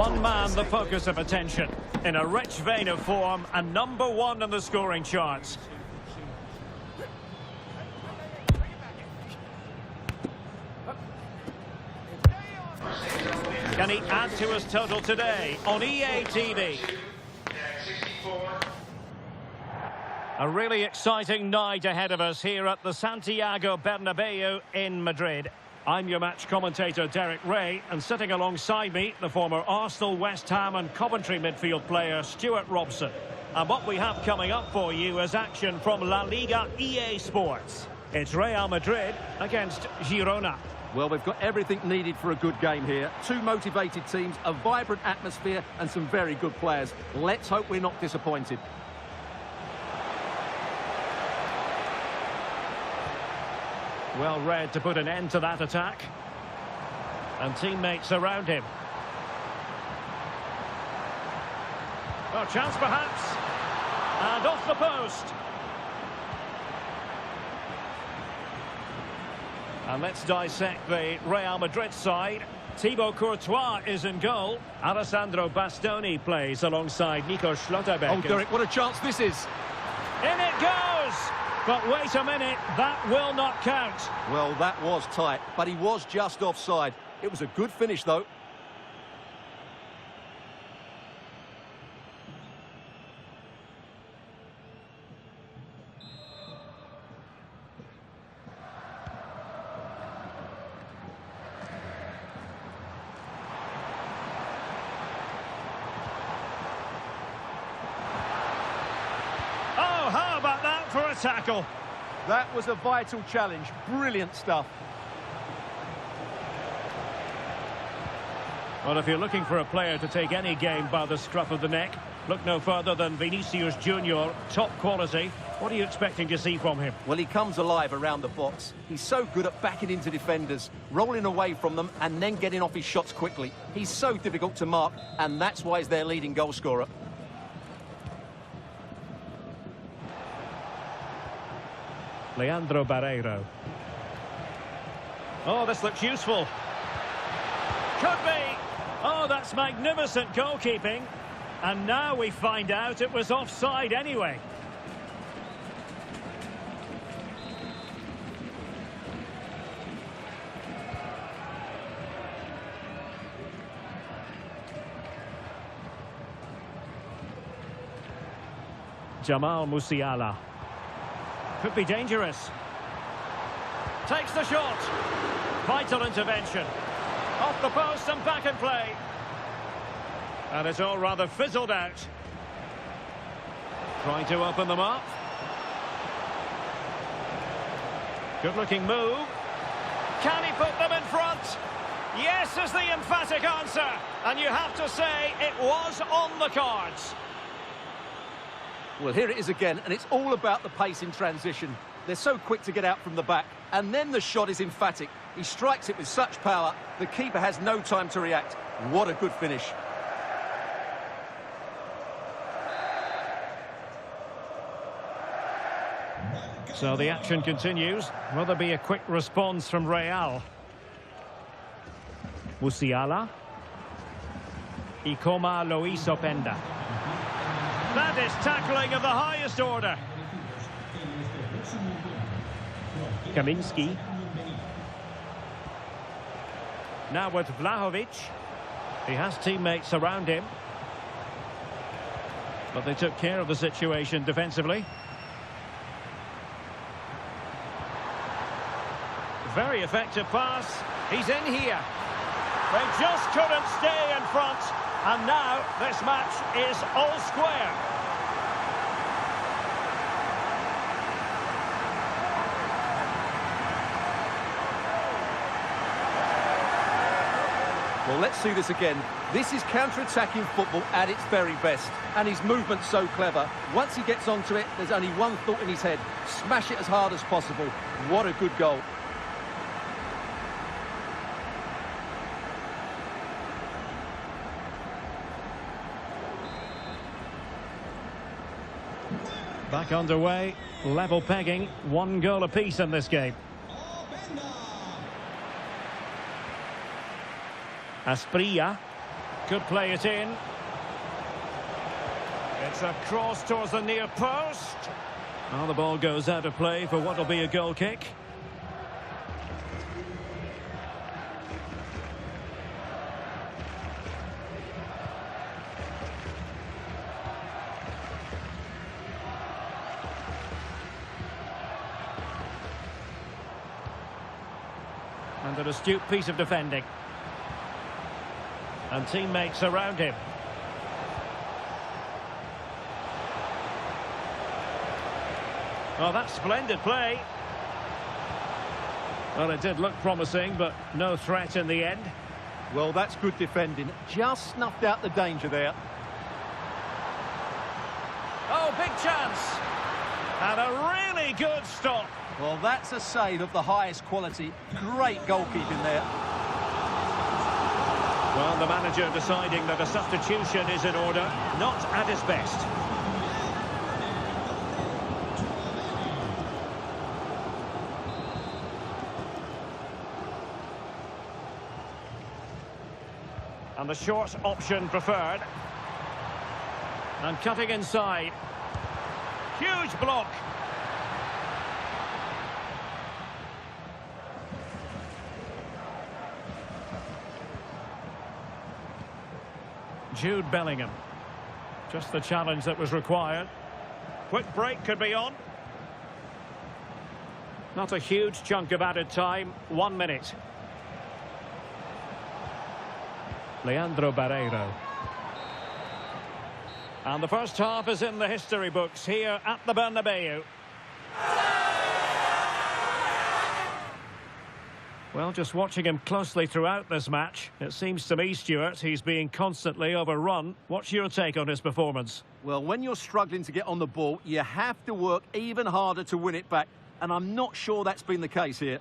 One man the focus of attention, in a rich vein of form and #1 in the scoring charts. Can he add to his total today on EA TV? A really exciting night ahead of us here at the Santiago Bernabeu in Madrid. I'm your match commentator Derek Ray, and sitting alongside me, the former Arsenal, West Ham and Coventry midfield player Stuart Robson. And what we have coming up for you is action from La Liga EA Sports. It's Real Madrid against Girona. Well, we've got everything needed for a good game here. Two motivated teams, a vibrant atmosphere and some very good players. Let's hope we're not disappointed. Well read to put an end to that attack. And teammates around him. Well, chance perhaps. And off the post. And let's dissect the Real Madrid side. Thibaut Courtois is in goal. Alessandro Bastoni plays alongside Nico Schlotterbeck. Oh, Derek, what a chance this is. In it goes! But wait a minute, that will not count. Well, that was tight, but he was just offside. It was a good finish, though. How about that for a tackle? That was a vital challenge. Brilliant stuff. Well, if you're looking for a player to take any game by the scruff of the neck, look no further than Vinicius Junior, top quality. What are you expecting to see from him? Well, he comes alive around the box. He's so good at backing into defenders, rolling away from them and then getting off his shots quickly. He's so difficult to mark, and that's why he's their leading goal scorer. Leandro Barreiro. Oh, this looks useful. Could be. Oh, that's magnificent goalkeeping. And now we find out it was offside anyway. Jamal Musiala. Could be dangerous. Takes the shot. Vital intervention. Off the post and back in play. And it's all rather fizzled out. Trying to open them up. Good looking move. Can he put them in front? Yes is the emphatic answer. And you have to say it was on the cards. Well, here it is again, and it's all about the pace in transition. They're so quick to get out from the back, and then the shot is emphatic. He strikes it with such power, the keeper has no time to react. What a good finish. So the action continues. Will there be a quick response from Real? Musiala. Ikoma Lois Openda. That is tackling of the highest order. Kaminski. Now with Vlahovic. He has teammates around him. But they took care of the situation defensively. Very effective pass. He's in here. They just couldn't stay in front. And now this match is all square. Well, let's see this again. This is counter-attacking football at its very best. And his movement's so clever. Once he gets onto it, there's only one thought in his head. Smash it as hard as possible. What a good goal. Back underway, level pegging, 1 goal apiece in this game. Asprilla, Could play it in. It's a cross towards the near post. Well, the ball goes out of play for what will be a goal kick. And an astute piece of defending. And teammates around him. Oh, that's splendid play. Well, it did look promising, but no threat in the end. Well, that's good defending. Just snuffed out the danger there. Oh, big chance. And a really good stop. Well, that's a save of the highest quality. Great goalkeeping there. Well, the manager deciding that a substitution is in order, not at his best. And the short option preferred. And cutting inside. Huge block. Jude Bellingham. Just the challenge that was required. Quick break could be on. Not a huge chunk of added time. 1 minute. Leandro Barreiro. And the first half is in the history books here at the Bernabeu. Well, just watching him closely throughout this match, it seems to me, Stuart, he's being constantly overrun. What's your take on his performance? Well, when you're struggling to get on the ball, you have to work even harder to win it back. And I'm not sure that's been the case here.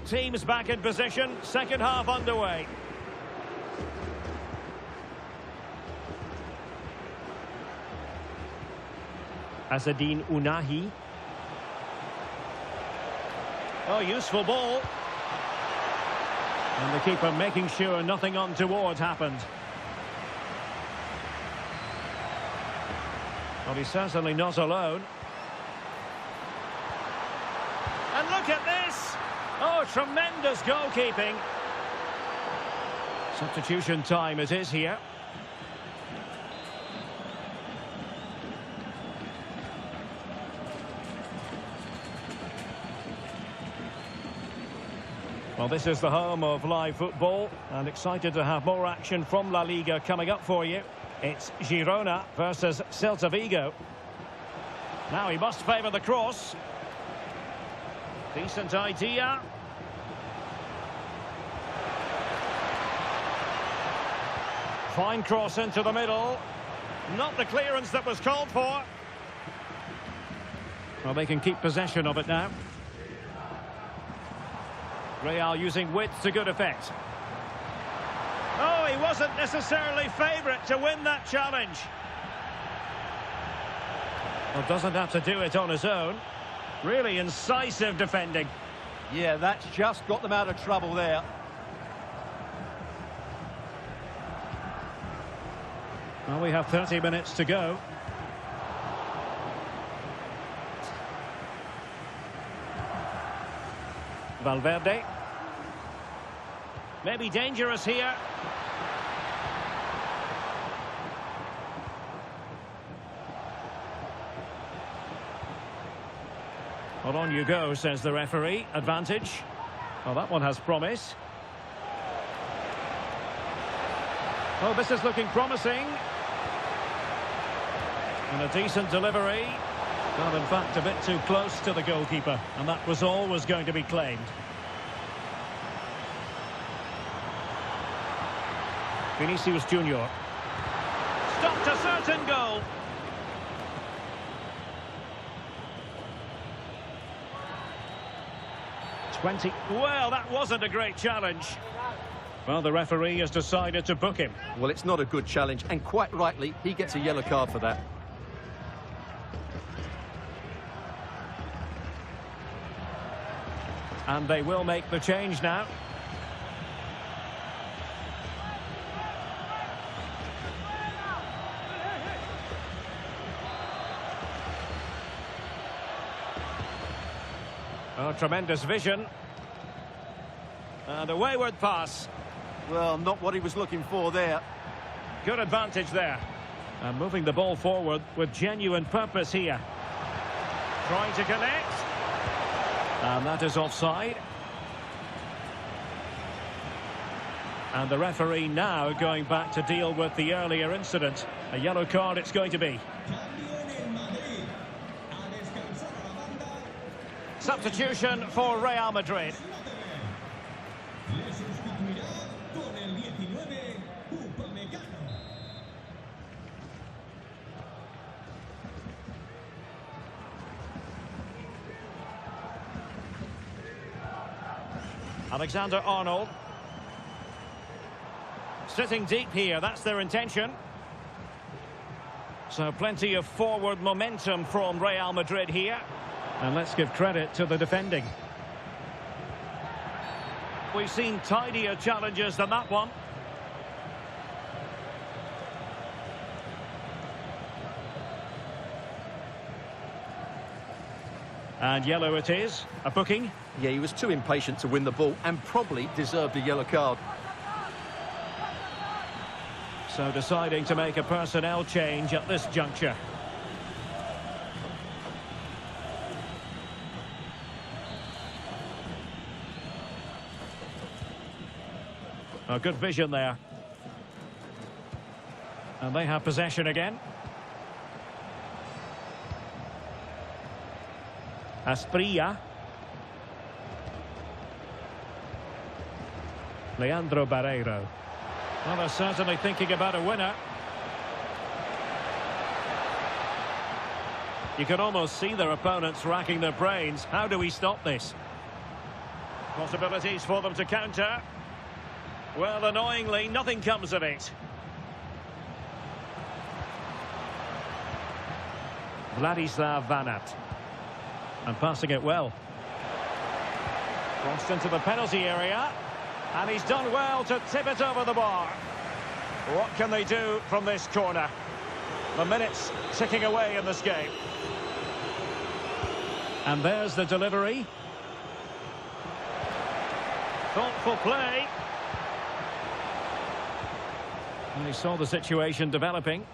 Teams back in position, second half underway. Azzedine Ounahi. Oh, useful ball. And the keeper making sure nothing untoward happened. Well, he's certainly not alone. And look at this! Oh, tremendous goalkeeping. Substitution time it is here. Well, this is the home of live football, and excited to have more action from La Liga coming up for you. It's Girona versus Celta Vigo. Now he must favour the cross. Decent idea. Fine cross into the middle. Not the clearance that was called for. Well, they can keep possession of it now. Real using width to good effect. Oh, he wasn't necessarily favourite to win that challenge. Well, doesn't have to do it on his own. Really incisive defending. Yeah, that's just got them out of trouble there. Well, we have 30 minutes to go. Valverde. Maybe dangerous here. Well, on you go, says the referee. Advantage. Well, that one has promise. Oh, this is looking promising. And a decent delivery. Well, in fact, a bit too close to the goalkeeper. And that was always going to be claimed. Vinicius Junior. stopped a certain goal. Well, that wasn't a great challenge. Well, the referee has decided to book him. Well, it's not a good challenge, and quite rightly, he gets a yellow card for that. And they will make the change now. Oh, tremendous vision. And a wayward pass. Well, not what he was looking for there. Good advantage there. And moving the ball forward with genuine purpose here. Trying to connect. And that is offside. And the referee now going back to deal with the earlier incident. A yellow card it's going to be. Substitution for Real Madrid. Alexander-Arnold. Sitting deep here, that's their intention. So plenty of forward momentum from Real Madrid here. And let's give credit to the defending. We've seen tidier challenges than that one. And yellow it is, a booking. Yeah, he was too impatient to win the ball and probably deserved a yellow card. So deciding to make a personnel change at this juncture. A good vision there. And they have possession again. Asprilla. Leandro Barreiro. Well, they're certainly thinking about a winner. You can almost see their opponents racking their brains. How do we stop this? Possibilities for them to counter. Well, annoyingly, nothing comes of it. Vladislav Vanat. And passing it well. Crossed into the penalty area. And he's done well to tip it over the bar. What can they do from this corner? The minutes ticking away in this game. And there's the delivery. Thoughtful play. And he saw the situation developing.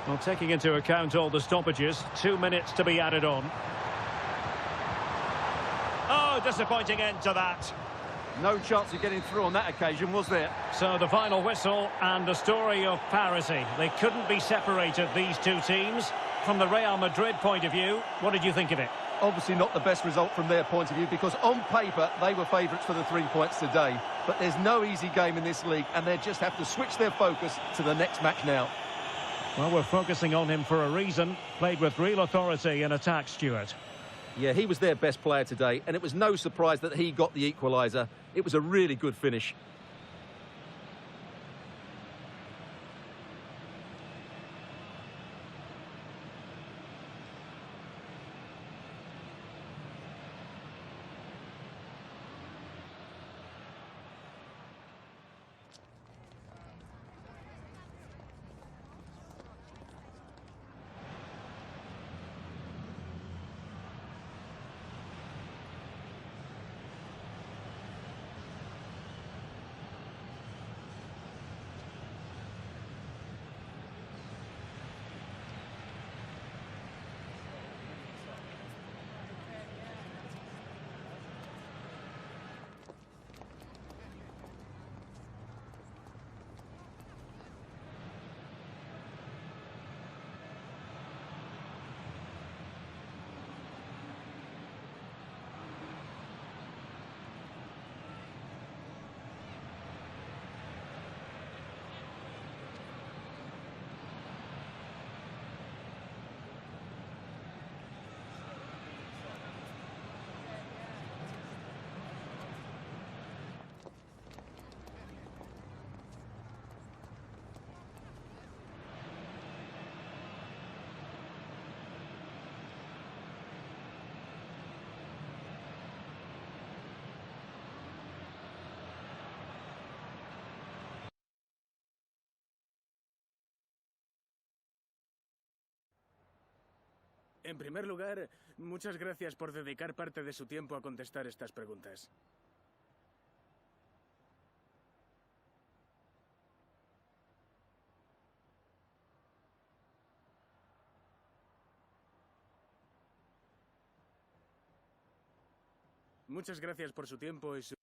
Well, taking into account all the stoppages, 2 minutes to be added on. Oh, disappointing end to that. No chance of getting through on that occasion, was there? So the final whistle and the story of parity. They couldn't be separated, these two teams. From the Real Madrid point of view, what did you think of it? Obviously not the best result from their point of view, because on paper they were favourites for the 3 points today. But there's no easy game in this league, and they just have to switch their focus to the next match now. Well, we're focusing on him for a reason. Played with real authority in attack, Stuart. Yeah, he was their best player today, and it was no surprise that he got the equaliser. It was a really good finish. En primer lugar, muchas gracias por dedicar parte de su tiempo a contestar estas preguntas. Muchas gracias por su tiempo y su...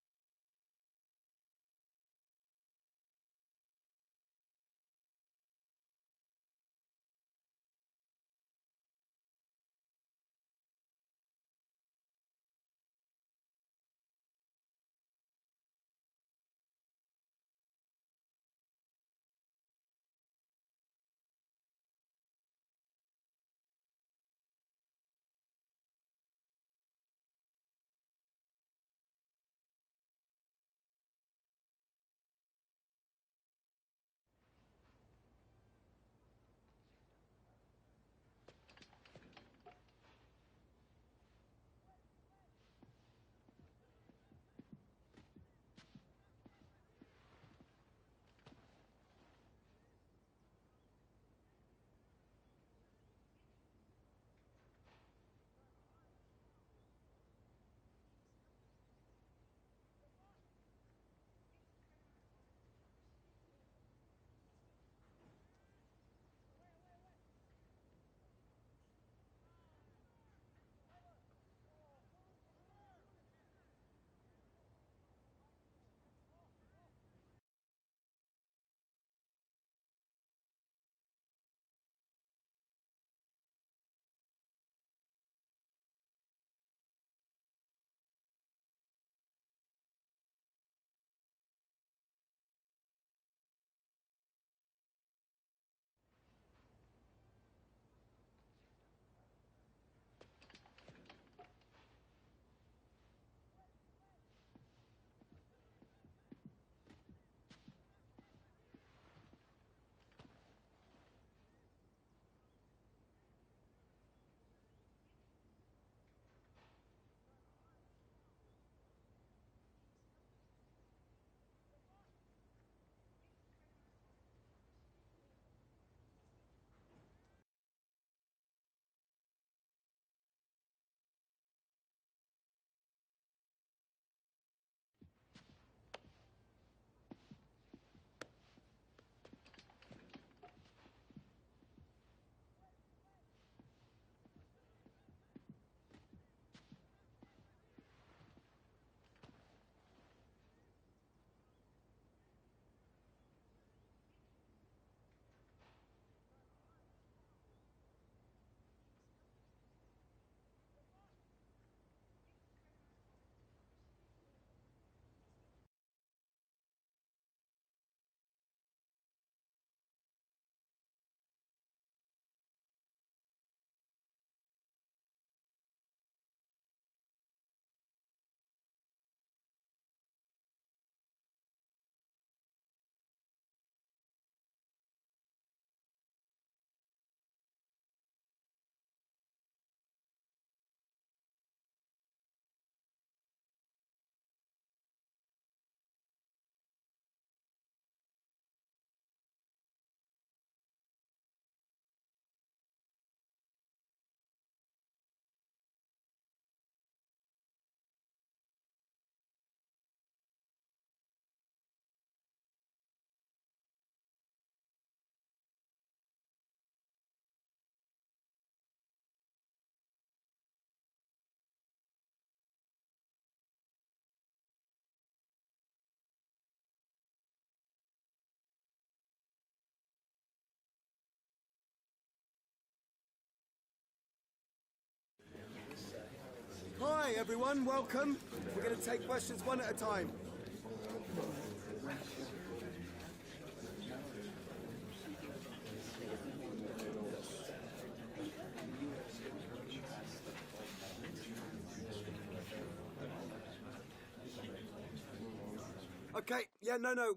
Hi everyone, welcome. We're going to take questions one at a time. Okay, yeah, no.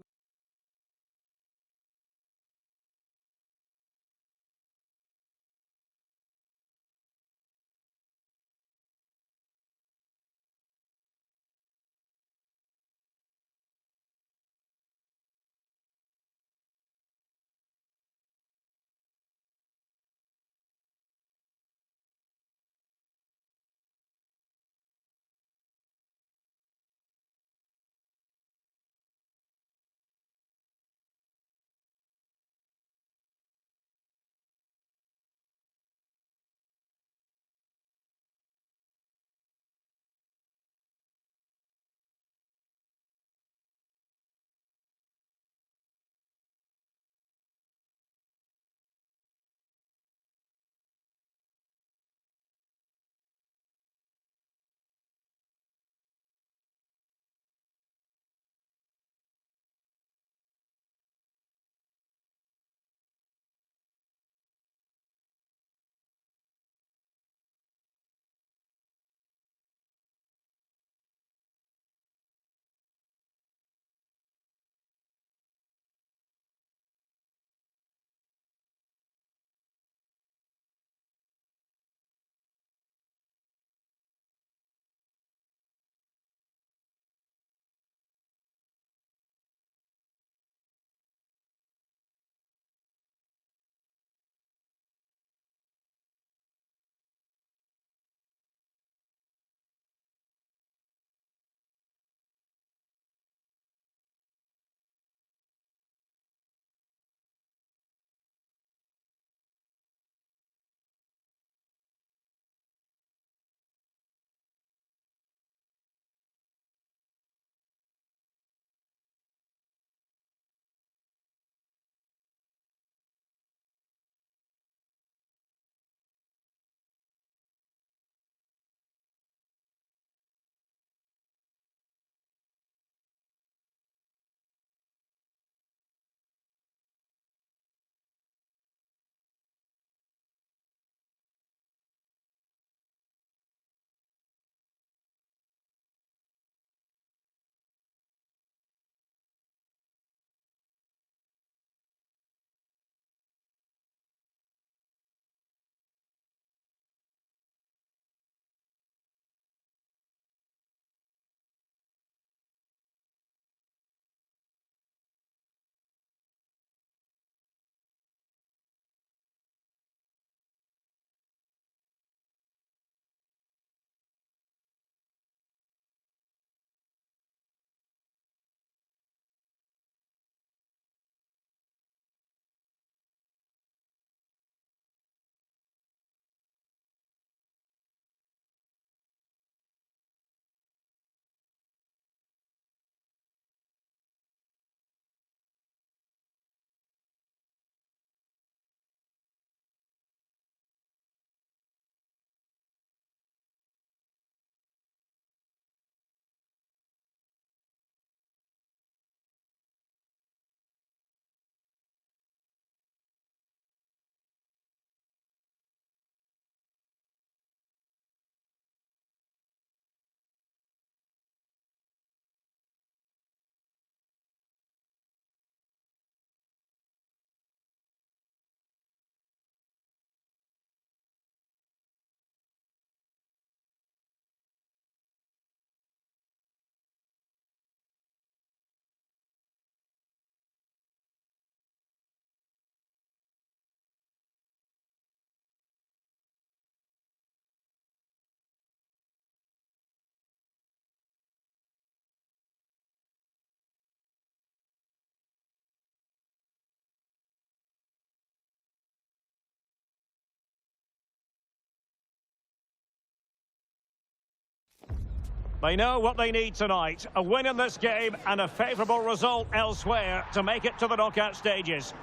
They know what they need tonight. A win in this game and a favourable result elsewhere to make it to the knockout stages.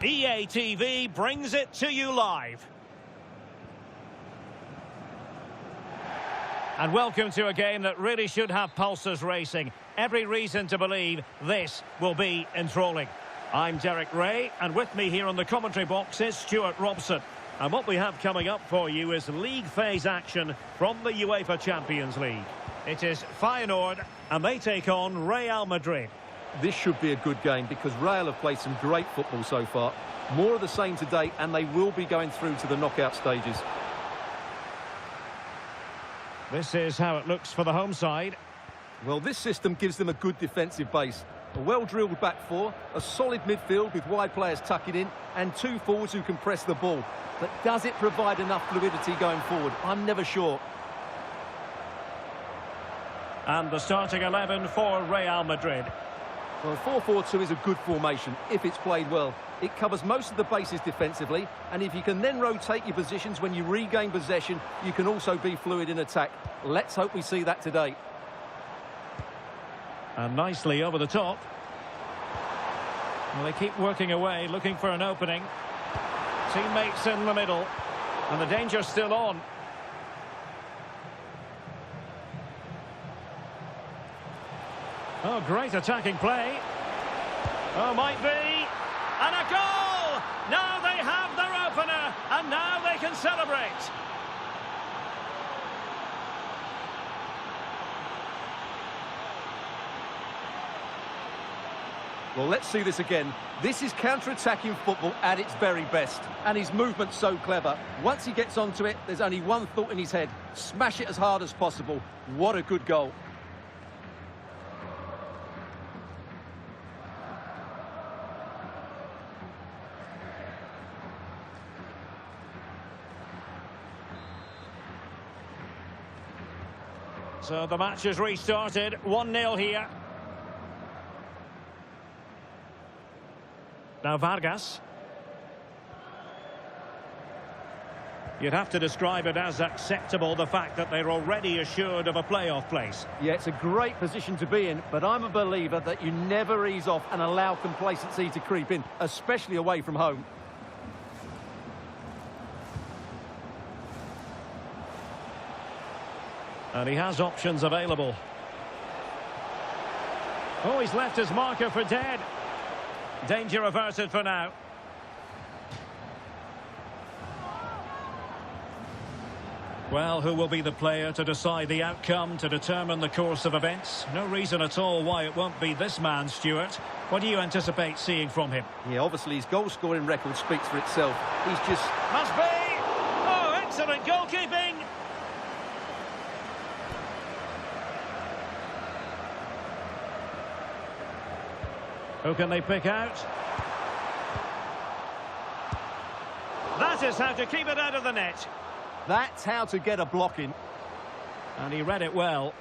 EA TV brings it to you live. And welcome to a game that really should have pulses racing. Every reason to believe this will be enthralling. I'm Derek Ray, and with me here on the commentary box is Stuart Robson. And what we have coming up for you is league phase action from the UEFA Champions League. It is Feyenoord, and they take on Real Madrid. This should be a good game because Real have played some great football so far. More of the same today, and they will be going through to the knockout stages. This is how it looks for the home side. Well, this system gives them a good defensive base. A well-drilled back four, a solid midfield with wide players tucking in, and two forwards who can press the ball. But does it provide enough fluidity going forward? I'm never sure. And the starting 11 for Real Madrid. Well, 4-4-2 is a good formation if it's played well. It covers most of the bases defensively, and if you can then rotate your positions when you regain possession, you can also be fluid in attack. Let's hope we see that today. And nicely over the top. Well, they keep working away, looking for an opening. Teammates in the middle, and the danger's still on. Oh, great attacking play. Oh, might be. And a goal! Now they have their opener, and now they can celebrate. Well, let's see this again. This is counter-attacking football at its very best. And his movement's so clever. Once he gets onto it, there's only one thought in his head. Smash it as hard as possible. What a good goal. So the match has restarted. 1-0 here. Now Vargas. You'd have to describe it as acceptable, the fact that they're already assured of a playoff place. Yeah, it's a great position to be in, but I'm a believer that you never ease off and allow complacency to creep in, especially away from home. And he has options available. Oh, he's left his marker for dead. Danger averted for now. Well, who will be the player to decide the outcome, to determine the course of events? No reason at all why it won't be this man, Stuart. What do you anticipate seeing from him? Yeah, obviously his goal-scoring record speaks for itself. He's just... Must be! Oh, excellent goalkeeping! Who can they pick out? That is how to keep it out of the net. That's how to get a block in. And he read it well.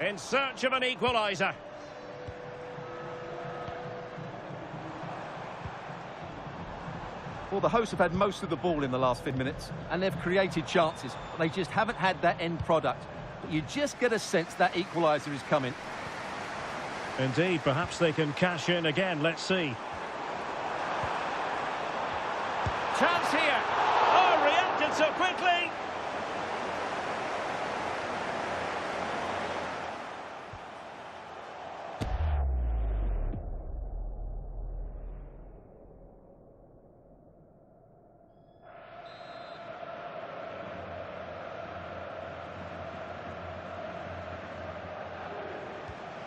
In search of an equaliser. Well, the hosts have had most of the ball in the last 15 minutes, and they've created chances. They just haven't had that end product. But you just get a sense that equaliser is coming. Indeed, perhaps they can cash in again. Let's see. Chance here. Oh, reacted so quickly.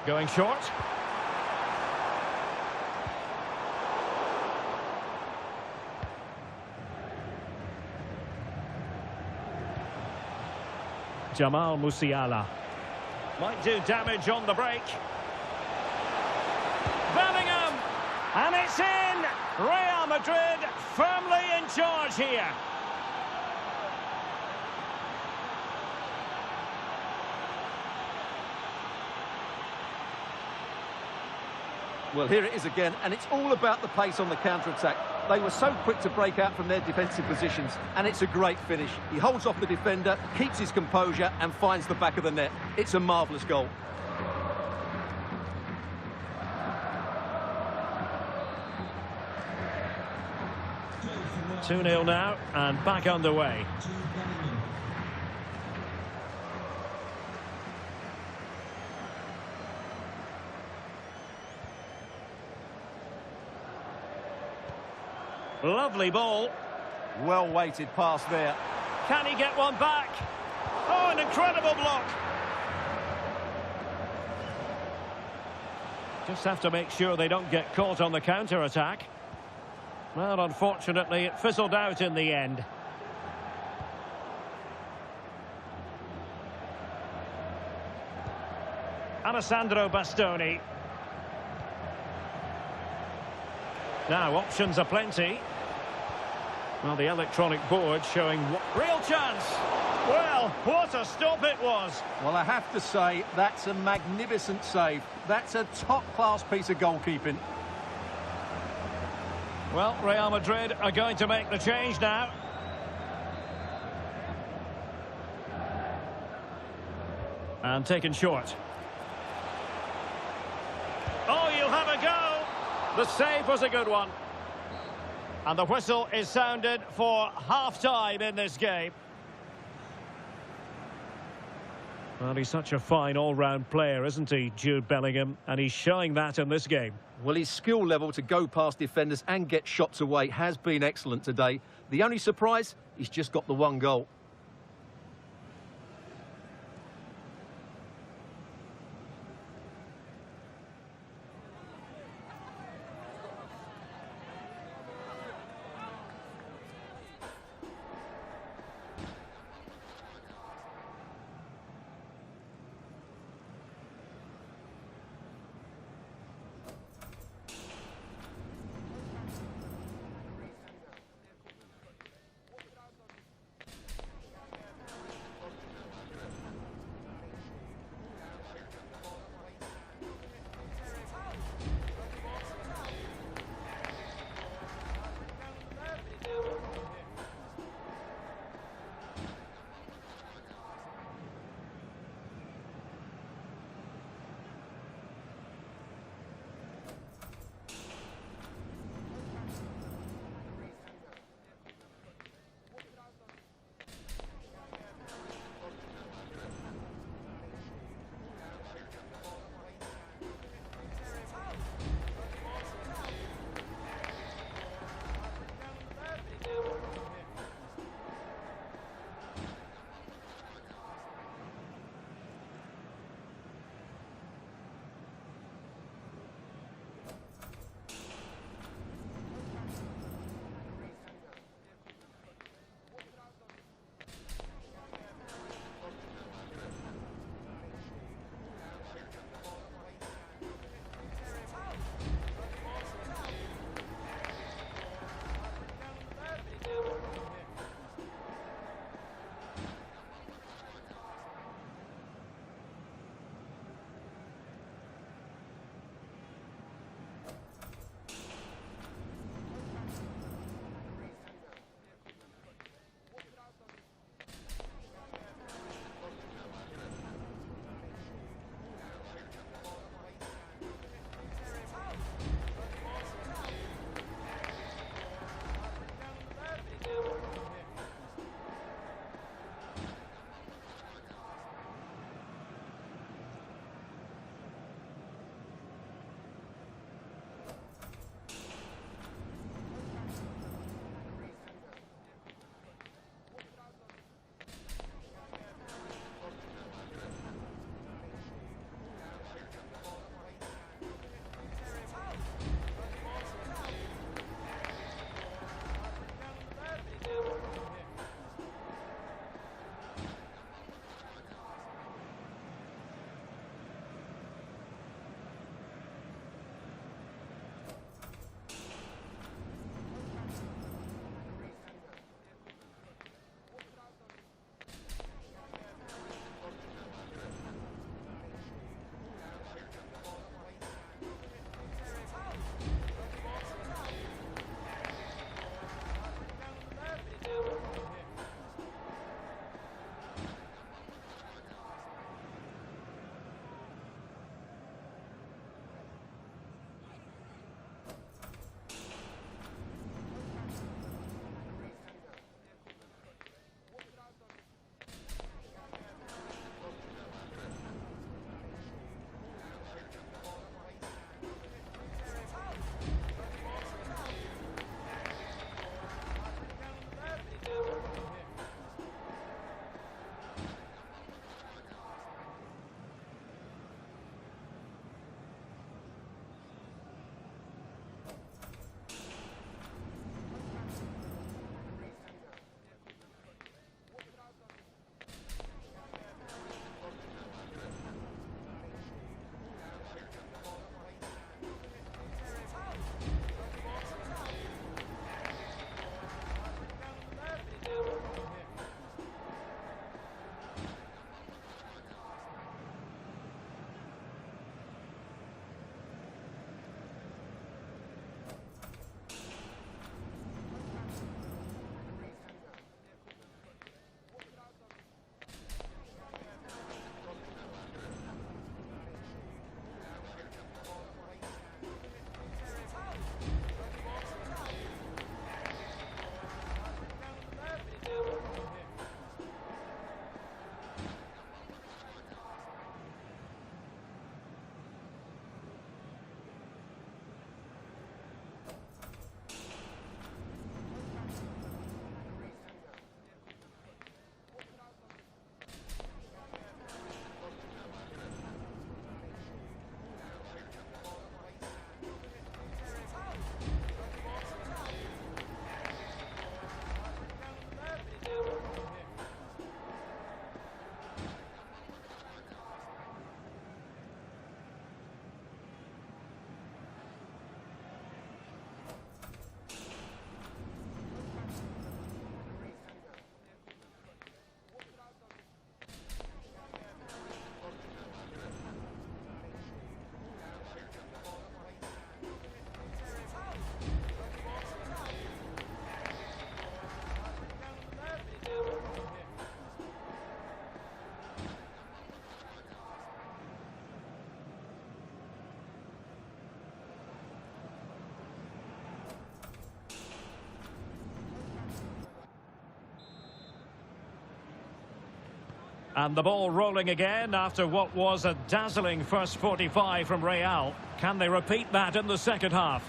Going short. Jamal Musiala. Might do damage on the break. Bellingham! And it's in! Real Madrid firmly in charge here. Well, here it is again, and it's all about the pace on the counter-attack. They were so quick to break out from their defensive positions, and it's a great finish. He holds off the defender, keeps his composure, and finds the back of the net. It's a marvellous goal. Two 2-0 now, and back underway. Lovely ball. Well-weighted pass there. Can he get one back? Oh, an incredible block. Just have to make sure they don't get caught on the counter-attack. Well, unfortunately, it fizzled out in the end. Alessandro Bastoni. Now, options are plenty. Well, the electronic board showing real chance. Well, what a stop it was. Well, I have to say, that's a magnificent save. That's a top-class piece of goalkeeping. Well, Real Madrid are going to make the change now. And taken short. Oh, you'll have a go. The save was a good one. And the whistle is sounded for half-time in this game. Well, he's such a fine all-round player, isn't he, Jude Bellingham? And he's showing that in this game. Well, his skill level to go past defenders and get shots away has been excellent today. The only surprise, he's just got the one goal. And the ball rolling again after what was a dazzling first 45 from Real. Can they repeat that in the second half?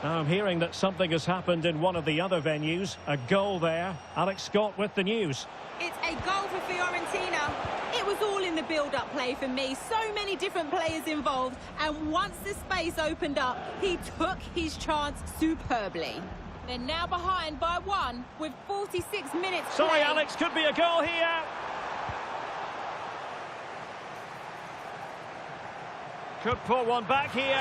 Now I'm hearing that something has happened in one of the other venues. A goal there. Alex Scott with the news. It's a goal for Fiorentina. It was all in the build-up play for me. So many different players involved. And once the space opened up, he took his chance superbly. They're now behind by 1 with 46 minutes Sorry, played. Alex, could be a goal here. Could pull one back here.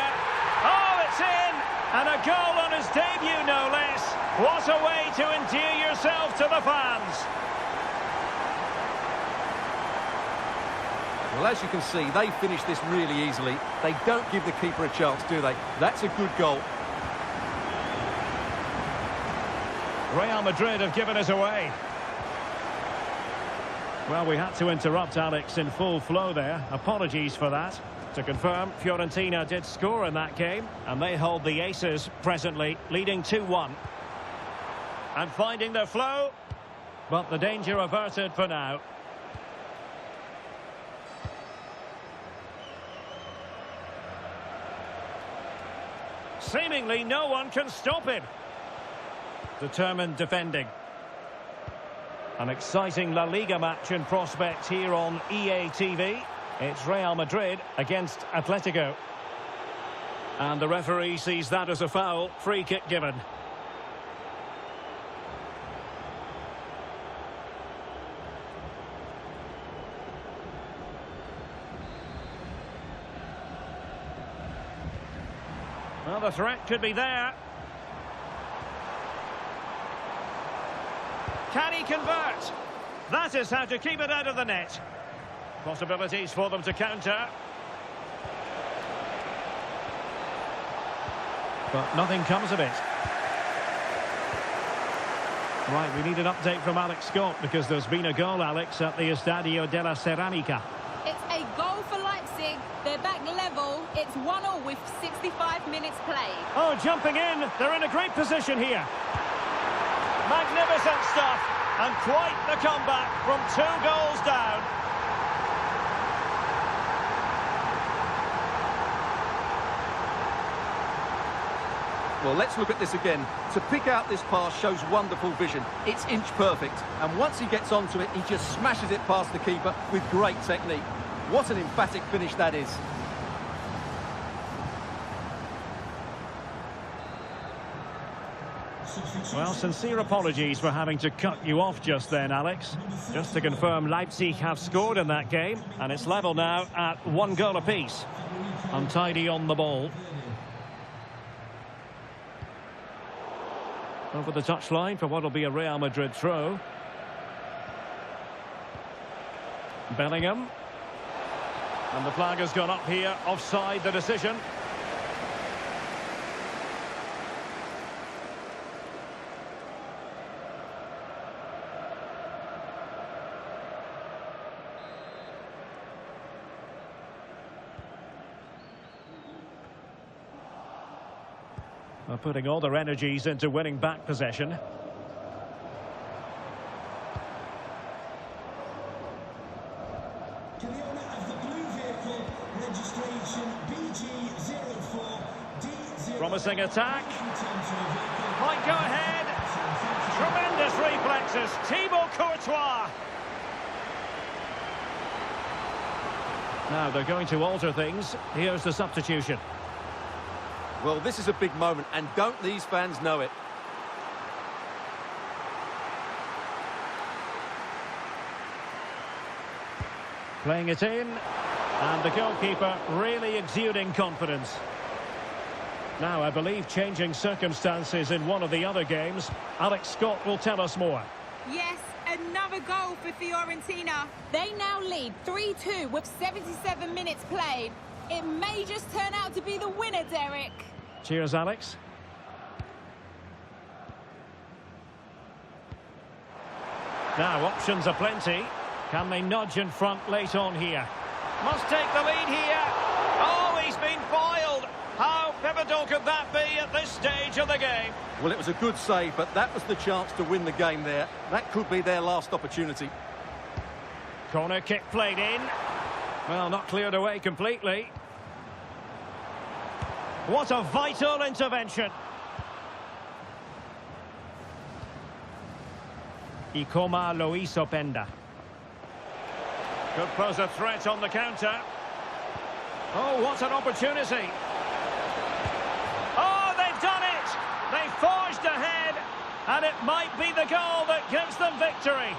Oh, it's in! And a goal on his debut, no less. What a way to endear yourself to the fans. Well, as you can see, they finish this really easily. They don't give the keeper a chance, do they? That's a good goal. Real Madrid have given us away. Well, we had to interrupt Alex in full flow there. Apologies for that. To confirm, Fiorentina did score in that game, and they hold the aces presently, leading 2-1. And finding their flow, but the danger averted for now. Seemingly no one can stop him. Determined defending. An exciting La Liga match in prospect here on EA TV. It's Real Madrid against Atletico. And the referee sees that as a foul. Free kick given. Well, the threat could be there. Can he convert? That is how to keep it out of the net. Possibilities for them to counter. But nothing comes of it. Right, we need an update from Alex Scott because there's been a goal, Alex, at the Estadio de la Ceramica. It's a goal for Leipzig. They're back level. It's 1-1 with 65 minutes played. Oh, jumping in. They're in a great position here. Magnificent stuff. And quite the comeback from 2 goals down. Well, let's look at this again. To pick out this pass shows wonderful vision. It's inch perfect. And once he gets onto it, he just smashes it past the keeper with great technique. What an emphatic finish that is. Well, sincere apologies for having to cut you off just then, Alex. Just to confirm, Leipzig have scored in that game, and it's level now at 1 goal apiece. Untidy on the ball. Over the touchline for what will be a Real Madrid throw. Bellingham. And the flag has gone up here, offside the decision. They're putting all their energies into winning back possession. To the owner of the blue vehicle, registration BG04D0. Promising attack. Might go ahead. Tremendous reflexes. Thibaut Courtois. Now they're going to alter things. Here's the substitution. Well, this is a big moment, and don't these fans know it? Playing it in, and the goalkeeper really exuding confidence. Now, I believe changing circumstances in one of the other games. Alex Scott will tell us more. Yes, another goal for Fiorentina. They now lead 3-2 with 77 minutes played. It may just turn out to be the winner, Derek. Cheers, Alex. Now, options are plenty. Can they nudge in front late on here? Must take the lead here. Oh, he's been foiled. How pivotal could that be at this stage of the game. Well, it was a good save, but that was the chance to win the game there. That could be their last opportunity. Corner kick played in. Well, not cleared away completely. What a vital intervention. Y como lo hizo Penda. Could pose a threat on the counter. Oh, what an opportunity. Oh, they've done it! They forged ahead, and it might be the goal that gives them victory.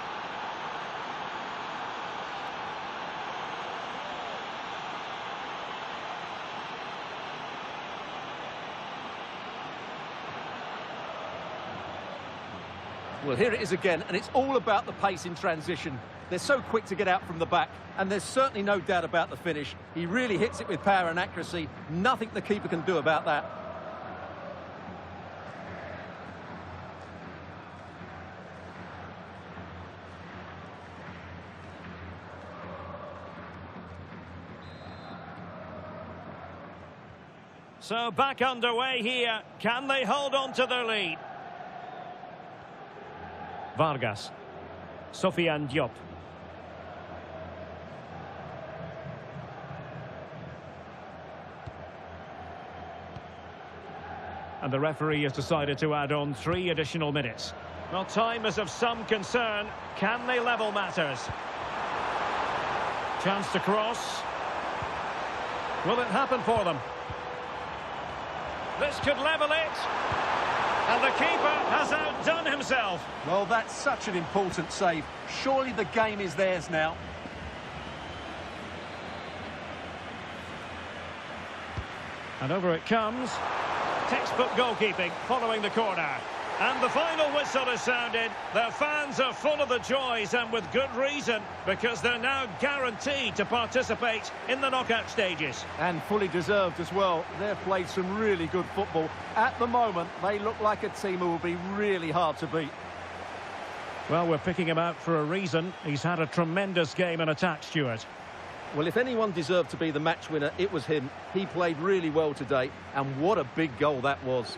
Well, here it is again, and it's all about the pace in transition. They're so quick to get out from the back, and there's certainly no doubt about the finish. He really hits it with power and accuracy. Nothing the keeper can do about that. So back underway here. Can they hold on to their lead? Vargas. Sofiane Diop. And the referee has decided to add on 3 additional minutes. Well, time is of some concern. Can they level matters? Chance to cross. Will it happen for them? This could level it. And the keeper has outdone himself. Well, that's such an important save. Surely the game is theirs now. And over it comes. Textbook goalkeeping following the corner. And the final whistle is sounded. Their fans are full of the joys, and with good reason, because they're now guaranteed to participate in the knockout stages. And fully deserved as well. They've played some really good football. At the moment, they look like a team who will be really hard to beat. Well, we're picking him out for a reason. He's had a tremendous game in attack, Stuart. Well, if anyone deserved to be the match winner, it was him. He played really well today, and what a big goal that was.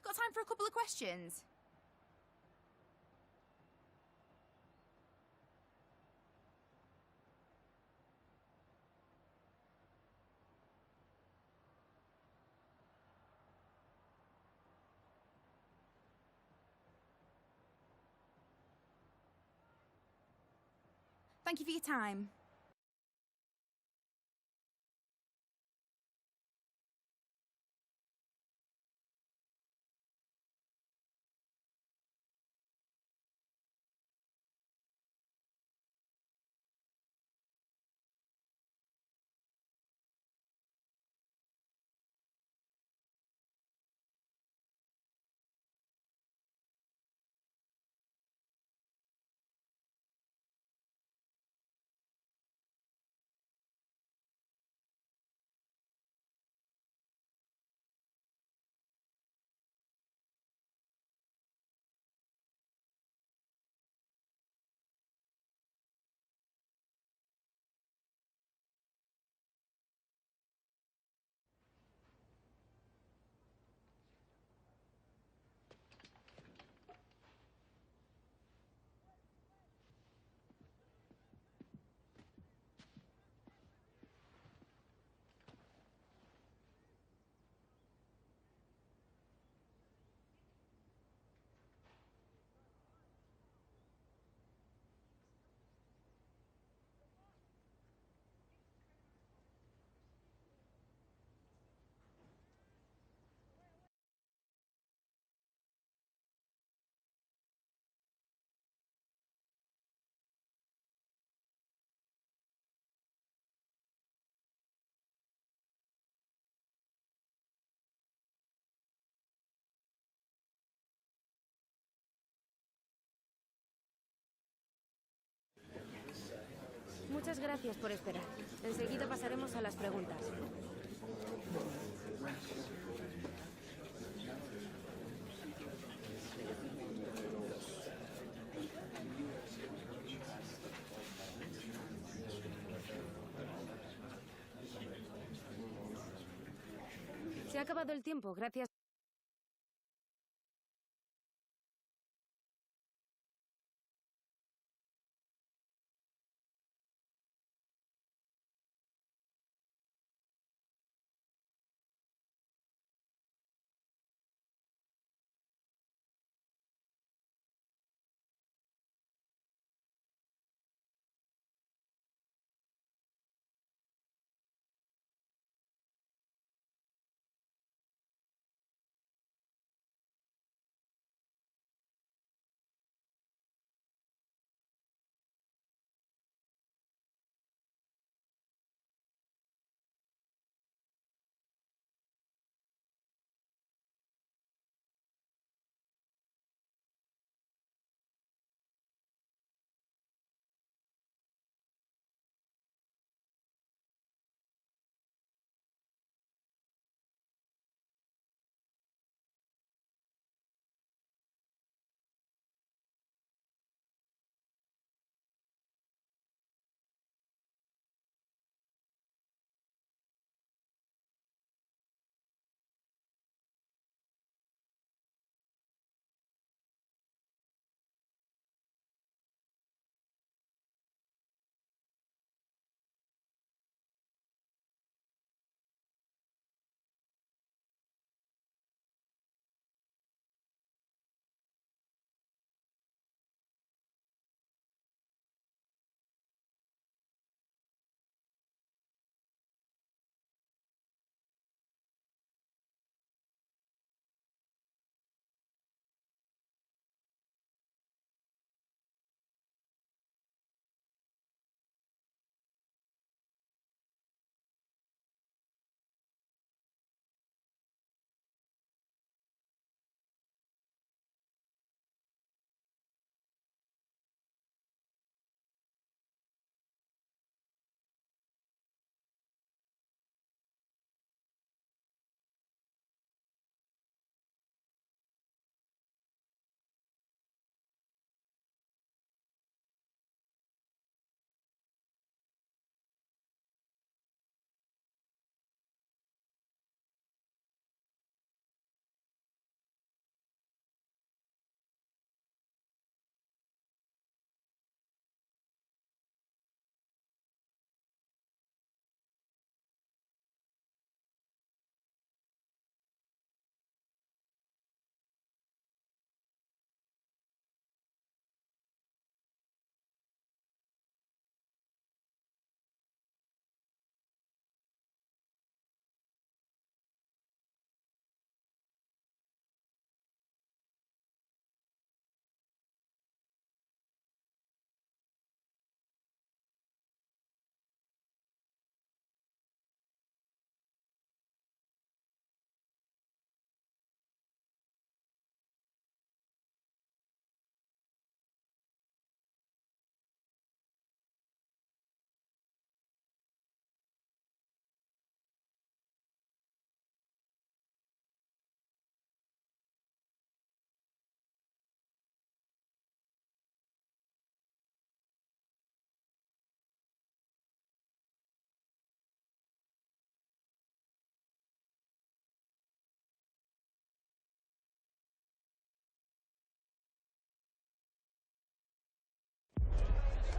Got time for a couple of questions? Thank you for your time. Muchas gracias por esperar. Enseguida pasaremos a las preguntas. Se ha acabado el tiempo, gracias.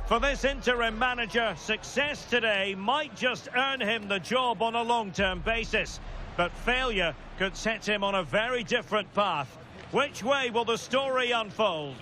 For this interim manager, success today might just earn him the job on a long-term basis. But failure could set him on a very different path. Which way will the story unfold?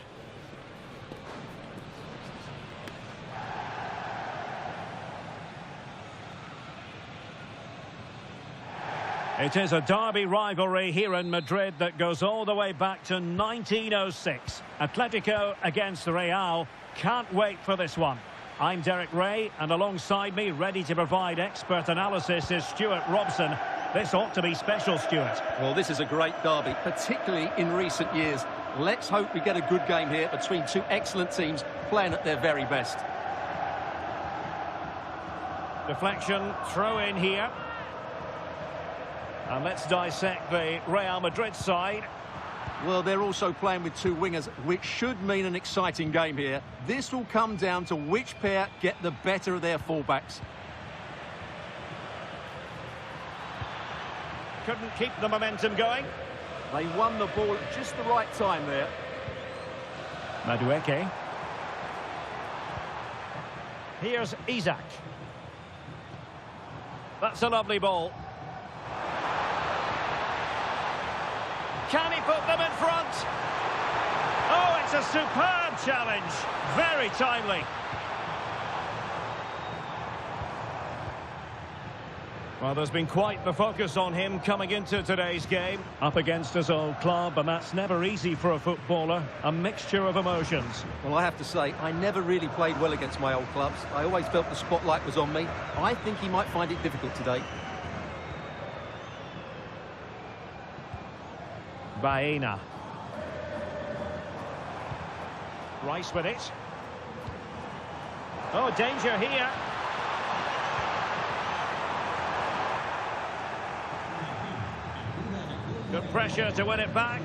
It is a derby rivalry here in Madrid that goes all the way back to 1906. Atletico against Real. Can't wait for this one. I'm Derek Ray, and alongside me, ready to provide expert analysis, is Stuart Robson. This ought to be special, Stuart. Well, this is a great derby, particularly in recent years. Let's hope we get a good game here between two excellent teams playing at their very best. Deflection, throw in here. And let's dissect the Real Madrid side. Well, they're also playing with two wingers, which should mean an exciting game here. This will come down to which pair get the better of their fullbacks. Couldn't keep the momentum going. They won the ball at just the right time there. Madueke. Here's Isaac. That's a lovely ball. Can he put them in front? Oh, it's a superb challenge. Very timely. Well, there's been quite the focus on him coming into today's game. Up against his old club, and that's never easy for a footballer. A mixture of emotions. Well, I have to say, I never really played well against my old clubs. I always felt the spotlight was on me. I think he might find it difficult today. Baena. Rice with it. Oh, danger here. Good pressure to win it back.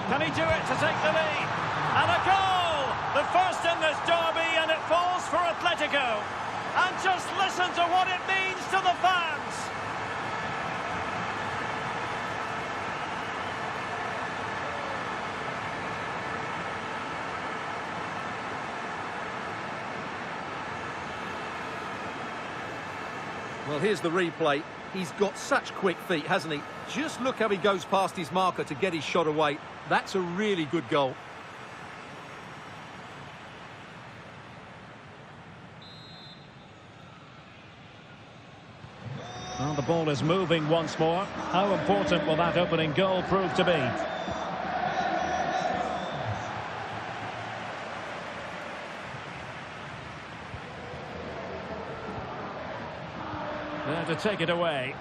Can he do it to take the lead? And a goal! The first in this derby, and it falls for Atletico. And just listen to what it means to the fans. Well, here's the replay. He's got such quick feet, hasn't he? Just look how he goes past his marker to get his shot away. That's a really good goal. Well, the ball is moving once more. How important will that opening goal prove to be? There to take it away.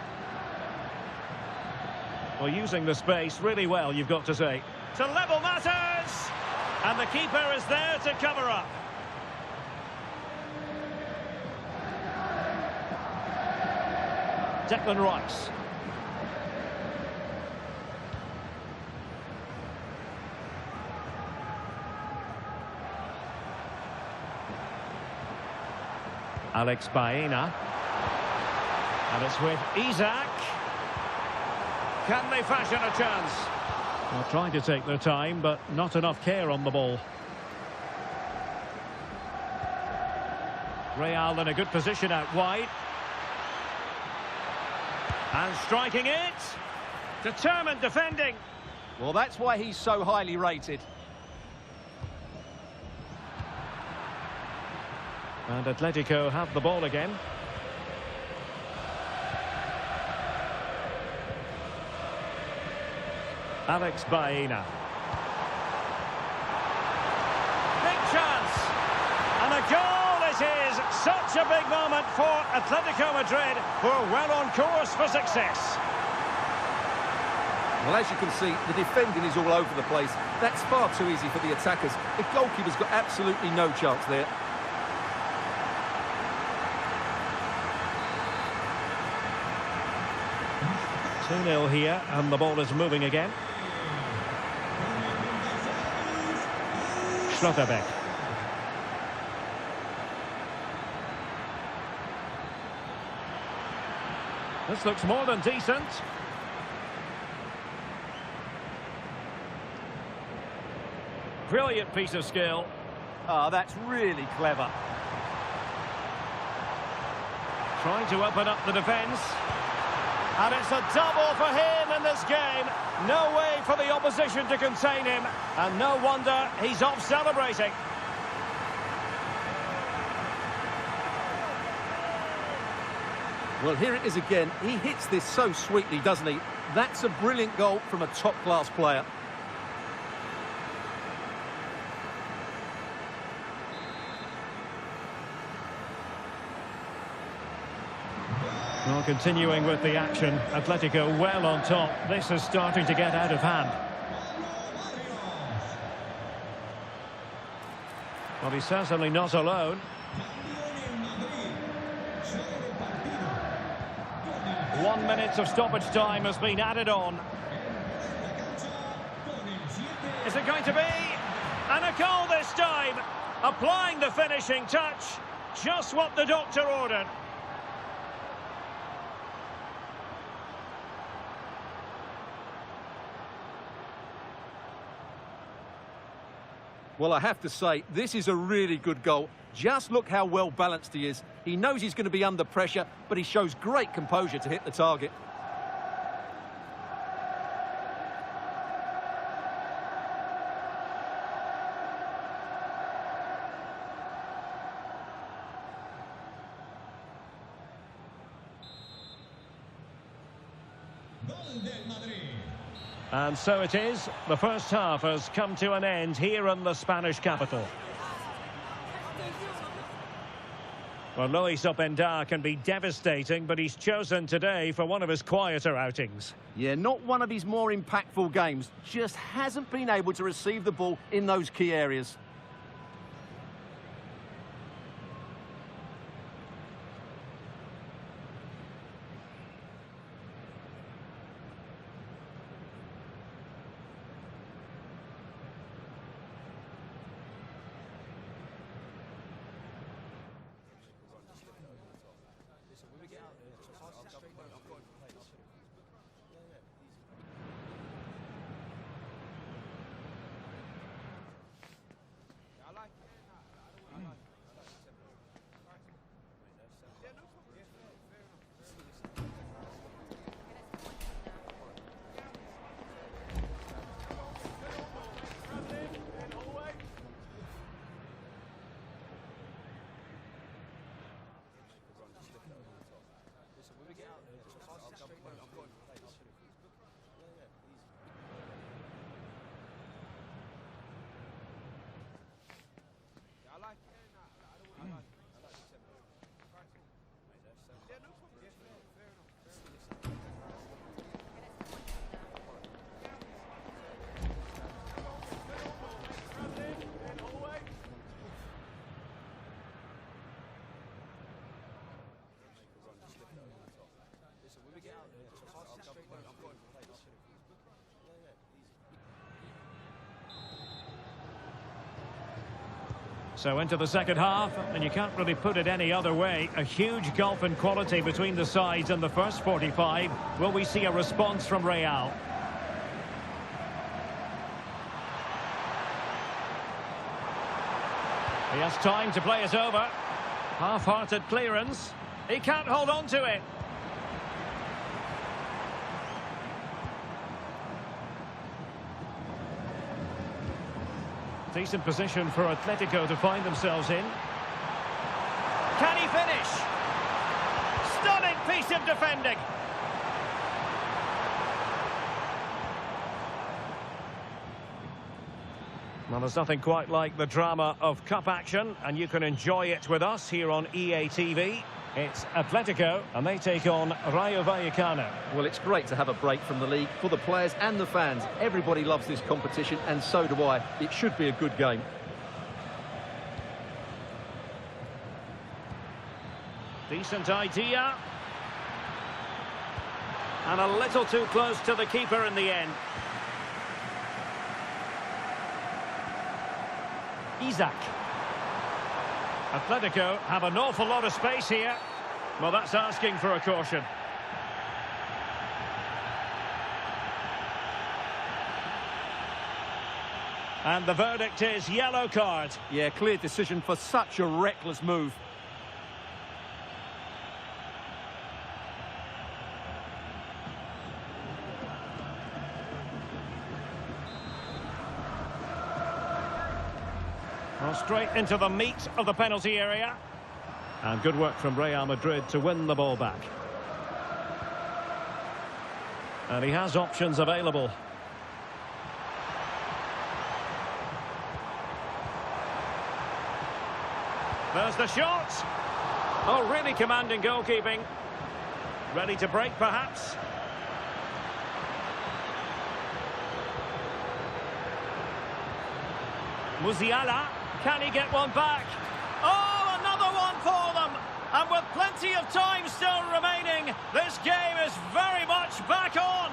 Well, using the space really well, you've got to say. To level matters! And the keeper is there to cover up. Declan Rice. Alex Baena. And it's with Isaac. Can they fashion a chance? Well, trying to take their time, but not enough care on the ball. Real in a good position out wide. And striking it. Determined defending. Well, that's why he's so highly rated. And Atletico have the ball again. Alex Baena. Big chance. And a goal it is. Such a big moment for Atletico Madrid, who are well on course for success. Well, as you can see, the defending is all over the place. That's far too easy for the attackers. The goalkeeper's got absolutely no chance there. Two 2-0 here, and the ball is moving again. Schlotterbeck. This looks more than decent. Brilliant piece of skill. Ah, that's really clever. Trying to open up the defence. And it's a double for him in this game. No way for the opposition to contain him. And no wonder he's off celebrating. Well, here it is again. He hits this so sweetly, doesn't he? That's a brilliant goal from a top-class player. Well, continuing with the action, Atletico well on top. This is starting to get out of hand. Well, he's certainly not alone. 1 minute of stoppage time has been added on. Is it going to be? And a goal this time. Applying the finishing touch. Just what the doctor ordered. Well, I have to say, this is a really good goal. Just look how well balanced he is. He knows he's going to be under pressure, but he shows great composure to hit the target. And so it is. The first half has come to an end here in the Spanish capital. Well, Luis Openda can be devastating, but he's chosen today for one of his quieter outings. Yeah, not one of his more impactful games. Just hasn't been able to receive the ball in those key areas. So into the second half, and you can't really put it any other way. A huge gulf in quality between the sides in the first 45. Will we see a response from Real? He has time to play it over. Half-hearted clearance. He can't hold on to it. Decent position for Atletico to find themselves in. Can he finish? Stunning piece of defending. Well, there's nothing quite like the drama of cup action, and you can enjoy it with us here on EA TV. It's Atletico, and they take on Rayo Vallecano. Well, it's great to have a break from the league for the players and the fans. Everybody loves this competition, and so do I. It should be a good game. Decent idea. And a little too close to the keeper in the end. Isaac. Atletico have an awful lot of space here. Well, that's asking for a caution. And the verdict is yellow card. Yeah, clear decision for such a reckless move. Well, straight into the meat of the penalty area. And good work from Real Madrid to win the ball back. And he has options available. There's the shot. Oh, really commanding goalkeeping. Ready to break, perhaps. Musiala. Can he get one back? Oh, another one for them. And with plenty of time still remaining, this game is very much back on.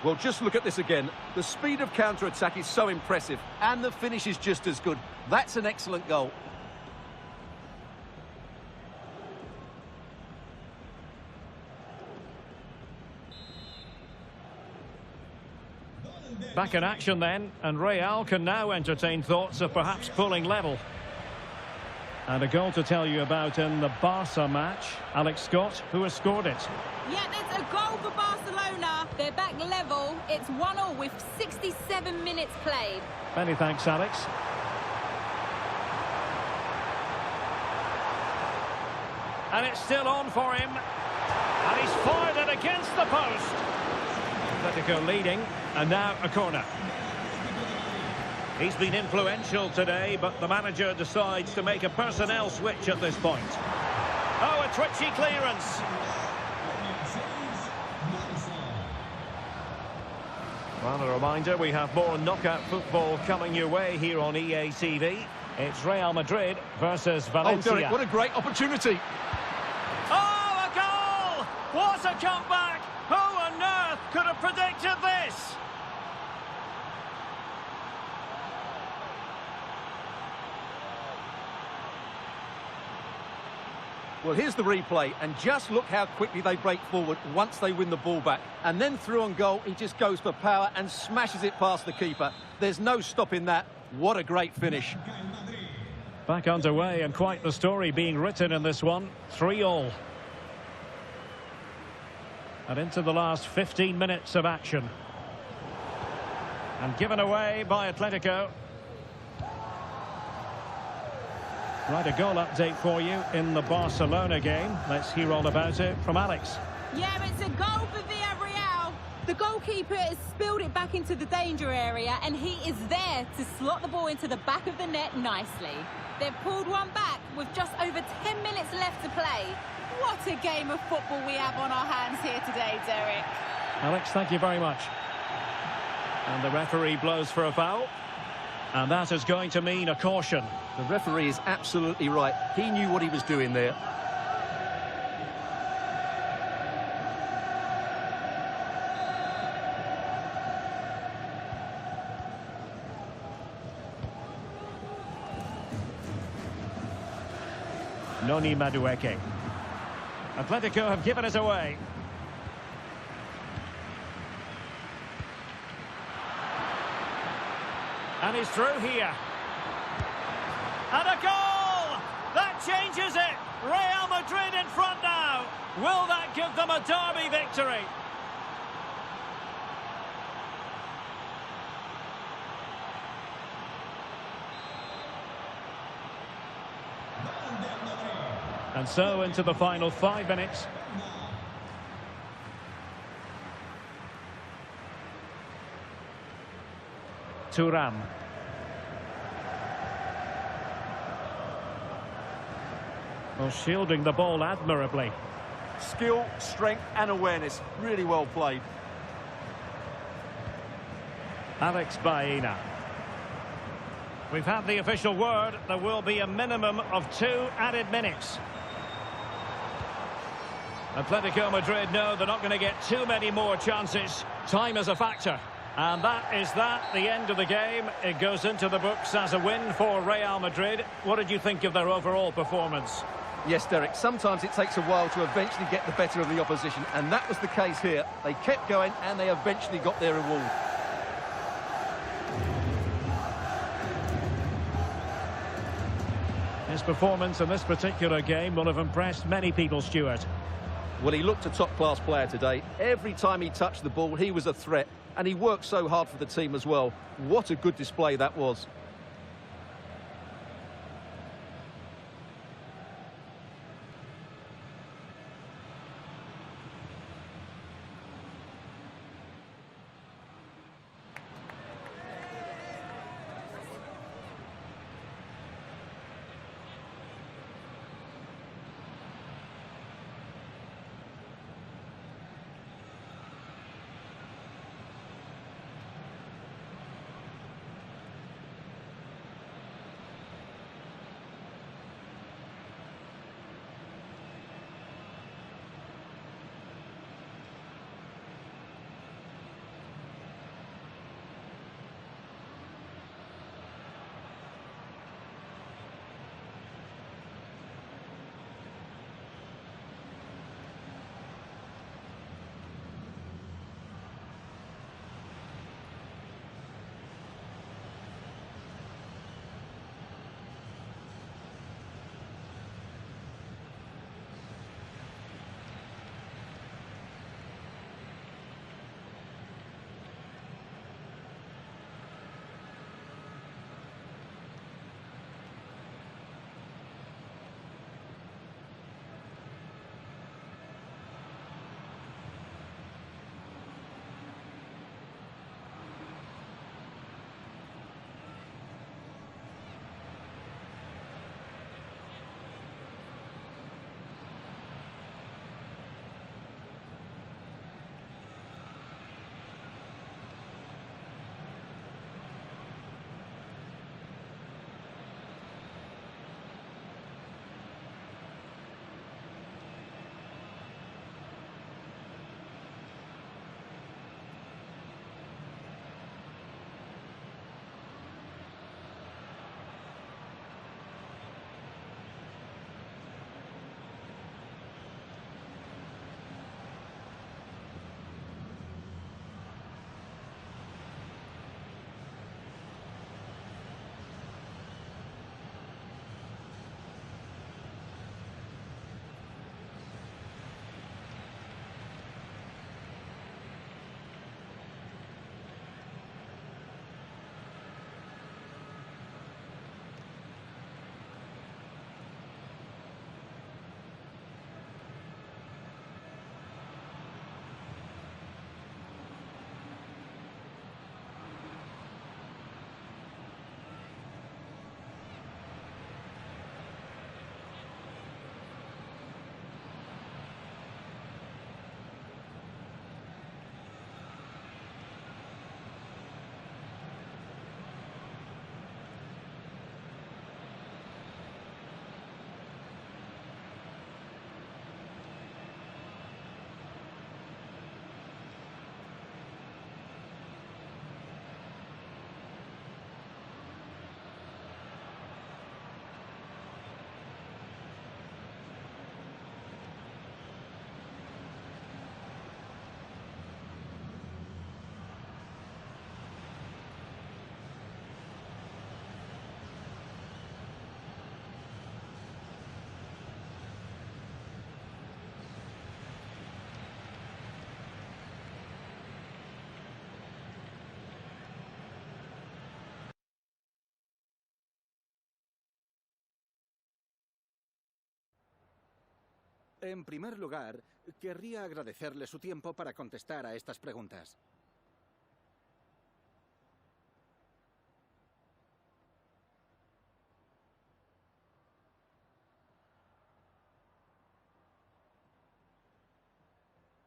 Well, just look at this again. The speed of counter-attack is so impressive, and the finish is just as good. That's an excellent goal. Back in action then, and Real can now entertain thoughts of perhaps pulling level. And a goal to tell you about in the Barca match. Alex Scott, who has scored it. Yeah, it's a goal for Barcelona. They're back level. It's 1-1 with 67 minutes played. Many thanks, Alex. And it's still on for him. And he's fired it against the post. Atletico leading, and now a corner. He's been influential today, but the manager decides to make a personnel switch at this point. Oh, a twitchy clearance. Well, a reminder, we have more knockout football coming your way here on EA TV. It's Real Madrid versus Valencia. Oh, Derek, what a great opportunity. Oh, a goal! What a comeback! Who on earth could have predicted this? Well, here's the replay, and just look how quickly they break forward once they win the ball back. And then through on goal, he just goes for power and smashes it past the keeper. There's no stopping that. What a great finish. Back underway, and quite the story being written in this one. 3-3. And into the last 15 minutes of action. And given away by Atletico. Right, a goal update for you in the Barcelona game. Let's hear all about it from Alex. Yeah, it's a goal for Villarreal. The goalkeeper has spilled it back into the danger area, and he is there to slot the ball into the back of the net nicely. They've pulled one back with just over 10 minutes left to play. What a game of football we have on our hands here today, Derek. Alex, thank you very much. And the referee blows for a foul. And that is going to mean a caution. The referee is absolutely right. He knew what he was doing there. Noni Madueke. Atletico have given it away. And he's through here. And a goal! That changes it! Real Madrid in front now. Will that give them a derby victory? And so into the final 5 minutes. Thuram. Well, shielding the ball admirably. Skill, strength and awareness. Really well played. Alex Baena. We've had the official word. There will be a minimum of 2 added minutes. Atletico Madrid know they're not going to get too many more chances. Time is a factor. And that is the end of the game. It goes into the books as a win for Real Madrid. What did you think of their overall performance? Yes, Derek, sometimes it takes a while to eventually get the better of the opposition, and that was the case here. They kept going, and they eventually got their reward. His performance in this particular game will have impressed many people, Stuart. Well, he looked a top-class player today. Every time he touched the ball, he was a threat, and he worked so hard for the team as well. What a good display that was. En primer lugar, querría agradecerle su tiempo para contestar a estas preguntas.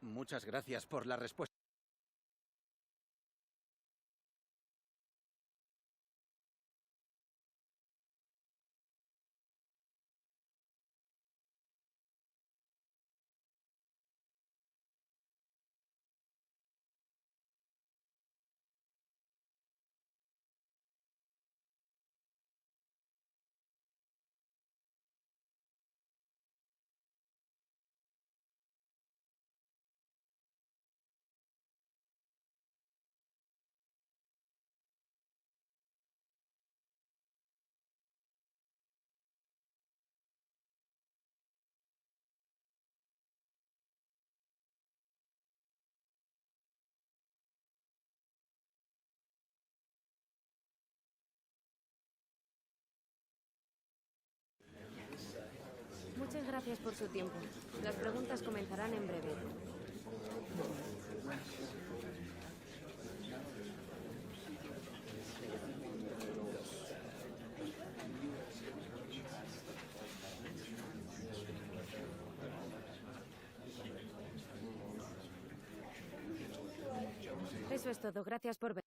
Muchas gracias por la respuesta. gracias por su tiempo. Las preguntas comenzarán en breve. Eso es todo. Gracias por ver.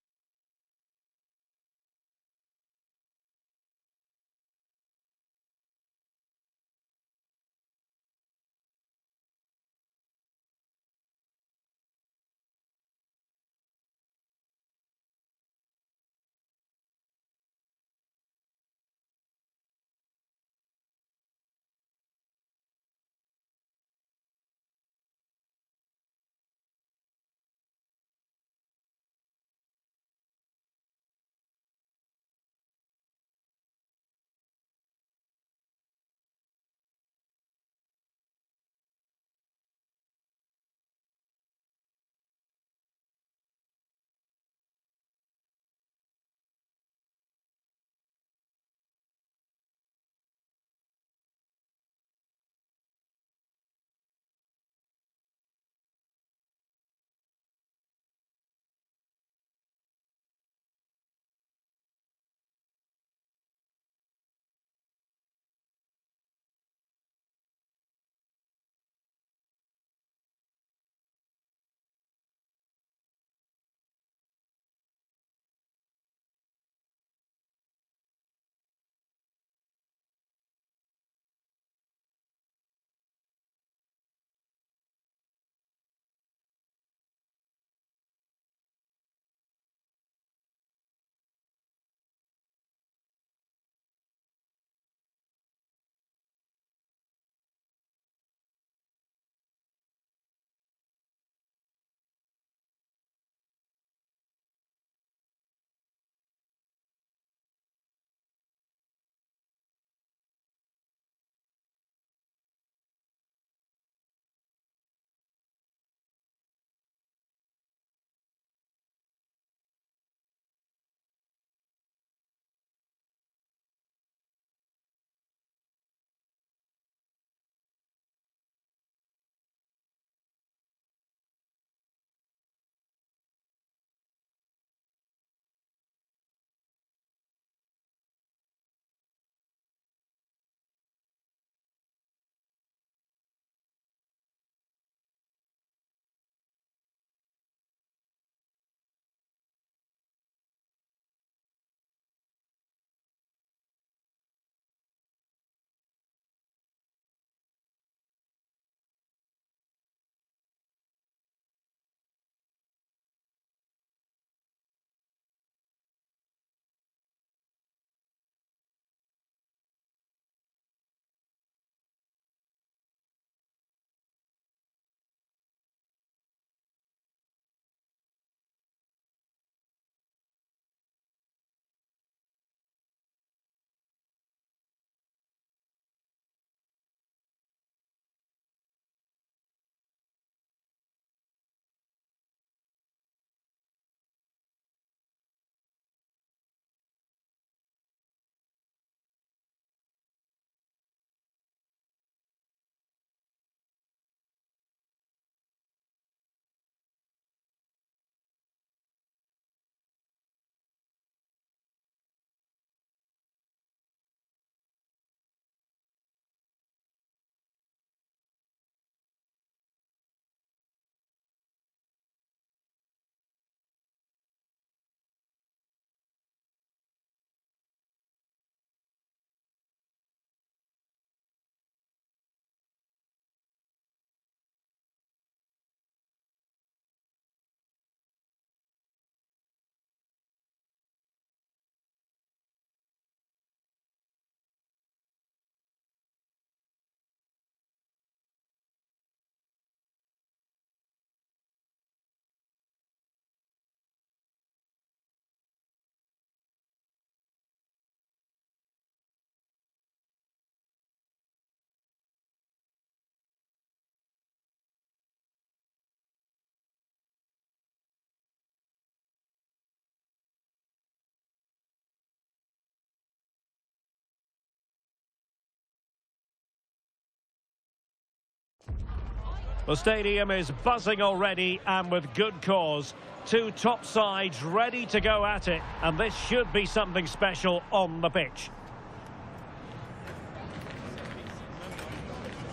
The stadium is buzzing already, and with good cause. Two top sides ready to go at it, and this should be something special on the pitch.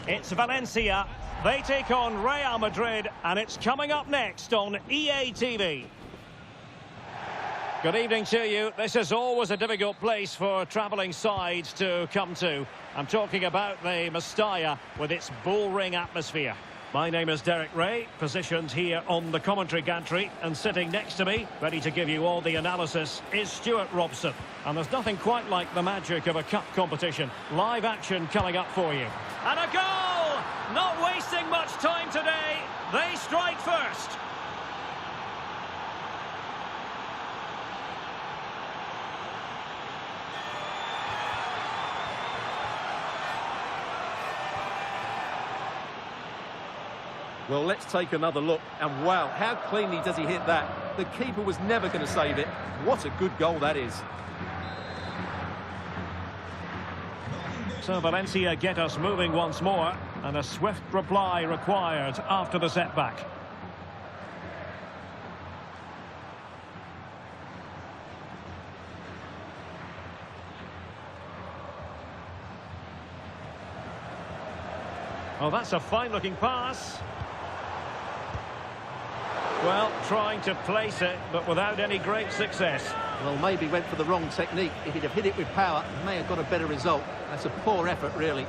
It's Valencia. They take on Real Madrid, and it's coming up next on EA TV. Good evening to you. This is always a difficult place for travelling sides to come to. I'm talking about the Mestalla with its bullring atmosphere. My name is Derek Ray, positioned here on the commentary gantry, and sitting next to me, ready to give you all the analysis, is Stuart Robson. And there's nothing quite like the magic of a cup competition. Live action coming up for you. And a goal! Not wasting much time today. They strike first. Well, let's take another look. And wow, how cleanly does he hit that? The keeper was never going to save it. What a good goal that is. So Valencia get us moving once more, and a swift reply required after the setback. Oh, that's a fine-looking pass. Well, trying to place it, but without any great success. Well, maybe went for the wrong technique. If he'd have hit it with power, he may have got a better result. That's a poor effort, really.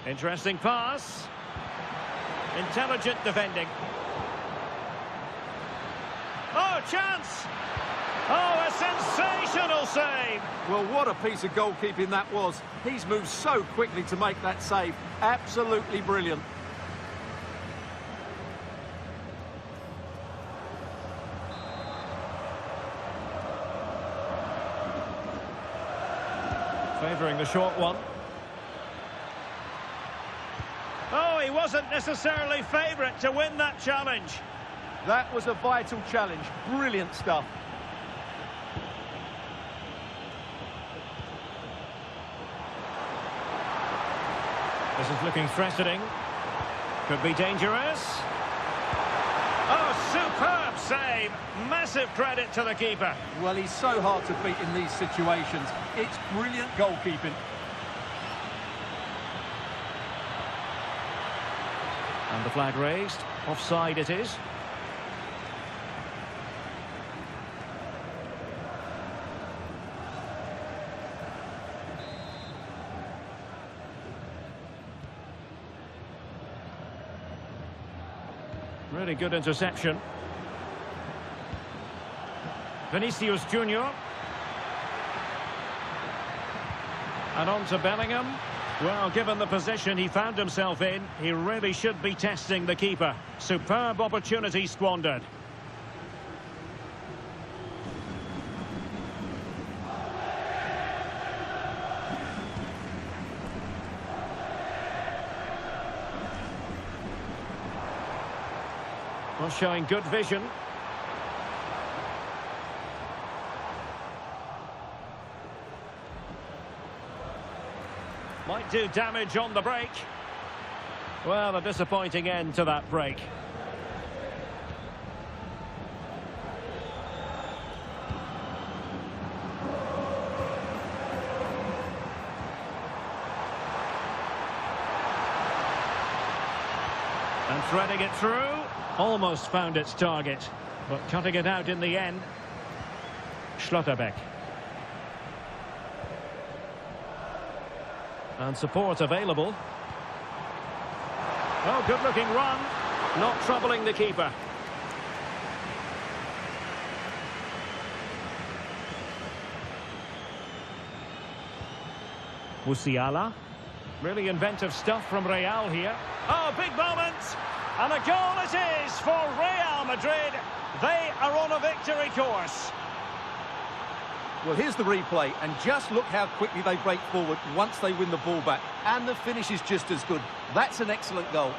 Interesting pass. Intelligent defending. Oh, chance! Oh, a sensational save! Well, what a piece of goalkeeping that was. He's moved so quickly to make that save. Absolutely brilliant. Favouring the short one. Oh, he wasn't necessarily favourite to win that challenge. That was a vital challenge. Brilliant stuff. This is looking threatening. Could be dangerous. Oh, superb save. Massive credit to the keeper. Well, he's so hard to beat in these situations. It's brilliant goalkeeping. And the flag raised. Offside it is. Really good interception. Vinicius Junior. And on to Bellingham. Well, given the position he found himself in, he really should be testing the keeper. Superb opportunity squandered. Well, showing good vision. Might do damage on the break. Well, a disappointing end to that break. And threading it through. Almost found its target, but cutting it out in the end. Schlotterbeck. And support available. Oh, good-looking run. Not troubling the keeper. Musiala. Really inventive stuff from Real here. Oh, big moment! And a goal it is for Real Madrid. They are on a victory course. Well, here's the replay, and just look how quickly they break forward once they win the ball back. And the finish is just as good. That's an excellent goal.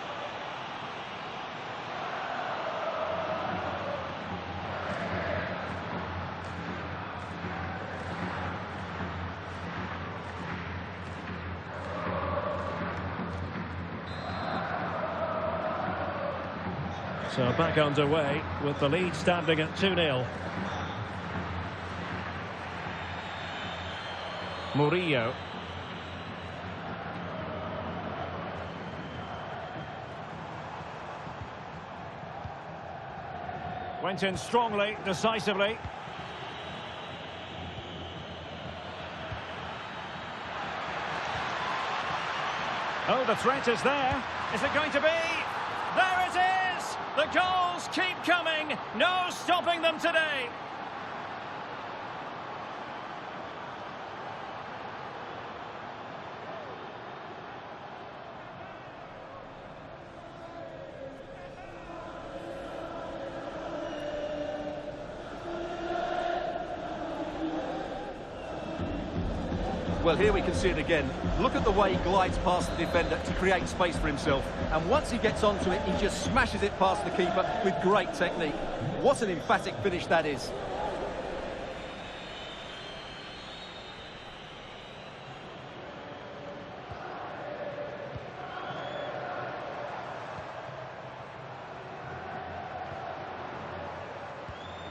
So back underway with the lead standing at 2-0. Murillo. Went in strongly, decisively. Oh, the threat is there. Is it going to be? There it is! The goals keep coming. No stopping them today. Well, here we can see it again. Look at the way he glides past the defender to create space for himself. And once he gets onto it, he just smashes it past the keeper with great technique. What an emphatic finish that is.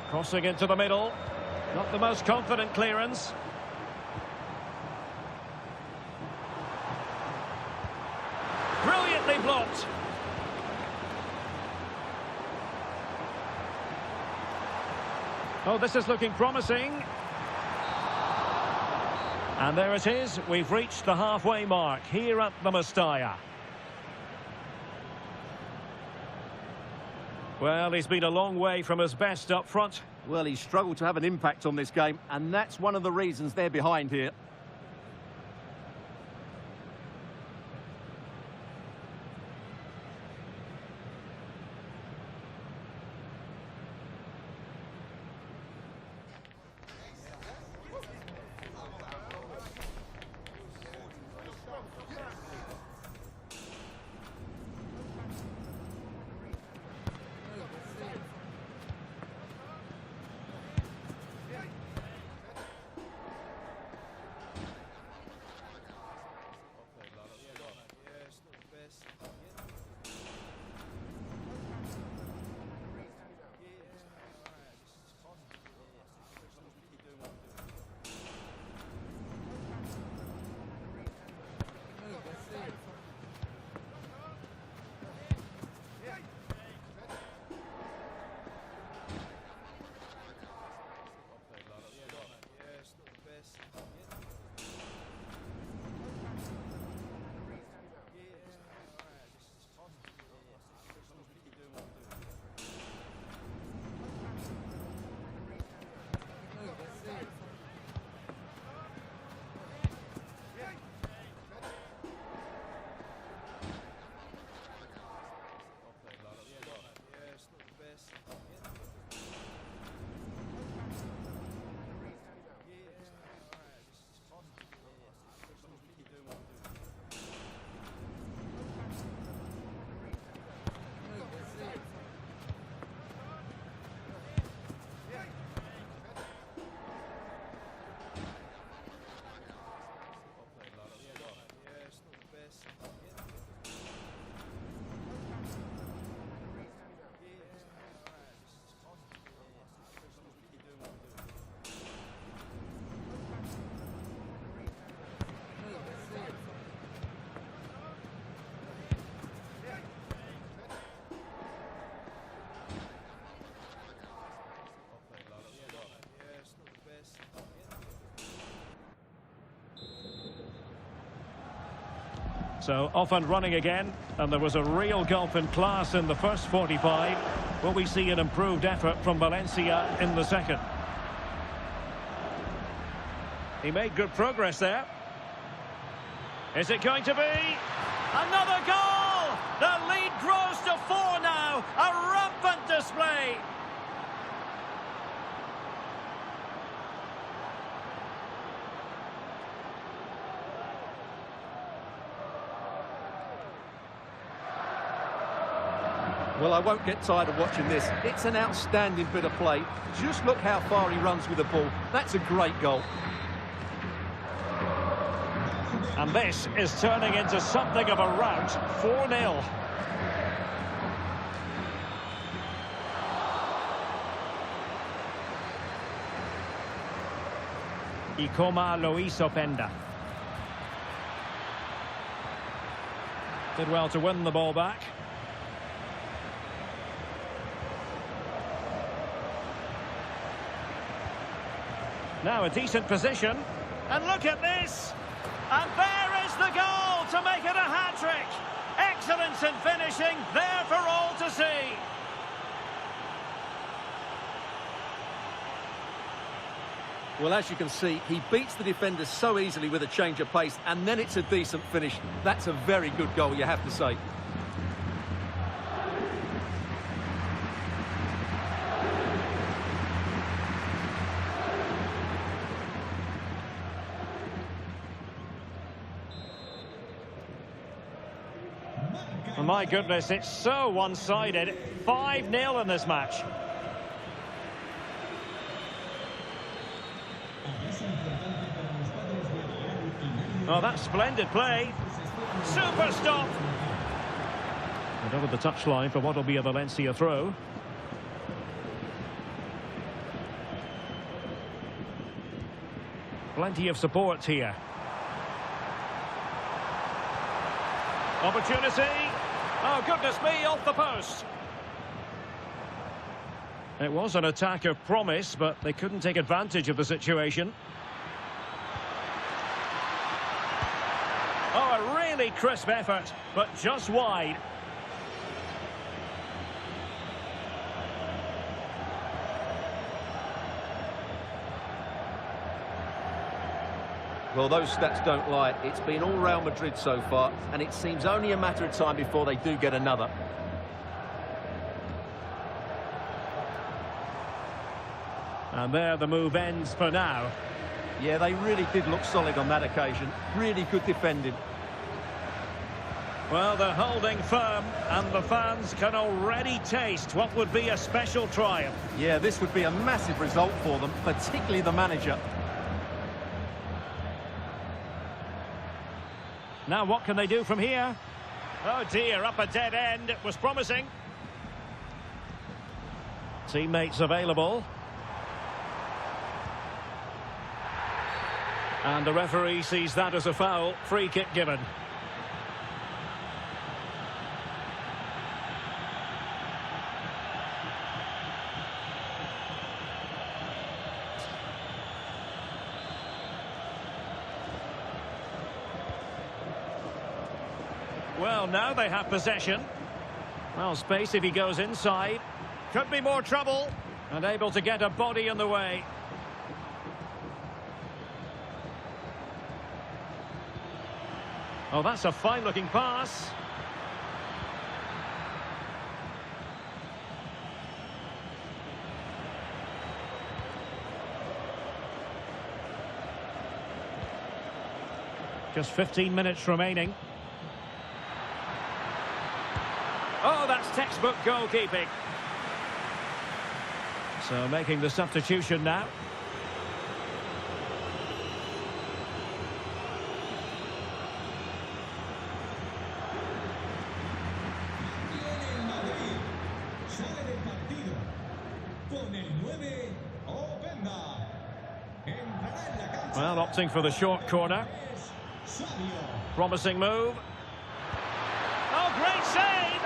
Crossing into the middle. Not the most confident clearance. Brilliantly blocked. Oh, this is looking promising. And there it is. We've reached the halfway mark here at the Mestalla. Well, he's been a long way from his best up front. Well, he's struggled to have an impact on this game, and that's one of the reasons they're behind here. So off and running again, and there was a real gulf in class in the first 45. Will we see an improved effort from Valencia in the second? He made good progress there. Is it going to be? Another goal! The lead grows to 4 now. A rampant display. Well, I won't get tired of watching this. It's an outstanding bit of play. Just look how far he runs with the ball. That's a great goal. And this is turning into something of a rout. 4-0. Y como lo hizo Penda. Did well to win the ball back. Now a decent position. And look at this. And there is the goal to make it a hat-trick. Excellence in finishing, there for all to see. Well, as you can see, he beats the defenders so easily with a change of pace, and then it's a decent finish. That's a very good goal, you have to say. Oh, my goodness, it's so one-sided. 5-0 in this match. Oh, that's splendid play. Super stop. And over the touchline for what will be a Valencia throw. Plenty of support here. Opportunity. Oh, goodness me, off the post. It was an attack of promise, but they couldn't take advantage of the situation. Oh, a really crisp effort, but just wide. Well, those stats don't lie. It's been all Real Madrid so far, and it seems only a matter of time before they do get another. And there the move ends for now. Yeah, they really did look solid on that occasion. Really good defending. Well, they're holding firm, and the fans can already taste what would be a special triumph. Yeah, this would be a massive result for them, particularly the manager. Now what can they do from here? Oh dear, up a dead end. It was promising. Teammates available. And the referee sees that as a foul. Free kick given. Well, now they have possession. Well, space if he goes inside. Could be more trouble. And able to get a body in the way. Oh, that's a fine-looking pass. Just 15 minutes remaining. Oh, that's textbook goalkeeping. So making the substitution now. Well, opting for the short corner. Promising move. Oh, great save!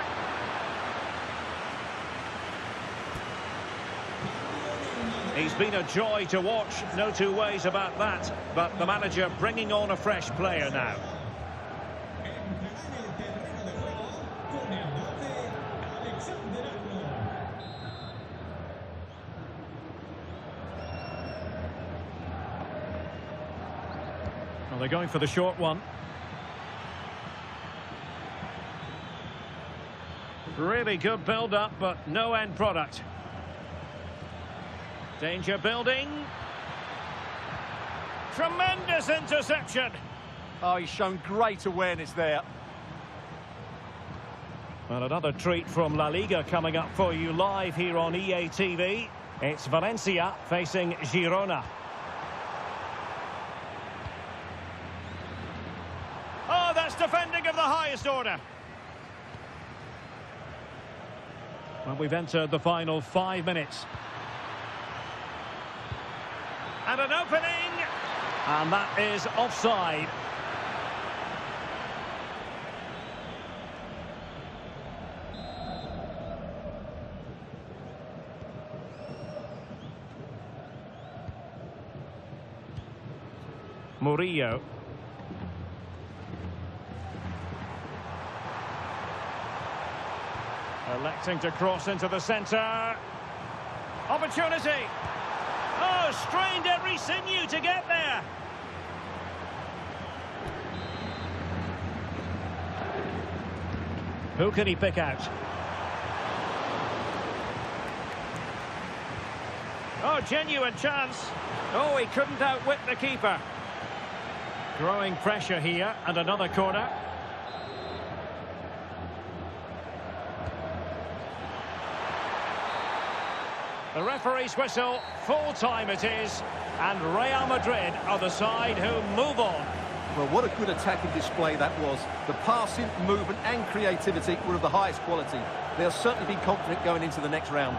He's been a joy to watch, no two ways about that. But the manager bringing on a fresh player now. Well, they're going for the short one. Really good build-up, but no end product. Danger building. Tremendous interception. Oh, he's shown great awareness there. Well, another treat from La Liga coming up for you live here on EA TV. It's Valencia facing Girona. Oh, that's defending of the highest order. Well, we've entered the final 5 minutes. And an opening. And that is offside. Murillo. Electing to cross into the centre. Opportunity. Oh, strained every sinew to get there. Who can he pick out? Oh, genuine chance. Oh, he couldn't outwit the keeper. Growing pressure here, and another corner. The referee's whistle, full time it is, and Real Madrid are the side who move on. Well, what a good attacking display that was. The passing, movement and creativity were of the highest quality. They'll certainly be confident going into the next round.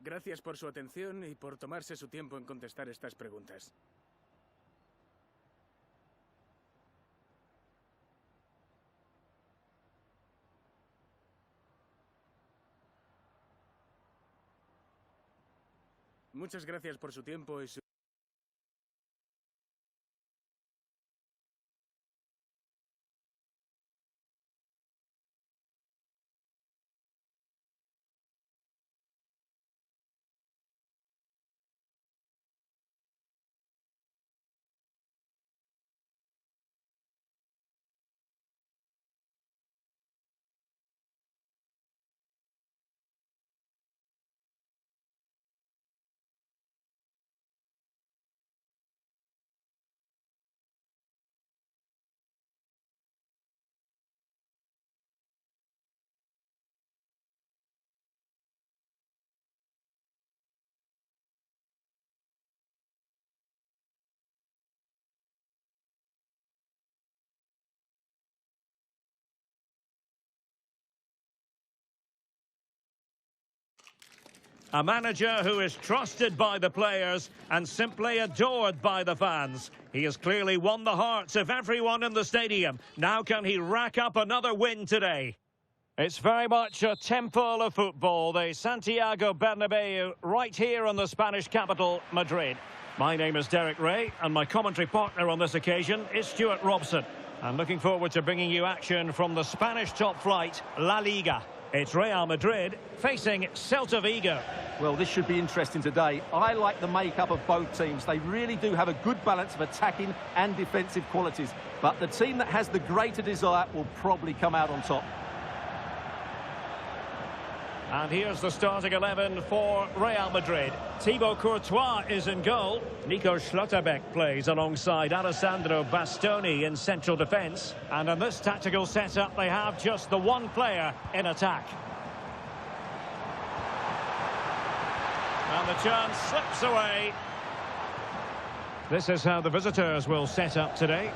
Gracias por su atención y por tomarse su tiempo en contestar estas preguntas. Muchas gracias por su tiempo y su... A manager who is trusted by the players and simply adored by the fans. He has clearly won the hearts of everyone in the stadium. Now can he rack up another win today? It's very much a temple of football, the Santiago Bernabeu, right here in the Spanish capital, Madrid. My name is Derek Ray, and my commentary partner on this occasion is Stuart Robson. I'm looking forward to bringing you action from the Spanish top flight, La Liga. It's Real Madrid facing Celta Vigo. Well, this should be interesting today. I like the makeup of both teams. They really do have a good balance of attacking and defensive qualities. But the team that has the greater desire will probably come out on top. And here's the starting 11 for Real Madrid. Thibaut Courtois is in goal. Nico Schlotterbeck plays alongside Alessandro Bastoni in central defence. And in this tactical setup, they have just the one player in attack. And the chance slips away. This is how the visitors will set up today.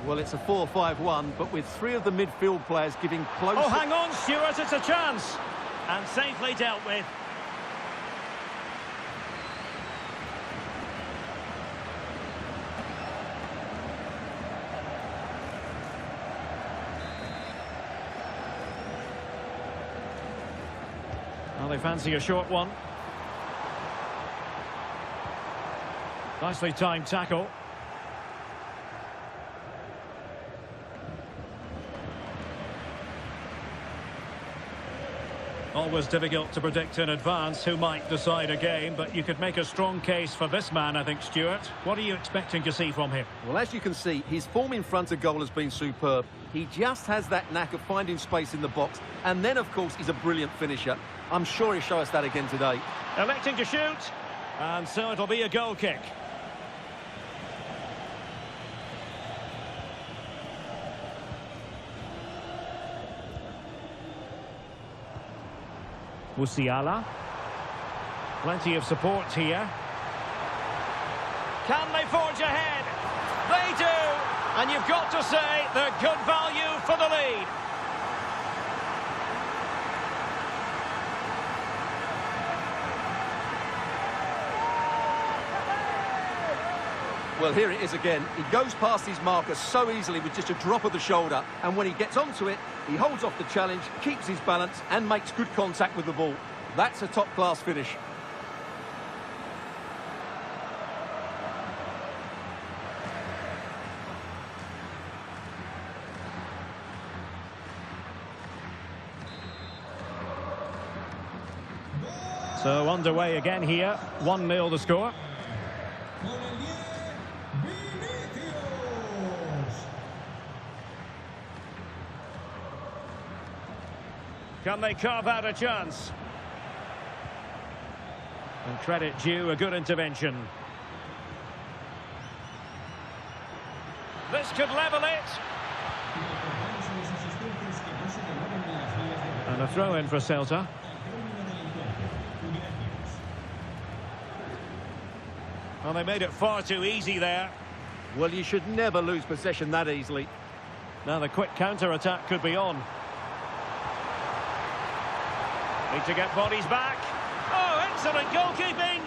Well, it's a 4-5-1, but with three of the midfield players giving close... Oh, hang on, Stuart, it's a chance! And safely dealt with. Well, they fancy a short one. Nicely timed tackle. Always difficult to predict in advance who might decide a game, but you could make a strong case for this man, I think, Stuart. What are you expecting to see from him? Well, as you can see, his form in front of goal has been superb. He just has that knack of finding space in the box. And then, of course, he's a brilliant finisher. I'm sure he'll show us that again today. Electing to shoot. And so it'll be a goal kick. Musiala. Plenty of support here. Can they forge ahead? They do! And you've got to say they're good value for the lead. Well, here it is again. He goes past his marker so easily with just a drop of the shoulder. And when he gets onto it, he holds off the challenge, keeps his balance and makes good contact with the ball. That's a top-class finish. So underway again here. 1-0 the score. Can they carve out a chance? And credit due, a good intervention. This could level it. And a throw in for Celta. Well, they made it far too easy there. Well, you should never lose possession that easily. Now the quick counter-attack could be on. Need to get bodies back. Oh, excellent goalkeeping!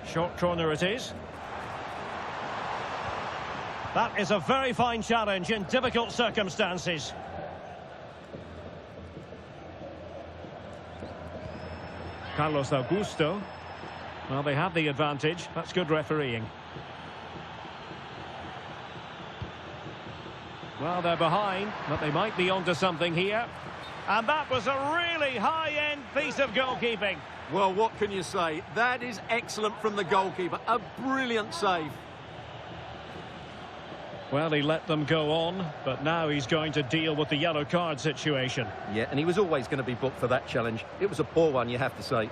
Short corner it is. That is a very fine challenge in difficult circumstances. Carlos Augusto. Well, they have the advantage. That's good refereeing. Well, they're behind, but they might be onto something here. And that was a really high-end piece of goalkeeping. Well, what can you say? That is excellent from the goalkeeper. A brilliant save. Well, he let them go on, but now he's going to deal with the yellow card situation. Yeah, and he was always going to be booked for that challenge. It was a poor one, you have to say.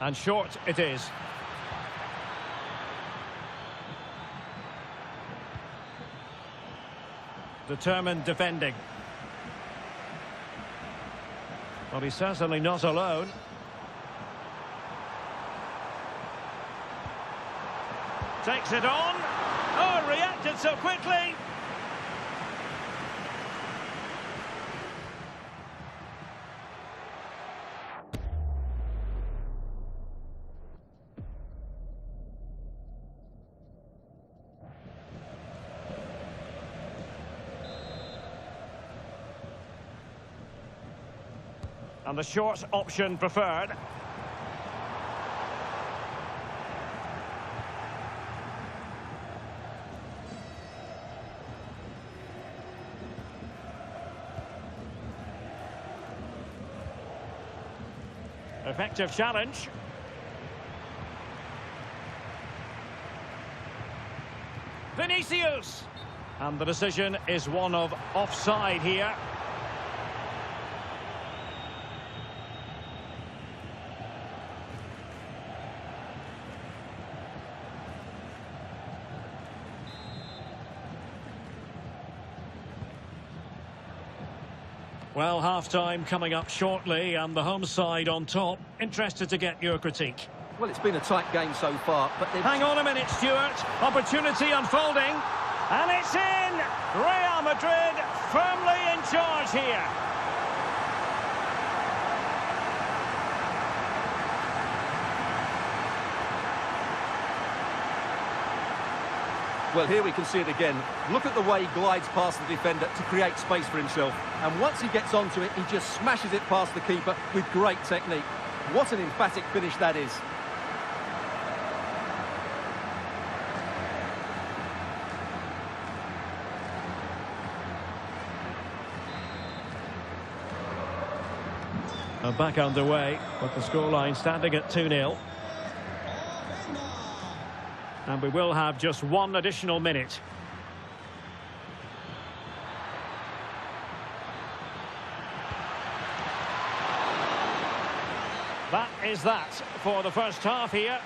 And short it is. Determined defending. Well, he's certainly not alone. Takes it on. Oh, reacted so quickly. And the short option preferred. Effective challenge. Vinicius! And the decision is one of offside here. Well, half-time coming up shortly, and the home side on top. Interested to get your critique. Well, it's been a tight game so far, but hang on a minute, Stuart. Opportunity unfolding. And it's in! Real Madrid firmly in charge here. Well, here we can see it again. Look at the way he glides past the defender to create space for himself. And once he gets onto it, he just smashes it past the keeper with great technique. What an emphatic finish that is. Back underway, with the scoreline standing at 2-0. And we will have just one additional minute. That is that for the first half here.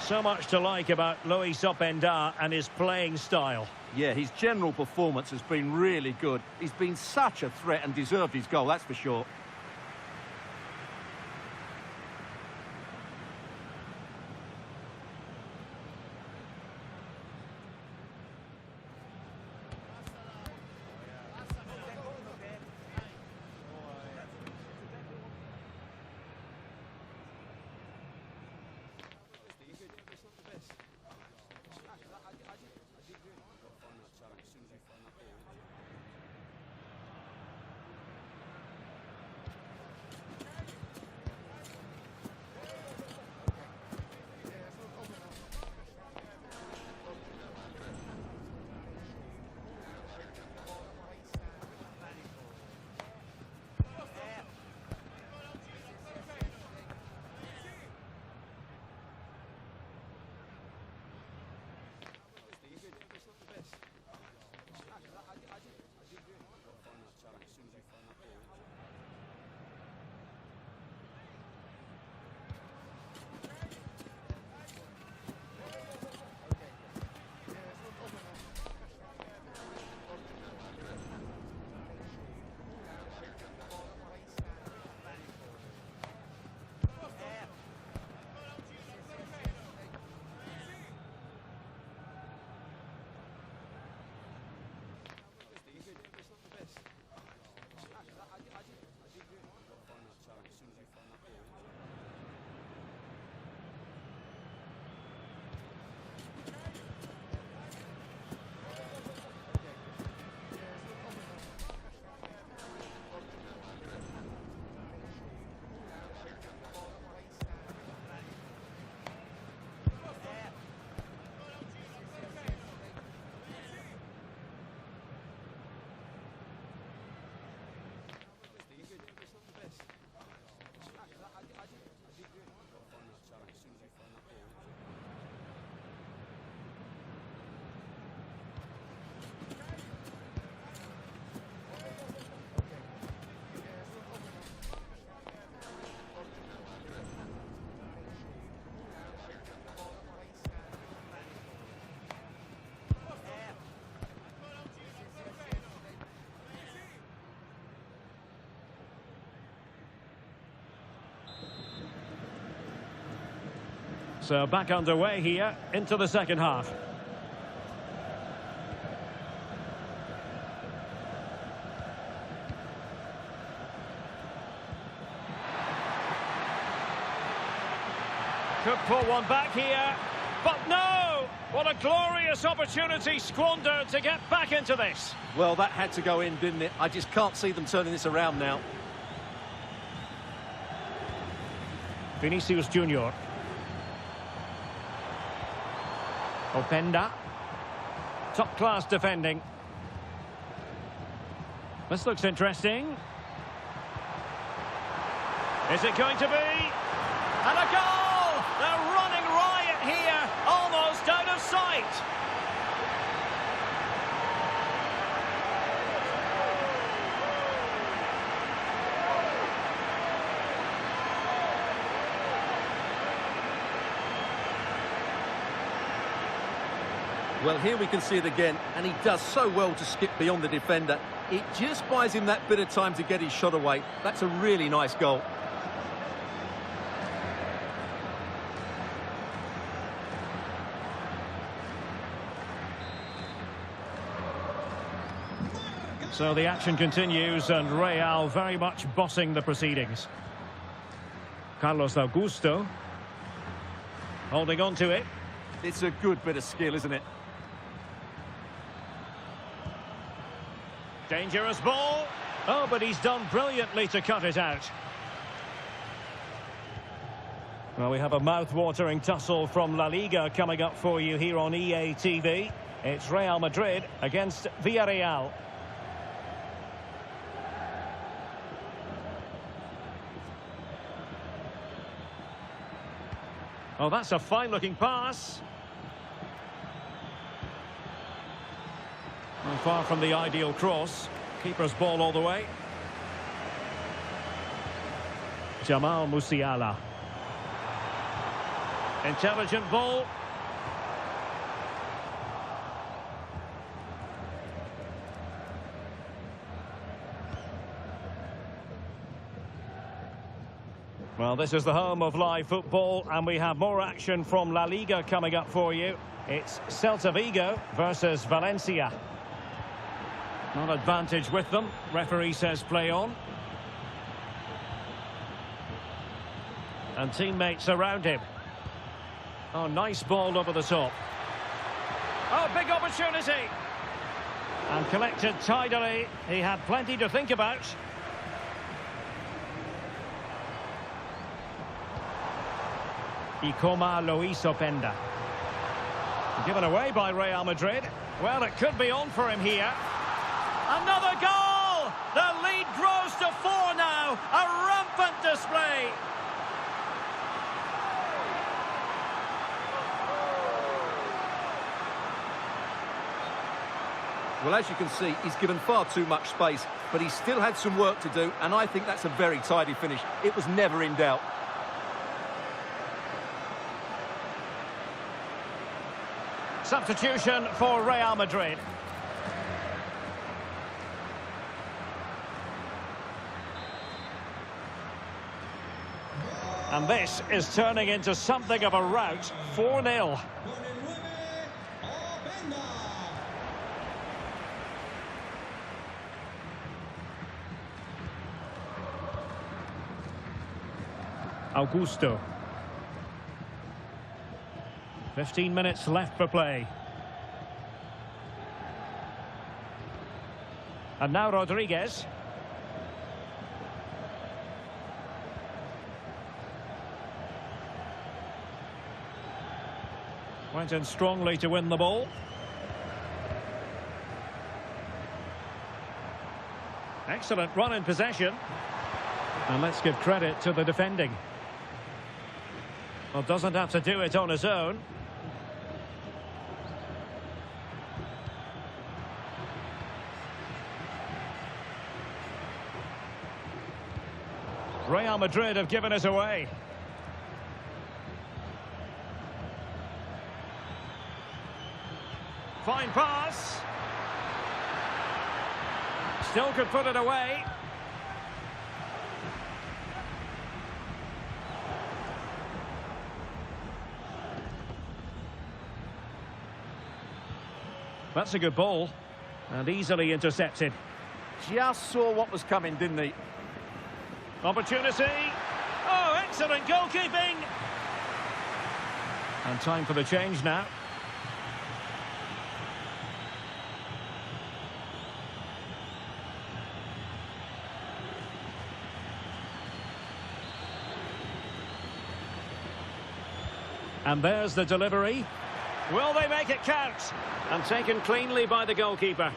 So much to like about Luis Openda and his playing style. Yeah, his general performance has been really good. He's been such a threat and deserved his goal, that's for sure. So back underway here into the second half. Could pull one back here, but no! What a glorious opportunity squandered to get back into this. Well, that had to go in, didn't it? I just can't see them turning this around now. Vinicius Junior. Openda. Top-class defending. This looks interesting. Is it going to be? And a goal! They're running riot here, almost out of sight. Well, here we can see it again, and he does so well to skip beyond the defender. It just buys him that bit of time to get his shot away. That's a really nice goal. So the action continues, and Real very much bossing the proceedings. Carlos Augusto holding on to it. It's a good bit of skill, isn't it? Dangerous ball. Oh, but he's done brilliantly to cut it out. Well, we have a mouth-watering tussle from La Liga coming up for you here on EA TV. It's Real Madrid against Villarreal. Oh, that's a fine-looking pass. Well, far from the ideal cross. Keeper's ball all the way. Jamal Musiala. Intelligent ball. Well, this is the home of live football, and we have more action from La Liga coming up for you. It's Celta Vigo versus Valencia. Not advantage with them. Referee says play on. And teammates around him. Oh, nice ball over the top. Oh, big opportunity. And collected tidily. He had plenty to think about. Y como lo hizo Penda. Given away by Real Madrid. Well, it could be on for him here. Another goal! The lead grows to 4 now. A rampant display. Well, as you can see, he's given far too much space, but he still had some work to do, and I think that's a very tidy finish. It was never in doubt. Substitution for Real Madrid. And this is turning into something of a rout. 4-0. Augusto. 15 minutes left for play. And now Rodriguez. Went in strongly to win the ball. Excellent run in possession. And let's give credit to the defending. Well, doesn't have to do it on his own. Real Madrid have given us away. Fine pass. Still could put it away. That's a good ball. And easily intercepted. Just saw what was coming, didn't he? Opportunity. Oh, excellent goalkeeping. And time for the change now. And there's the delivery. Will they make it count? And taken cleanly by the goalkeeper.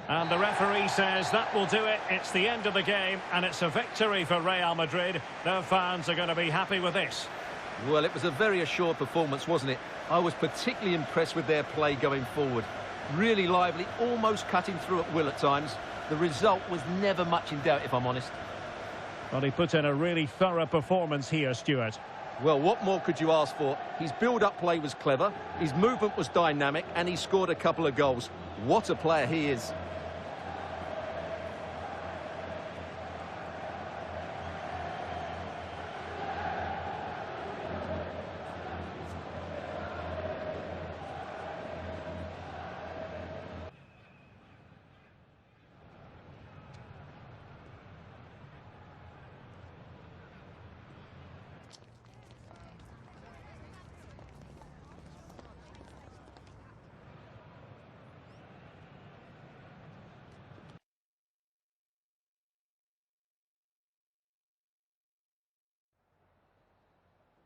And the referee says that will do it. It's the end of the game, and it's a victory for Real Madrid. Their fans are going to be happy with this. Well, it was a very assured performance, wasn't it? I was particularly impressed with their play going forward. Really lively, almost cutting through at will at times. The result was never much in doubt, if I'm honest. Well, he put in a really thorough performance here, Stuart. Well, what more could you ask for? His build-up play was clever, his movement was dynamic, and he scored a couple of goals. What a player he is.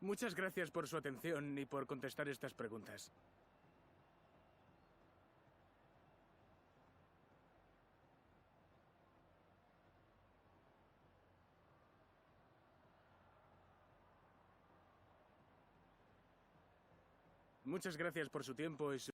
Muchas gracias por su atención y por contestar estas preguntas. Muchas gracias por su tiempo y su...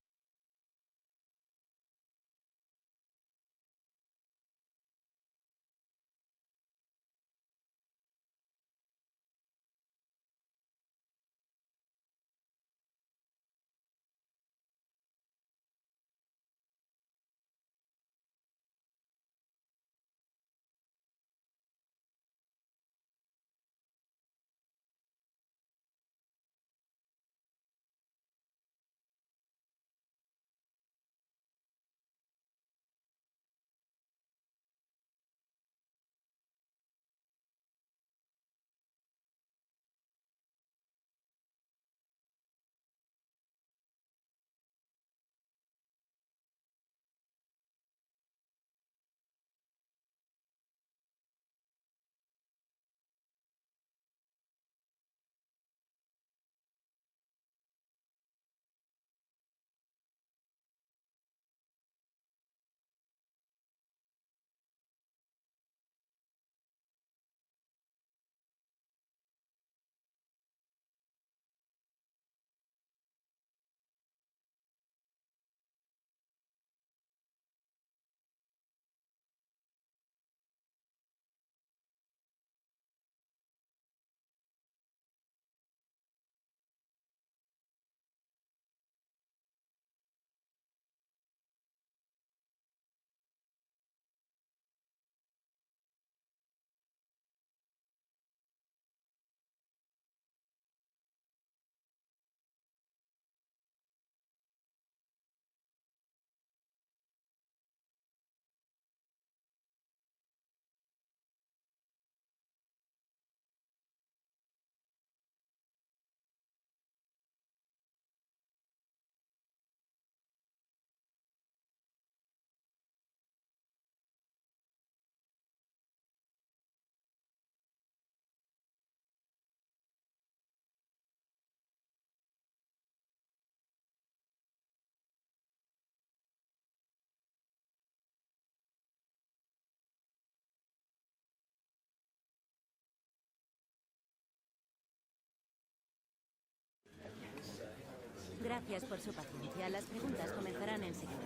Gracias por su paciencia. Las preguntas comenzarán enseguida.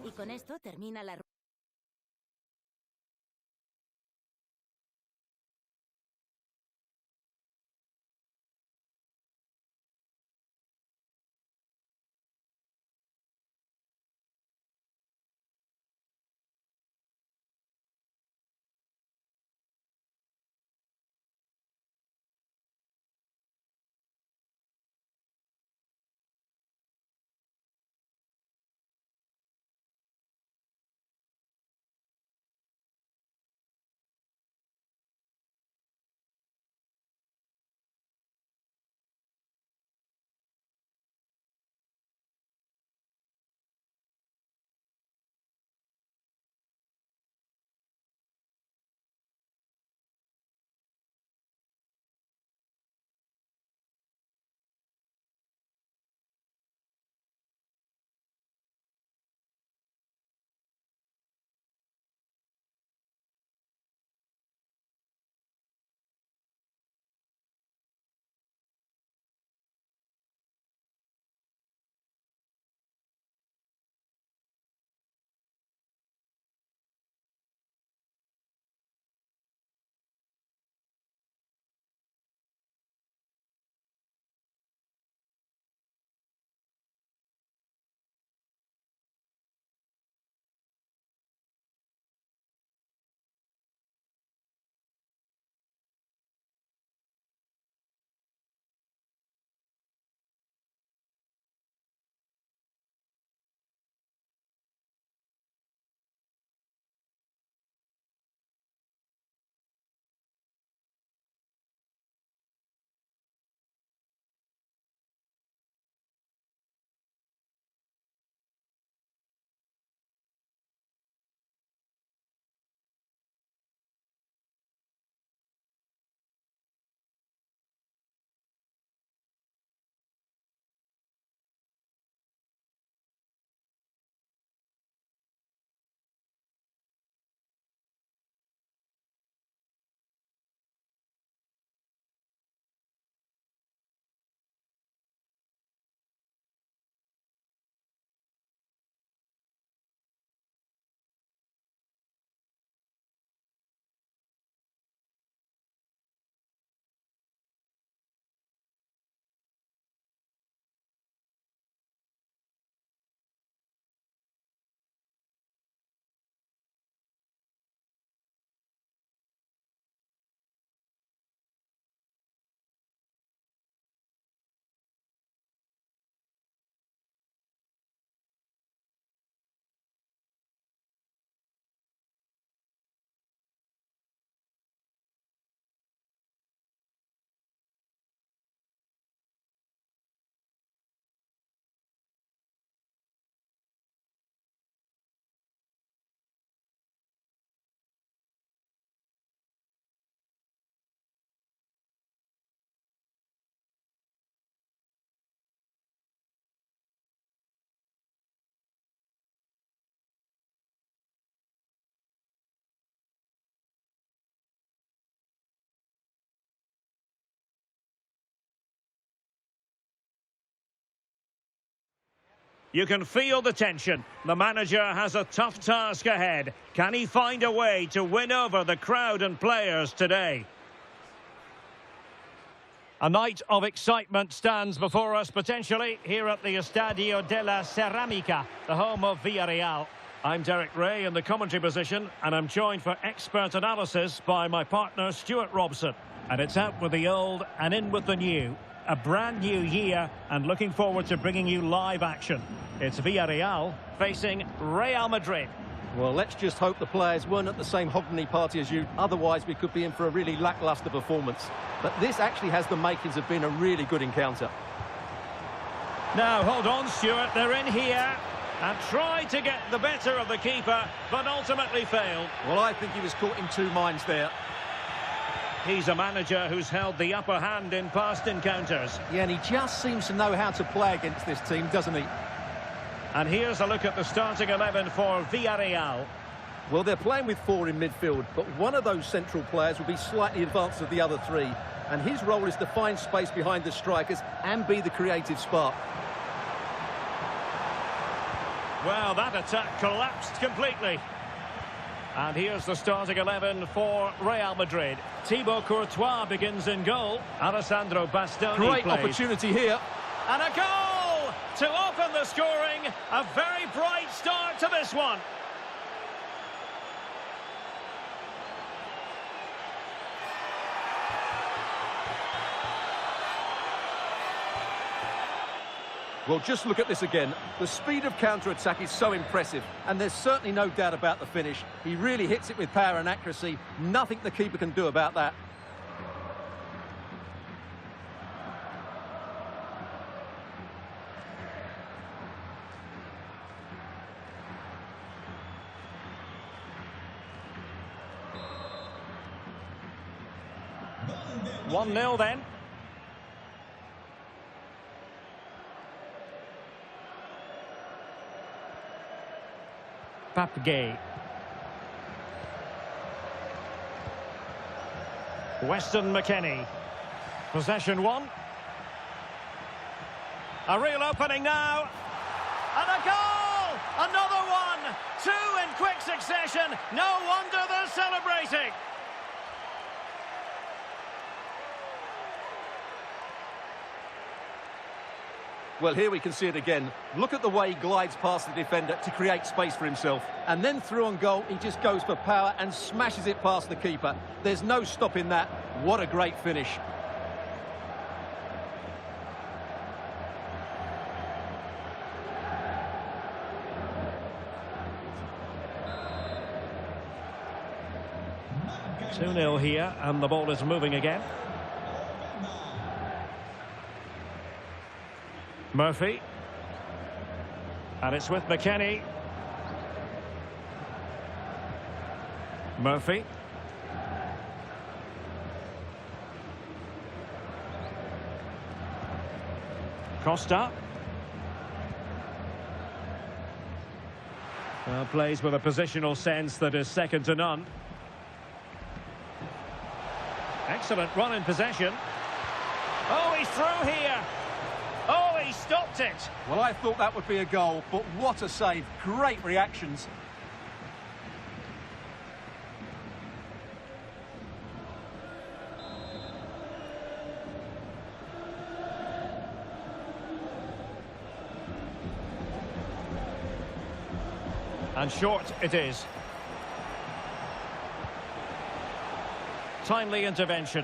Y con esto termina la You can feel the tension. The manager has a tough task ahead. Can he find a way to win over the crowd and players today? A night of excitement stands before us potentially here at the Estadio de la Ceramica, the home of Villarreal. I'm Derek Ray in the commentary position, and I'm joined for expert analysis by my partner Stuart Robson. And it's out with the old and in with the new. A brand new year, and looking forward to bringing you live action. It's Villarreal facing Real Madrid. Well, let's just hope the players weren't at the same hogmanay party as you. Otherwise, we could be in for a really lacklustre performance. But this actually has the makings of being a really good encounter. Now, hold on, Stuart. They're in here and tried to get the better of the keeper, but ultimately failed. Well, I think he was caught in two minds there. He's a manager who's held the upper hand in past encounters. Yeah, and he just seems to know how to play against this team, doesn't he? And here's a look at the starting 11 for Villarreal. Well, they're playing with four in midfield, but one of those central players will be slightly advanced of the other three. And his role is to find space behind the strikers and be the creative spark. Well, that attack collapsed completely. And here's the starting 11 for Real Madrid. Thibaut Courtois begins in goal. Alessandro Bastoni Great plays. opportunity here. And a goal to open the scoring. A very bright start to this one. Well, just look at this again. The speed of counter-attack is so impressive, and there's certainly no doubt about the finish. He really hits it with power and accuracy. Nothing the keeper can do about that. One 1-0 then. Papgay. Weston McKennie. Possession one. A real opening now. And a goal! Another one! Two in quick succession. No wonder they're celebrating. Well, here we can see it again. Look at the way he glides past the defender to create space for himself. And then through on goal, he just goes for power and smashes it past the keeper. There's no stopping that. What a great finish. Two 2-0 here, and the ball is moving again. Murphy. And it's with McKennie. Murphy. Costa. Well, plays with a positional sense that is second to none. Excellent run in possession. Oh, he's through here. Oh, he stopped it. Well, I thought that would be a goal, but what a save. Great reactions. And short it is. Timely intervention.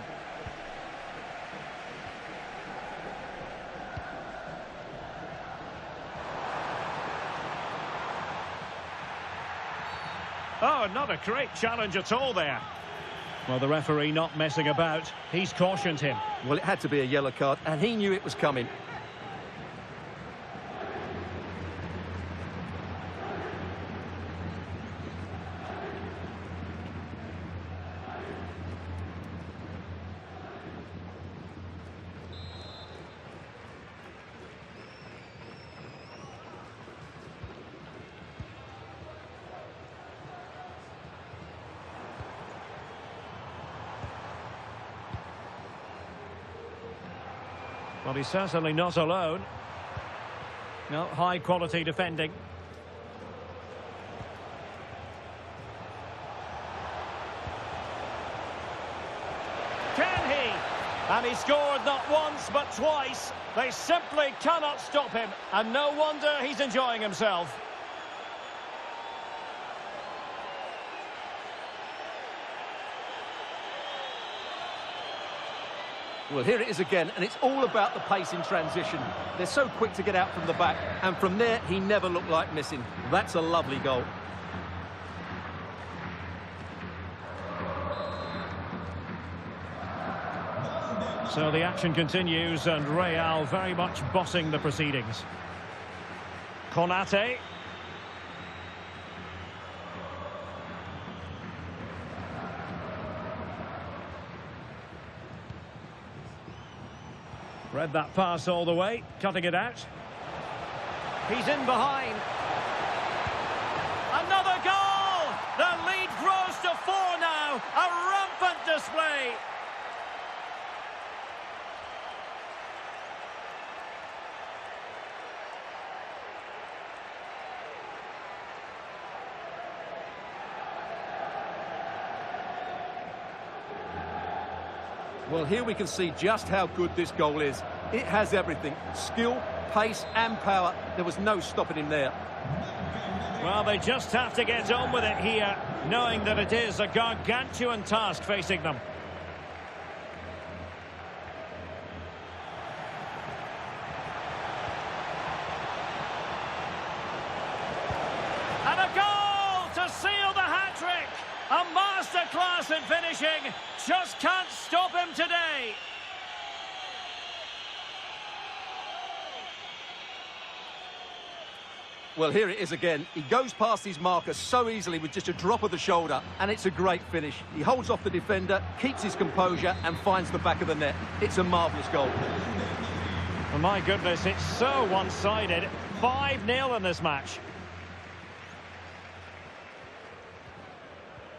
Oh, not a great challenge at all there. Well, the referee not messing about. He's cautioned him. Well, it had to be a yellow card, and he knew it was coming. Well, he's certainly not alone. No, high-quality defending. Can he? And he scored not once but twice. They simply cannot stop him. And no wonder he's enjoying himself. Well, here it is again, and it's all about the pace in transition. They're so quick to get out from the back, and from there, he never looked like missing. That's a lovely goal. So the action continues, and Real very much bossing the proceedings. Konate. Read that pass all the way, cutting it out. He's in behind. Another goal! The lead grows to 4 now. A rampant display. Well, here we can see just how good this goal is. It has everything. Skill, pace and power. There was no stopping him there. Well, they just have to get on with it here, knowing that it is a gargantuan task facing them. And a goal to seal the hat-trick! A masterclass in finishing. Just can't stop him today. Well, here it is again. He goes past his marker so easily with just a drop of the shoulder, and it's a great finish. He holds off the defender, keeps his composure, and finds the back of the net. It's a marvellous goal. Oh, my goodness, it's so one-sided. 5-0 in this match.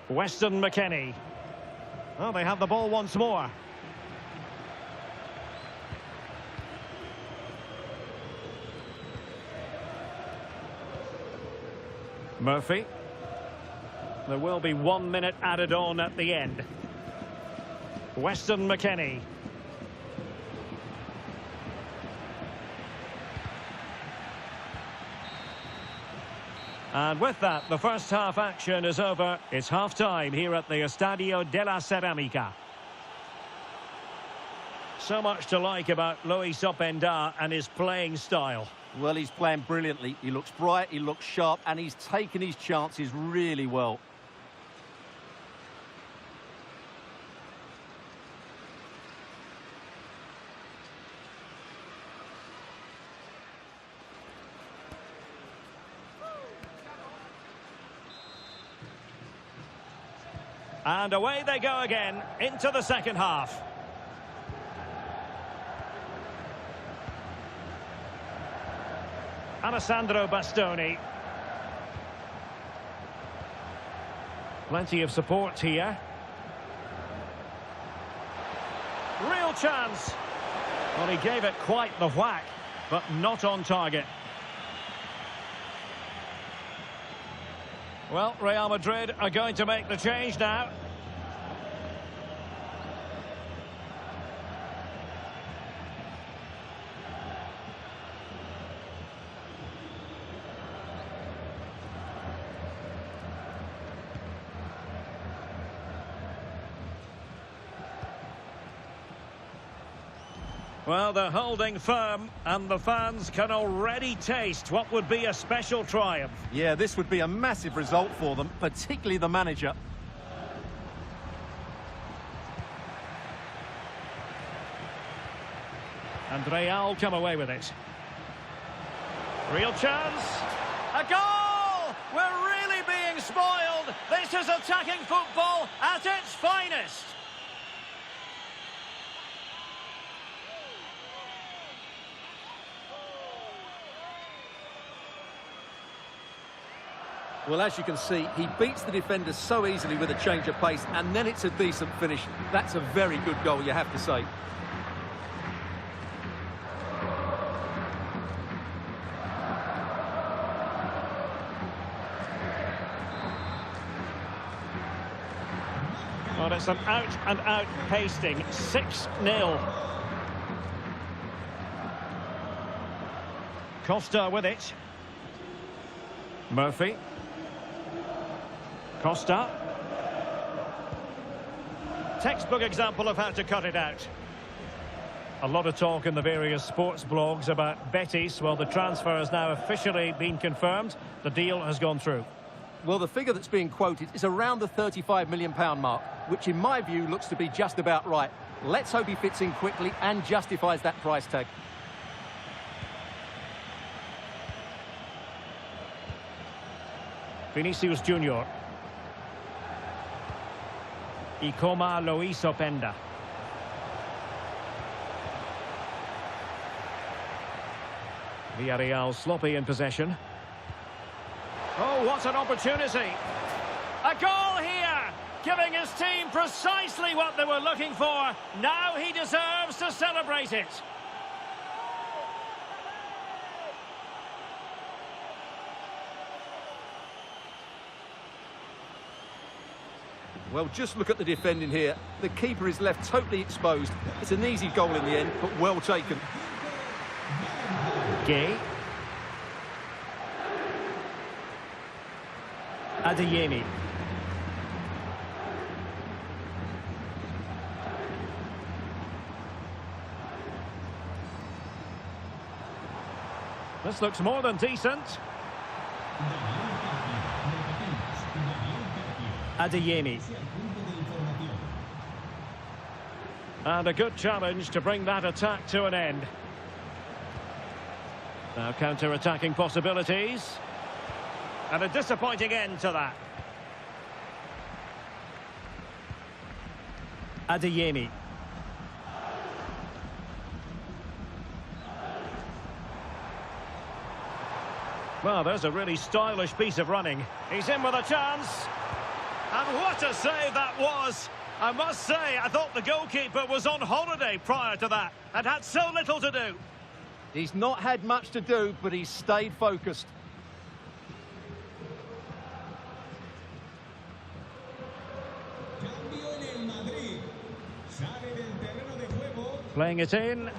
Weston McKennie. Oh, they have the ball once more. Murphy. There will be 1 minute added on at the end. Weston McKennie. And with that, the first half action is over. It's half-time here at the Estadio de la Ceramica. So much to like about Luis Openda and his playing style. Well, he's playing brilliantly. He looks bright, he looks sharp, and he's taken his chances really well. And away they go again into the second half. Alessandro Bastoni. Plenty of support here. Real chance. Well, he gave it quite the whack, but not on target. Well, Real Madrid are going to make the change now. Well, they're holding firm, and the fans can already taste what would be a special triumph. Yeah, this would be a massive result for them, particularly the manager. And Real come away with it. Real chance. A goal! We're really being spoiled. This is attacking football at its finest. Well, as you can see, he beats the defender so easily with a change of pace, and then it's a decent finish. That's a very good goal, you have to say. Well, it's an out-and-out pasting. 6-0. Costa with it. Murphy. Costa. Textbook example of how to cut it out. A lot of talk in the various sports blogs about Betis. Well, the transfer has now officially been confirmed. The deal has gone through. Well, the figure that's being quoted is around the £35 million mark, which in my view looks to be just about right. Let's hope he fits in quickly and justifies that price tag. Vinicius Junior. Y como lo hizo Penda. Villarreal sloppy in possession. Oh, what an opportunity. A goal here, giving his team precisely what they were looking for. Now he deserves to celebrate it. Well, just look at the defending here. The keeper is left totally exposed. It's an easy goal in the end, but well taken. Gay. Adeyemi. This looks more than decent. Adeyemi. And a good challenge to bring that attack to an end. Now counter-attacking possibilities. And a disappointing end to that. Adeyemi. Well, there's a really stylish piece of running. He's in with a chance. And what a save that was! I must say, I thought the goalkeeper was on holiday prior to that and had so little to do. He's not had much to do, but he's stayed focused. Playing it in.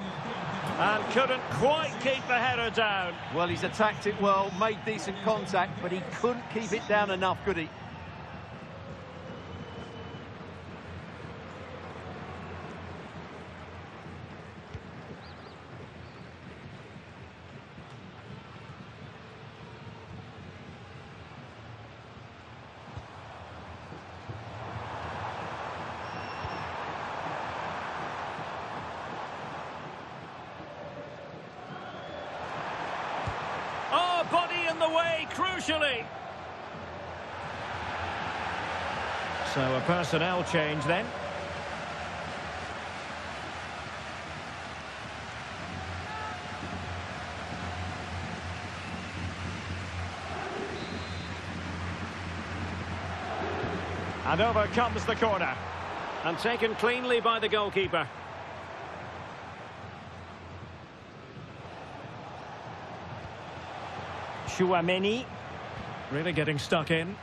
And couldn't quite keep the header down. Well, he's attacked it well, made decent contact, but he couldn't keep it down enough, could he? Body in the way, crucially. So a personnel change then. And over comes the corner. And taken cleanly by the goalkeeper. Chouameni, really getting stuck in.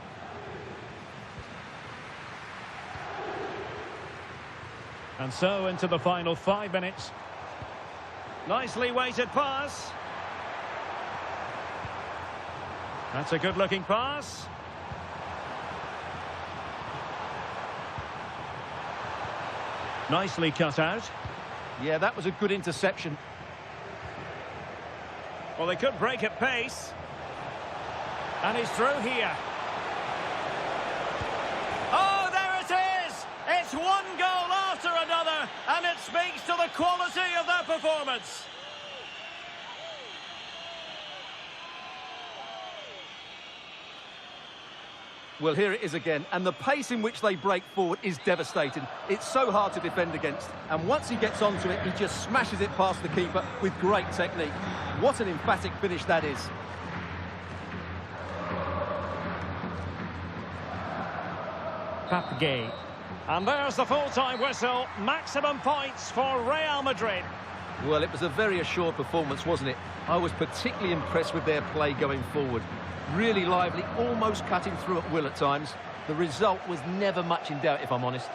And so into the final 5 minutes. Nicely weighted pass. That's a good-looking pass. Nicely cut out. Yeah, that was a good interception. Well, they could break at pace. And he's through here. Oh, there it is! It's one goal after another, and it speaks to the quality of their performance. Well, here it is again, and the pace in which they break forward is devastating. It's so hard to defend against, and once he gets onto it, he just smashes it past the keeper with great technique. What an emphatic finish that is. Gay. And there's the full-time whistle. Maximum points for Real Madrid. Well, it was a very assured performance, wasn't it? I was particularly impressed with their play going forward. Really lively, almost cutting through at will at times. The result was never much in doubt, if I'm honest.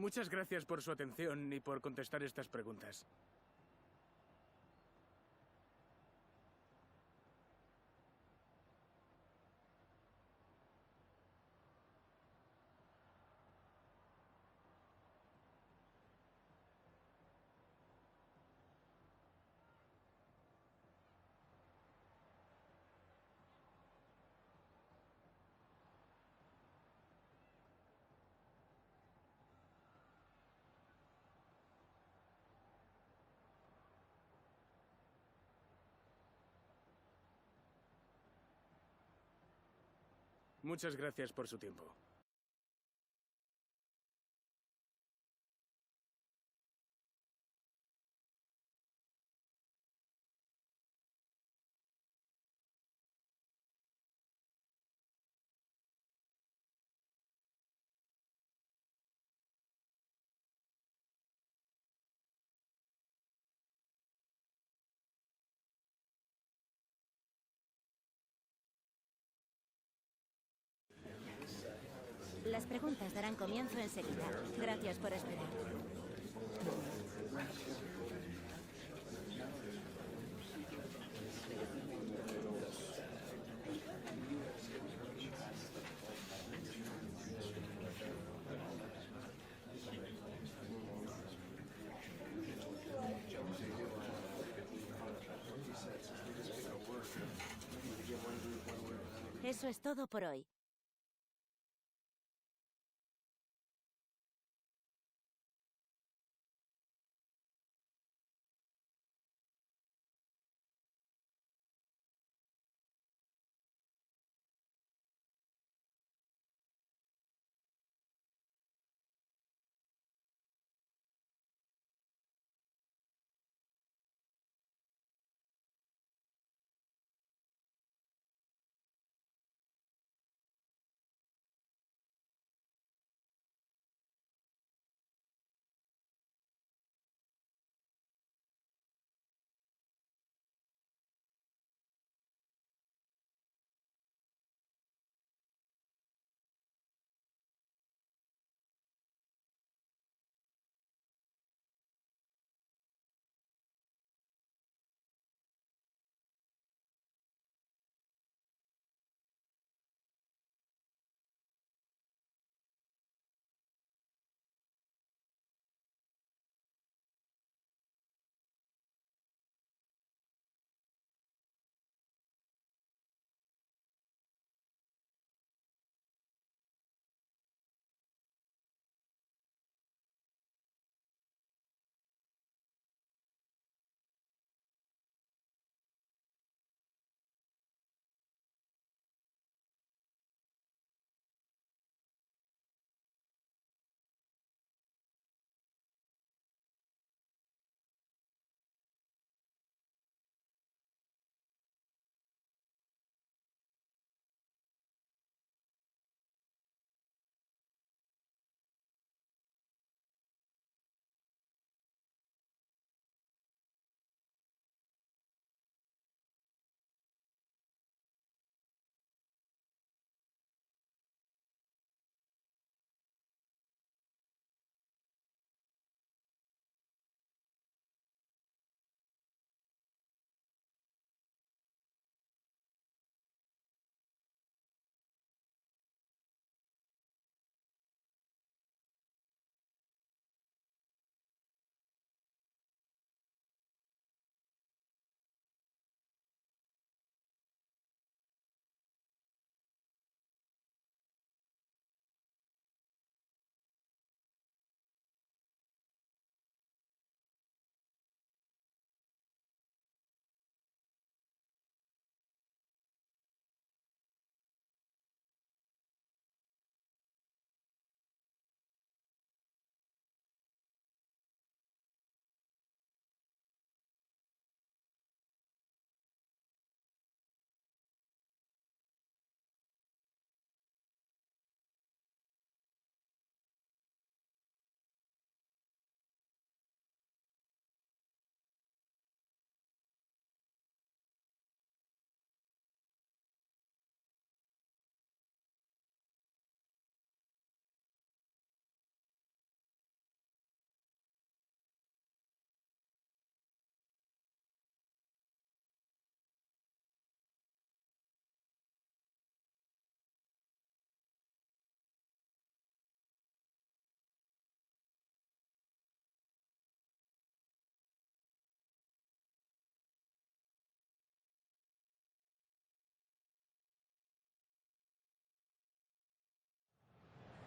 Muchas gracias por su atención y por contestar estas preguntas. Muchas gracias por su tiempo. Las preguntas darán comienzo enseguida. Gracias por esperar. Eso es todo por hoy.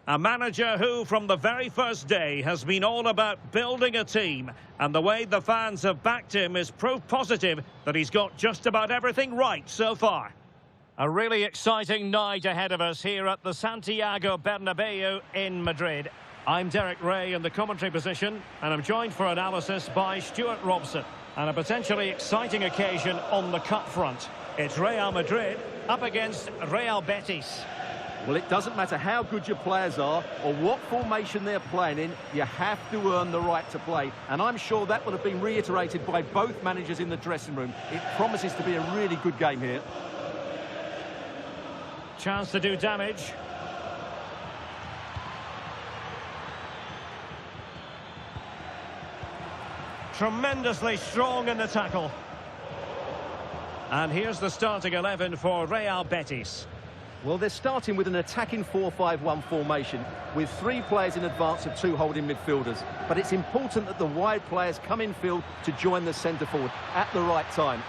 A manager who, from the very first day, has been all about building a team. And the way the fans have backed him is proof positive that he's got just about everything right so far. A really exciting night ahead of us here at the Santiago Bernabeu in Madrid. I'm Derek Ray in the commentary position, and I'm joined for analysis by Stuart Robson. And a potentially exciting occasion on the cup front. It's Real Madrid up against Real Betis. Well, it doesn't matter how good your players are or what formation they're playing in, you have to earn the right to play. And I'm sure that will have been reiterated by both managers in the dressing room. It promises to be a really good game here. Chance to do damage. Tremendously strong in the tackle. And here's the starting 11 for Real Betis. Well, they're starting with an attacking 4-5-1 formation with 3 players in advance of 2 holding midfielders. But it's important that the wide players come in field to join the centre forward at the right time.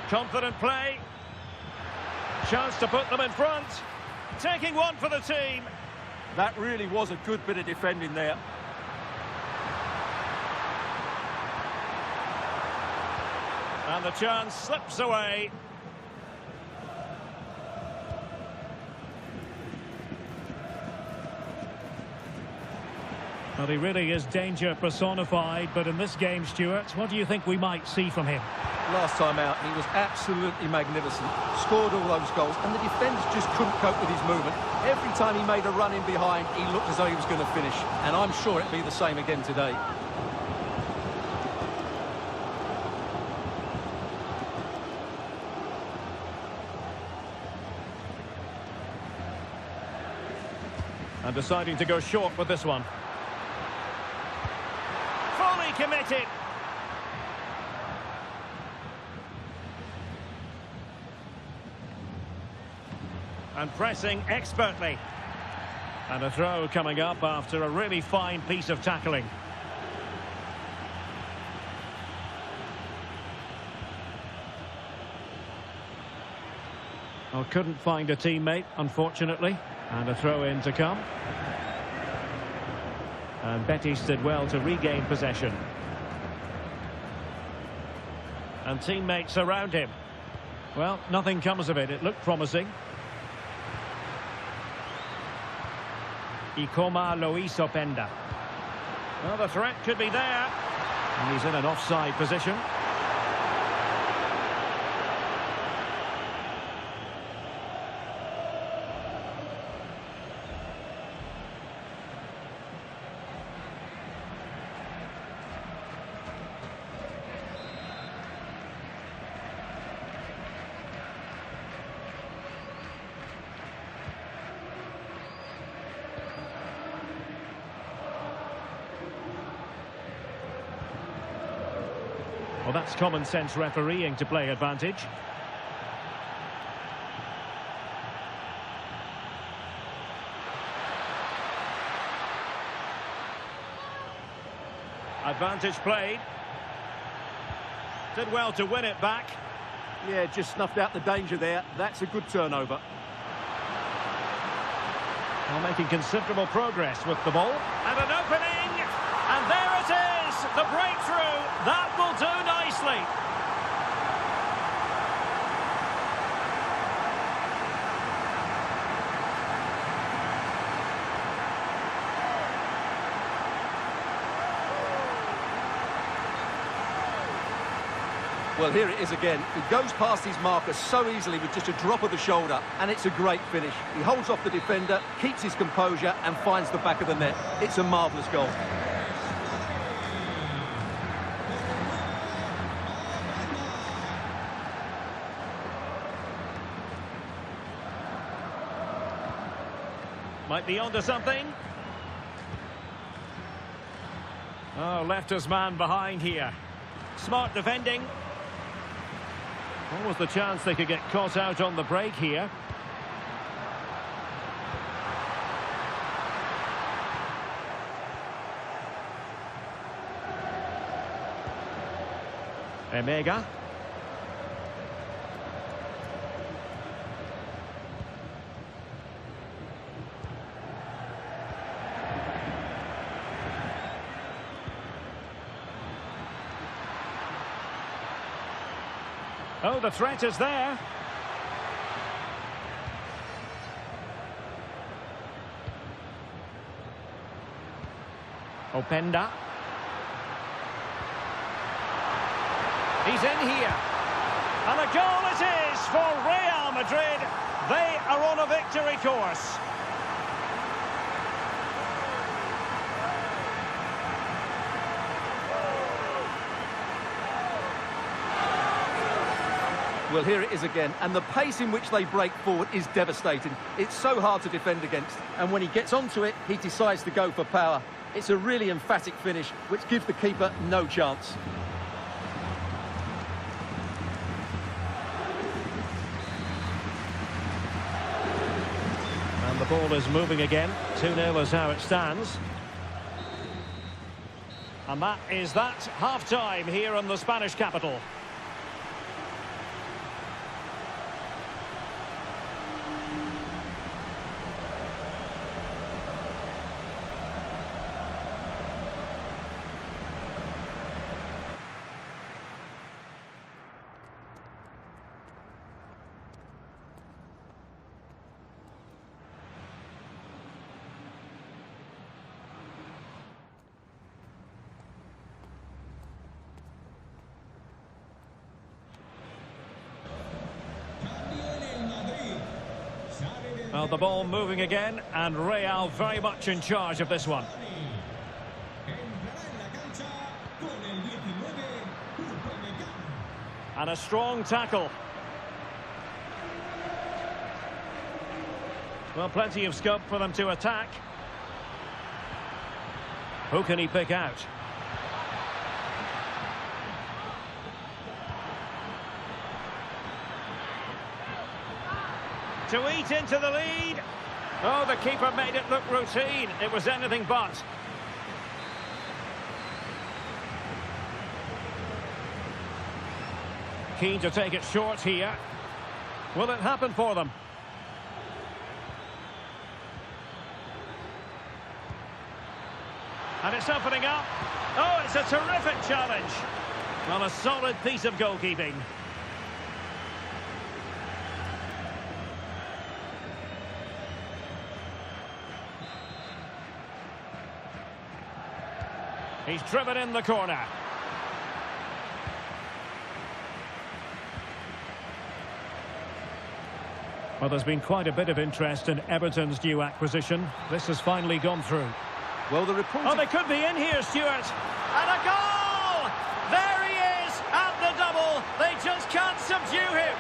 Confident play. Chance to put them in front. Taking one for the team. That really was a good bit of defending there. And the chance slips away. Well, he really is danger personified, but in this game, Stuart, what do you think we might see from him? Last time out, he was absolutely magnificent. Scored all those goals, and the defenders just couldn't cope with his movement. Every time he made a run in behind, he looked as though he was going to finish. And I'm sure it'll be the same again today. And deciding to go short with this one. Fully committed. And pressing expertly. And a throw coming up after a really fine piece of tackling. Oh, couldn't find a teammate, unfortunately. And a throw in to come. And Betis did well to regain possession. And teammates around him. Well, nothing comes of it. It looked promising. Ikoma Luis Openda. Well, the threat could be there. And he's in an offside position. Well, that's common sense refereeing to play advantage. Advantage played. Did well to win it back. Yeah, just snuffed out the danger there. That's a good turnover. Well, making considerable progress with the ball. And an opening! And there it is! The breakthrough! That will do nicely! Well, here it is again. He goes past his marker so easily with just a drop of the shoulder, and it's a great finish. He holds off the defender, keeps his composure, and finds the back of the net. It's a marvellous goal. Might be onto something. Oh, left his man behind here. Smart defending. What was the chance they could get caught out on the break here? Emega. Oh, the threat is there. Openda. He's in here. And a goal it is for Real Madrid. They are on a victory course. Well, here it is again, and the pace in which they break forward is devastating. It's so hard to defend against, and when he gets onto it, he decides to go for power. It's a really emphatic finish, which gives the keeper no chance. And the ball is moving again. 2-0 is how it stands. And that is that. Half-time here in the Spanish capital. Well, the ball moving again, and Real very much in charge of this one. And a strong tackle. Well, plenty of scope for them to attack. Who can he pick out? To eat into the lead. Oh, the keeper made it look routine. It was anything but. Keen to take it short here. Will it happen for them? And it's opening up. Oh, it's a terrific challenge. Well, a solid piece of goalkeeping. He's driven in the corner. Well, there's been quite a bit of interest in Everton's new acquisition. This has finally gone through. Well, the report... Oh, they could be in here, Stuart. And a goal! There he is at the double. They just can't subdue him.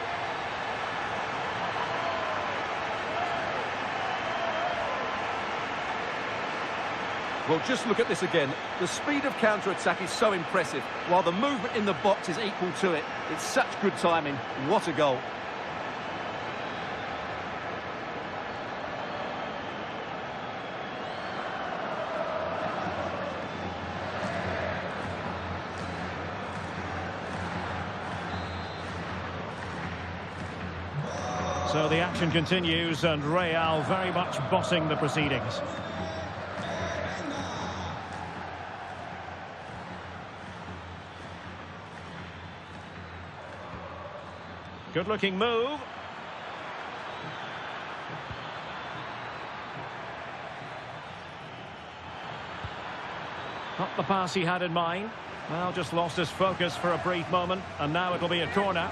Well, just look at this again. The speed of counter-attack is so impressive, while the movement in the box is equal to it. It's such good timing. What a goal. So the action continues, and Real very much bossing the proceedings. Good-looking move. Not the pass he had in mind. Well, just lost his focus for a brief moment, and now it'll be a corner.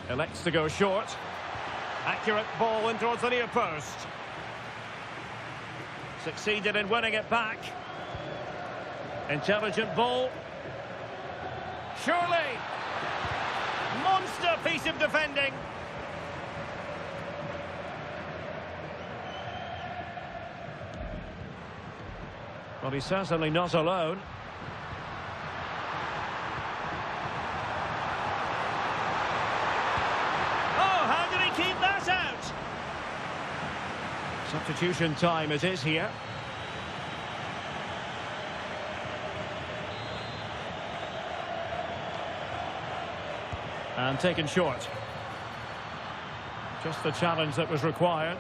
Elects to go short. Accurate ball in towards the near post. Succeeded in winning it back. Intelligent ball. Surely! Monster piece of defending. Well, he's certainly not alone. Oh, how did he keep that out? Substitution time it is here. And taken short. Just the challenge that was required.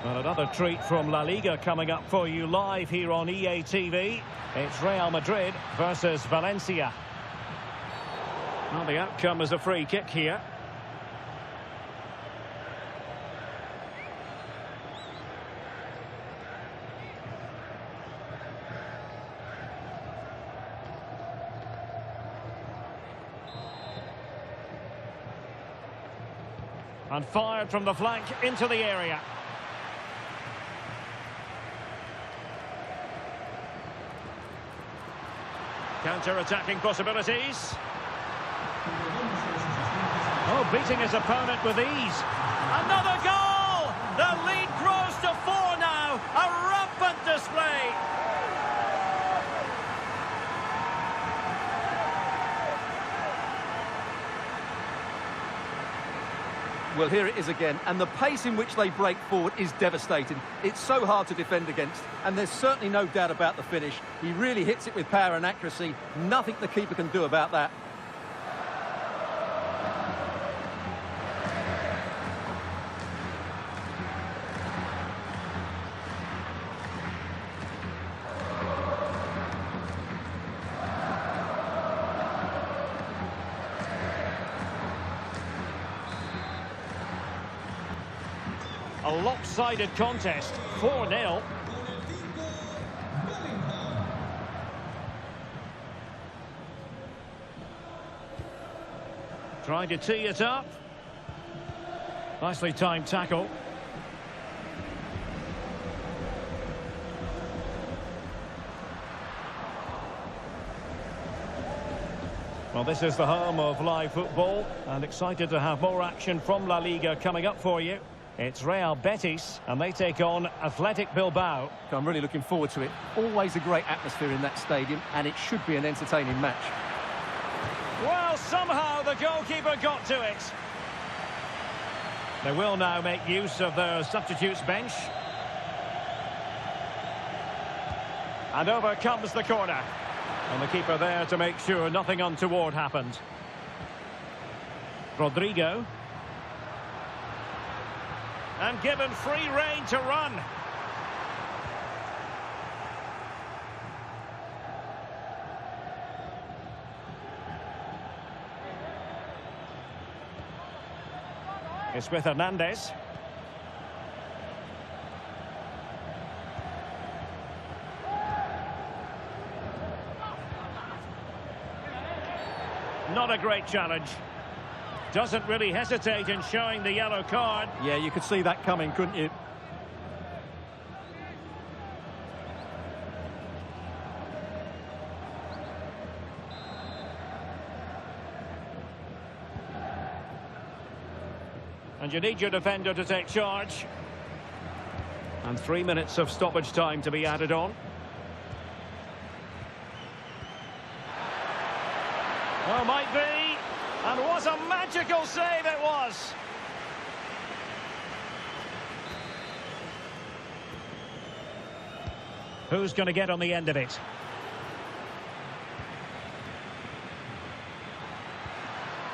Well, another treat from La Liga coming up for you live here on EA TV. It's Real Madrid versus Valencia. Well, the outcome is a free kick here. And fired from the flank into the area. Counter-attacking possibilities. Oh, beating his opponent with ease. Another goal! The lead grows to 4 now. A rampant display. Well, here it is again, and the pace in which they break forward is devastating. It's so hard to defend against, and there's certainly no doubt about the finish. He really hits it with power and accuracy. Nothing the keeper can do about that. A lopsided contest, 4-0. Trying to tee it up. Nicely timed tackle. Well, this is the home of live football, and excited to have more action from La Liga coming up for you. It's Real Betis, and they take on Athletic Bilbao. I'm really looking forward to it. Always a great atmosphere in that stadium, and it should be an entertaining match. Well, somehow the goalkeeper got to it. They will now make use of their substitutes bench. And over comes the corner. And the keeper there to make sure nothing untoward happened. Rodrigo. And given free rein to run. It's with Hernandez. Not a great challenge. Doesn't really hesitate in showing the yellow card. Yeah, you could see that coming, couldn't you? And you need your defender to take charge. And 3 minutes of stoppage time to be added on. Well, might be. And what a magical save it was! Who's going to get on the end of it?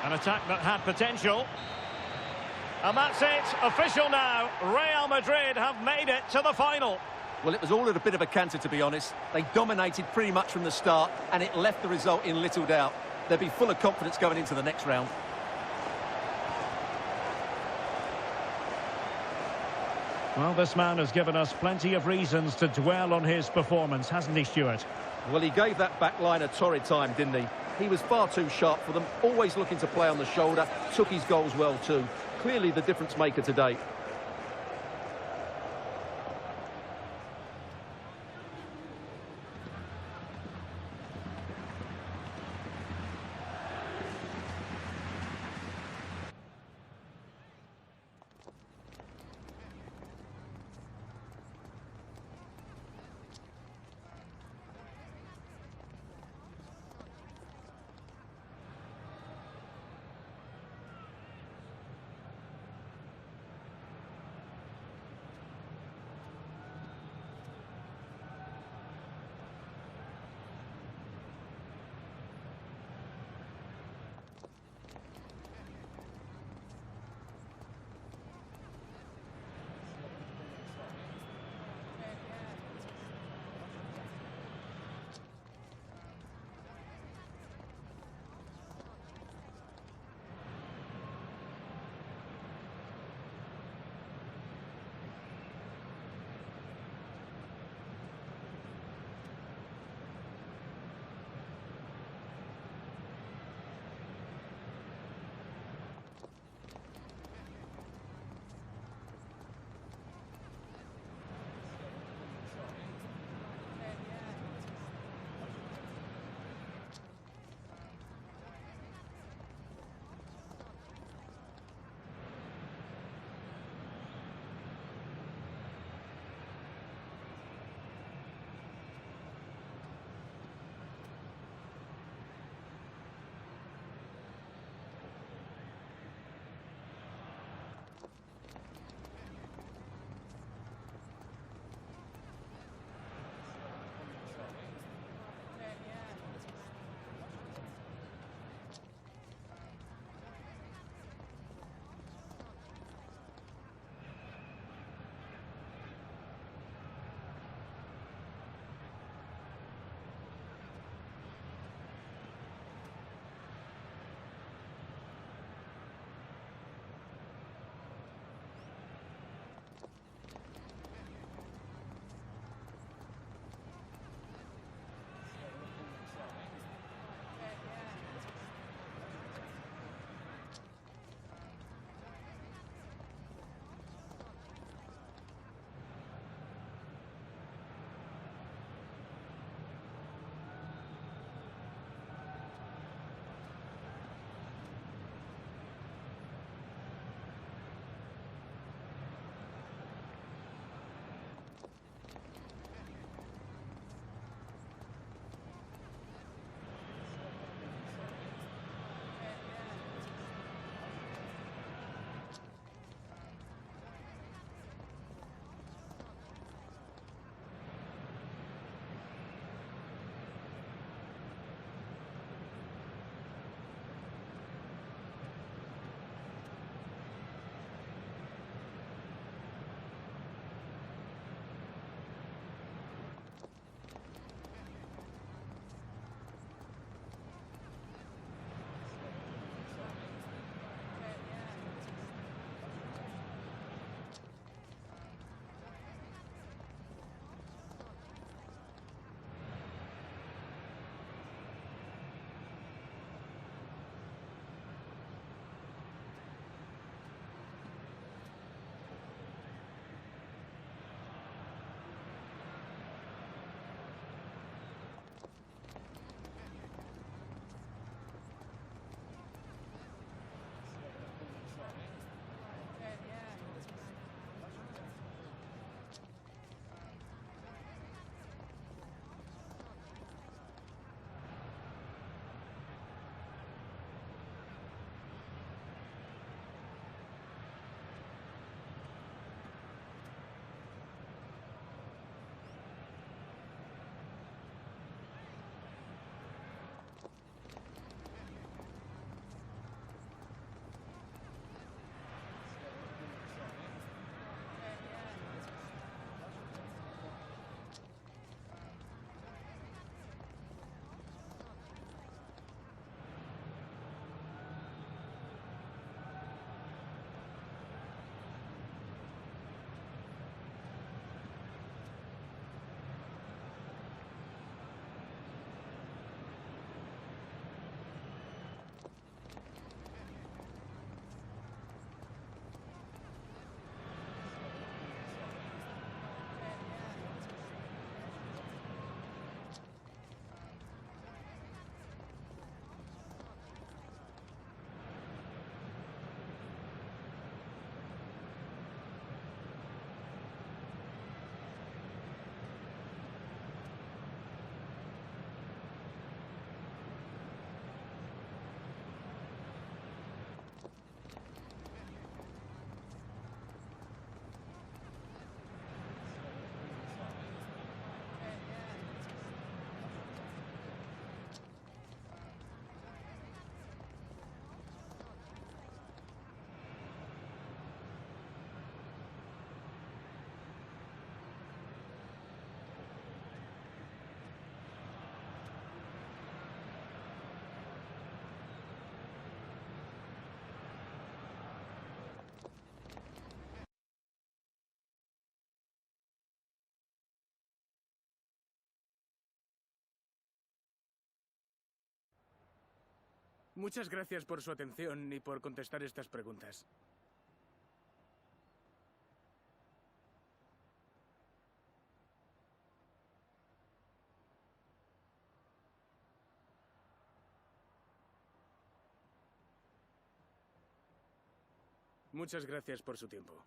An attack that had potential. And that's it, official now. Real Madrid have made it to the final. Well, it was all at a bit of a canter, to be honest. They dominated pretty much from the start, and it left the result in little doubt. They'll be full of confidence going into the next round. Well, this man has given us plenty of reasons to dwell on his performance, hasn't he, Stuart? Well, he gave that back line a torrid time, didn't he? He was far too sharp for them, always looking to play on the shoulder, took his goals well too. Clearly the difference maker today. Muchas gracias por su atención y por contestar estas preguntas. Muchas gracias por su tiempo.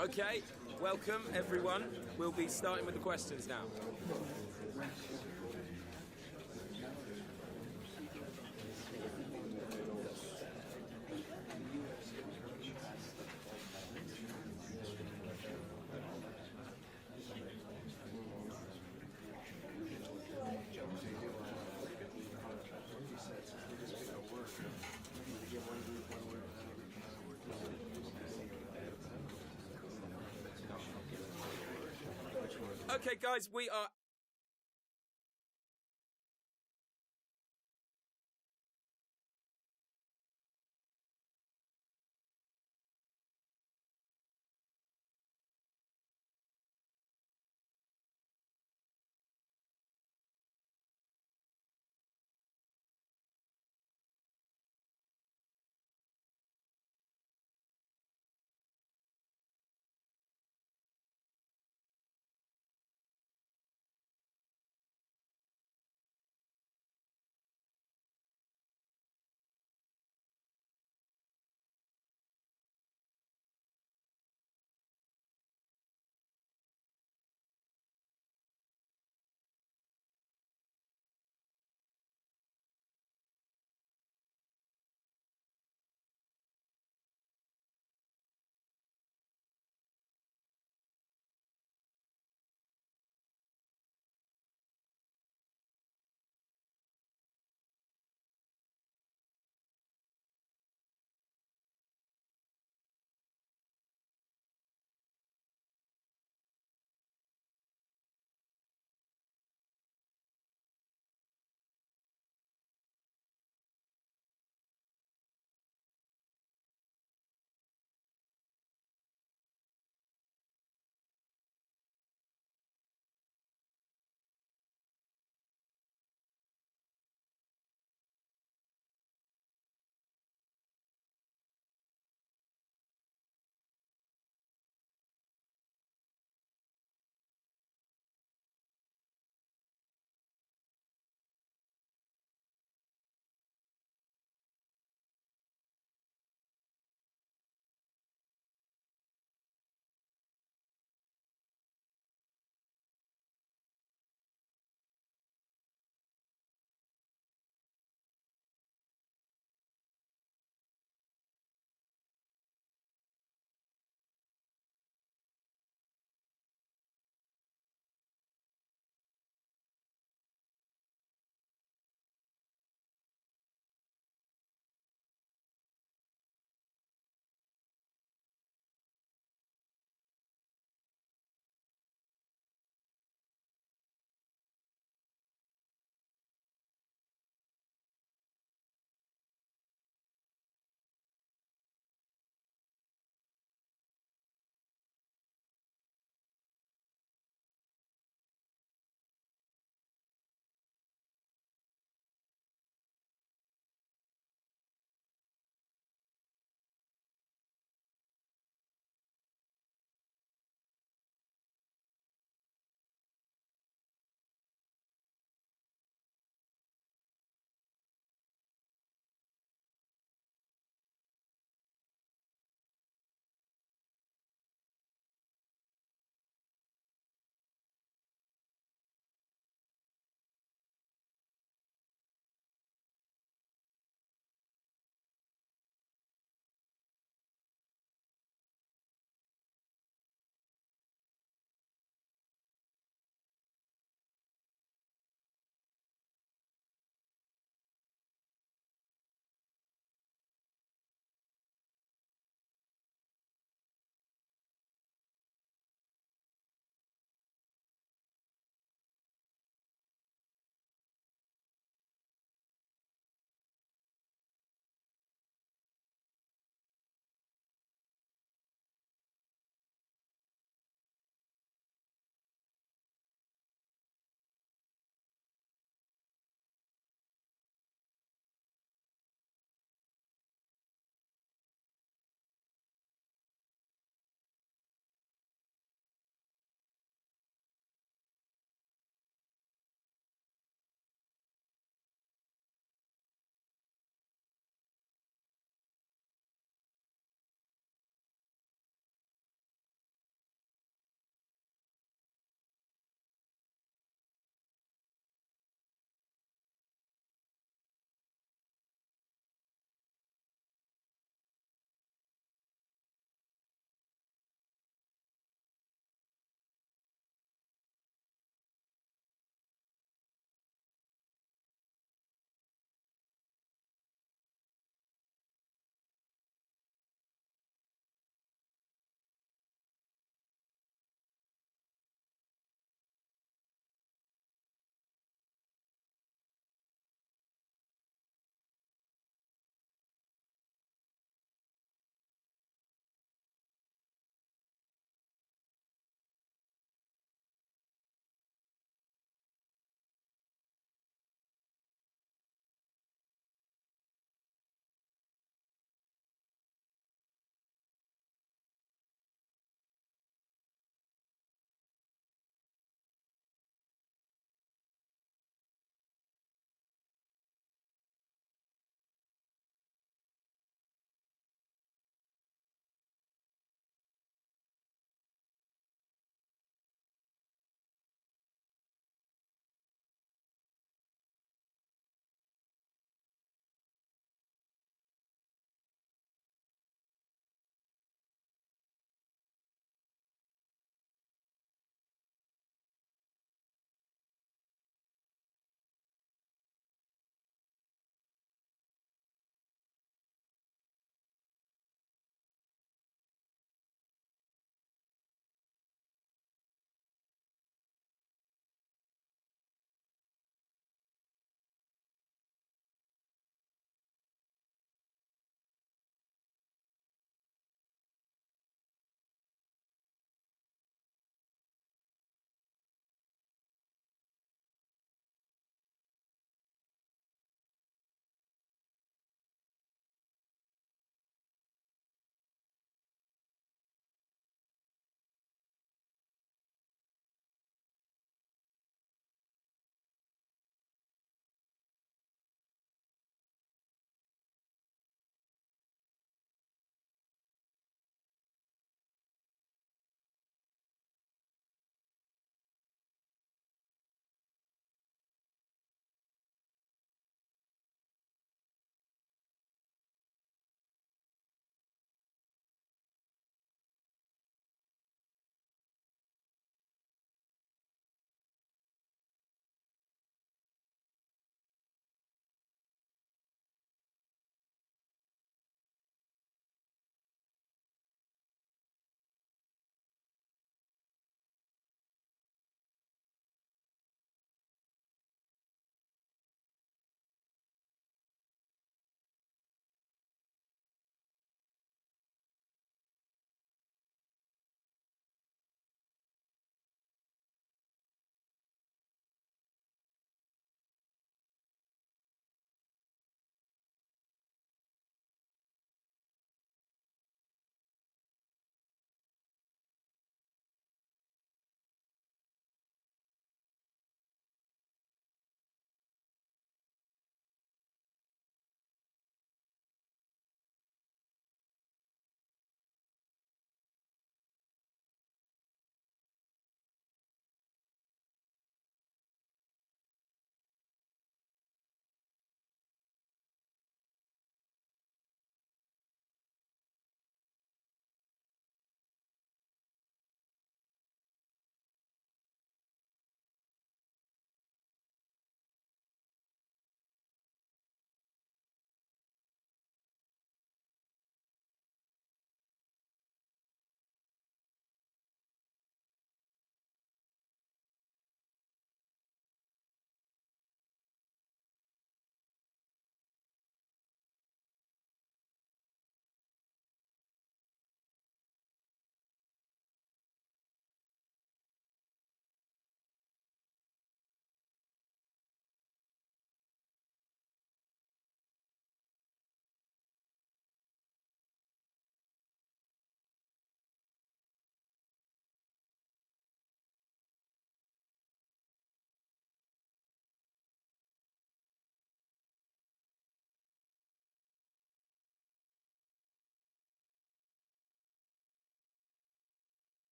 Okay, welcome everyone. We'll be starting with the questions now. Okay, guys, we are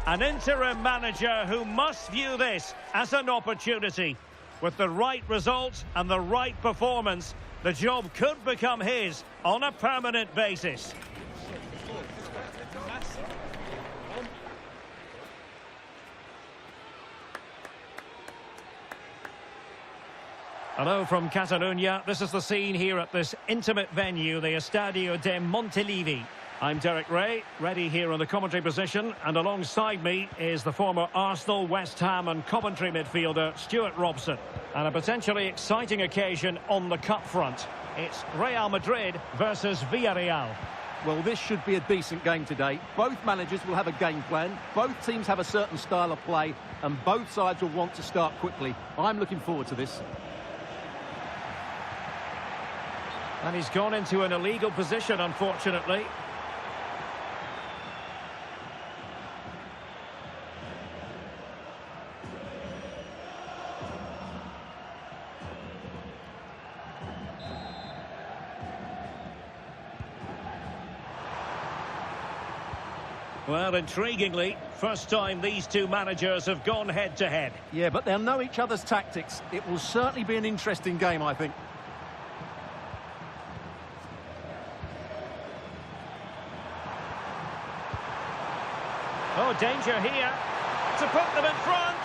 An interim manager who must view this as an opportunity. With the right result and the right performance, the job could become his on a permanent basis. Hello from Catalonia. This is the scene here at this intimate venue, the Estadio de Montilivi. I'm Derek Ray, ready here on the commentary position, and alongside me is the former Arsenal, West Ham and Coventry midfielder Stuart Robson. And a potentially exciting occasion on the cup front. It's Real Madrid versus Villarreal. Well, this should be a decent game today. Both managers will have a game plan. Both teams have a certain style of play, and both sides will want to start quickly. I'm looking forward to this. And he's gone into an illegal position, unfortunately. Well, intriguingly, first time these two managers have gone head-to-head. Yeah, but they'll know each other's tactics. It will certainly be an interesting game, I think. Oh, danger here to put them in front.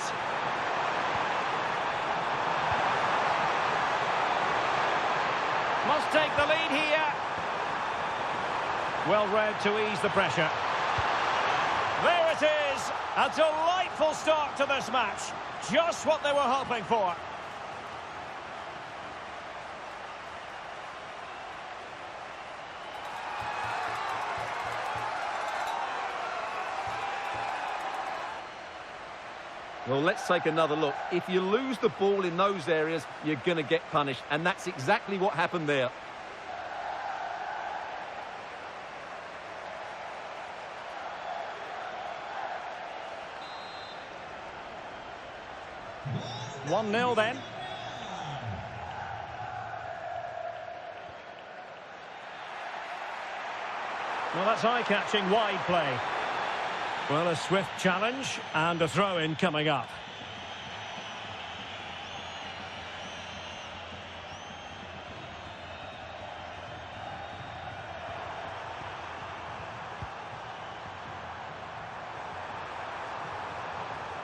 Must take the lead here. Well read to ease the pressure. There it is. A delightful start to this match. Just what they were hoping for. Well, let's take another look. If you lose the ball in those areas, you're going to get punished. And that's exactly what happened there. One 1-0 then. Well, that's eye-catching wide play. Well, a swift challenge and a throw-in coming up.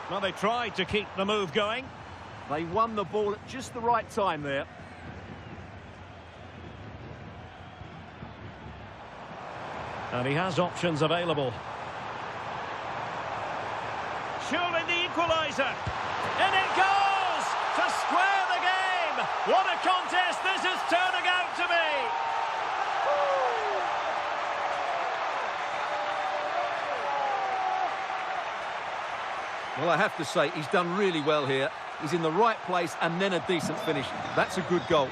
Well, they tried to keep the move going. They won the ball at just the right time there. And he has options available. Surely the equaliser. And it goes to square the game. What a contest this is turning out to be. Well, I have to say, he's done really well here. He's in the right place and then a decent finish. That's a good goal.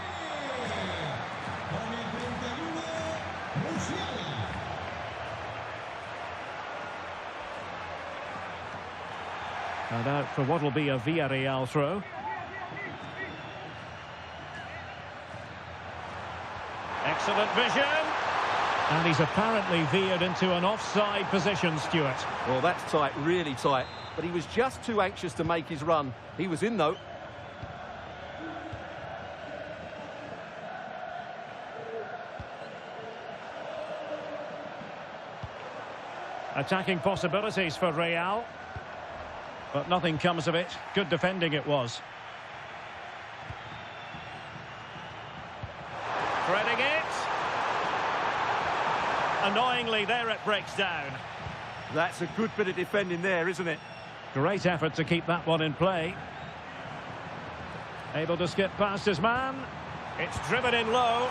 And out for what will be a Villarreal throw. Excellent vision. And he's apparently veered into an offside position, Stuart. Well, that's tight, really tight. But he was just too anxious to make his run. He was in, though. Attacking possibilities for Real. But nothing comes of it. Good defending it was. Threading it. Annoyingly, there it breaks down. That's a good bit of defending there, isn't it? Great effort to keep that one in play. Able to skip past his man. It's driven in low.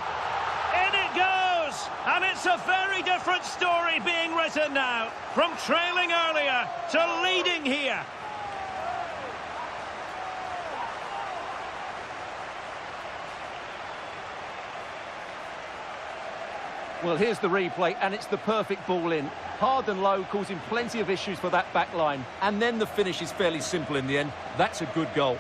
In it goes! And it's a very different story being written now. From trailing earlier to leading here. Well, here's the replay, and it's the perfect ball in. Hard and low, causing plenty of issues for that back line. And then the finish is fairly simple in the end. That's a good goal.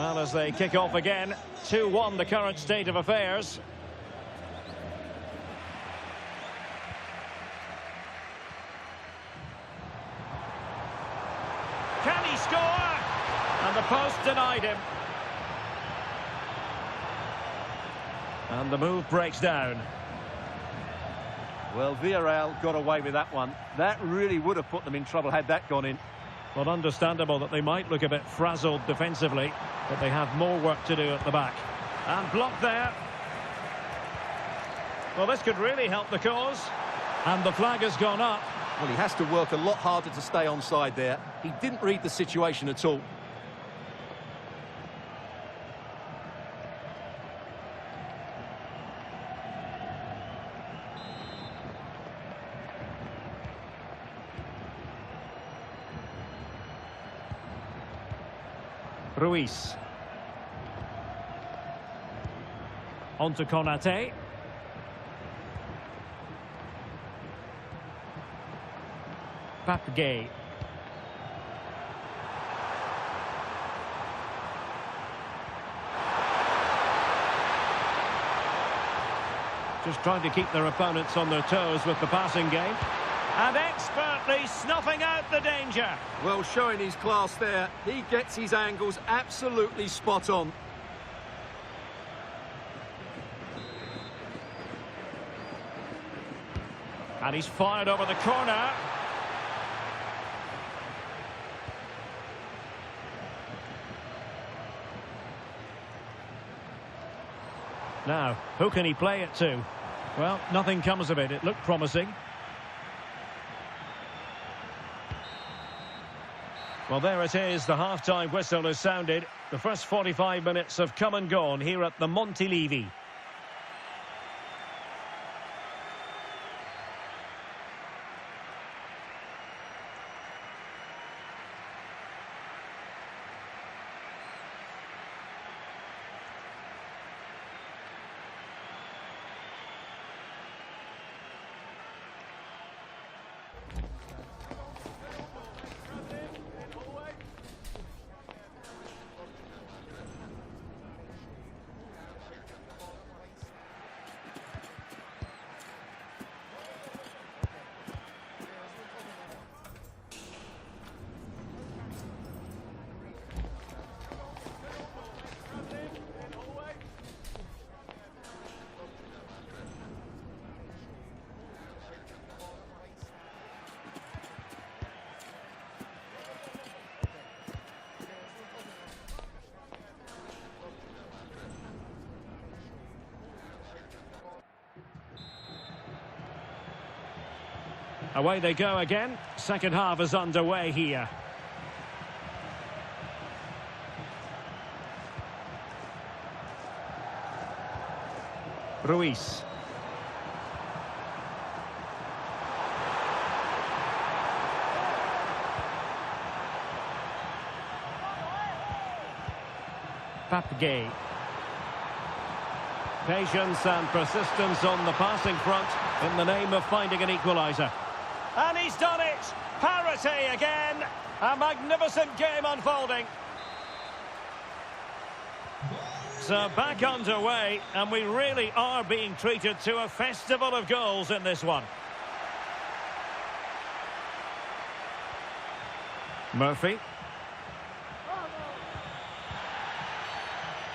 Well, as they kick off again, 2-1 the current state of affairs. Can he score? And the post denied him. And the move breaks down. Well, Villarreal got away with that one. That really would have put them in trouble had that gone in. Well, understandable that they might look a bit frazzled defensively, but they have more work to do at the back. And blocked there. Well, this could really help the cause. And the flag has gone up. Well, he has to work a lot harder to stay onside there. He didn't read the situation at all. Ruiz. On to Konate. Papgay. Just trying to keep their opponents on their toes with the passing game. And expertly snuffing out the danger. Well, showing his class there. He gets his angles absolutely spot on. And he's fired over the corner. Now, who can he play it to? Well, nothing comes of it. It looked promising. Well, there it is. The half-time whistle has sounded. The first 45 minutes have come and gone here at the Montilivi. Away they go again. Second half is underway here. Ruiz. Papgay. Patience and persistence on the passing front in the name of finding an equaliser. And he's done it! Parity again! A magnificent game unfolding. So back underway, and we really are being treated to a festival of goals in this one. Murphy.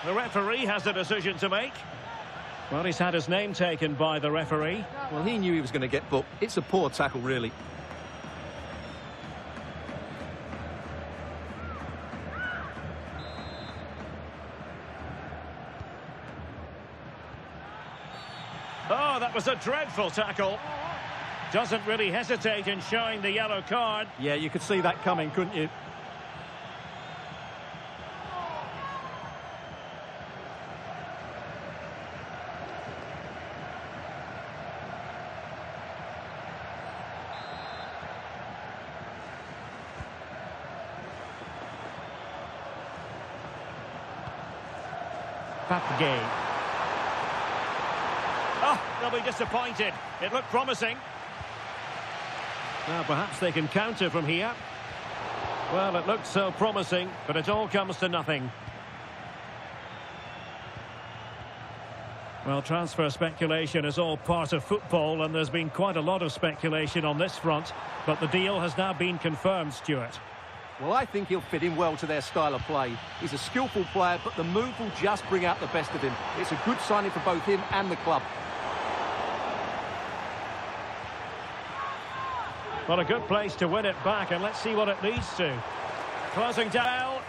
The referee has a decision to make. Well, he's had his name taken by the referee. Well, he knew he was going to get booked. It's a poor tackle, really. Oh, that was a dreadful tackle. Doesn't really hesitate in showing the yellow card. Yeah, you could see that coming, couldn't you? Papgay. Oh, they'll be disappointed. It looked promising. Now, perhaps they can counter from here. Well, it looked so promising, but it all comes to nothing. Well, transfer speculation is all part of football, and there's been quite a lot of speculation on this front, but the deal has now been confirmed, Stuart. Well, I think he'll fit in well to their style of play. He's a skillful player, but the move will just bring out the best of him. It's a good signing for both him and the club. Well, a good place to win it back, and let's see what it leads to. Closing down.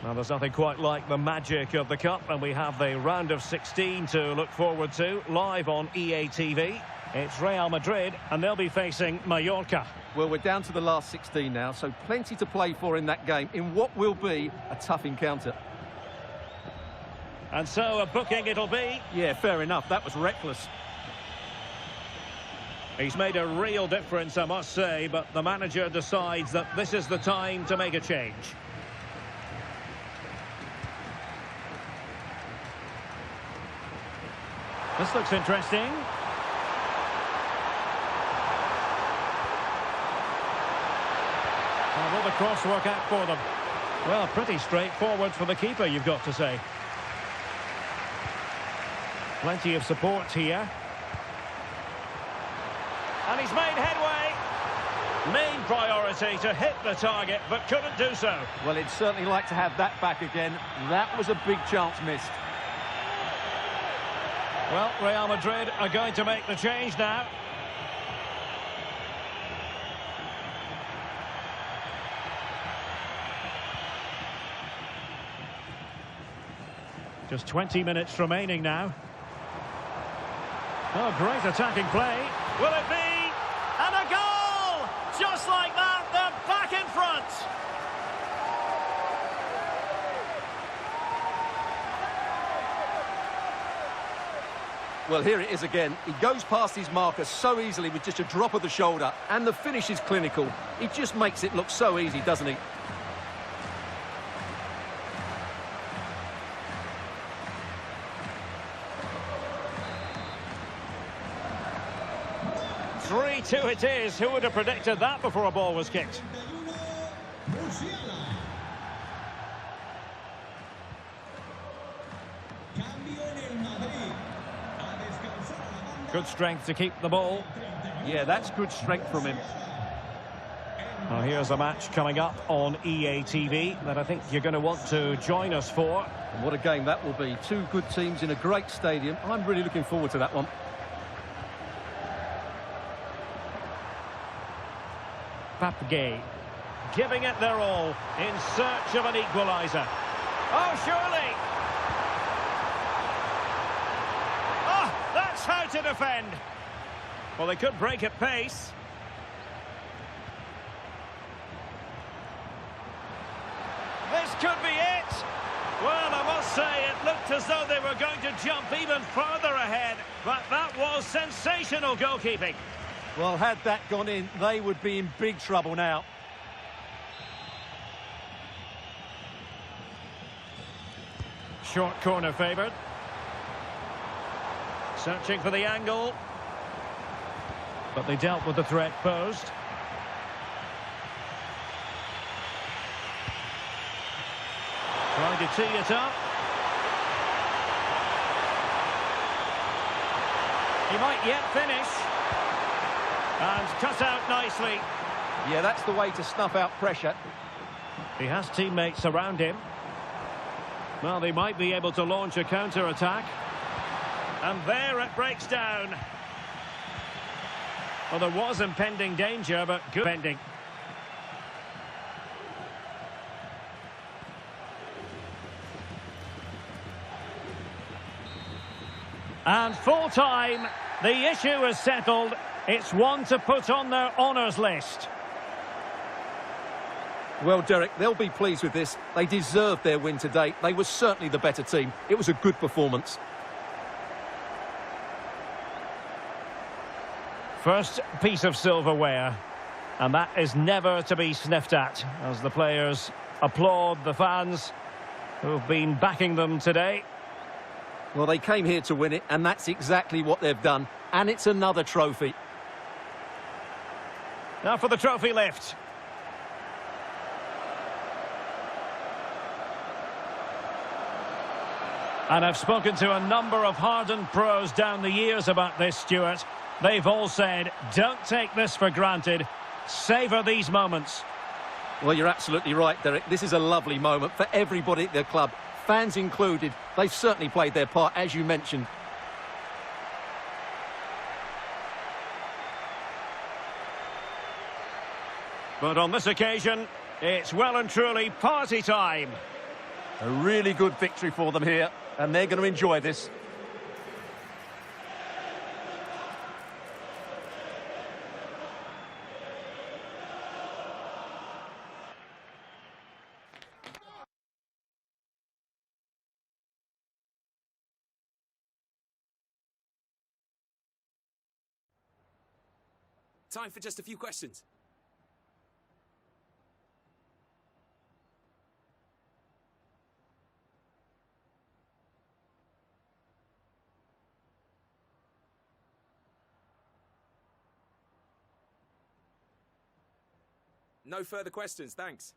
Well, there's nothing quite like the magic of the Cup, and we have the round of 16 to look forward to, live on EA TV. It's Real Madrid, and they'll be facing Mallorca. Well, we're down to the last 16 now, so plenty to play for in that game, in what will be a tough encounter. And so a booking it'll be. Yeah, fair enough. That was reckless. He's made a real difference, I must say, but the manager decides that this is the time to make a change. This looks interesting. Will the cross work out for them? Well, pretty straightforward for the keeper, you've got to say. Plenty of support here. And he's made headway. Main priority to hit the target, but couldn't do so. Well, he'd certainly like to have that back again. That was a big chance missed. Well, Real Madrid are going to make the change now. Just 20 minutes remaining now. Oh, great attacking play. Will it be? And a goal! Just like that, they're back in front. Well, here it is again. He goes past his marker so easily with just a drop of the shoulder, and the finish is clinical. He just makes it look so easy, doesn't he? Two it is. Who would have predicted that before a ball was kicked? Good strength to keep the ball. Yeah, that's good strength from him. Well, here's a match coming up on EA TV that I think you're going to want to join us for. And what a game that will be. Two good teams in a great stadium. I'm really looking forward to that one. Papgay giving it their all in search of an equaliser. Oh, surely! Oh, that's how to defend. Well, they could break at pace. This could be it. Well, I must say, it looked as though they were going to jump even further ahead, but that was sensational goalkeeping. Well, had that gone in, they would be in big trouble now. Short corner favoured. Searching for the angle. But they dealt with the threat posed. Trying to tee it up. He might yet finish. And cut out nicely. Yeah, that's the way to snuff out pressure. He has teammates around him. Well, they might be able to launch a counter-attack. And there it breaks down. Well, there was impending danger, but good defending. And full time, the issue is settled. It's one to put on their honours list. Well, Derek, they'll be pleased with this. They deserved their win today. They were certainly the better team. It was a good performance. First piece of silverware, and that is never to be sniffed at, as the players applaud the fans who've been backing them today. Well, they came here to win it, and that's exactly what they've done. And it's another trophy. Now for the trophy lift. And I've spoken to a number of hardened pros down the years about this, Stuart. They've all said, don't take this for granted. Savour these moments. Well, you're absolutely right, Derek. This is a lovely moment for everybody at the club, fans included. They've certainly played their part, as you mentioned. But on this occasion, it's well and truly party time. A really good victory for them here, and they're going to enjoy this. Time for just a few questions. No further questions, thanks.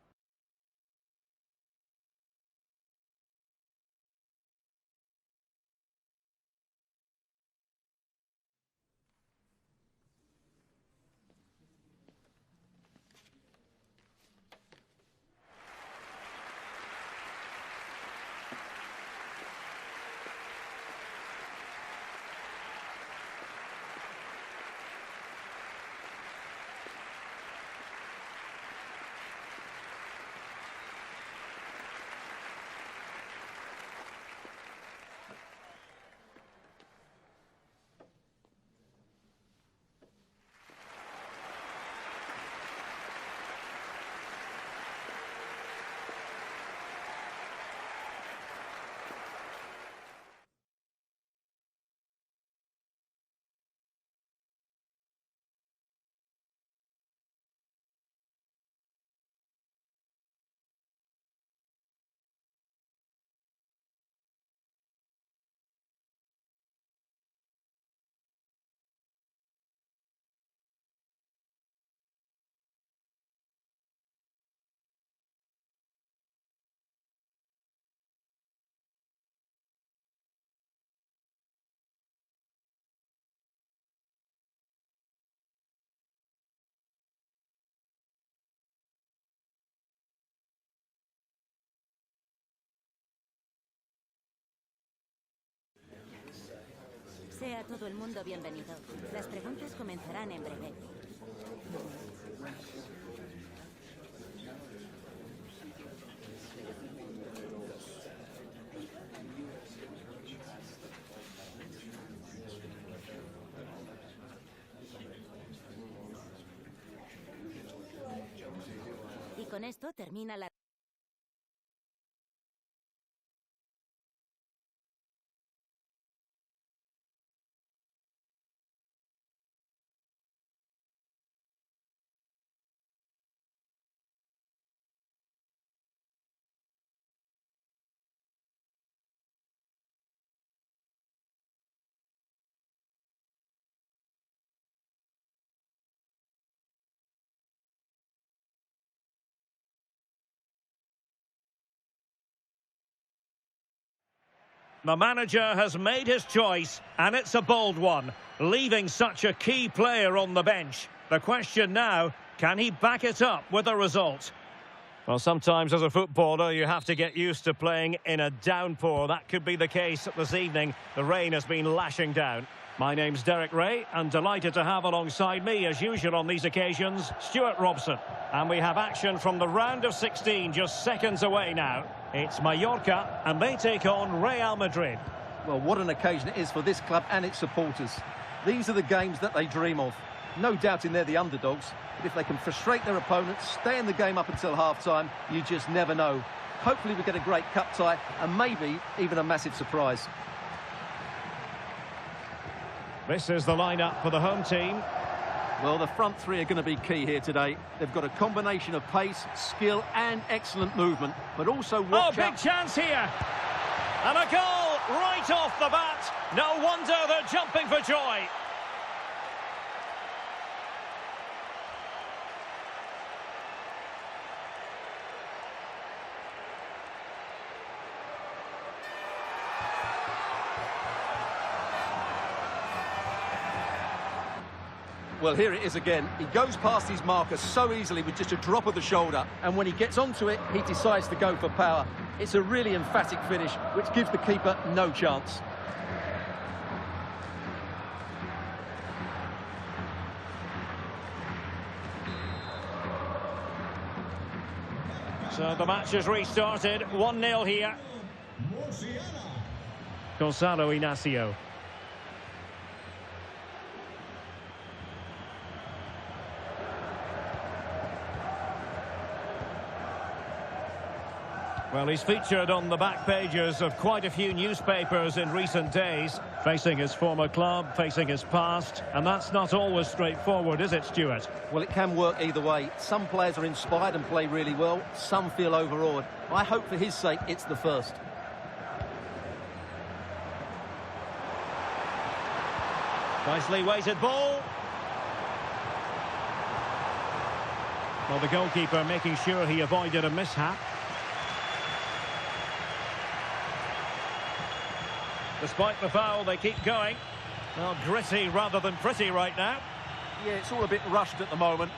Sea todo el mundo bienvenido. Las preguntas comenzarán en breve. Y con esto termina la... The manager has made his choice, and it's a bold one, leaving such a key player on the bench. The question now, can he back it up with a result? Well, sometimes as a footballer, you have to get used to playing in a downpour. That could be the case this evening. The rain has been lashing down. My name's Derek Ray, and delighted to have alongside me, as usual on these occasions, Stuart Robson. And we have action from the round of 16, just seconds away now. It's Mallorca, and they take on Real Madrid. Well, what an occasion it is for this club and its supporters. These are the games that they dream of. No doubting they're the underdogs, but if they can frustrate their opponents, stay in the game up until half-time, you just never know. Hopefully we get a great cup tie, and maybe even a massive surprise. This is the lineup for the home team. Well, the front three are going to be key here today. They've got a combination of pace, skill and excellent movement, but also watch out. Big chance here. And a goal right off the bat. No wonder they're jumping for joy. Well, here it is again. He goes past his marker so easily with just a drop of the shoulder, and when he gets onto it, he decides to go for power. It's a really emphatic finish, which gives the keeper no chance. So the match has restarted. 1-0 here. Gonzalo Inacio. Well, he's featured on the back pages of quite a few newspapers in recent days, facing his former club, facing his past, and that's not always straightforward, is it, Stuart? Well, it can work either way. Some players are inspired and play really well, some feel overawed. I hope for his sake it's the first. Nicely weighted ball. Well, the goalkeeper making sure he avoided a mishap. Despite the foul, they keep going. Well, gritty rather than pretty right now. Yeah, it's all a bit rushed at the moment.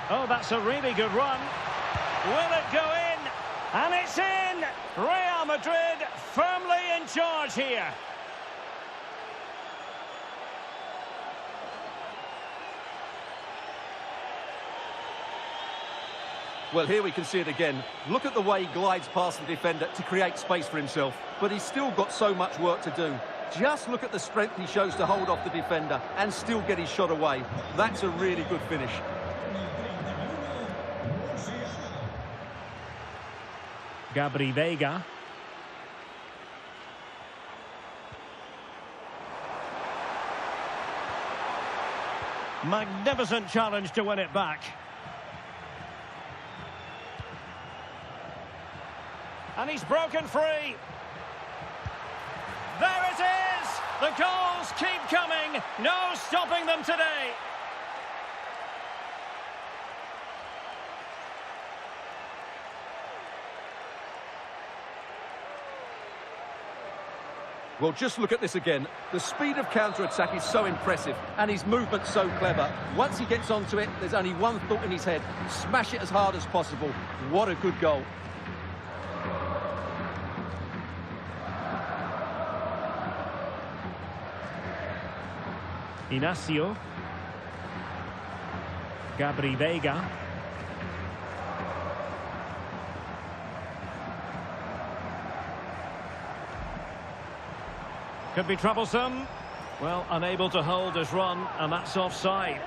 Oh, that's a really good run. Will it go in? And it's in! Real Madrid firmly in charge here. Well, here we can see it again. Look at the way he glides past the defender to create space for himself. But he's still got so much work to do. Just look at the strength he shows to hold off the defender and still get his shot away. That's a really good finish. Gabri Veiga. Magnificent challenge to win it back. And he's broken free. There it is! The goals keep coming. No stopping them today. Well, just look at this again. The speed of counter-attack is so impressive, and his movement so clever. Once he gets onto it, there's only one thought in his head. Smash it as hard as possible. What a good goal. Inacio. Gabri Veiga. Could be troublesome. Well, unable to hold his run, and that's offside.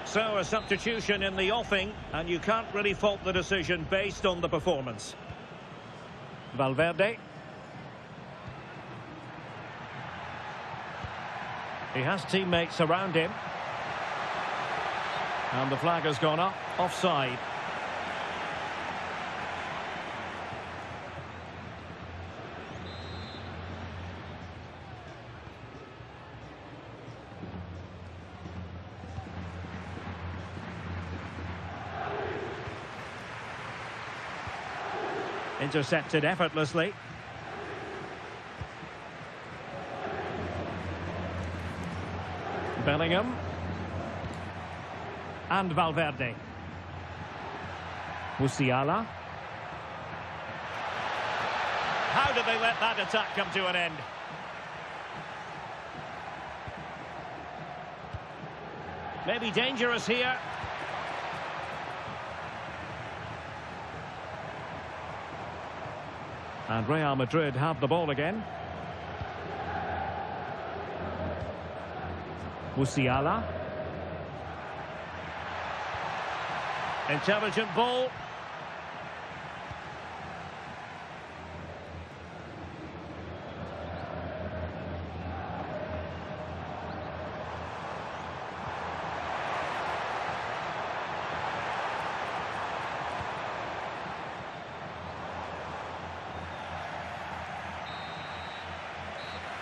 So, a substitution in the offing, and you can't really fault the decision based on the performance. Valverde. He has teammates around him. And the flag has gone up, offside. Intercepted effortlessly. Bellingham. And Valverde. Musiala. How did they let that attack come to an end? Maybe dangerous here. And Real Madrid have the ball again. Musiala. Intelligent ball.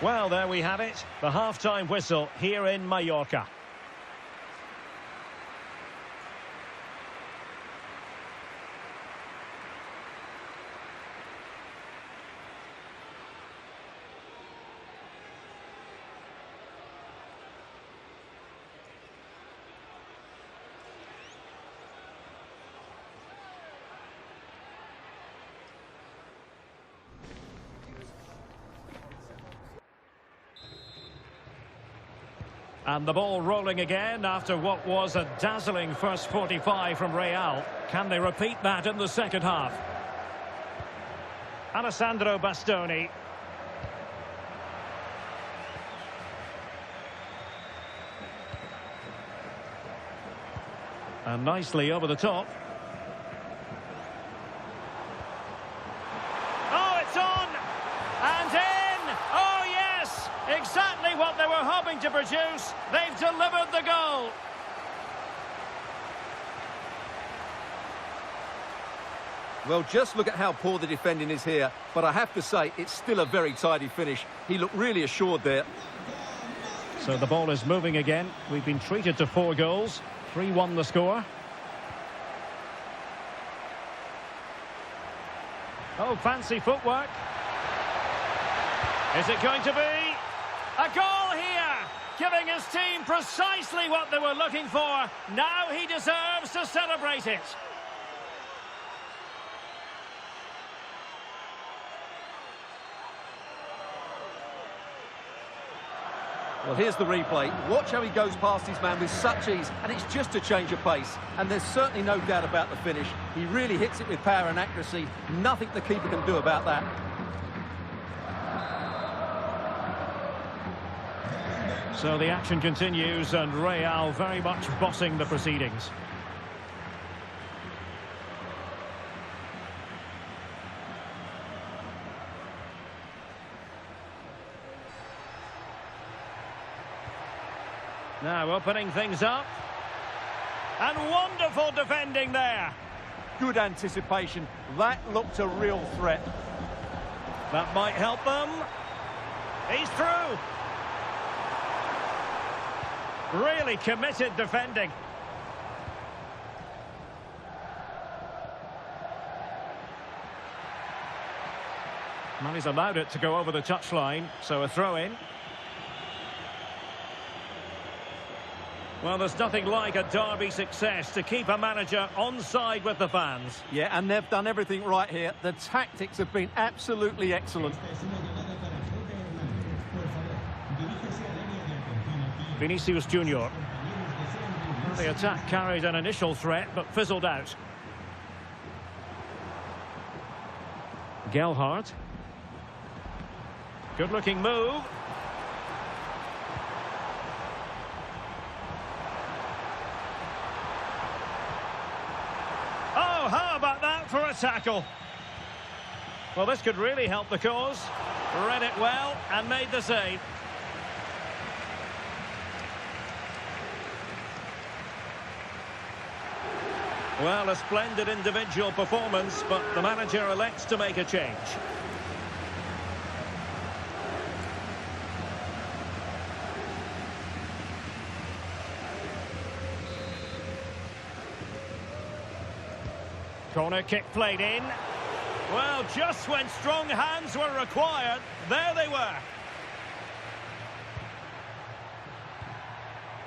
Well, there we have it. The half-time whistle here in Mallorca. And the ball rolling again after what was a dazzling first 45 from Real. Can they repeat that in the second half? Alessandro Bastoni. And nicely over the top. Oh, it's on! And in! Oh, yes! Exactly what they were hoping to produce. They've delivered the goal. Well, just look at how poor the defending is here. But I have to say, it's still a very tidy finish. He looked really assured there. So the ball is moving again. We've been treated to 4 goals. 3-1 the score. Oh, fancy footwork. Is it going to be a goal here? Giving his team precisely what they were looking for. Now he deserves to celebrate it. Well, here's the replay. Watch how he goes past his man with such ease, and it's just a change of pace. And there's certainly no doubt about the finish. He really hits it with power and accuracy. Nothing the keeper can do about that. So the action continues, and Real very much bossing the proceedings. Now opening things up. And wonderful defending there. Good anticipation. That looked a real threat. That might help them. He's through. Really committed defending. Well, he's allowed it to go over the touchline, so a throw-in. Well, there's nothing like a derby success to keep a manager on side with the fans. Yeah, and they've done everything right here. The tactics have been absolutely excellent. Vinicius Junior. The attack carried an initial threat, but fizzled out. Gelhardt. Good-looking move. Oh, how about that for a tackle? Well, this could really help the cause. Read it well and made the save. Well, a splendid individual performance, but the manager elects to make a change. Corner kick played in. Well, just when strong hands were required, there they were.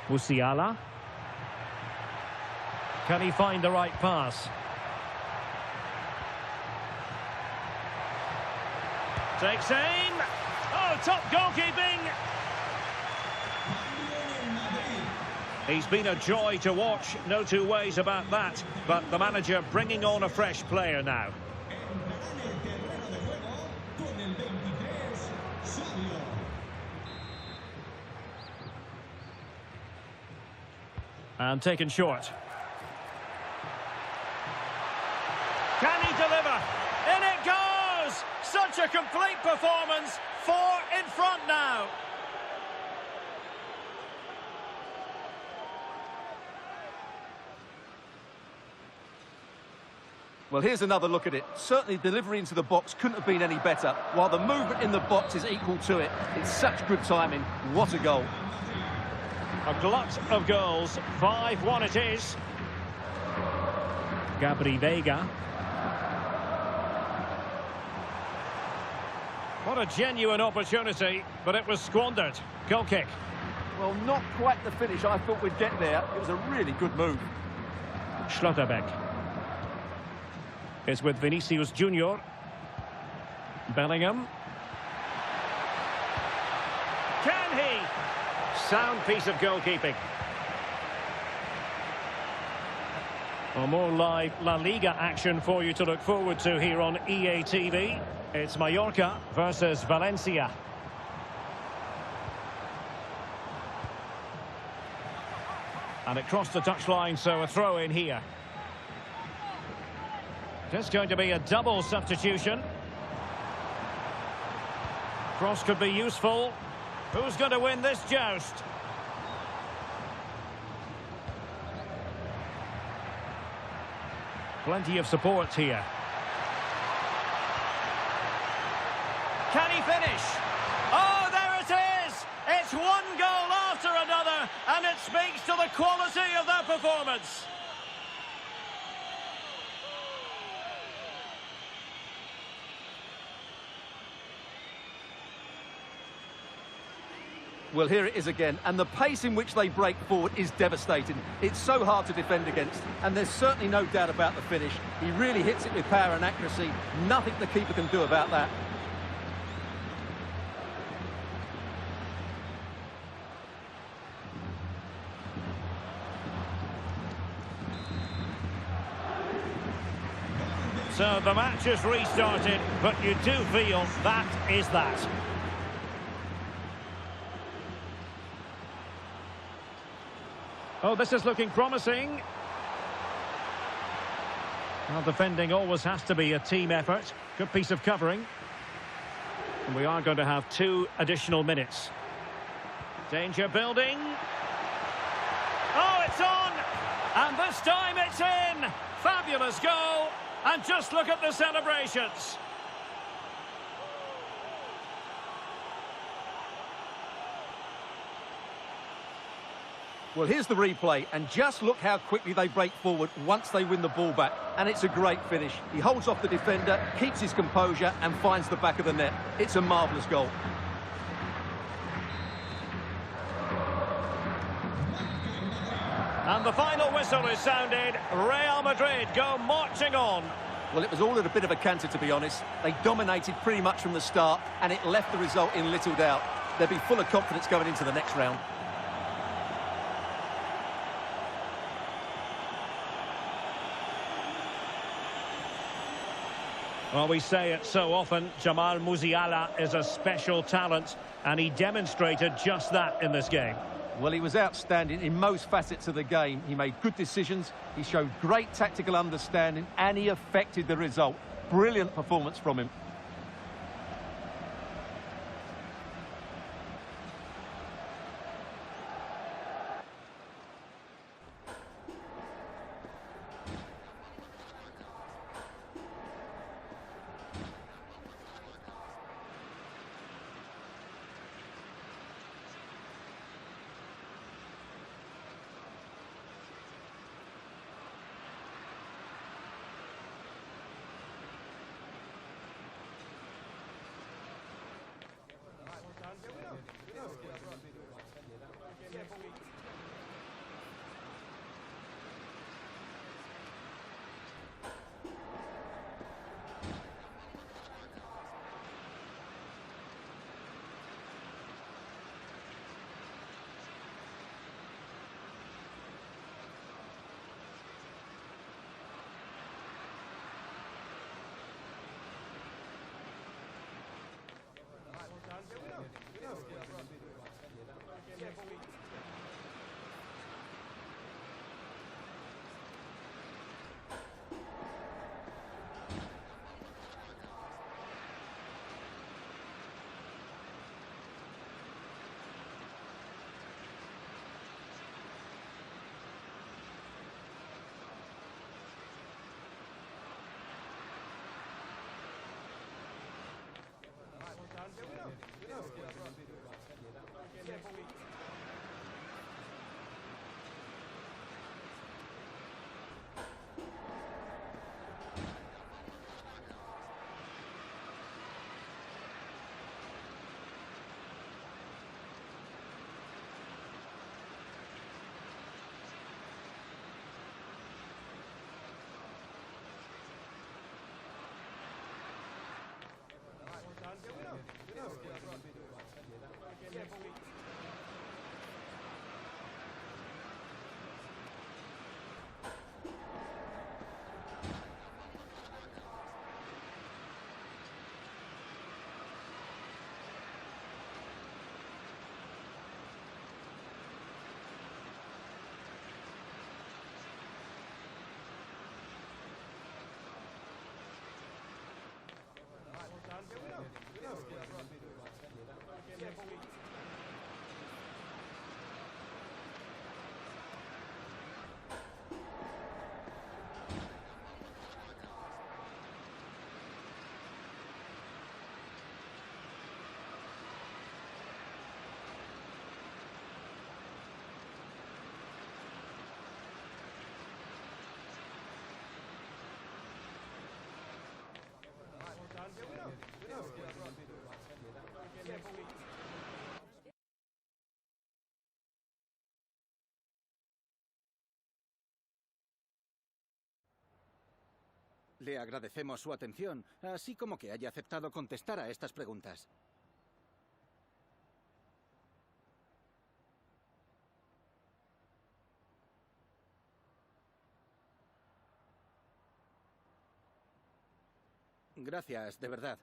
Musiala. Can he find the right pass? Takes aim. Oh, top goalkeeping. He's been a joy to watch, no two ways about that. But the manager bringing on a fresh player now. And taken short. Can he deliver? In it goes! Such a complete performance. 4 in front now. Well, here's another look at it. Certainly delivery into the box couldn't have been any better, while the movement in the box is equal to it. It's such good timing. What a goal. A glut of goals. 5-1 it is. Gabri Veiga. What a genuine opportunity, but it was squandered. Goal kick. Well, not quite the finish I thought we'd get there. It was a really good move. Schlotterbeck. It's with Vinicius Junior. Bellingham. Can he? Sound piece of goalkeeping. Well, more live La Liga action for you to look forward to here on EA TV. It's Mallorca versus Valencia. And it crossed the touchline, so a throw in here. Just going to be a double substitution. Cross could be useful. Who's going to win this joust? Plenty of support here. Can he finish? Oh, there it is! It's one goal after another, and it speaks to the quality of their performance. Well, here it is again, and the pace in which they break forward is devastating. It's so hard to defend against, and there's certainly no doubt about the finish. He really hits it with power and accuracy. Nothing the keeper can do about that. So the match is restarted, but you do feel that is that. Oh, this is looking promising. Well, defending always has to be a team effort. Good piece of covering. And we are going to have 2 additional minutes. Danger building. Oh, it's on! And this time it's in! Fabulous goal! And just look at the celebrations. Well, here's the replay, and just look how quickly they break forward once they win the ball back. And it's a great finish. He holds off the defender, keeps his composure, and finds the back of the net. It's a marvellous goal. And the final whistle is sounded. Real Madrid go marching on. Well, it was all at a bit of a canter, to be honest. They dominated pretty much from the start, and it left the result in little doubt. They'll be full of confidence going into the next round. Well, we say it so often, Jamal Musiala is a special talent, and he demonstrated just that in this game. Well, he was outstanding in most facets of the game. He made good decisions, he showed great tactical understanding, and he affected the result. Brilliant performance from him. Le agradecemos su atención, así como que haya aceptado contestar a estas preguntas. Gracias, de verdad.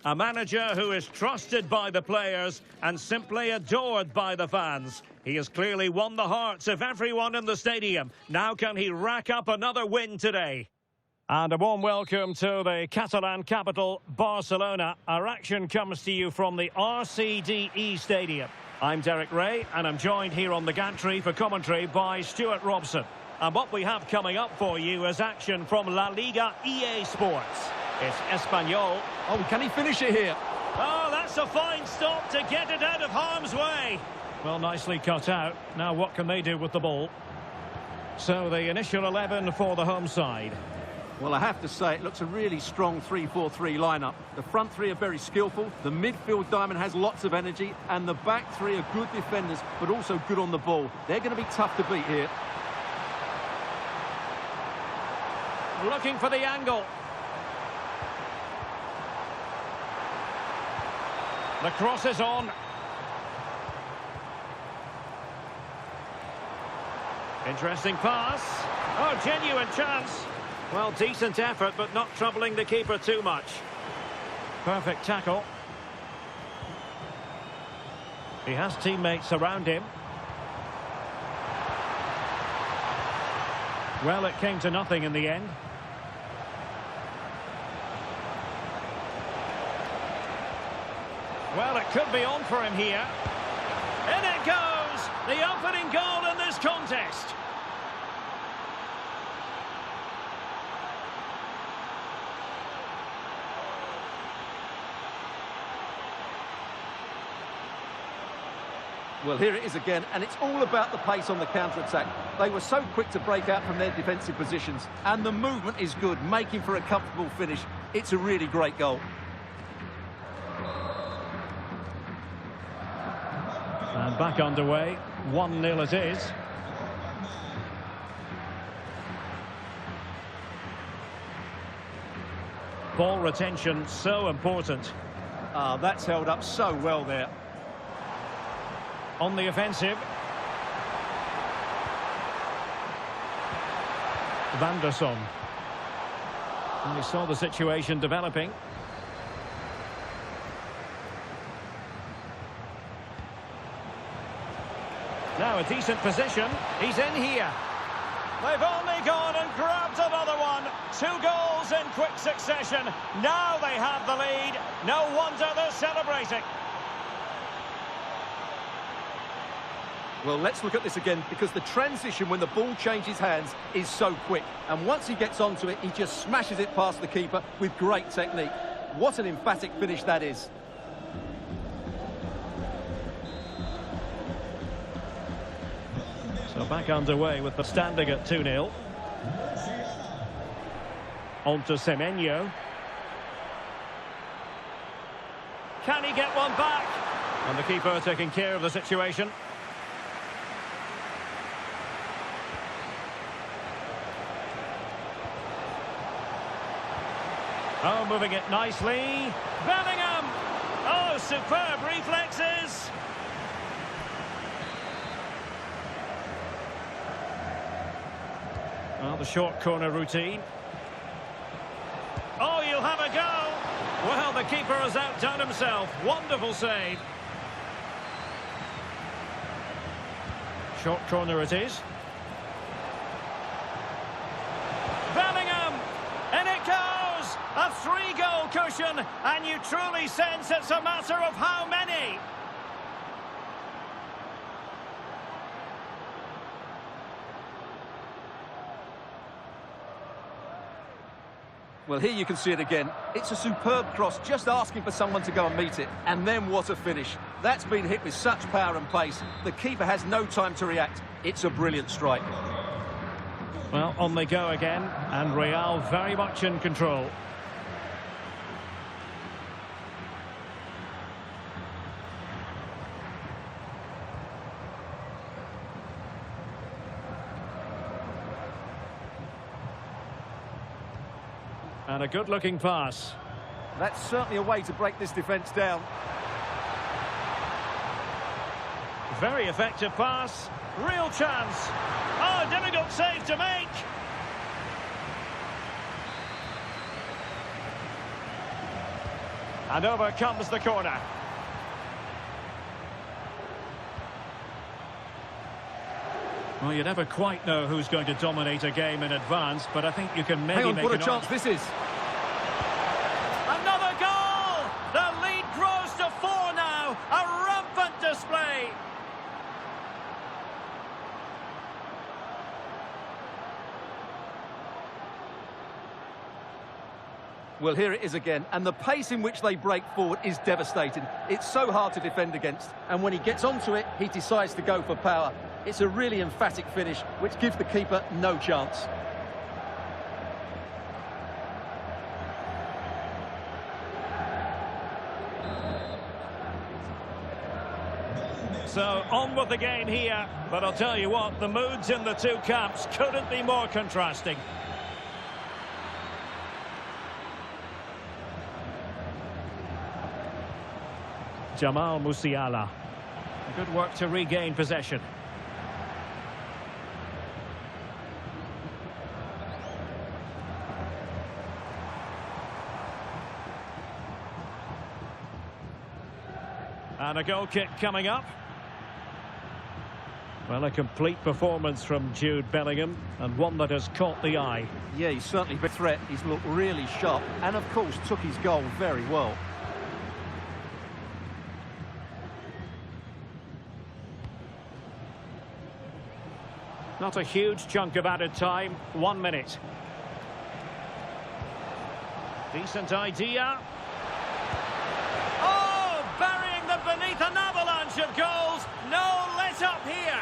A manager who is trusted by the players and simply adored by the fans. He has clearly won the hearts of everyone in the stadium. Now can he rack up another win today? And a warm welcome to the Catalan capital, Barcelona. Our action comes to you from the RCDE Stadium. I'm Derek Ray, and I'm joined here on the gantry for commentary by Stuart Robson. And what we have coming up for you is action from La Liga EA Sports. It's Espanyol. Oh, can he finish it here? Oh, that's a fine stop to get it out of harm's way. Well, nicely cut out. Now what can they do with the ball? So the initial 11 for the home side. Well, I have to say, it looks a really strong 3-4-3 lineup. The front three are very skillful, the midfield diamond has lots of energy, and the back three are good defenders, but also good on the ball. They're going to be tough to beat here. Looking for the angle. The cross is on. Interesting pass. Oh, genuine chance. Well, decent effort, but not troubling the keeper too much. Perfect tackle. He has teammates around him. Well, it came to nothing in the end. Well, it could be on for him here. In it goes! The opening goal in this contest. Well, here it is again, and it's all about the pace on the counter-attack. They were so quick to break out from their defensive positions, and the movement is good, making for a comfortable finish. It's a really great goal. And back underway, 1-0 it is. Ball retention, so important. That's held up so well there. On the offensive. Van der Son. And he saw the situation developing. Now a decent position. He's in here. They've only gone and grabbed another one. 2 goals in quick succession. Now they have the lead. No wonder they're celebrating. Well, let's look at this again, because the transition when the ball changes hands is so quick. And once he gets onto it, he just smashes it past the keeper with great technique. What an emphatic finish that is. So back underway with the standing at 2-0. On to Semenyo. Can he get one back? And the keeper taking care of the situation. Oh, moving it nicely. Bellingham! Oh, superb reflexes! Well, the short corner routine. Oh, you'll have a go! Well, the keeper has outdone himself. Wonderful save. Short corner it is. Bellingham! In it goes! A 3-goal cushion, and you truly sense it's a matter of how many. Well, here you can see it again. It's a superb cross, just asking for someone to go and meet it. And then what a finish. That's been hit with such power and pace. The keeper has no time to react. It's a brilliant strike. Well, on they go again, and Real very much in control. And a good-looking pass. That's certainly a way to break this defence down. Very effective pass. Real chance. Oh, difficult save to make. And over comes the corner. Well, you never quite know who's going to dominate a game in advance, but I think you can maybe Hang on, make what a an chance this is. Another goal! The lead grows to 4 now. A rampant display. Well, here it is again, and the pace in which they break forward is devastating. It's so hard to defend against, and when he gets onto it, he decides to go for power. It's a really emphatic finish, which gives the keeper no chance. So, on with the game here, but I'll tell you what, the moods in the two camps couldn't be more contrasting. Jamal Musiala. Good work to regain possession. And a goal kick coming up. Well, a complete performance from Jude Bellingham, and one that has caught the eye. Yeah, he's certainly been a threat. He's looked really sharp and, of course, took his goal very well. Not a huge chunk of added time, 1 minute. Decent idea. Oh, burying them beneath an avalanche of goals. No let up here.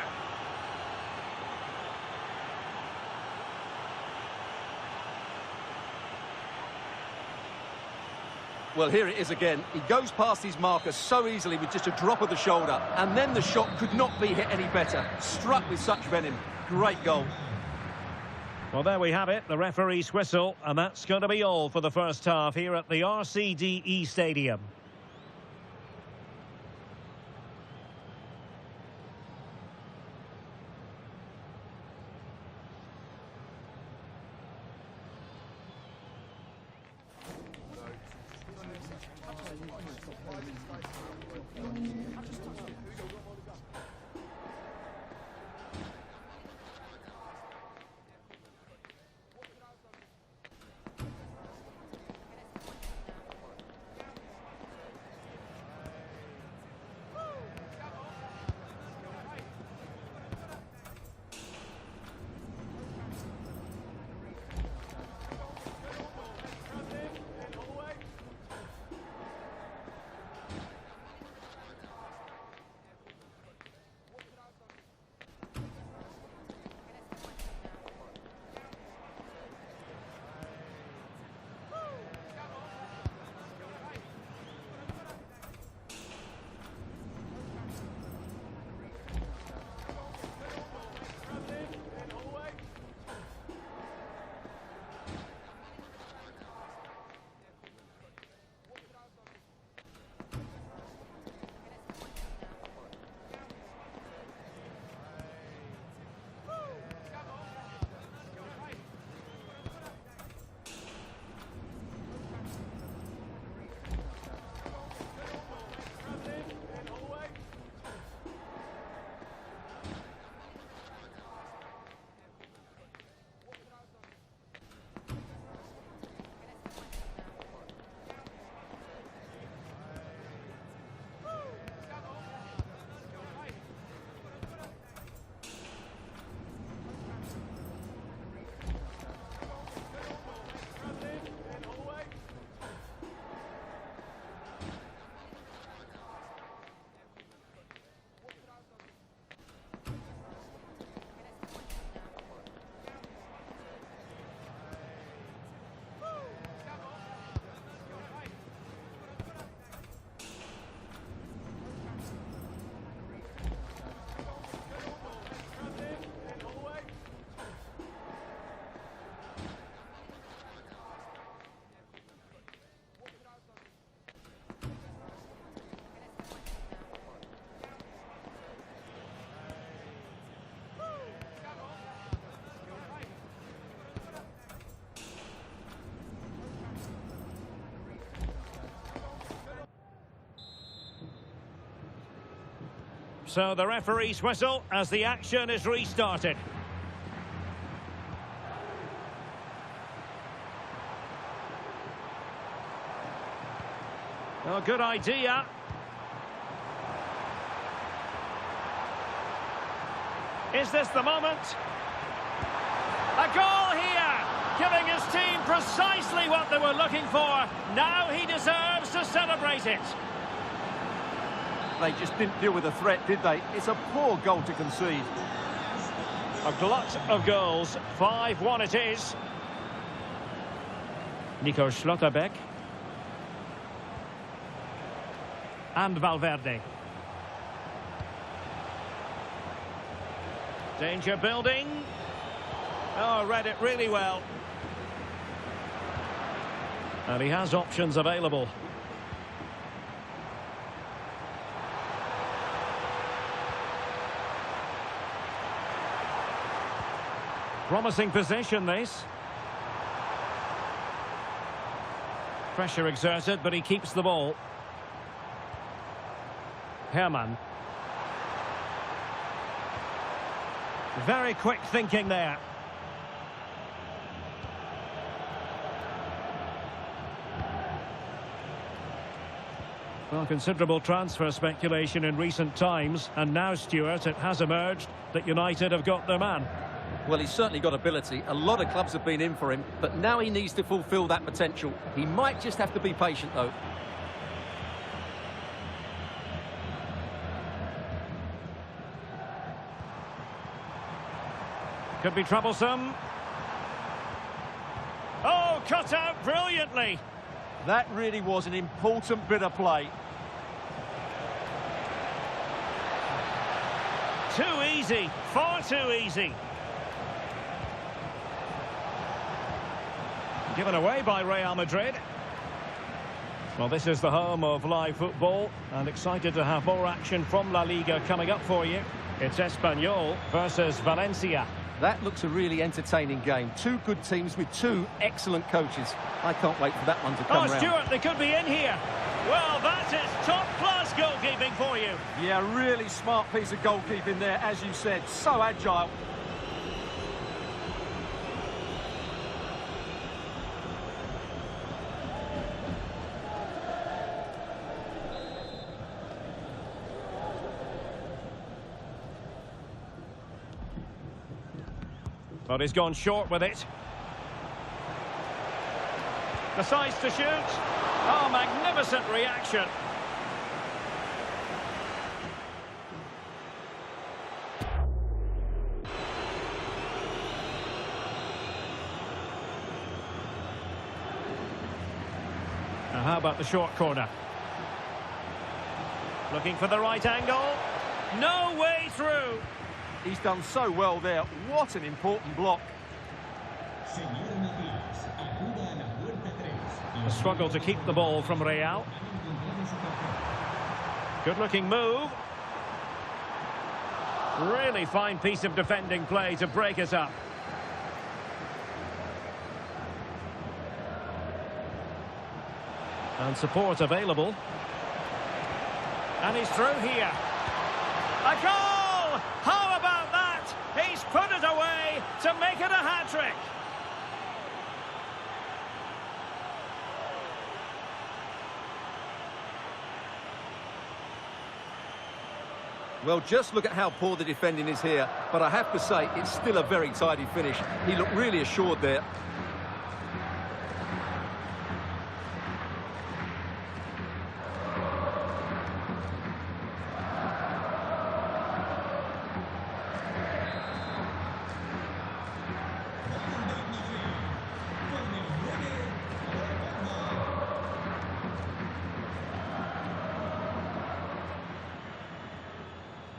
Well, here it is again. He goes past his marker so easily with just a drop of the shoulder, and then the shot could not be hit any better. Struck with such venom. Great goal. Well, there we have it, the referee's whistle, and that's going to be all for the first half here at the RCDE Stadium. So the referee's whistle as the action is restarted. Oh, good idea. Is this the moment? A goal here, giving his team precisely what they were looking for. Now he deserves to celebrate it. They just didn't deal with the threat, did they? It's a poor goal to concede. A glut of goals. 5-1 it is. Nico Schlotterbeck. And Valverde. Danger building. Oh, read it really well. And he has options available. Promising position, this. Pressure exerted, but he keeps the ball. Herman. Very quick thinking there. Well, considerable transfer speculation in recent times, and now, Stuart, it has emerged that United have got their man. Well, he's certainly got ability. A lot of clubs have been in for him, but now he needs to fulfil that potential. He might just have to be patient, though. Could be troublesome. Oh, cut out brilliantly. That really was an important bit of play. Too easy, far too easy. Given away by Real Madrid. Well, this is the home of live football, and excited to have more action from La Liga coming up for you. It's Espanyol versus Valencia. That looks a really entertaining game. Two good teams with two excellent coaches. I can't wait for that one to come round. Oh, Stuart, they could be in here. Well, that is top-class goalkeeping for you. Yeah, really smart piece of goalkeeping there, as you said. So agile. But he's gone short with it. Decides to shoot. Oh, magnificent reaction. Now, how about the short corner? Looking for the right angle. No way through. He's done so well there. What an important block. A struggle to keep the ball from Real. Good-looking move. Really fine piece of defending play to break it up. And support available. And he's through here. A goal! How about that? He's put it away to make it a hat-trick. Well, just look at how poor the defending is here. But I have to say, it's still a very tidy finish. He looked really assured there.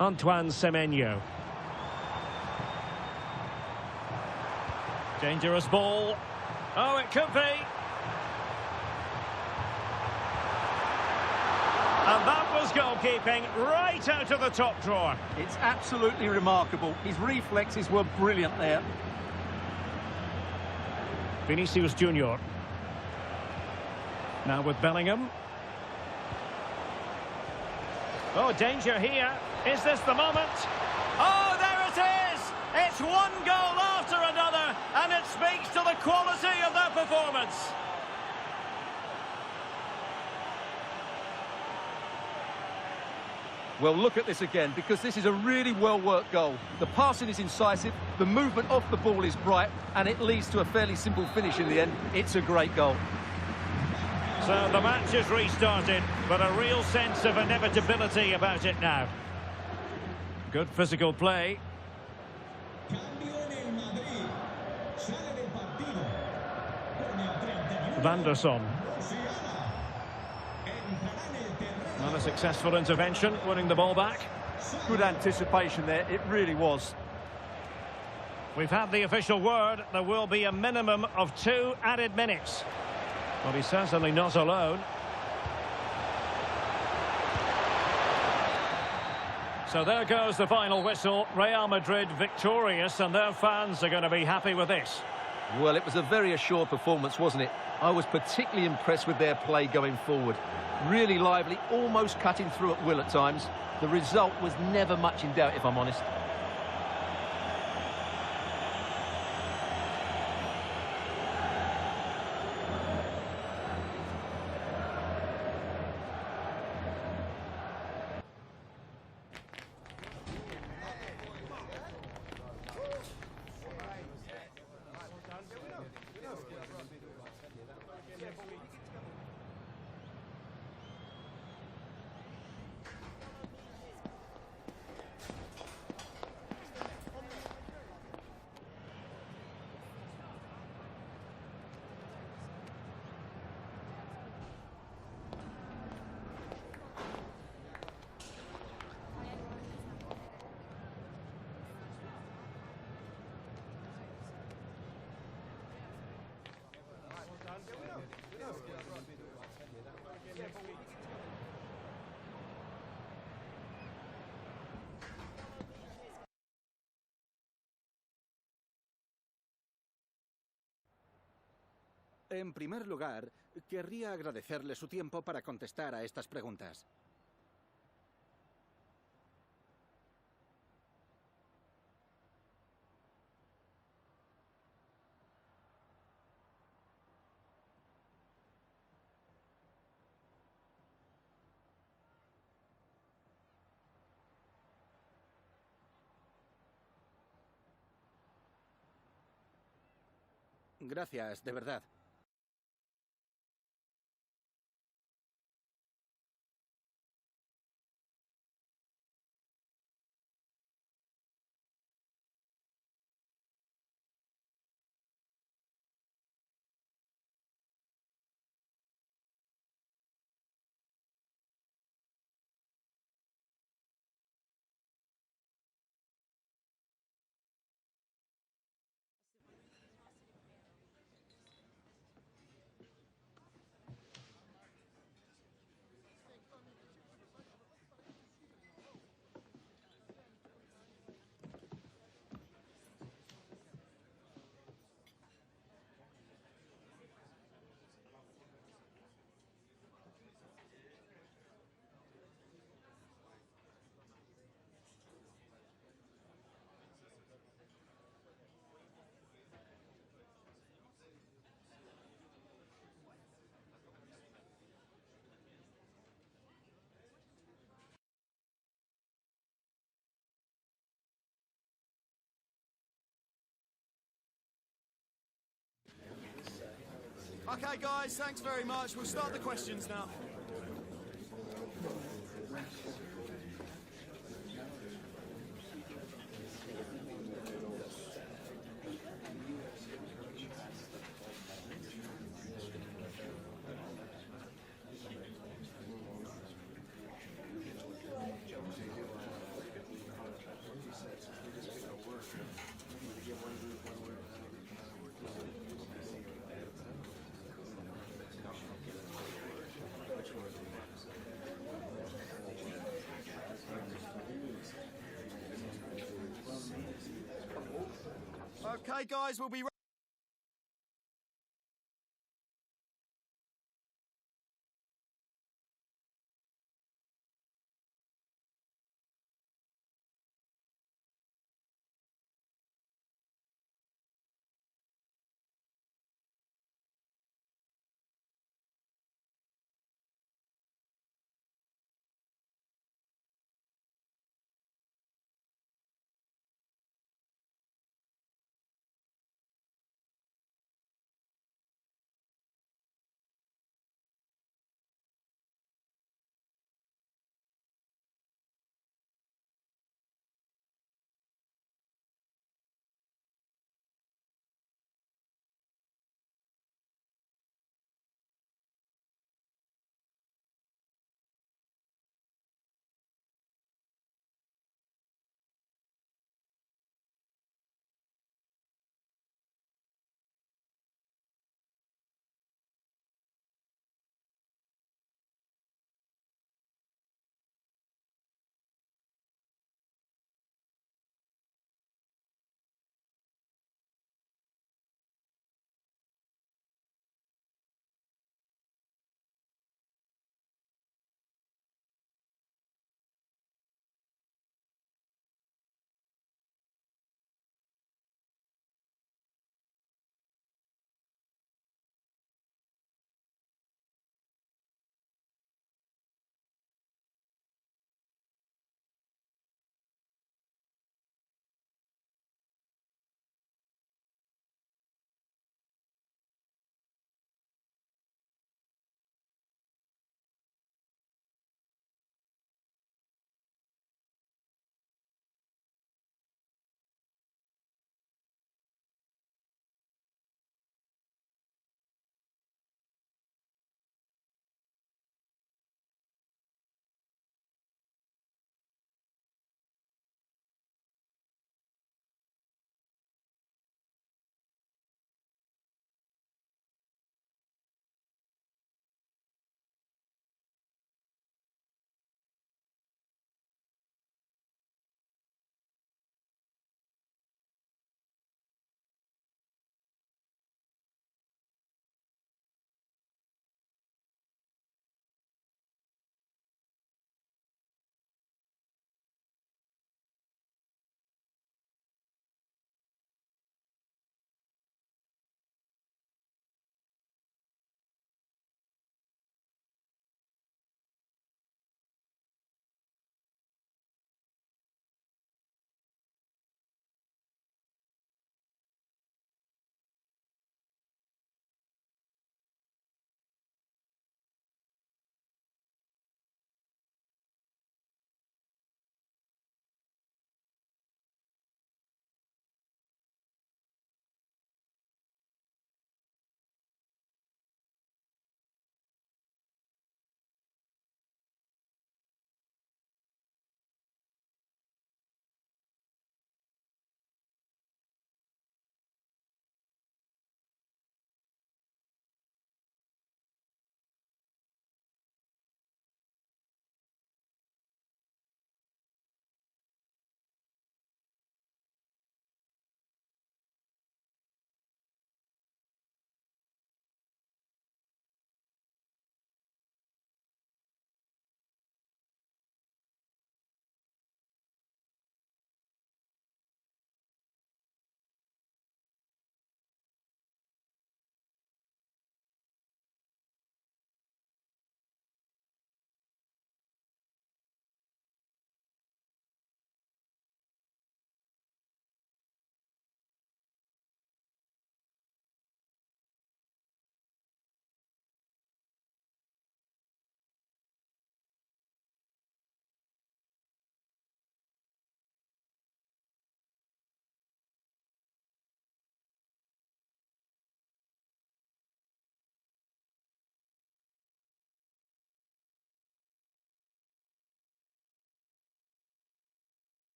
Antoine Semenyo. Dangerous ball. Oh, it could be. And that was goalkeeping right out of the top drawer. It's absolutely remarkable. His reflexes were brilliant there. Vinicius Junior. Now with Bellingham. Oh, danger here. Is this the moment? Oh, there it is! It's one goal after another, and it speaks to the quality of their performance. Well, look at this again, because this is a really well-worked goal. The passing is incisive, the movement off the ball is bright, and it leads to a fairly simple finish in the end. It's a great goal. So the match is restarted, but a real sense of inevitability about it now. Good physical play. Vanderson. Not a successful intervention, winning the ball back. Good anticipation there, it really was. We've had the official word. There will be a minimum of 2 added minutes. But he's certainly not alone. So there goes the final whistle. Real Madrid victorious, and their fans are going to be happy with this. Well, it was a very assured performance, wasn't it? I was particularly impressed with their play going forward. Really lively, almost cutting through at will at times. The result was never much in doubt, if I'm honest. En primer lugar, querría agradecerle su tiempo para contestar a estas preguntas. Gracias, de verdad. Okay, guys, thanks very much. We'll start the questions now. Okay, guys, we'll be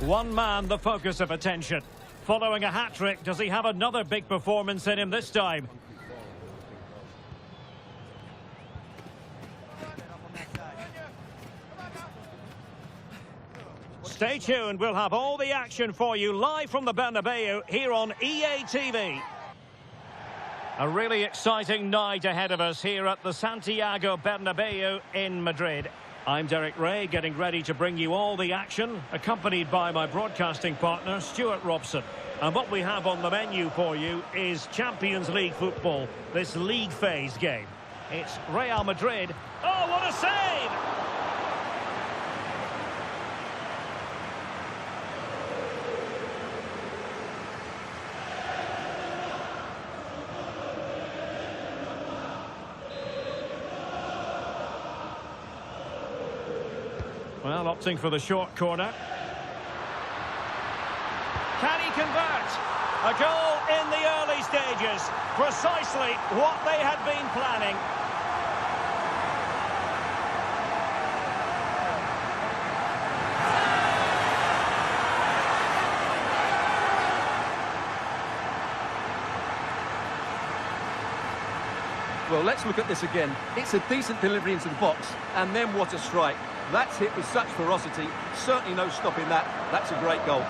One man the focus of attention. Following a hat-trick, does he have another big performance in him this time? Stay tuned, we'll have all the action for you live from the Bernabeu here on EA TV. A really exciting night ahead of us here at the Santiago Bernabeu in Madrid. I'm Derek Ray, getting ready to bring you all the action, accompanied by my broadcasting partner, Stuart Robson. And what we have on the menu for you is Champions League football, this league phase game. It's Real Madrid. Oh, what a save! Well, opting for the short corner. Can he convert? A goal in the early stages. Precisely what they had been planning. Well, let's look at this again. It's a decent delivery into the box, and then what a strike. That's hit with such ferocity. Certainly no stopping that. That's a great goal.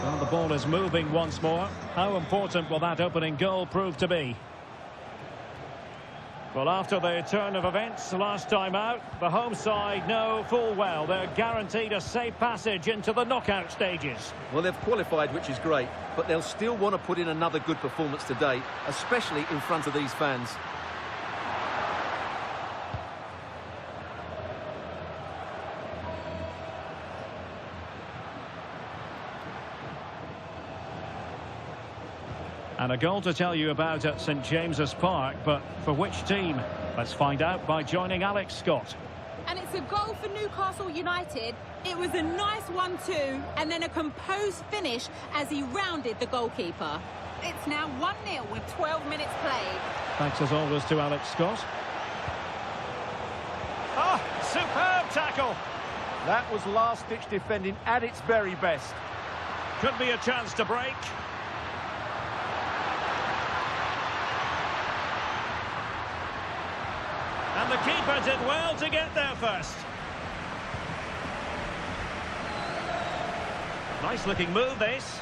Well, the ball is moving once more. How important will that opening goal prove to be? Well, after the turn of events last time out, the home side know full well they're guaranteed a safe passage into the knockout stages. Well, they've qualified, which is great, but they'll still want to put in another good performance today, especially in front of these fans. And a goal to tell you about at St James's Park, but for which team? Let's find out by joining Alex Scott. And it's a goal for Newcastle United. It was a nice 1-2 and then a composed finish as he rounded the goalkeeper. It's now 1-0 with 12 minutes played. Thanks as always to Alex Scott. Oh, superb tackle! That was last-ditch defending at its very best. Could be a chance to break. And the keeper did well to get there first. Nice looking move, this.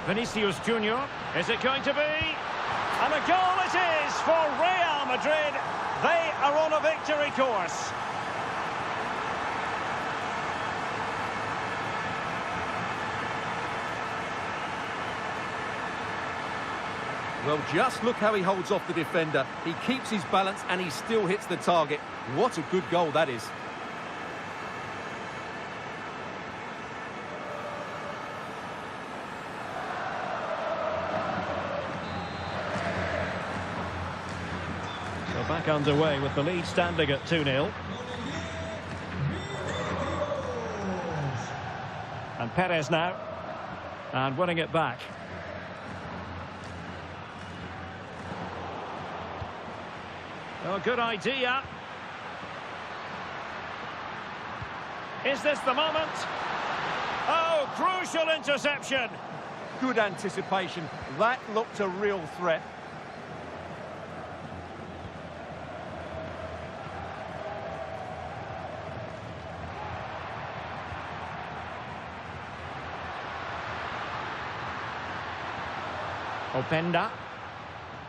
Vinicius Junior. Is it going to be? And a goal it is for Real Madrid. They are on a victory course. Well, just look how he holds off the defender. He keeps his balance and he still hits the target. What a good goal that is. So back underway with the lead standing at 2-0. And Perez now. And winning it back. Oh, good idea. Is this the moment? Oh, crucial interception. Good anticipation. That looked a real threat. Openda.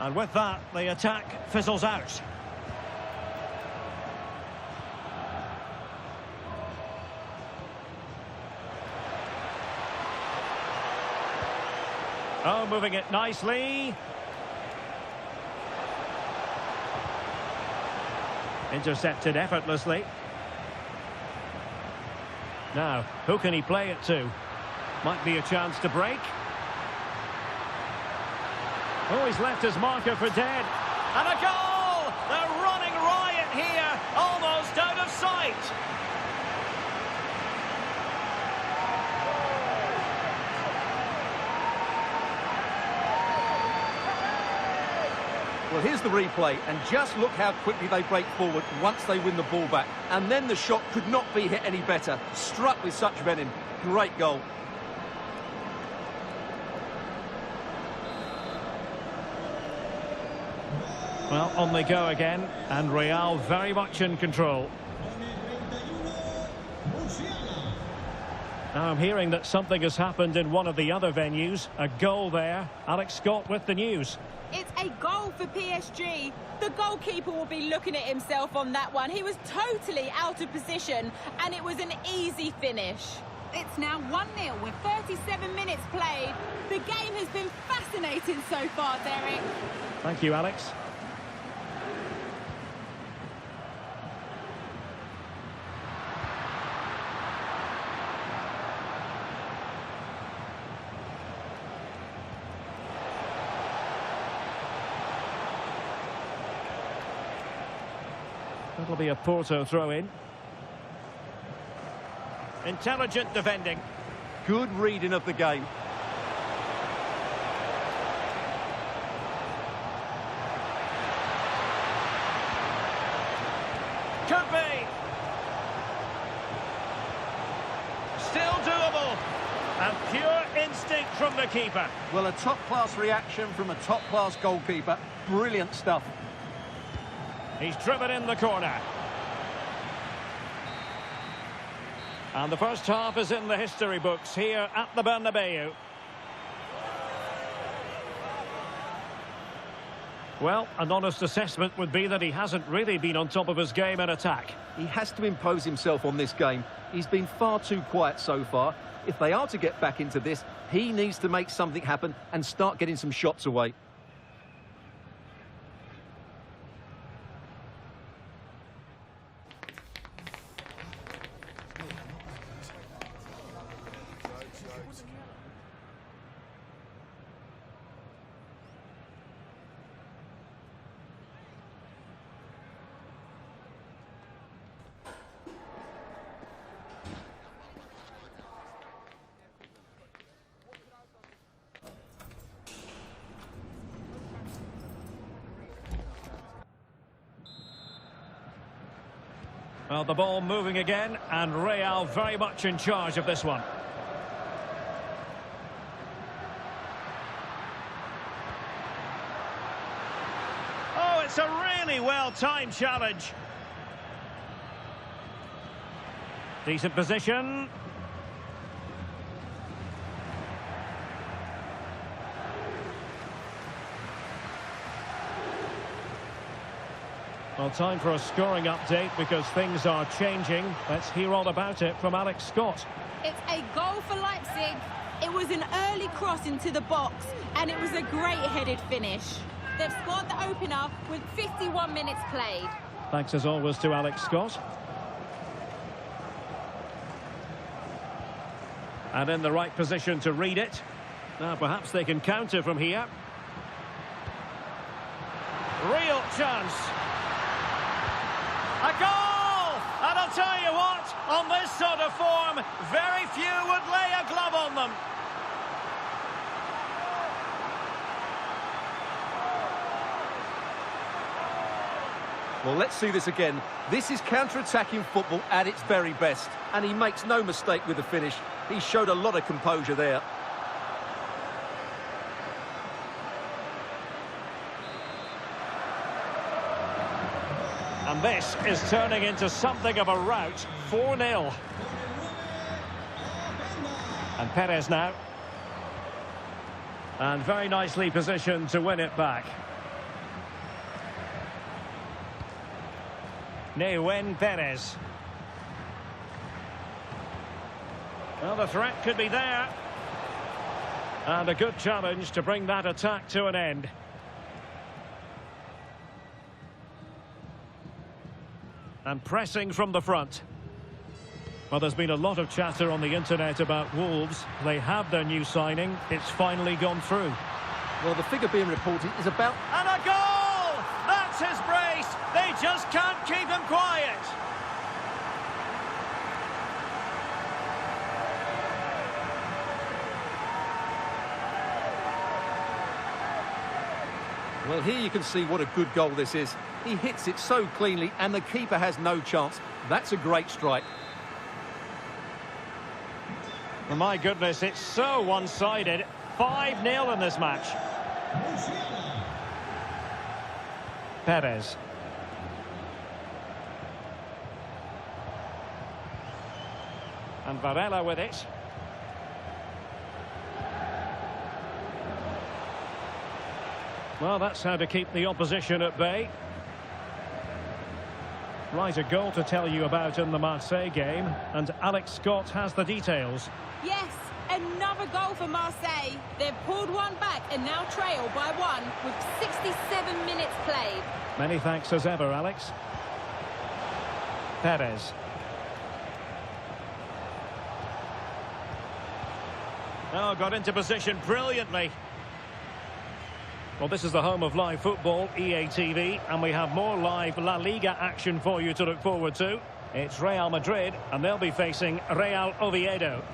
And with that, the attack fizzles out. Oh, moving it nicely. Intercepted effortlessly. Now, who can he play it to? Might be a chance to break. Oh, he's left his marker for dead. And a goal! They're running riot here. Well, here's the replay, and just look how quickly they break forward once they win the ball back. And then the shot could not be hit any better. Struck with such venom. Great goal. Well, on they go again, and Real very much in control. Now I'm hearing that something has happened in one of the other venues. A goal there. Alex Scott with the news. It's a goal for PSG. The goalkeeper will be looking at himself on that one. He was totally out of position, and it was an easy finish. It's now 1-0 with 37 minutes played. The game has been fascinating so far, Derek. Thank you, Alex. That'll be a Porto throw-in. Intelligent defending. Good reading of the game. Could be. Still doable. And pure instinct from the keeper. Well, a top-class reaction from a top-class goalkeeper. Brilliant stuff. He's driven in the corner. And the first half is in the history books here at the Bernabeu. Well, an honest assessment would be that he hasn't really been on top of his game in attack. He has to impose himself on this game. He's been far too quiet so far. If they are to get back into this, he needs to make something happen and start getting some shots away. Well, the ball moving again, and Real very much in charge of this one. Oh, it's a really well-timed challenge. Decent position. Well, time for a scoring update because things are changing. Let's hear all about it from Alex Scott. It's a goal for Leipzig. It was an early cross into the box, and it was a great headed finish. They've scored the opener with 51 minutes played. Thanks as always to Alex Scott. And in the right position to read it. Now perhaps they can counter from here. Real chance. A goal! And I'll tell you what, on this sort of form, very few would lay a glove on them. Well, let's see this again. This is counter-attacking football at its very best. And he makes no mistake with the finish. He showed a lot of composure there. And this is turning into something of a rout. 4-0. And Perez now. And very nicely positioned to win it back. Neuwen Perez. Well, the threat could be there. And a good challenge to bring that attack to an end. And pressing from the front. Well, there's been a lot of chatter on the internet about Wolves. They have their new signing. It's finally gone through. Well, the figure being reported is about... And a goal! That's his brace! They just can't keep him quiet. Well, here you can see what a good goal this is. He hits it so cleanly and the keeper has no chance. That's a great strike. Well, my goodness, it's so one-sided. 5-0 in this match. Perez. And Varela with it. Well, that's how to keep the opposition at bay. Right, a goal to tell you about in the Marseille game. And Alex Scott has the details. Yes, another goal for Marseille. They've pulled one back and now trail by 1 with 67 minutes played. Many thanks as ever, Alex. Perez. Oh, got into position brilliantly. Well, this is the home of live football, EA TV, and we have more live La Liga action for you to look forward to. It's Real Madrid, and they'll be facing Real Oviedo.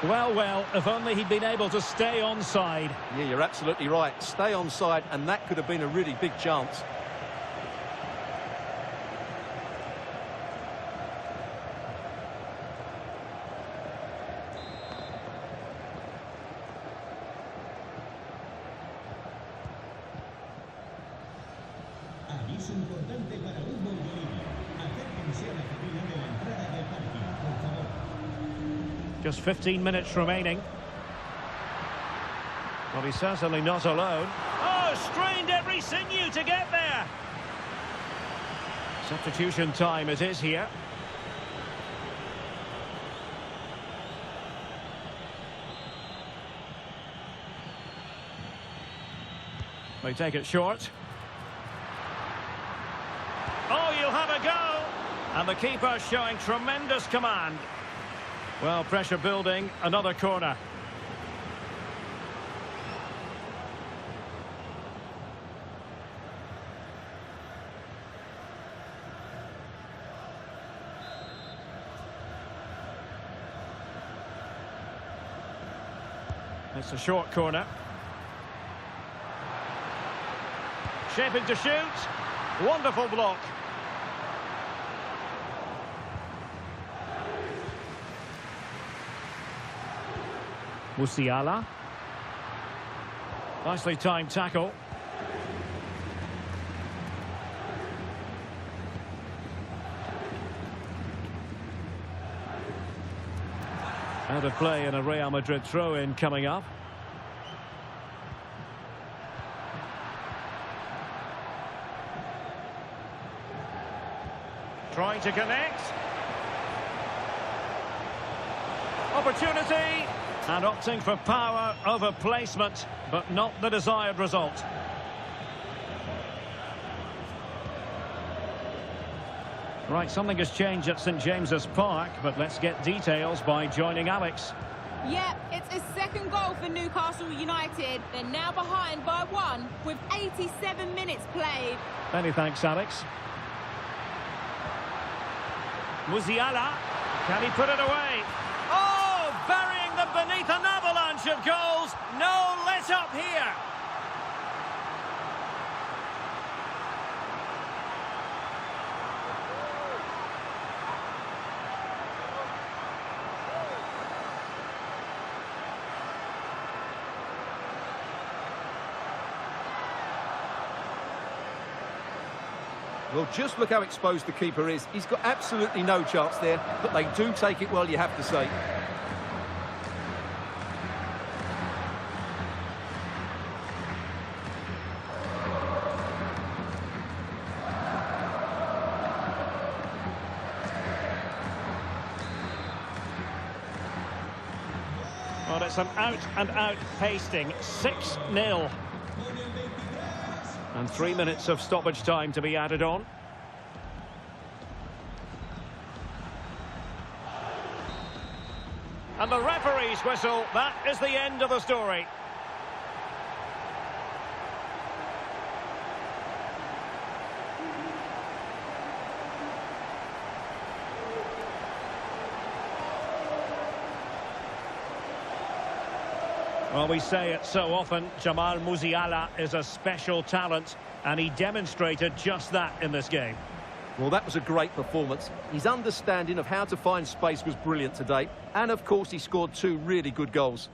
Well, well, if only he'd been able to stay onside. Yeah, you're absolutely right. Stay onside, and that could have been a really big chance. Aviso importante para Hugo y Bolivia. Acérquense a la cabina de la entrada del parking, por favor. Just 15 minutes remaining. Well, he's certainly not alone. Oh, strained every sinew to get there. Substitution time it is here. They take it short. Oh, you'll have a go. And the keeper showing tremendous command. Well, pressure building, another corner. It's a short corner. Shaping to shoot. Wonderful block. Musiala. Nicely timed tackle. Out of play in a Real Madrid throw-in coming up. Trying to connect. Opportunity. And opting for power over placement, but not the desired result. Right, something has changed at St James's Park, but let's get details by joining Alex. Yeah, it's a second goal for Newcastle United. They're now behind by 1 with 87 minutes played. Many thanks, Alex. Musiala, can he put it away? Oh, burying them beneath an avalanche of goals. No let up here. Well, just look how exposed the keeper is. He's got absolutely no chance there, but they do take it well, you have to say. Well, it's an out-and-out pasting. 6-0. And 3 minutes of stoppage time to be added on. And the referee's whistle, that is the end of the story. Well, we say it so often, Jamal Musiala is a special talent, and he demonstrated just that in this game. Well, that was a great performance. His understanding of how to find space was brilliant today. And, of course, he scored 2 really good goals.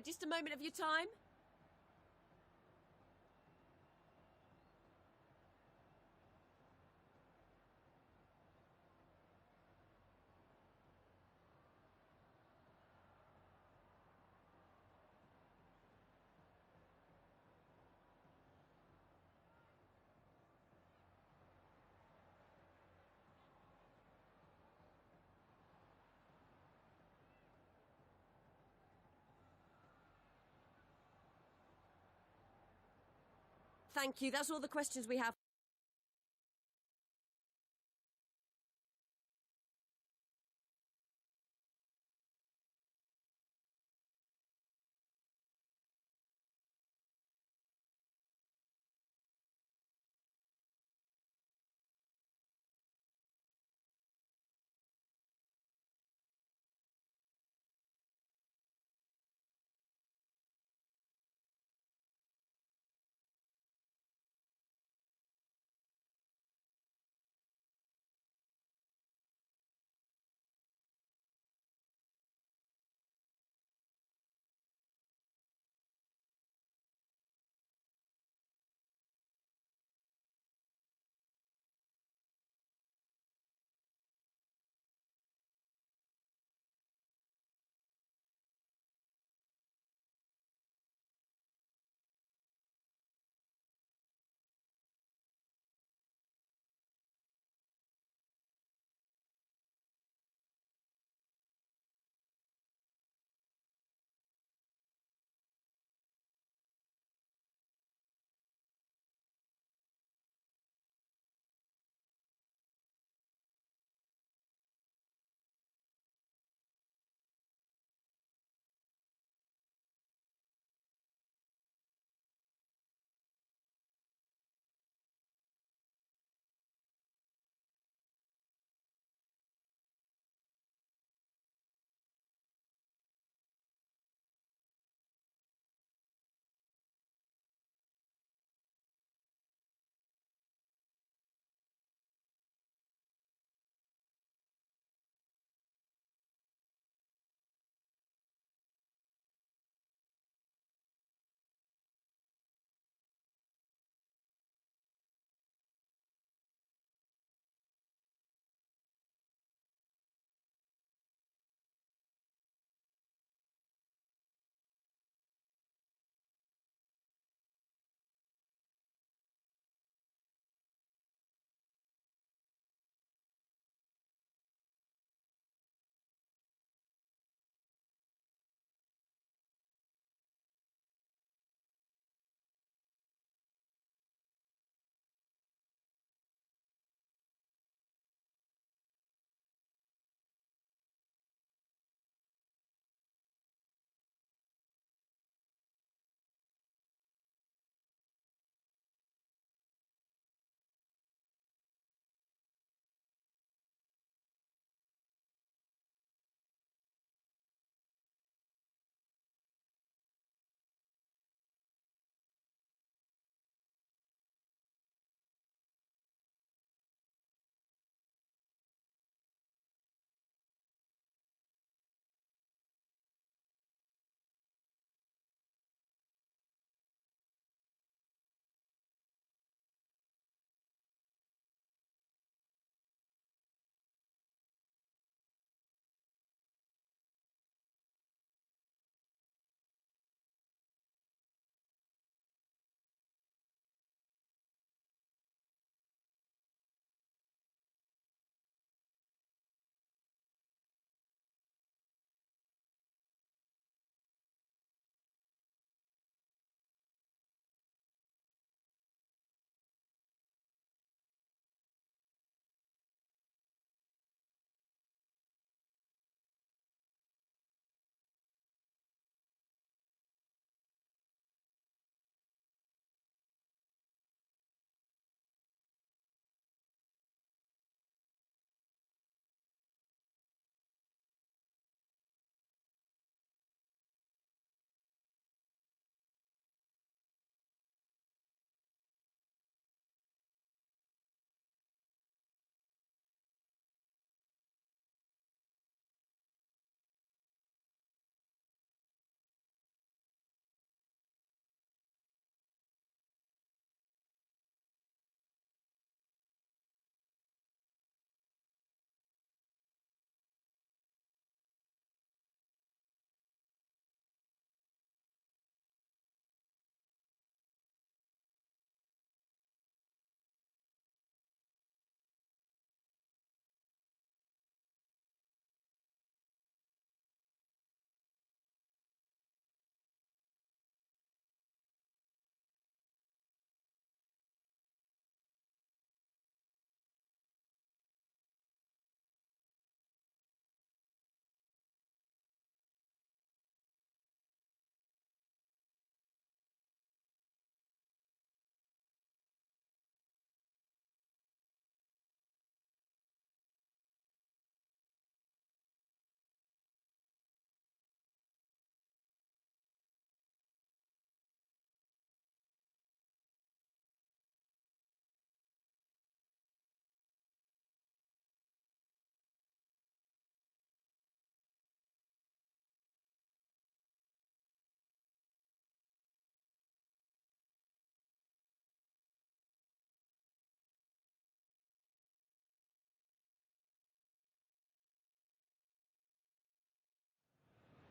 Just a moment of your time. Thank you. That's all the questions we have.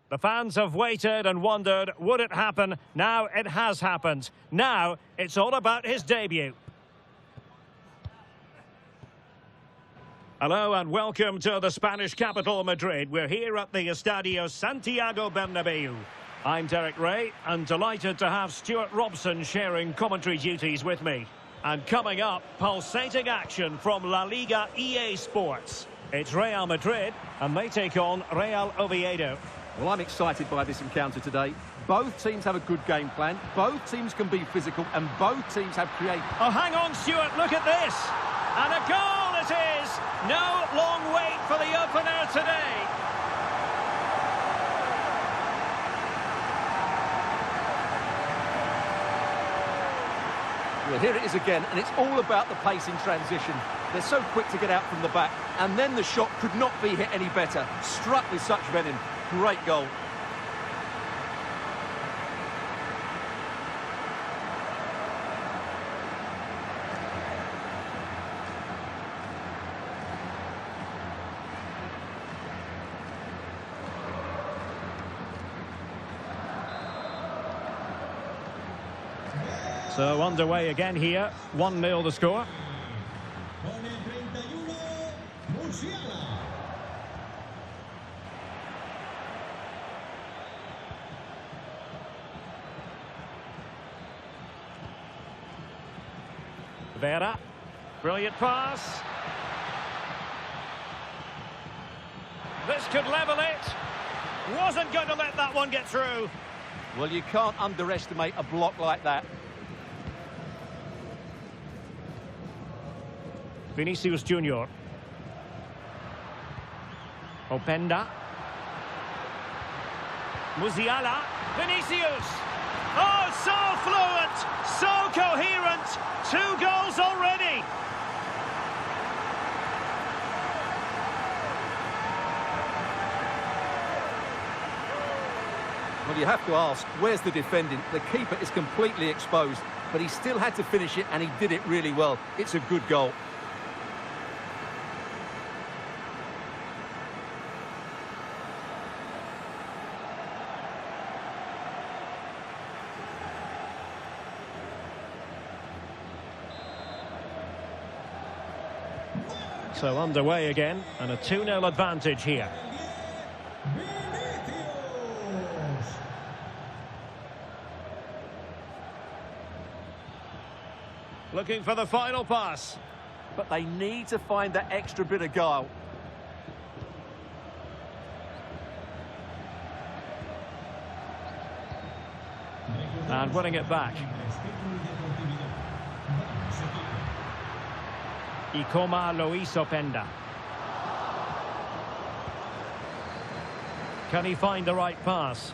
The fans have waited and wondered, would it happen? Now it has happened. Now it's all about his debut. Hello and welcome to the Spanish capital, Madrid. We're here at the Estadio Santiago Bernabeu. I'm Derek Ray and delighted to have Stuart Robson sharing commentary duties with me. And coming up, pulsating action from La Liga EA Sports. It's Real Madrid and they take on Real Oviedo. Well, I'm excited by this encounter today. Both teams have a good game plan, both teams can be physical, and both teams have created... Oh, hang on, Stuart, look at this! And a goal it is! No long wait for the opener today. Well, here it is again, and it's all about the pace in transition. They're so quick to get out from the back, and then the shot could not be hit any better. Struck with such venom. Great goal. So underway again here, 1-0 the score. Vera, brilliant pass. This could level it. Wasn't going to let that one get through. Well, you can't underestimate a block like that. Vinicius Junior. Openda. Musiala. Vinicius. Oh, so fluent, so coherent. 2 goals already. Well, you have to ask, where's the defending? The keeper is completely exposed, but he still had to finish it, and he did it really well. It's a good goal. So underway again, and a 2-0 advantage here. Looking for the final pass. But they need to find that extra bit of guile. And winning it back. Ikoma Luis Openda. Can he find the right pass?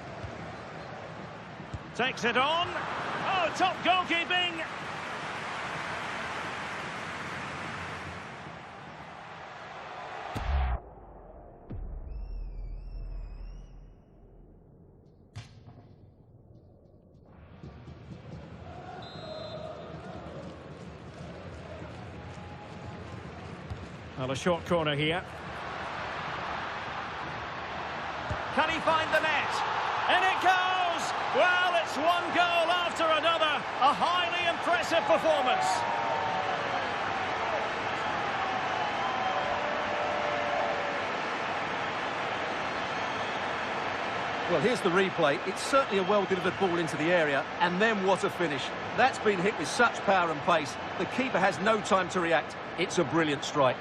Takes it on. Oh, top goalkeeping. Well, a short corner here. Can he find the net? And it goes! Well, it's 1 goal after another. A highly impressive performance. Well, here's the replay. It's certainly a well-delivered ball into the area, and then what a finish. That's been hit with such power and pace. The keeper has no time to react. It's a brilliant strike.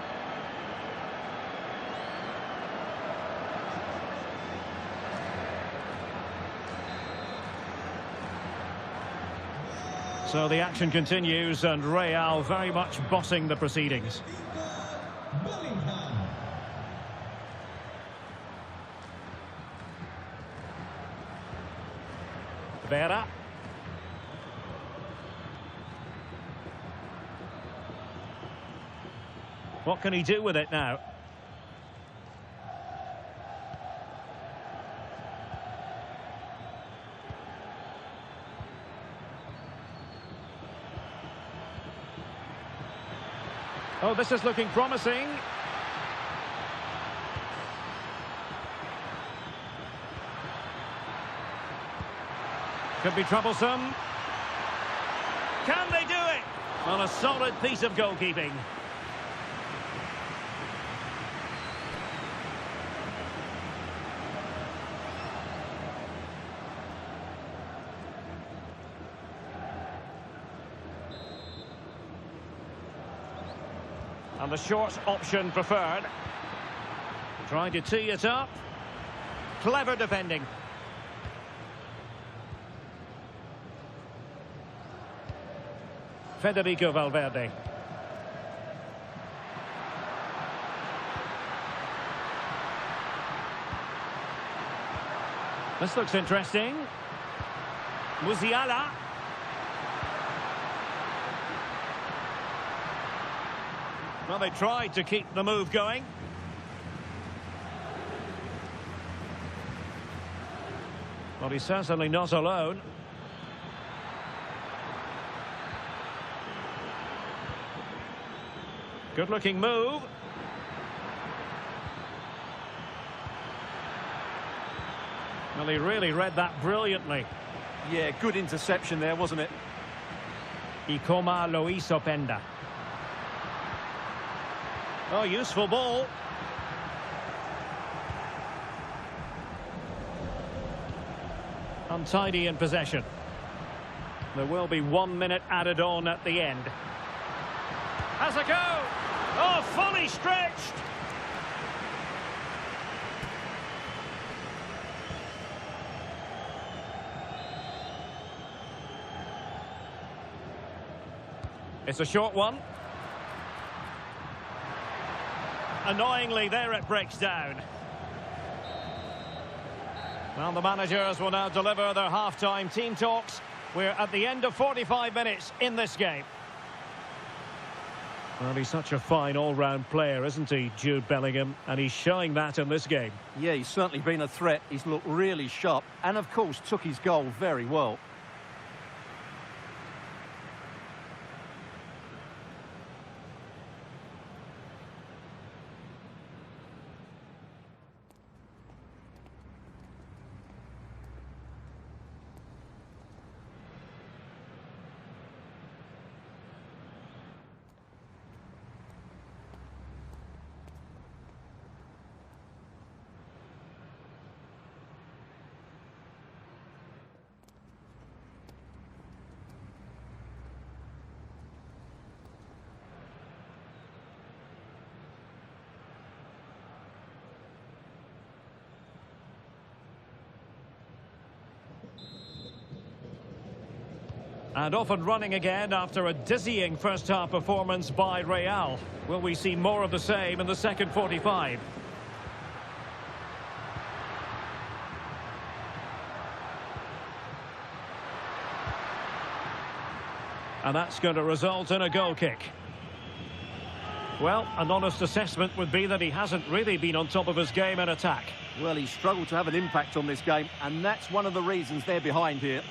So the action continues, and Real very much bossing the proceedings. Vera. What can he do with it now? Oh, this is looking promising. Could be troublesome. Can they do it? On a solid piece of goalkeeping. And the short option preferred. Trying to tee it up. Clever defending. Federico Valverde. This looks interesting. Musiala. Well, they tried to keep the move going. Well, he's certainly not alone. Good-looking move. Well, he really read that brilliantly. Yeah, good interception there, wasn't it? Y como lo hizo Penda. Oh, useful ball. Untidy in possession. There will be 1 minute added on at the end. Has a go! Oh, fully stretched! It's a short one. Annoyingly, there it breaks down. Well, the managers will now deliver their half-time team talks. We're at the end of 45 minutes in this game. Well, he's such a fine all-round player, isn't he, Jude Bellingham? And he's showing that in this game. Yeah, he's certainly been a threat. He's looked really sharp and, of course, took his goal very well. And off and running again after a dizzying first-half performance by Real. Will we see more of the same in the second 45? And that's going to result in a goal kick. Well, an honest assessment would be that he hasn't really been on top of his game in attack. Well, he's struggled to have an impact on this game, and that's one of the reasons they're behind here.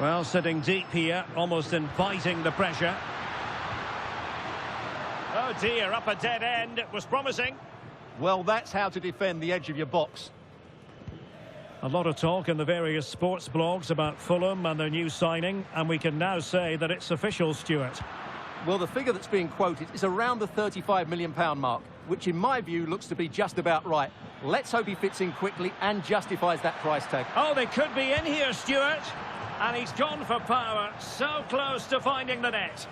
Well, sitting deep here, almost inviting the pressure. Oh dear, up a dead end. It was promising. Well, that's how to defend the edge of your box. A lot of talk in the various sports blogs about Fulham and their new signing, and we can now say that it's official, Stuart. Well, the figure that's being quoted is around the £35 million mark, which in my view looks to be just about right. Let's hope he fits in quickly and justifies that price tag. Oh, they could be in here, Stuart. And he's gone for power, so close to finding the net.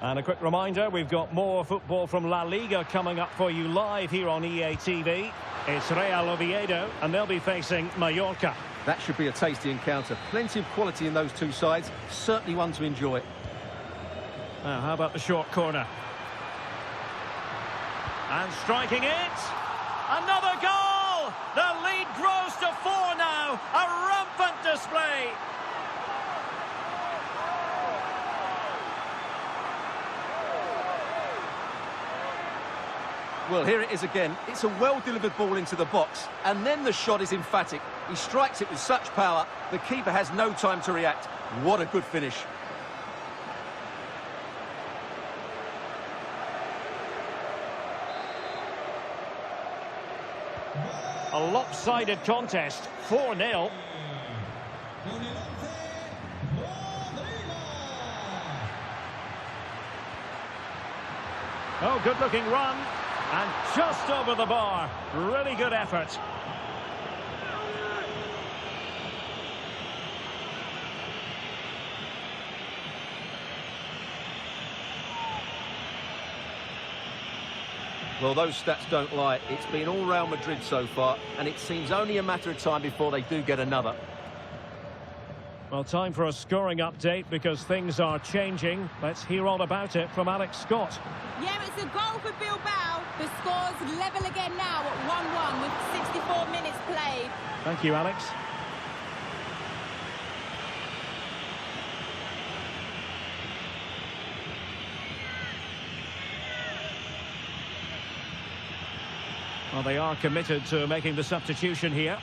And a quick reminder, we've got more football from La Liga coming up for you live here on EA TV. It's Real Oviedo, and they'll be facing Mallorca. That should be a tasty encounter. Plenty of quality in those two sides. Certainly one to enjoy. Now, how about the short corner? And striking it. Another goal! The lead grows to 4 now. A rampant display. Well, here it is again. It's a well-delivered ball into the box, and then the shot is emphatic. He strikes it with such power, the keeper has no time to react. What a good finish. A lopsided contest, 4-0. Oh, good-looking run. And just over the bar. Really good effort. Well, those stats don't lie. It's been all Real Madrid so far, and it seems only a matter of time before they do get another. Well, time for a scoring update because things are changing. Let's hear all about it from Alex Scott. Yeah, it's a goal for Bilbao. The score's level again now at 1-1 with 64 minutes played. Thank you, Alex. Well, they are committed to making the substitution here.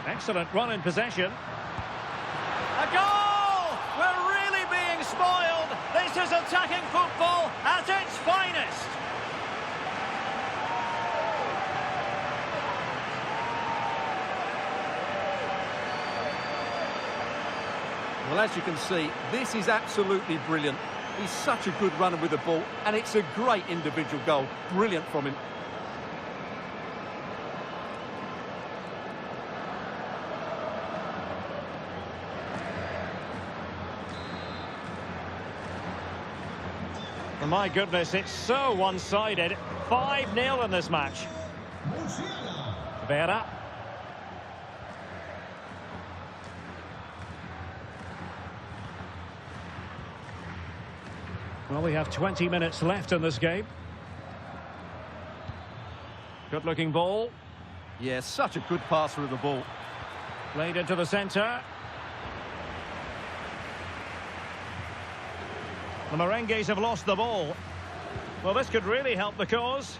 Excellent run in possession. A goal! We're really being spoiled. This is attacking football at its finest. Well, as you can see, this is absolutely brilliant. He's such a good runner with the ball, and it's a great individual goal. Brilliant from him. Oh, my goodness, it's so one-sided. 5-0 in this match. Vera. Well, we have 20 minutes left in this game. Good-looking ball. Yeah, such a good passer of the ball. Played into the centre. The Merengues have lost the ball. Well, this could really help the cause.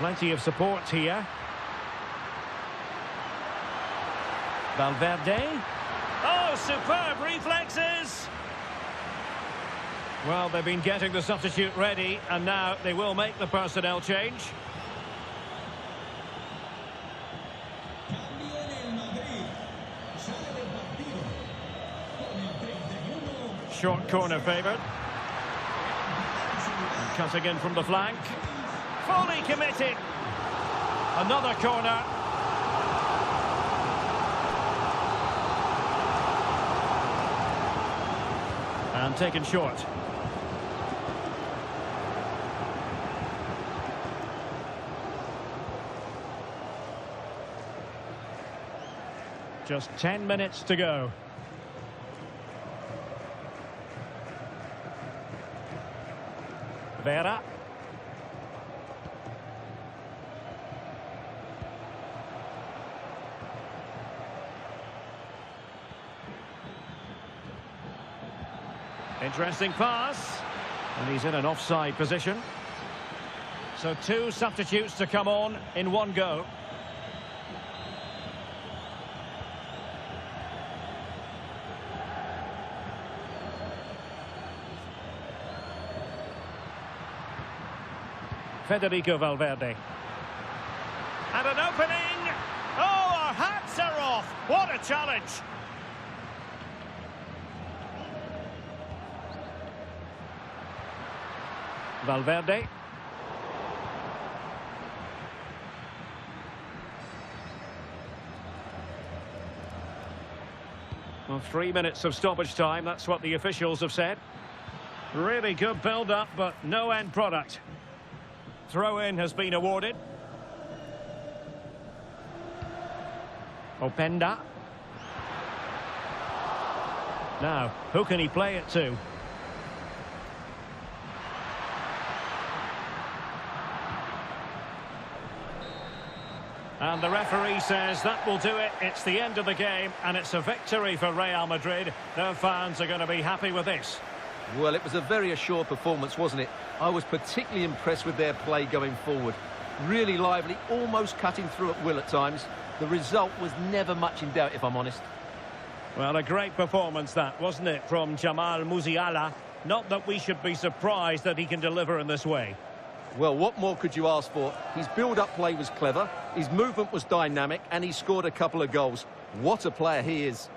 Plenty of support here. Valverde. Oh, superb reflexes! Well, they've been getting the substitute ready, and now they will make the personnel change. Short corner favoured. Cutting in from the flank. Fully committed. Another corner. And taken short. Just 10 minutes to go. Vera. Interesting pass. And he's in an offside position. So 2 substitutes to come on in one go. Federico Valverde. And an opening! Oh, our hats are off! What a challenge! Valverde. Well, 3 minutes of stoppage time, that's what the officials have said. Really good build-up, but no end product. Throw-in has been awarded. Openda. Now, who can he play it to? And the referee says that will do it. It's the end of the game, and it's a victory for Real Madrid. Their fans are going to be happy with this. Well, it was a very assured performance, wasn't it? I was particularly impressed with their play going forward. Really lively, almost cutting through at will at times. The result was never much in doubt, if I'm honest. Well, a great performance that, wasn't it, from Jamal Musiala? Not that we should be surprised that he can deliver in this way. Well, what more could you ask for? His build-up play was clever, his movement was dynamic, and he scored a couple of goals. What a player he is.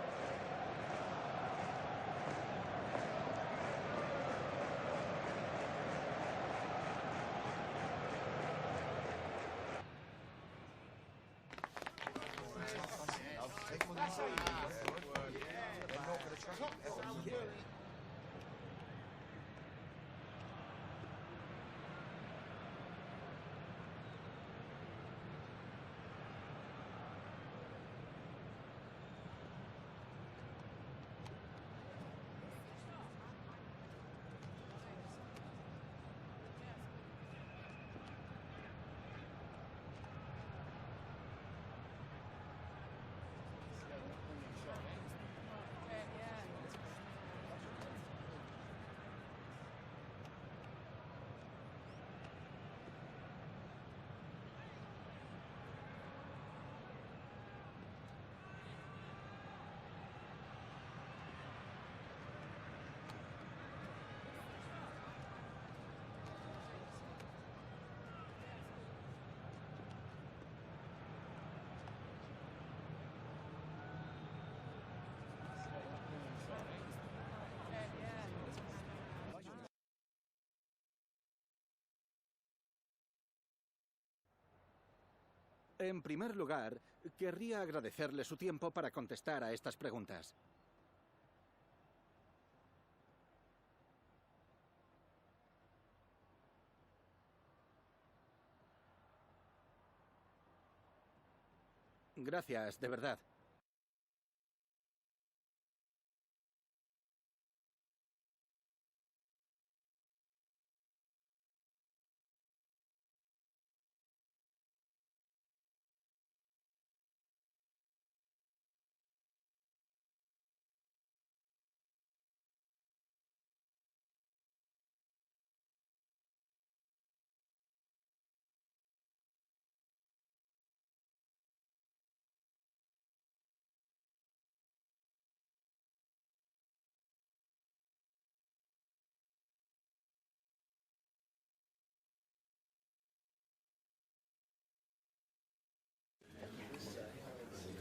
En primer lugar, querría agradecerle su tiempo para contestar a estas preguntas. Gracias, de verdad.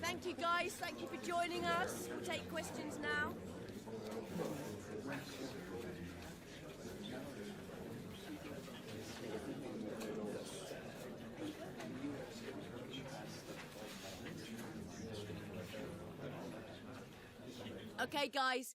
Thank you, guys. Thank you for joining us. We'll take questions now. Okay, guys.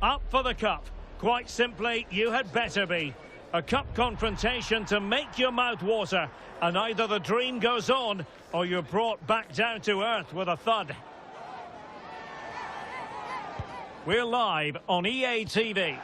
up for the cup. Quite simply, you had better be. A cup confrontation to make your mouth water, and either the dream goes on or you're brought back down to earth with a thud. We're live on EA TV.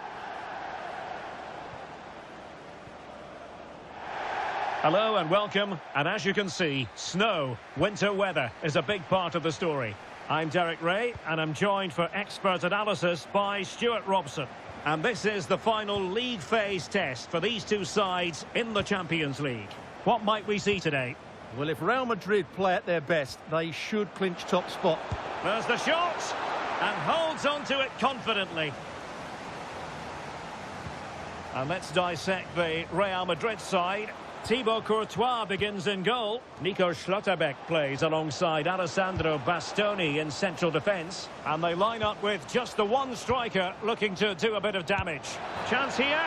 Hello and welcome, and as you can see, snow, winter weather is a big part of the story. I'm Derek Ray, and I'm joined for expert analysis by Stuart Robson. And this is the final league phase test for these two sides in the Champions League. What might we see today? Well, if Real Madrid play at their best, they should clinch top spot. There's the shot, and holds on to it confidently. And let's dissect the Real Madrid side. Thibaut Courtois begins in goal. Nico Schlotterbeck plays alongside Alessandro Bastoni in central defence. And they line up with just the one striker looking to do a bit of damage. Chance here,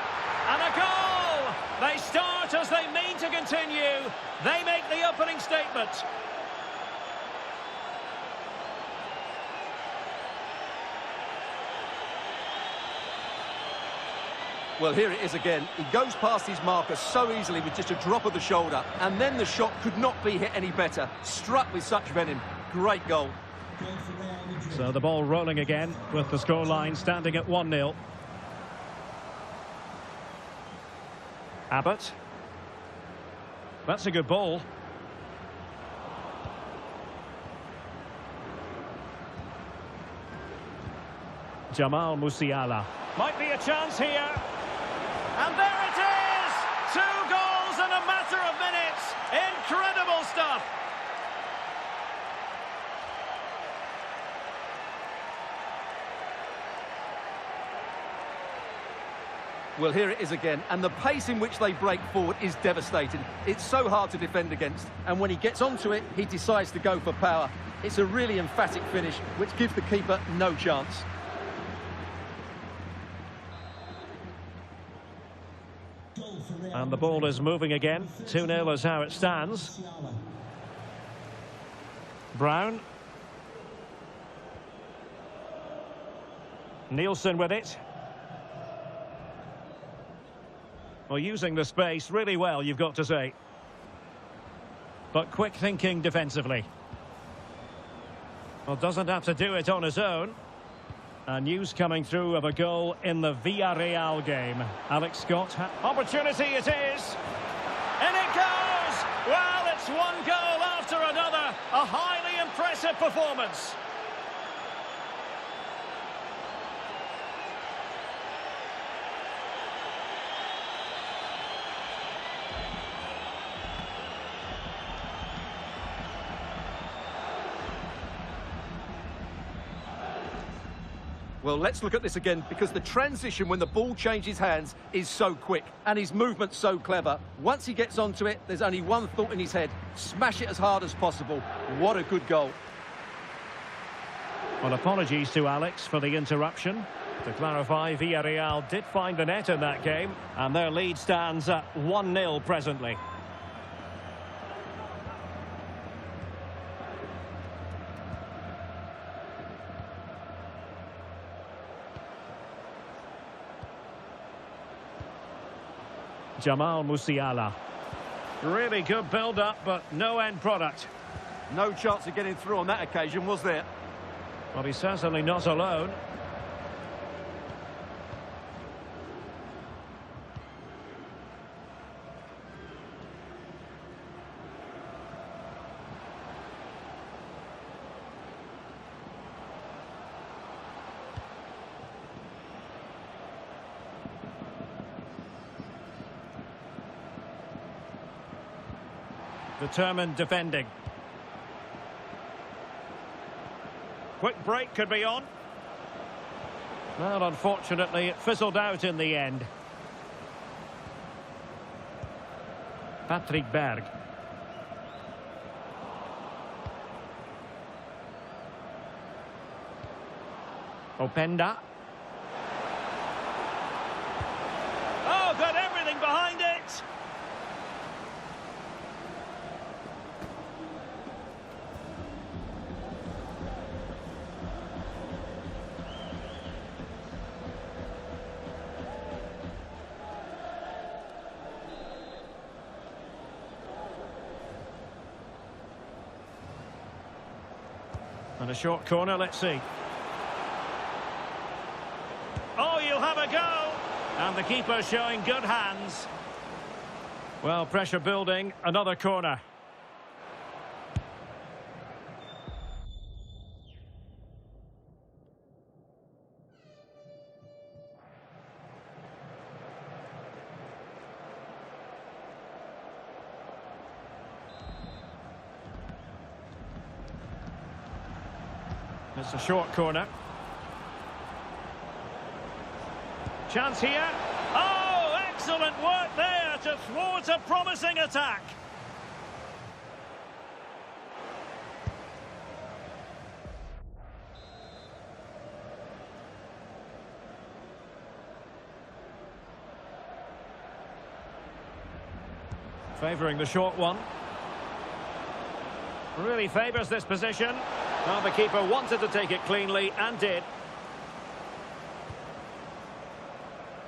and a goal! They start as they mean to continue. They make the opening statement. Well, here it is again. He goes past his marker so easily with just a drop of the shoulder, and then the shot could not be hit any better. Struck with such venom. Great goal. So the ball rolling again with the scoreline standing at 1-0. Abbott. That's a good ball. Jamal Musiala. Might be a chance here. And there it is! 2 goals in a matter of minutes. Incredible stuff. Well, here it is again, and the pace in which they break forward is devastating. It's so hard to defend against, and when he gets onto it, he decides to go for power. It's a really emphatic finish, which gives the keeper no chance. And the ball is moving again. 2-0 is how it stands. Brown. Nielsen with it. Well, using the space really well, you've got to say. But quick thinking defensively. Well, doesn't have to do it on his own. And news coming through of a goal in the Villarreal game. Alex Scott. Opportunity it is. And it goes! Well, it's one goal after another. A highly impressive performance. Well, let's look at this again, because the transition when the ball changes hands is so quick, and his movement's so clever. Once he gets onto it, there's only one thought in his head: smash it as hard as possible. What a good goal. Well, apologies to Alex for the interruption. To clarify, Villarreal did find the net in that game, and their lead stands at 1-0 presently. Jamal Musiala. Really good build-up, but no end product. No chance of getting through on that occasion, was there? Well, he's certainly not alone. Determined defending. Quick break could be on. Well, unfortunately, it fizzled out in the end. Patrick Berg. Openda. Oh, got everything behind it. And a short corner, let's see. Oh, you'll have a go! And the keeper showing good hands. Well, pressure building, another corner. It's a short corner. Chance here. Oh, excellent work there to thwart a promising attack. Favouring the short one. Really favours this position. Well, the keeper wanted to take it cleanly and did.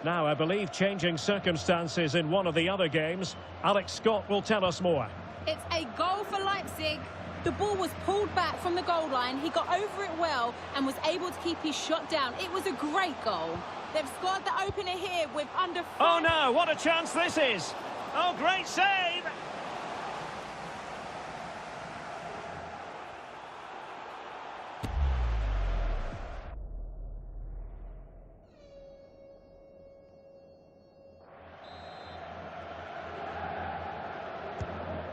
Now, I believe changing circumstances in one of the other games. Alex Scott will tell us more. It's a goal for Leipzig. The ball was pulled back from the goal line. He got over it well and was able to keep his shot down. It was a great goal. They've scored the opener here with under 5... Oh, no, what a chance this is. Oh, great save.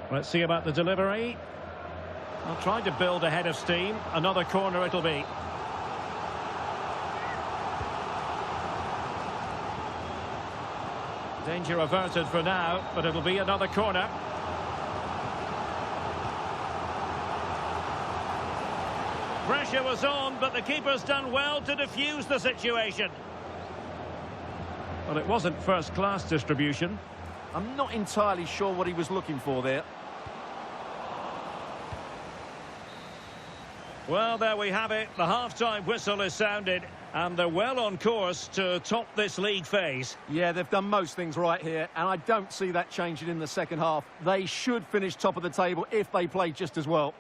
Let's see about the delivery. I'll try to build ahead of steam. Another corner it'll be. Danger averted for now, but it'll be another corner. Pressure was on, but the keeper's done well to defuse the situation. Well, it wasn't first-class distribution. I'm not entirely sure what he was looking for there. Well, there we have it. The half-time whistle is sounded, and they're well on course to top this league phase. Yeah, they've done most things right here, and I don't see that changing in the second half. They should finish top of the table if they play just as well.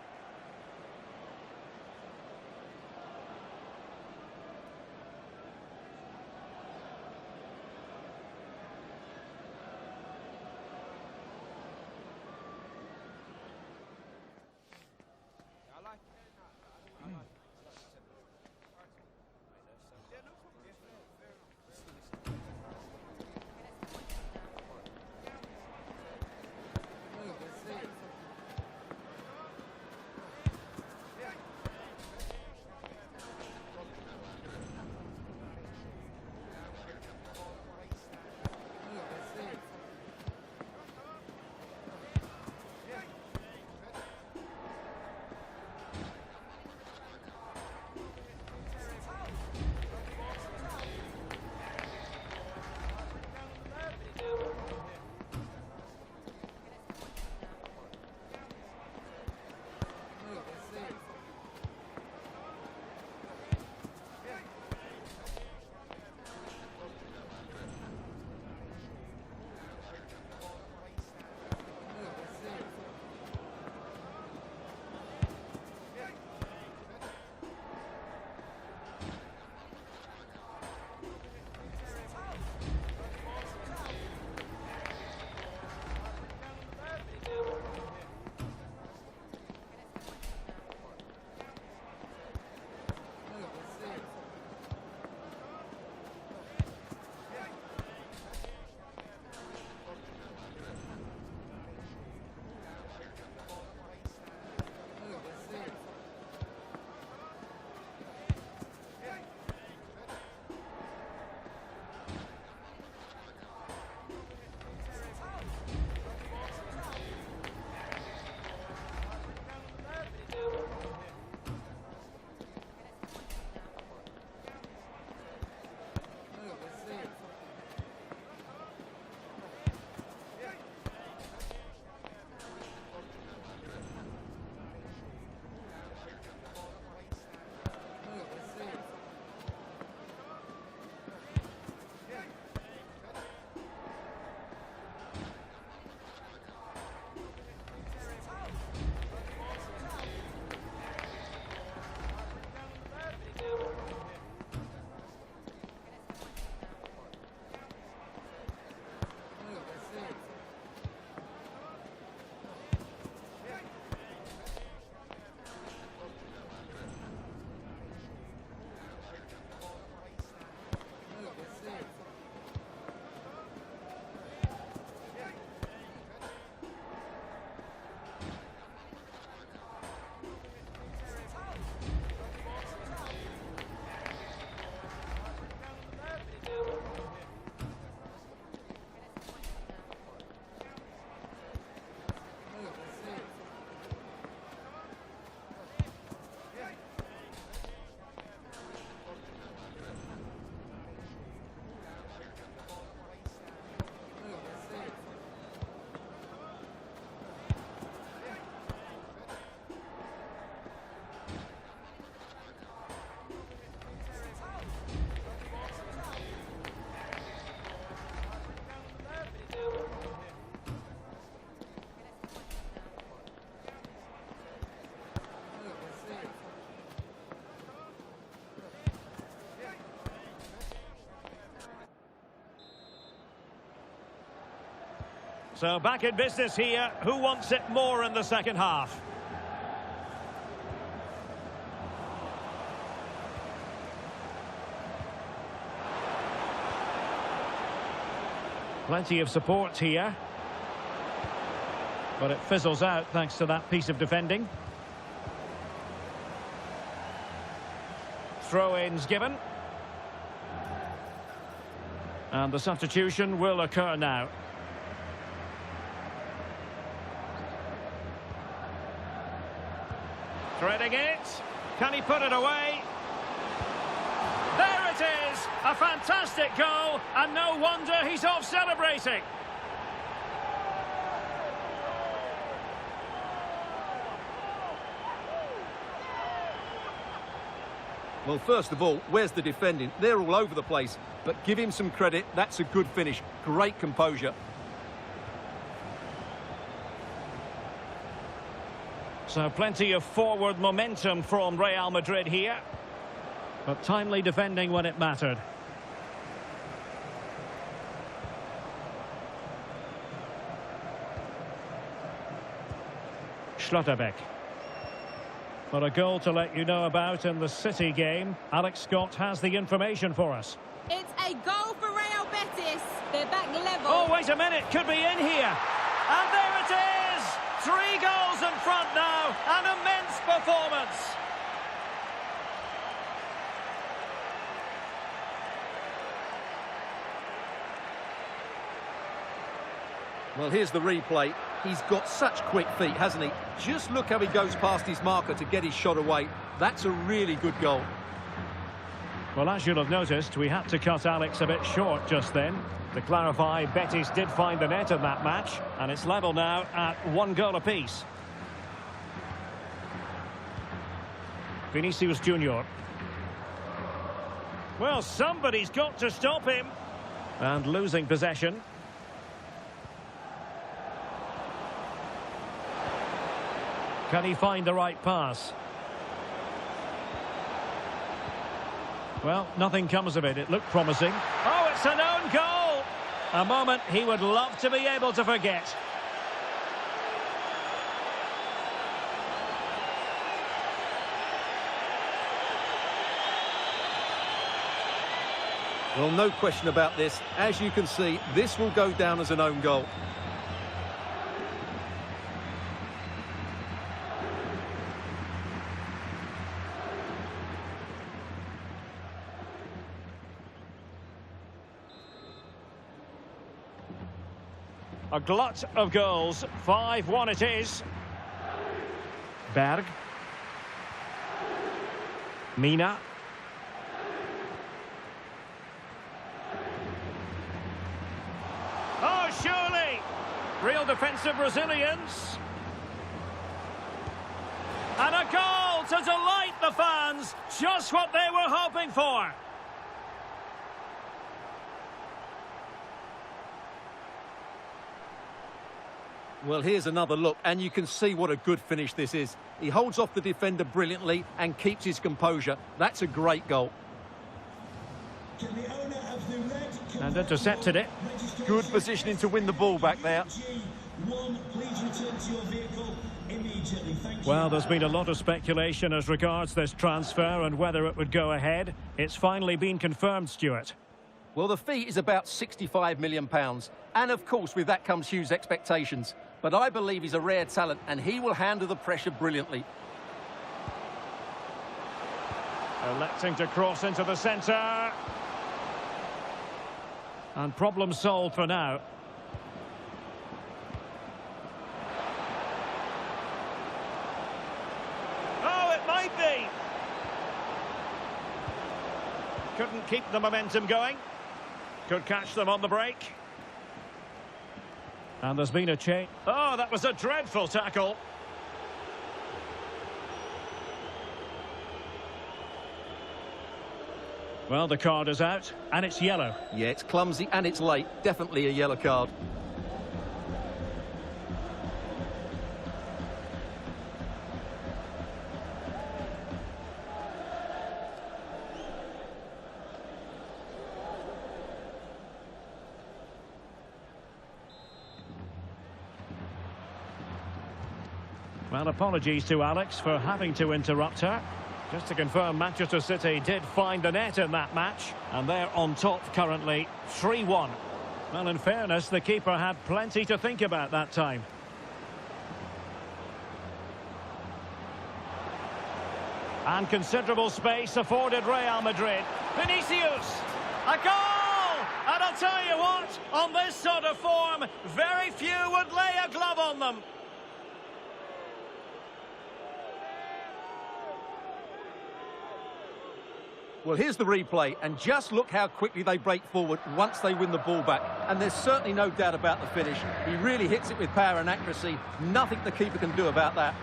So back in business here. Who wants it more in the second half? Plenty of support here. But it fizzles out thanks to that piece of defending. Throw-ins given. And the substitution will occur now. Threading it. Can he put it away? There it is! A fantastic goal, and no wonder he's off celebrating. Well, first of all, where's the defending? They're all over the place, but give him some credit. That's a good finish. Great composure. So plenty of forward momentum from Real Madrid here. But timely defending when it mattered. Schlotterbeck. For a goal to let you know about in the City game, Alex Scott has the information for us. It's a goal for Real Betis. They're back level. Oh, wait a minute. Could be in here. And there it is. 3 goals in front now. An immense performance. Well, here's the replay. He's got such quick feet, hasn't he? Just look how he goes past his marker to get his shot away. That's a really good goal. Well, as you'll have noticed, we had to cut Alex a bit short just then. To clarify, Betis did find the net in that match, and it's level now at 1 goal apiece. Vinicius Junior. Well, somebody's got to stop him. And losing possession. Can he find the right pass? Well, nothing comes of it. It looked promising. Oh, it's an own goal! A moment he would love to be able to forget. Well, no question about this. As you can see, this will go down as an own goal. A glut of goals. 5-1 it is. Berg. Mina. Oh, surely! Real defensive resilience. And a goal to delight the fans. Just what they were hoping for. Well, here's another look, and you can see what a good finish this is. He holds off the defender brilliantly and keeps his composure. That's a great goal. And intercepted it. Good positioning to win the ball back there. Well, there's been a lot of speculation as regards this transfer and whether it would go ahead. It's finally been confirmed, Stuart. Well, the fee is about £65 million. And, of course, with that comes huge expectations. But I believe he's a rare talent, and he will handle the pressure brilliantly. Electing to cross into the centre. And problem solved for now. Oh, it might be. Couldn't keep the momentum going. Could catch them on the break. And there's been a change. Oh, that was a dreadful tackle. Well, the card is out, and it's yellow. Yeah, it's clumsy and it's late. Definitely a yellow card. Well, apologies to Alex for having to interrupt her. Just to confirm, Manchester City did find the net in that match, and they're on top currently, 3-1. Well, in fairness, the keeper had plenty to think about that time. And considerable space afforded Real Madrid. Vinicius! A goal! And I'll tell you what, on this sort of form, very few would lay a glove on them. Well, here's the replay, and just look how quickly they break forward once they win the ball back. And there's certainly no doubt about the finish. He really hits it with power and accuracy. Nothing the keeper can do about that.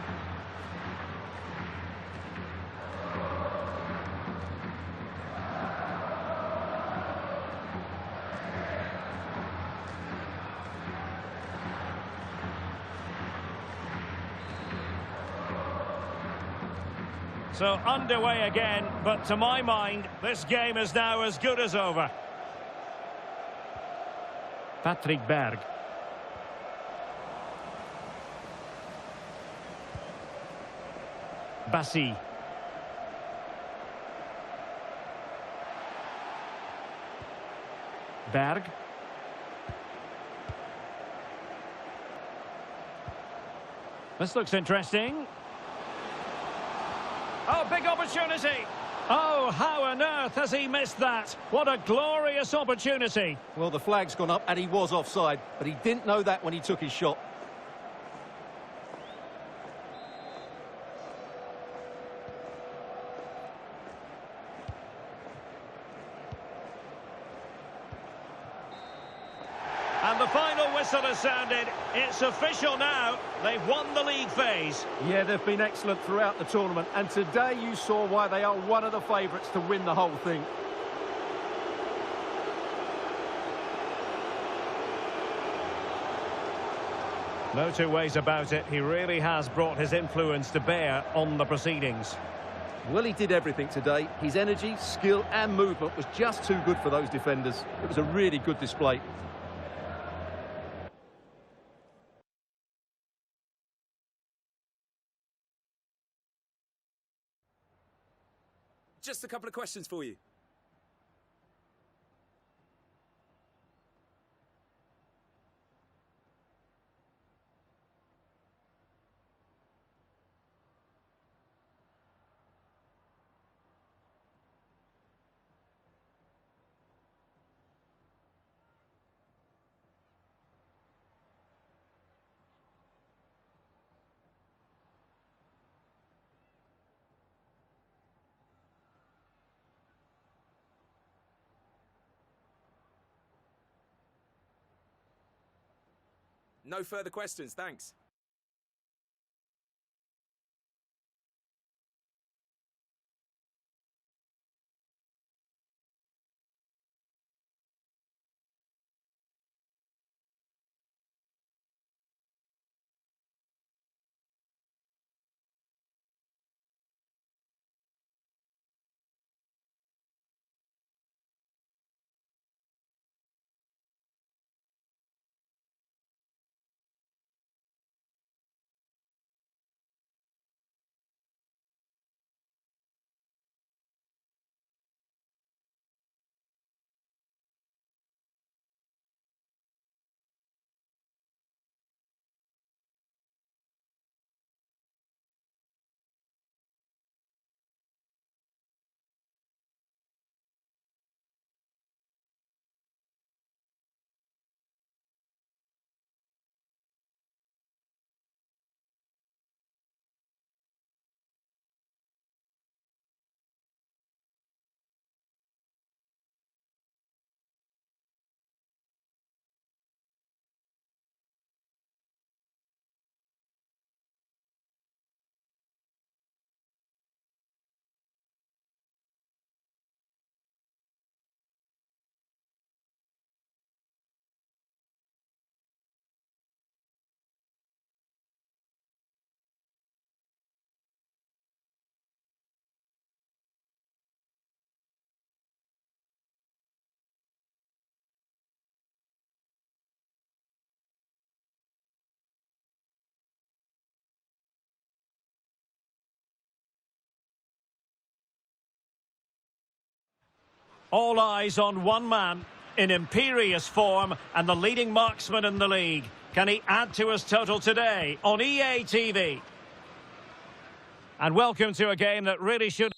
So underway again, but to my mind, this game is now as good as over. Patrick Berg. Bassi. Berg. This looks interesting. Oh, big opportunity. Oh, how on earth has he missed that? What a glorious opportunity. Well, the flag's gone up and he was offside, but he didn't know that when he took his shot. And the final whistle has sounded. It's official now. They've won the league phase. Yeah, they've been excellent throughout the tournament, and today you saw why they are one of the favourites to win the whole thing. No two ways about it. He really has brought his influence to bear on the proceedings. Well, he did everything today. His energy, skill and movement was just too good for those defenders. It was a really good display. Just a couple of questions for you. No further questions, thanks. All eyes on one man in imperious form and the leading marksman in the league. Can he add to his total today on EA TV? And welcome to a game that really should...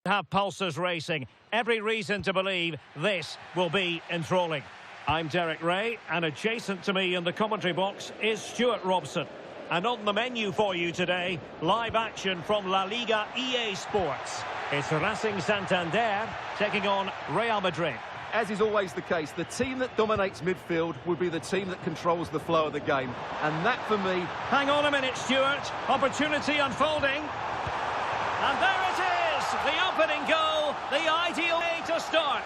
Have pulses racing. Every reason to believe this will be enthralling. I'm Derek Ray, and adjacent to me in the commentary box is Stuart Robson. And on the menu for you today, live action from La Liga EA Sports. It's Racing Santander taking on Real Madrid. As is always the case, the team that dominates midfield will be the team that controls the flow of the game. And that, for me... Hang on a minute, Stuart. Opportunity unfolding. And there it is! The opening goal, the ideal way to start.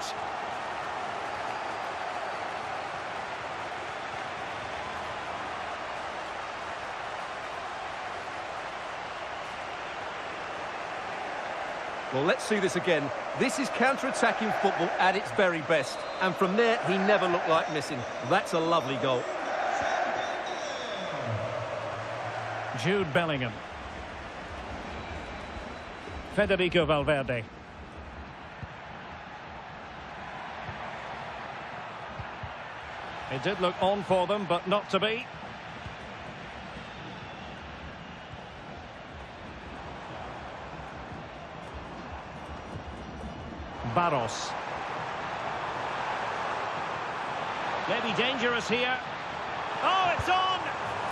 Well, let's see this again. This is counter-attacking football at its very best. And from there, he never looked like missing. That's a lovely goal. Jude Bellingham. Federico Valverde. It did look on for them, but not to be. Barros. Maybe dangerous here. Oh, it's on!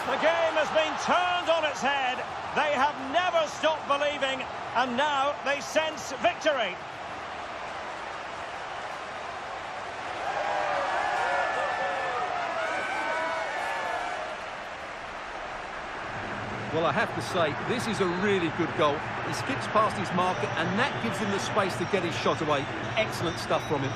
The game has been turned on its head. They have never stopped believing, and now they sense victory. Well, I have to say, this is a really good goal. He skips past his marker, and that gives him the space to get his shot away. Excellent stuff from him.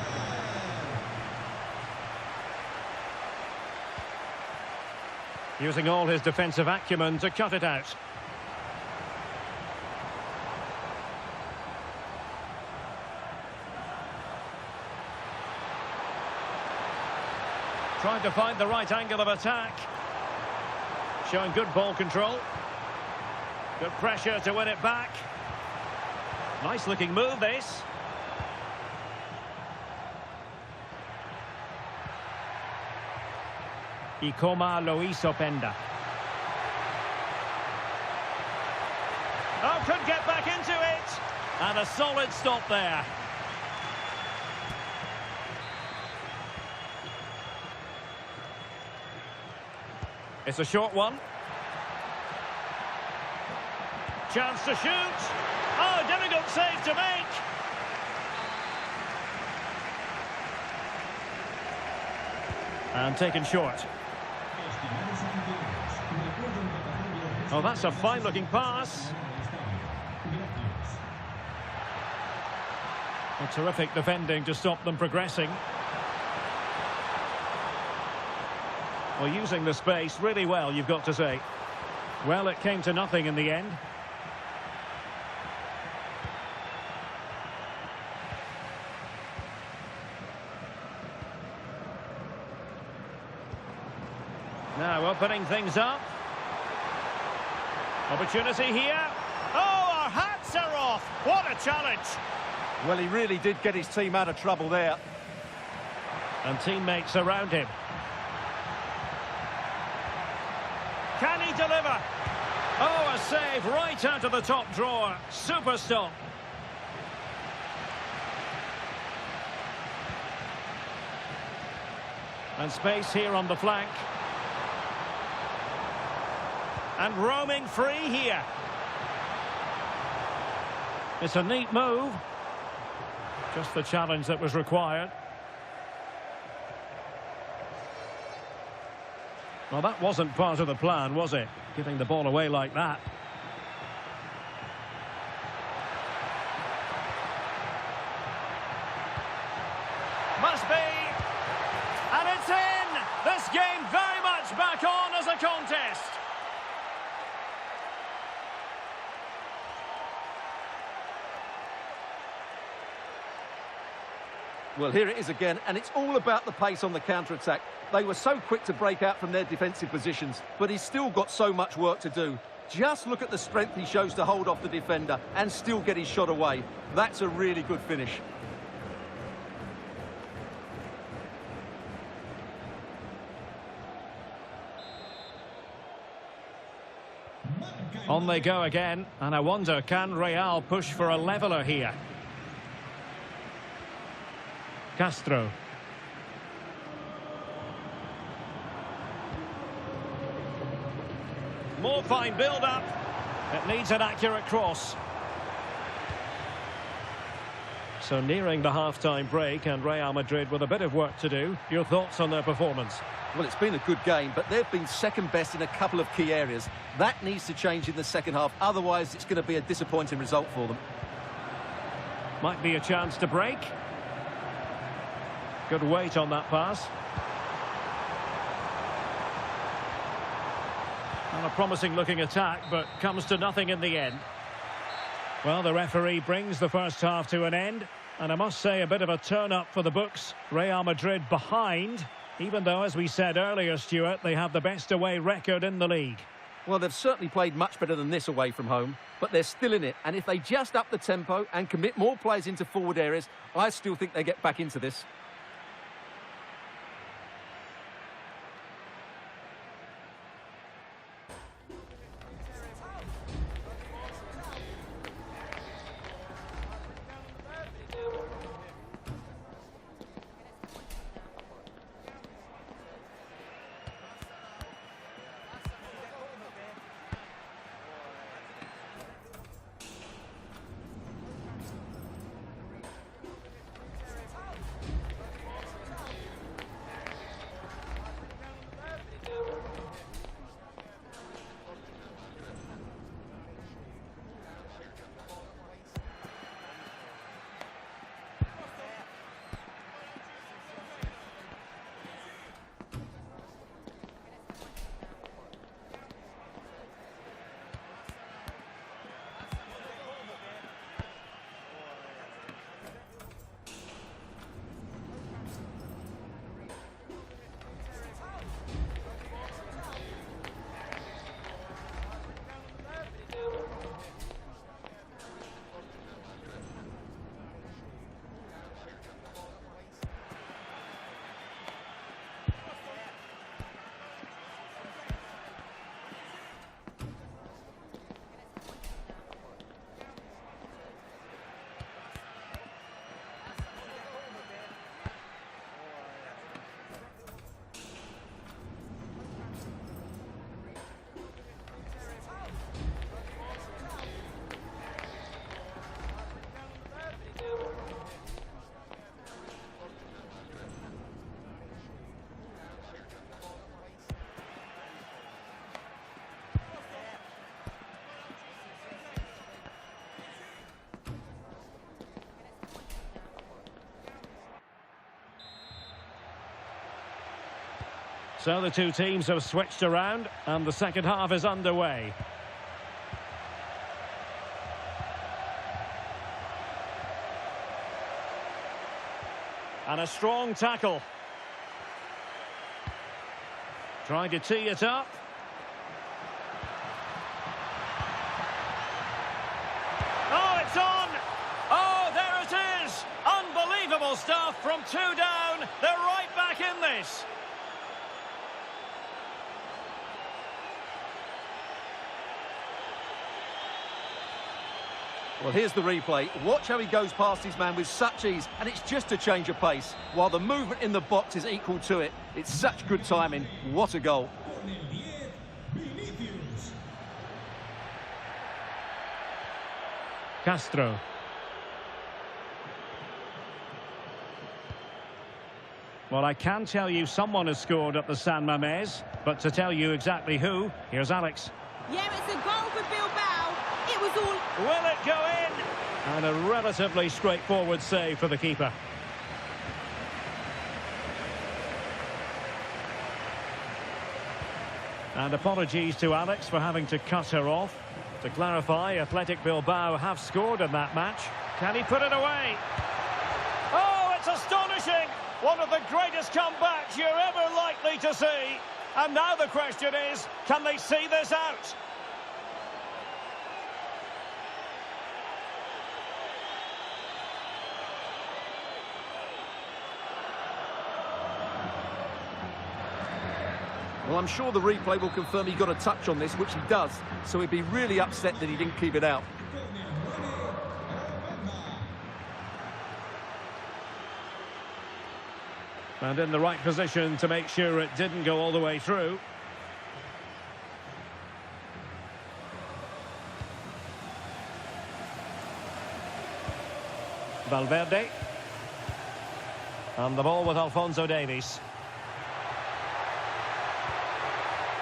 Using all his defensive acumen to cut it out. Trying to find the right angle of attack. Showing good ball control. Good pressure to win it back. Nice looking move, this. Y como lo hizo Penda. Oh, could get back into it. And a solid stop there. It's a short one. Chance to shoot. Oh, difficult save to make. And taken short. Oh, that's a fine-looking pass. A terrific defending to stop them progressing. Well, using the space really well, you've got to say. Well, it came to nothing in the end. Now opening things up. Opportunity here. Oh, our hats are off. What a challenge. Well, he really did get his team out of trouble there. And teammates around him. Can he deliver? Oh, a save right out of the top drawer. Super stop. And space here on the flank. And roaming free here. It's a neat move. Just the challenge that was required. Well, that wasn't part of the plan, was it? Giving the ball away like that. Must be. And it's in! This game very much back on as a contest. Well, here it is again, and it's all about the pace on the counter-attack. They were so quick to break out from their defensive positions, but he's still got so much work to do. Just look at the strength he shows to hold off the defender and still get his shot away. That's a really good finish. On they go again, and I wonder, can Real push for a leveller here? Castro. More fine build-up. It needs an accurate cross. So nearing the half-time break, and Real Madrid with a bit of work to do. Your thoughts on their performance? Well, it's been a good game, but they've been second best in a couple of key areas. That needs to change in the second half, otherwise it's going to be a disappointing result for them. Might be a chance to break. Good weight on that pass. Well, a promising looking attack, but comes to nothing in the end. Well, the referee brings the first half to an end, and I must say a bit of a turn-up for the books. Real Madrid behind, even though, as we said earlier, Stuart, they have the best away record in the league. Well, they've certainly played much better than this away from home, but they're still in it. And if they just up the tempo and commit more players into forward areas, I still think they get back into this. So the two teams have switched around, and the second half is underway. And a strong tackle. Trying to tee it up. Oh, it's on! Oh, there it is! Unbelievable stuff from 2 down. They're right back in this. Well, here's the replay. Watch how he goes past his man with such ease, and it's just a change of pace, while the movement in the box is equal to it. It's such good timing. What a goal. Castro. Well, I can tell you someone has scored at the San Mamés, but to tell you exactly who, here's Alex. Yeah, it's a goal for Bilbao. It was all... Will it go in? And a relatively straightforward save for the keeper. And apologies to Alex for having to cut her off. To clarify, Athletic Bilbao have scored in that match. Can he put it away? Oh, it's astonishing! One of the greatest comebacks you're ever likely to see. And now the question is, can they see this out? Well, I'm sure the replay will confirm he got a touch on this, which he does, so he'd be really upset that he didn't keep it out. And in the right position to make sure it didn't go all the way through. Valverde. And the ball with Alphonso Davies.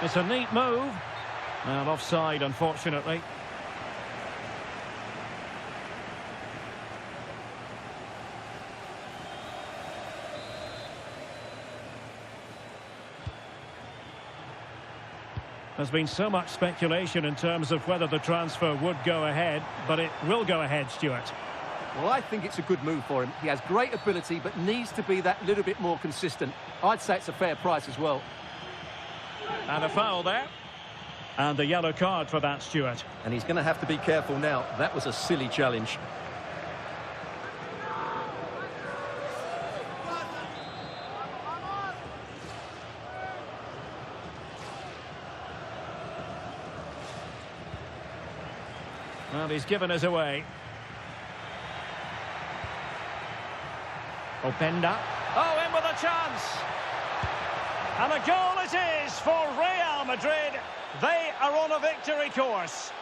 It's a neat move. And offside, unfortunately. There's been so much speculation in terms of whether the transfer would go ahead, but it will go ahead, Stuart. Well, I think it's a good move for him. He has great ability, but needs to be that little bit more consistent. I'd say it's a fair price as well. And a foul there. And a yellow card for that, Stuart. And he's going to have to be careful now. That was a silly challenge. Well, he's given us away. Openda. Oh, in with a chance. And a goal it is for Real Madrid. They are on a victory course.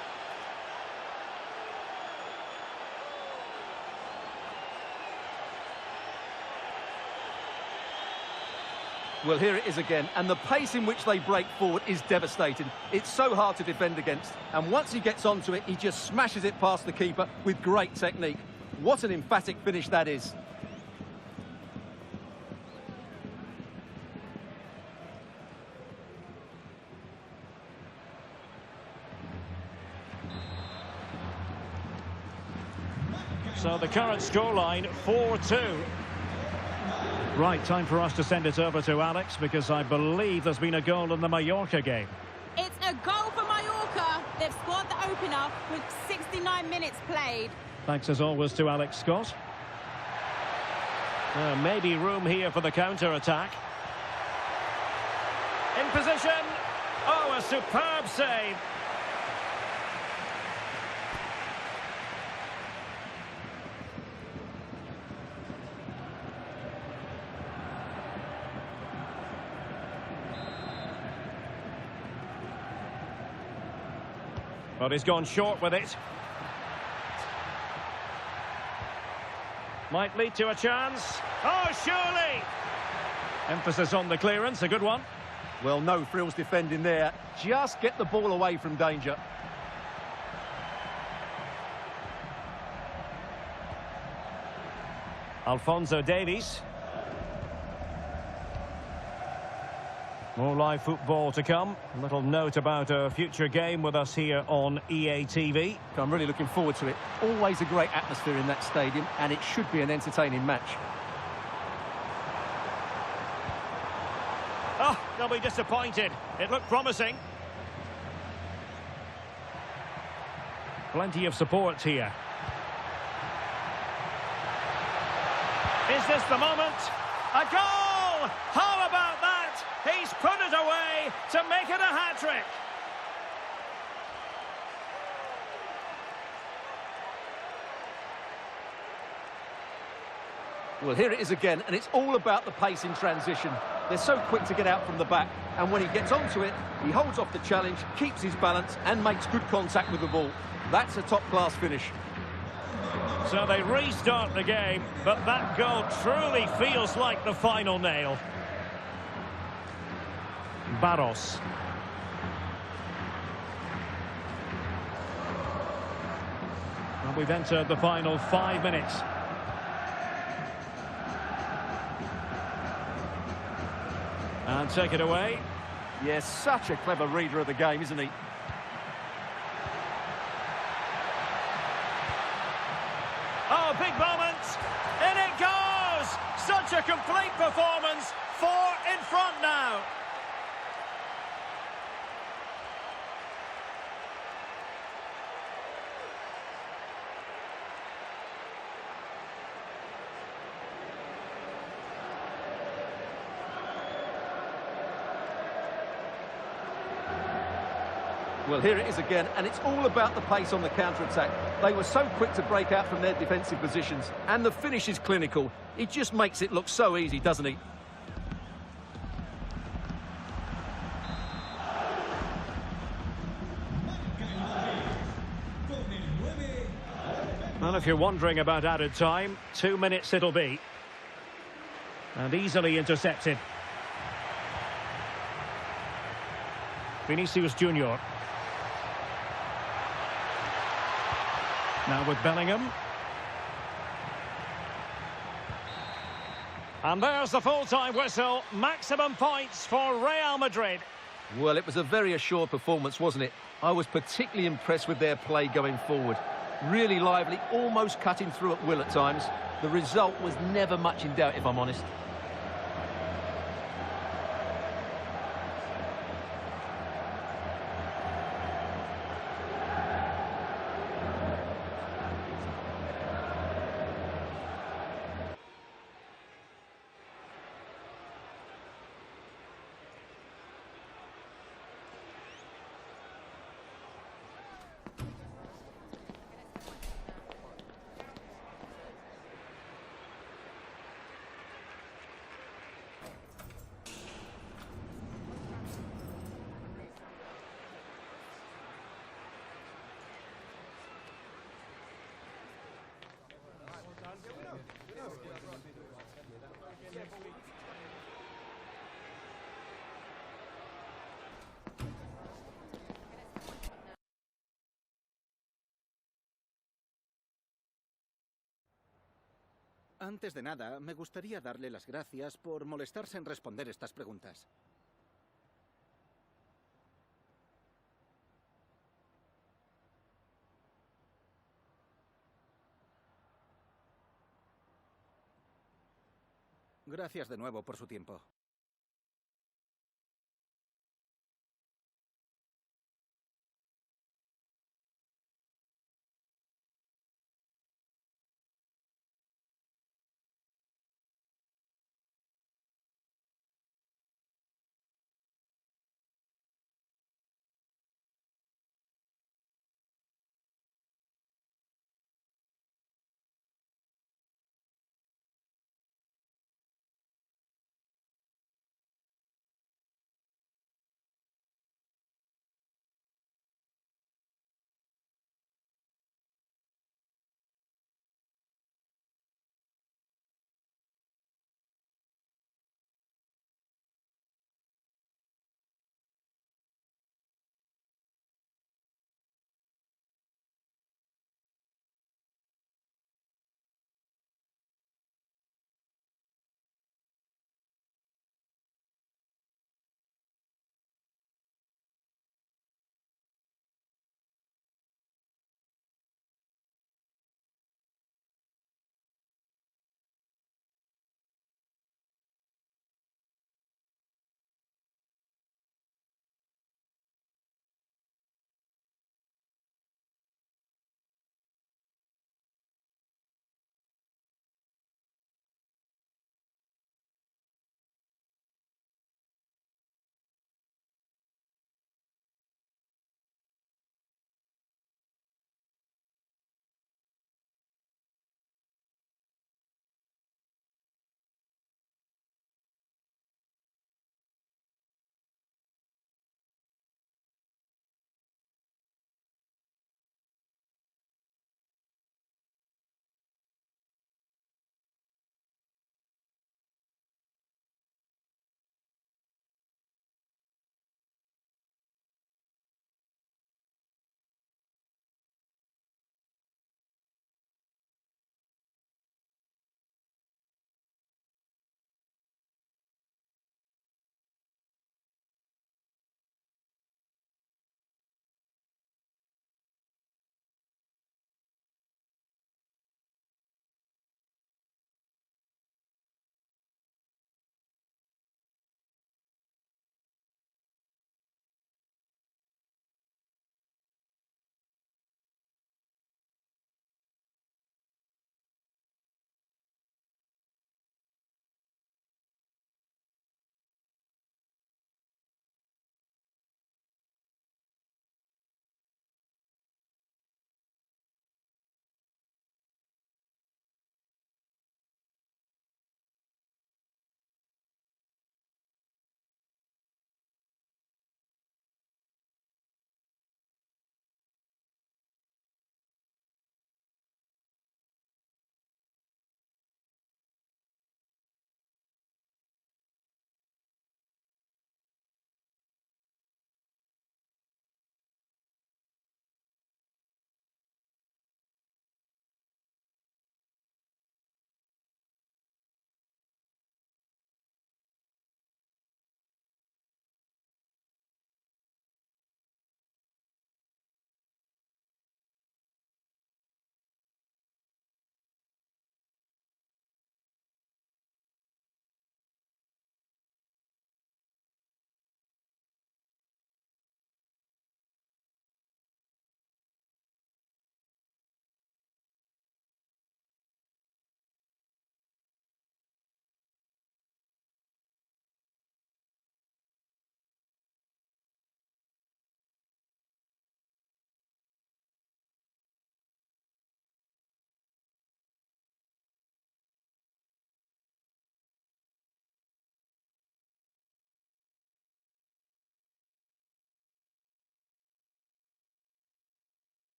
Well, here it is again, and the pace in which they break forward is devastating. It's so hard to defend against, and once he gets onto it, he just smashes it past the keeper with great technique. What an emphatic finish that is. So the current scoreline, 4-2. Right, time for us to send it over to Alex, because I believe there's been a goal in the Mallorca game. It's a goal for Mallorca. They've scored the opener with 69 minutes played. Thanks as always to Alex Scott. Maybe room here for the counter-attack. In position. Oh, a superb save. But he's gone short with it. Might lead to a chance. Oh, surely! Emphasis on the clearance, a good one. Well, no frills defending there. Just get the ball away from danger. Alphonso Davies. More live football to come. A little note about a future game with us here on EA TV. I'm really looking forward to it. Always a great atmosphere in that stadium, and it should be an entertaining match. Oh, they'll be disappointed. It looked promising. Plenty of support here. Is this the moment? A goal! How about that? He's put it away to make it a hat-trick. Well, here it is again, and it's all about the pace in transition. They're so quick to get out from the back, and when he gets onto it, he holds off the challenge, keeps his balance, and makes good contact with the ball. That's a top-class finish. So they restart the game, but that goal truly feels like the final nail. Barros. And we've entered the final 5 minutes. And take it away. Yes, such a clever reader of the game, isn't he? Oh, big moment. In it goes. Such a complete performance. 4 in front now. Well, here it is again, and it's all about the pace on the counter-attack. They were so quick to break out from their defensive positions, and the finish is clinical. He just makes it look so easy, doesn't he? if you're wondering about added time, 2 minutes it'll be. And easily intercepted. Vinicius Junior. Now with Bellingham. And there's the full-time whistle. Maximum points for Real Madrid. Well, it was a very assured performance, wasn't it? I was particularly impressed with their play going forward. Really lively, almost cutting through at will at times. The result was never much in doubt, if I'm honest. Antes de nada, me gustaría darle las gracias por molestarse en responder estas preguntas. Gracias de nuevo por su tiempo.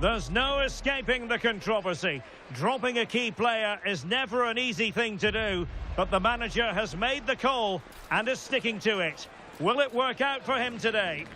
There's no escaping the controversy. Dropping a key player is never an easy thing to do, but the manager has made the call and is sticking to it. Will it work out for him today?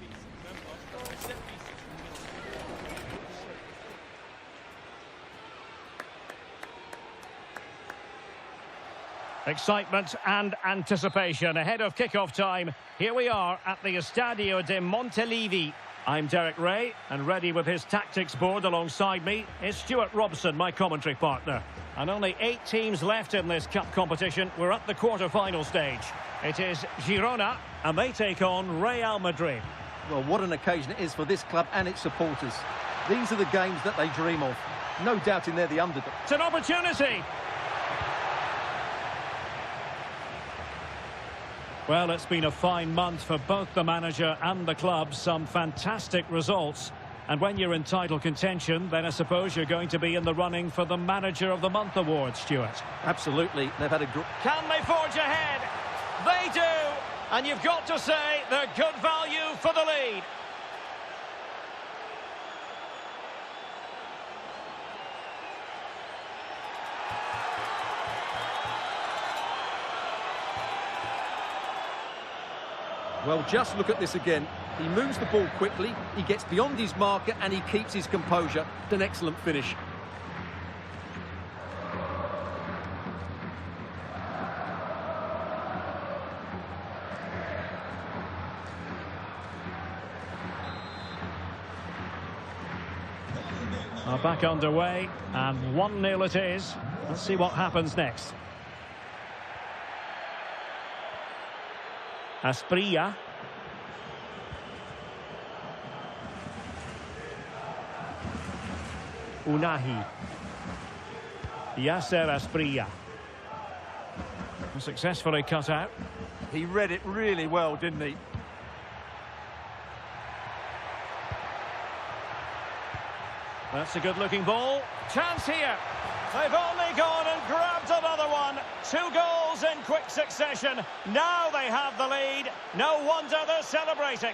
Excitement and anticipation ahead of kick-off time. Here we are at the Estadio de Montilivi. I'm Derek Ray, and ready with his tactics board alongside me is Stuart Robson, my commentary partner. And only 8 teams left in this cup competition. We're at the quarter-final stage. It is Girona, and they take on Real Madrid. Well, what an occasion it is for this club and its supporters. These are the games that they dream of. No doubting they're the underdog. It's an opportunity. Well, it's been a fine month for both the manager and the club. Some fantastic results. And when you're in title contention, then I suppose you're going to be in the running for the Manager of the Month award, Stuart. Absolutely. They've had a Can they forge ahead? They do. And you've got to say they're good value for the lead. Well, just look at this again. He moves the ball quickly, he gets beyond his marker and he keeps his composure. It's an excellent finish. Back underway, and 1-0 it is. Let's see what happens next. Asprilla. Unahi. Yasser Asprilla. Successfully cut out. He read it really well, didn't he? That's a good-looking ball. Chance here. They've only gone and grabbed another one. 2 goals in quick succession. Now they have the lead. No wonder they're celebrating.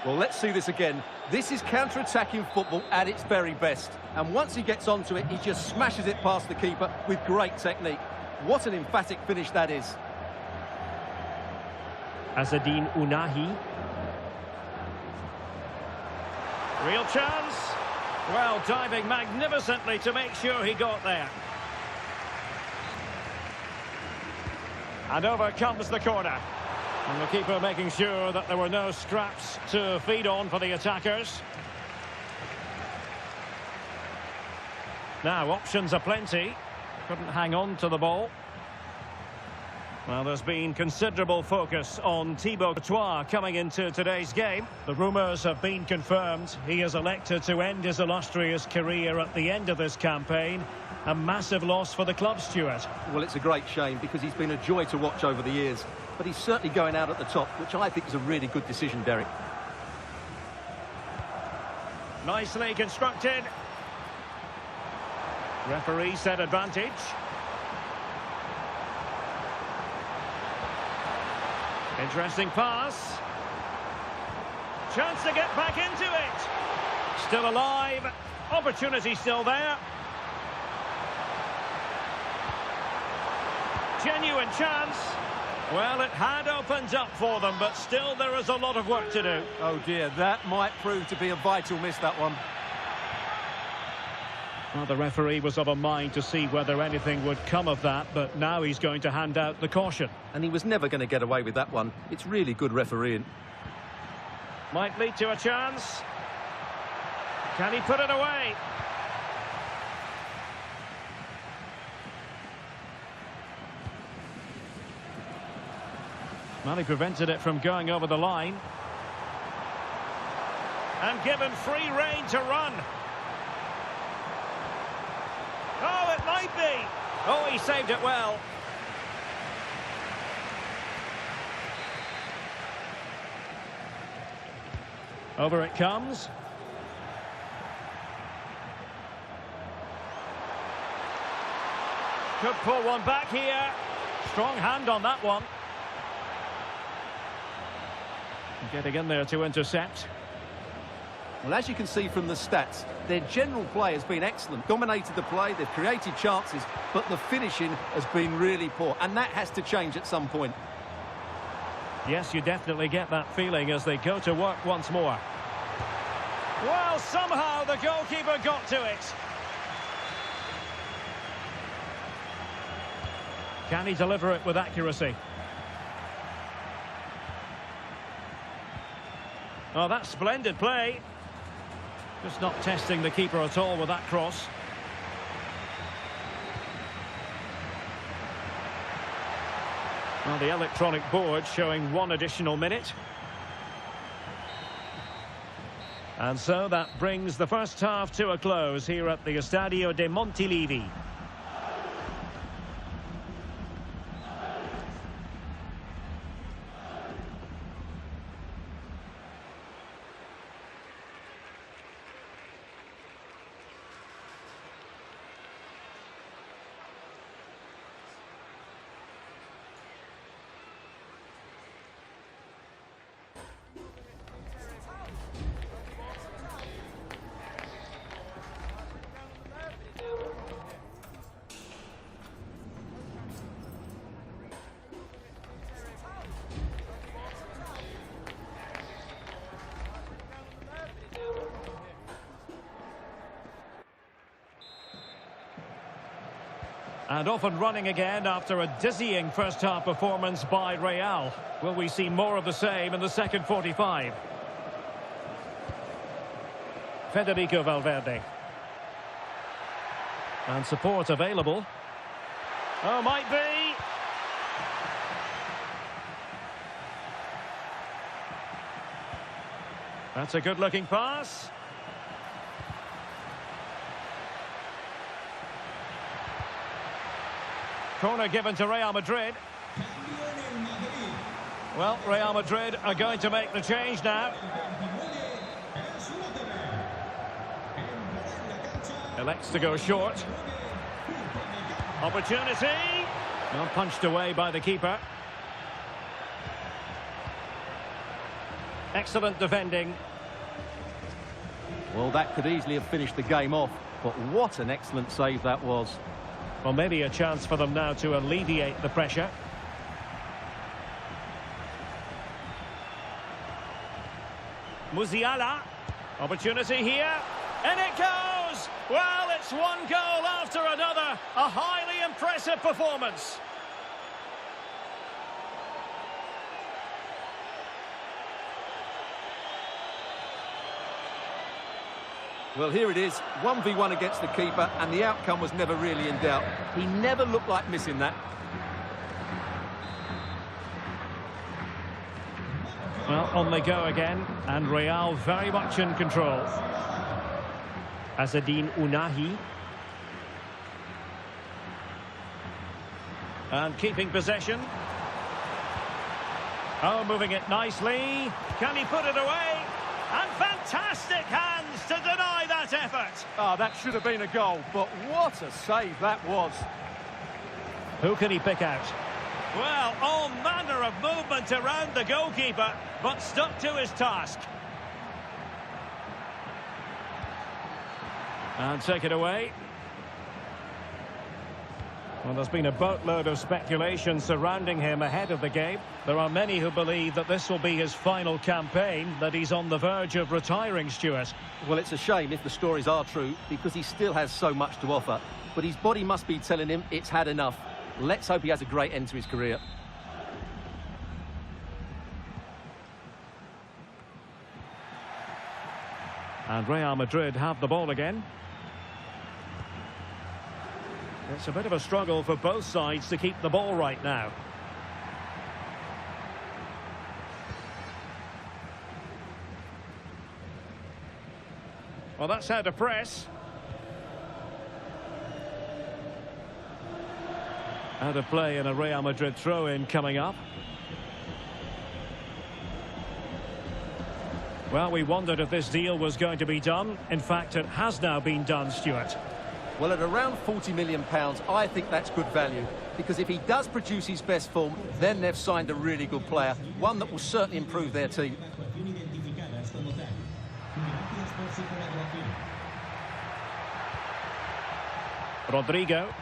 Well, let's see this again. This is counter-attacking football at its very best. And once he gets onto it, he just smashes it past the keeper with great technique. What an emphatic finish that is. Azzedine Unahi. Real chance. Well, diving magnificently to make sure he got there. And over comes the corner. And the keeper making sure that there were no scraps to feed on for the attackers. Now, options are plenty. Couldn't hang on to the ball. Well, there's been considerable focus on Thibaut Courtois coming into today's game. The rumours have been confirmed. He has elected to end his illustrious career at the end of this campaign. A massive loss for the club, Stuart. Well, it's a great shame because he's been a joy to watch over the years. But he's certainly going out at the top, which I think is a really good decision, Derek. Nicely constructed. Referee set advantage. Interesting pass. Chance to get back into it. Still alive. Opportunity still there. Genuine chance. Well, it had opened up for them, but still there is a lot of work to do. Oh dear, that might prove to be a vital miss, that one. Well, the referee was of a mind to see whether anything would come of that, but now he's going to hand out the caution. And he was never going to get away with that one. It's really good refereeing. Might lead to a chance. Can he put it away? Well, he prevented it from going over the line. And given free rein to run. Oh, it might be. Oh, he saved it well. Over it comes. Could pull one back here. Strong hand on that one. Getting in there to intercept. Well, as you can see from the stats, their general play has been excellent. Dominated the play, they've created chances, but the finishing has been really poor, and that has to change at some point. Yes, you definitely get that feeling as they go to work once more. Well, somehow the goalkeeper got to it. Can he deliver it with accuracy? Oh, that's splendid play. Just not testing the keeper at all with that cross. Well, the electronic board showing 1 additional minute. And so that brings the first half to a close here at the Estadio de Montilivi. And off and running again after a dizzying first-half performance by Real. Will we see more of the same in the second 45? Federico Valverde. And support available. Oh, might be. That's a good-looking pass. Corner given to Real Madrid. Well, Real Madrid are going to make the change now. Elects to go short. Opportunity. Well, punched away by the keeper. Excellent defending. Well, that could easily have finished the game off, but what an excellent save that was. Well, maybe a chance for them now to alleviate the pressure. Musiala. Opportunity here. And it goes! Well, it's one goal after another. A highly impressive performance. Well, here it is, 1v1 against the keeper, and the outcome was never really in doubt. He never looked like missing that. Well, on they go again, and Real very much in control. Azzedine Ounahi. And keeping possession. Oh, moving it nicely. Can he put it away? And fantastic hands to deny that effort. Oh, that should have been a goal, but what a save that was. Who can he pick out? Well, all manner of movement around the goalkeeper, but stuck to his task. And take it away. Well, there's been a boatload of speculation surrounding him ahead of the game. There are many who believe that this will be his final campaign, that he's on the verge of retiring, Stuart. Well, it's a shame if the stories are true, because he still has so much to offer. But his body must be telling him it's had enough. Let's hope he has a great end to his career. And Real Madrid have the ball again. It's a bit of a struggle for both sides to keep the ball right now. Well, that's how to press. Out of play and a Real Madrid throw-in coming up. Well, we wondered if this deal was going to be done. In fact, it has now been done, Stuart. Well, at around £40 million, I think that's good value. Because if he does produce his best form, then they've signed a really good player. One that will certainly improve their team. Rodrigo.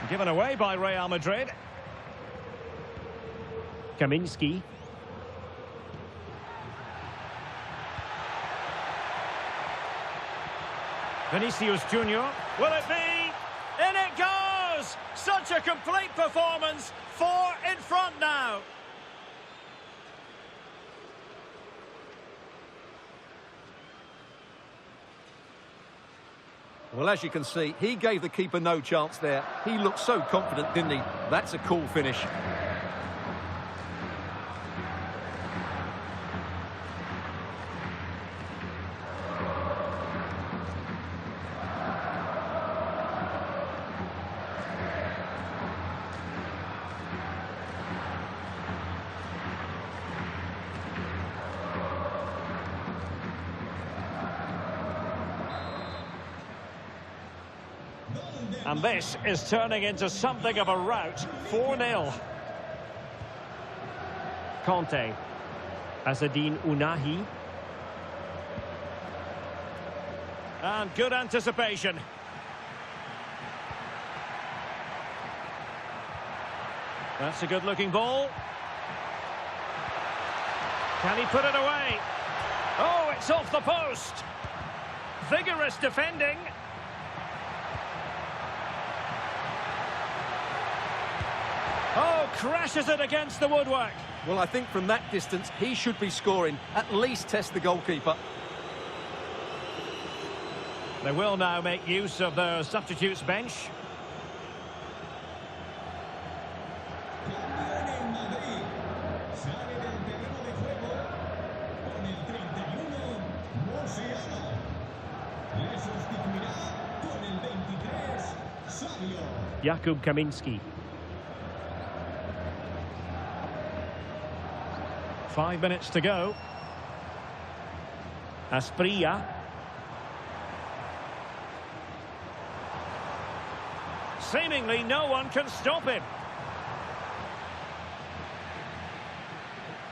Given away by Real Madrid. Kaminski. Vinicius Junior. Will it be? In it goes! Such a complete performance. 4 in front now. Well, as you can see, he gave the keeper no chance there. He looked so confident, didn't he? That's a cool finish. And this is turning into something of a rout. 4-0. Conte. Azzedine Ounahi. And good anticipation. That's a good-looking ball. Can he put it away? Oh, it's off the post. Vigorous defending. Oh, crashes it against the woodwork. Well, I think from that distance, he should be scoring. At least test the goalkeeper. They will now make use of their substitutes bench. Jakub Kaminski. 5 minutes to go. Asprilla. Seemingly no one can stop him.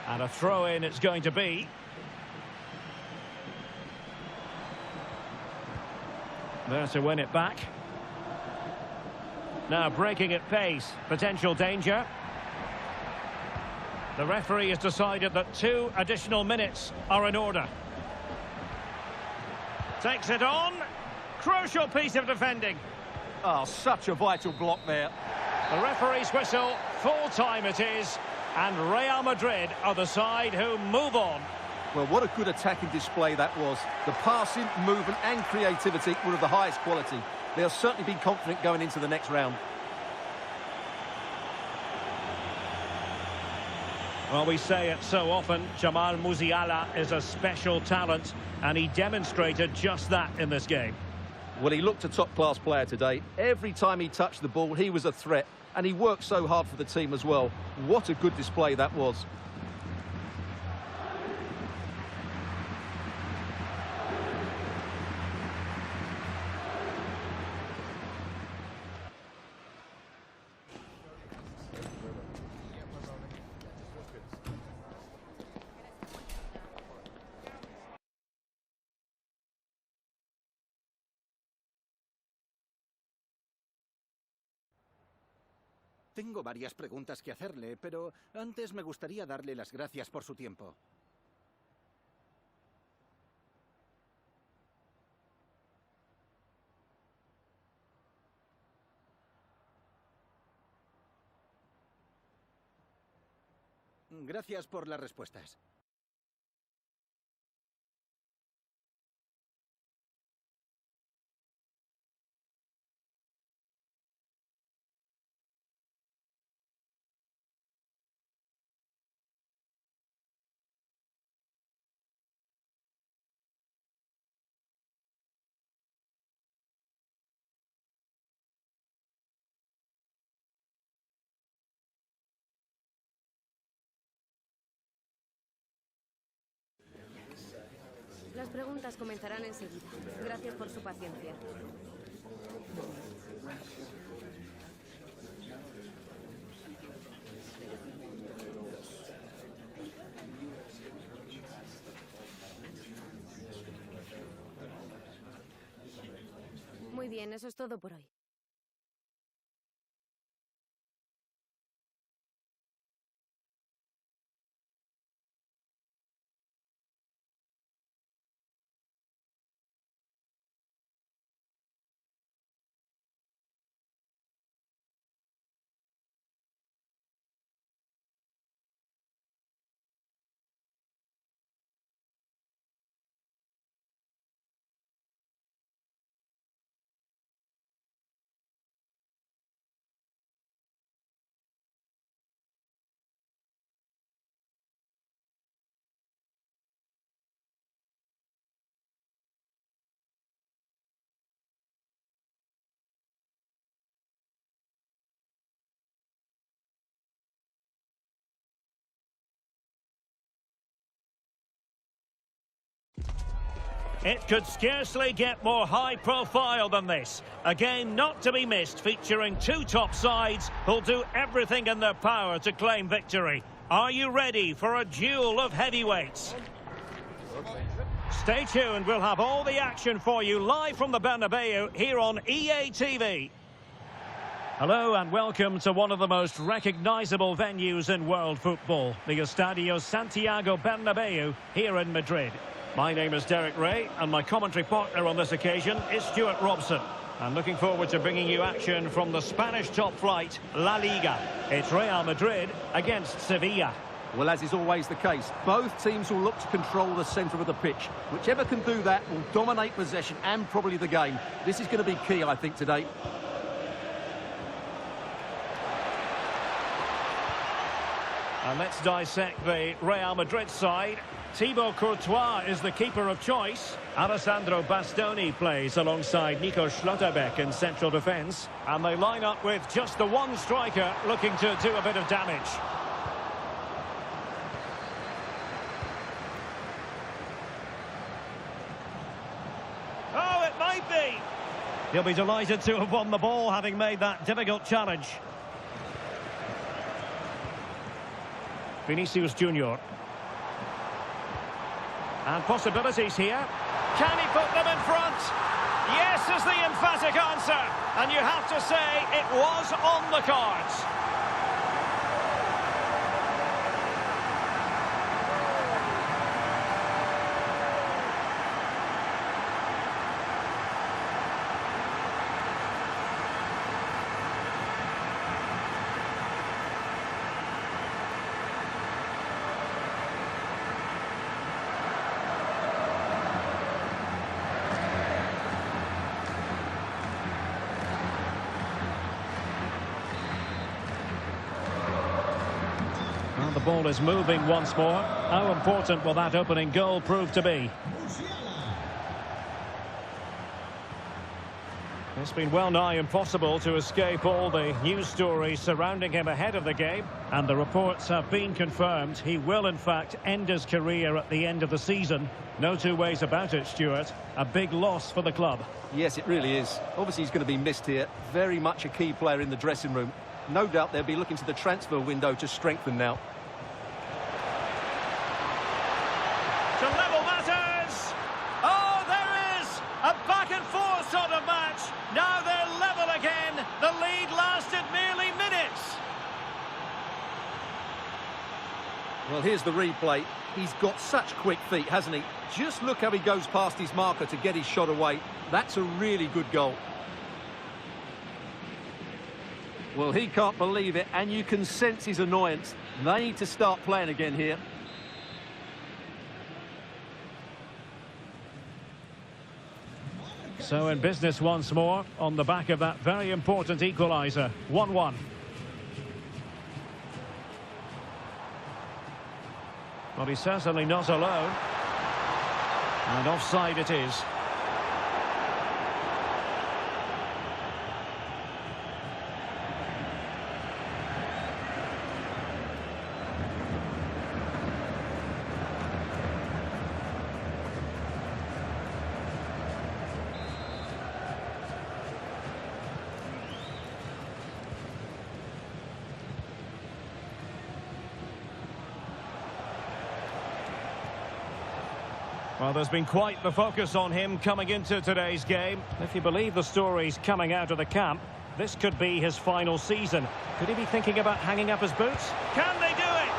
And a throw-in it's going to be. There to win it back. Now breaking at pace. Potential danger. The referee has decided that 2 additional minutes are in order. Takes it on. Crucial piece of defending. Oh, such a vital block there. The referee's whistle. Full time it is. And Real Madrid are the side who move on. Well, what a good attacking display that was. The passing, movement and creativity were of the highest quality. They'll certainly be confident going into the next round. Well, we say it so often, Jamal Musiala is a special talent, and he demonstrated just that in this game. Well, he looked a top-class player today. Every time he touched the ball, he was a threat, and he worked so hard for the team as well. What a good display that was. Tengo varias preguntas que hacerle, pero antes me gustaría darle las gracias por su tiempo. Gracias por las respuestas. preguntas comenzarán enseguida. Gracias por su paciencia. Muy bien, eso es todo por hoy. It could scarcely get more high profile than this. A game not to be missed, featuring two top sides who'll do everything in their power to claim victory. Are you ready for a duel of heavyweights? Stay tuned, we'll have all the action for you live from the Bernabeu here on EA TV. Hello and welcome to one of the most recognisable venues in world football, the Estadio Santiago Bernabeu here in Madrid. My name is Derek Ray, and my commentary partner on this occasion is Stuart Robson. I'm looking forward to bringing you action from the Spanish top flight, La Liga. It's Real Madrid against Sevilla. Well, as is always the case, both teams will look to control the centre of the pitch. Whichever can do that will dominate possession and probably the game. This is going to be key, I think, today. And let's dissect the Real Madrid side. Thibaut Courtois is the keeper of choice. Alessandro Bastoni plays alongside Nico Schlotterbeck in central defence. And they line up with just the one striker looking to do a bit of damage. Oh, it might be! He'll be delighted to have won the ball, having made that difficult challenge. Vinicius Junior. And possibilities here. Can he put them in front? Yes is the emphatic answer. And you have to say it was on the cards. The ball is moving once more. How important will that opening goal prove to be? It's been well nigh impossible to escape all the news stories surrounding him ahead of the game, and the reports have been confirmed. He will in fact end his career at the end of the season. No two ways about it, Stuart. A big loss for the club. Yes, it really is. Obviously he's going to be missed here. Very much a key player in the dressing room. No doubt they'll be looking to the transfer window to strengthen now. To level matters! Oh, there is a back-and-forth sort of match. Now they're level again. The lead lasted merely minutes. Well, here's the replay. He's got such quick feet, hasn't he? Just look how he goes past his marker to get his shot away. That's a really good goal. Well, he can't believe it, and you can sense his annoyance. They need to start playing again here. So in business once more, on the back of that very important equaliser. 1-1. Well, he's certainly not alone. And offside it is. Well, there's been quite the focus on him coming into today's game. If you believe the stories coming out of the camp, this could be his final season. Could he be thinking about hanging up his boots? Can they do it?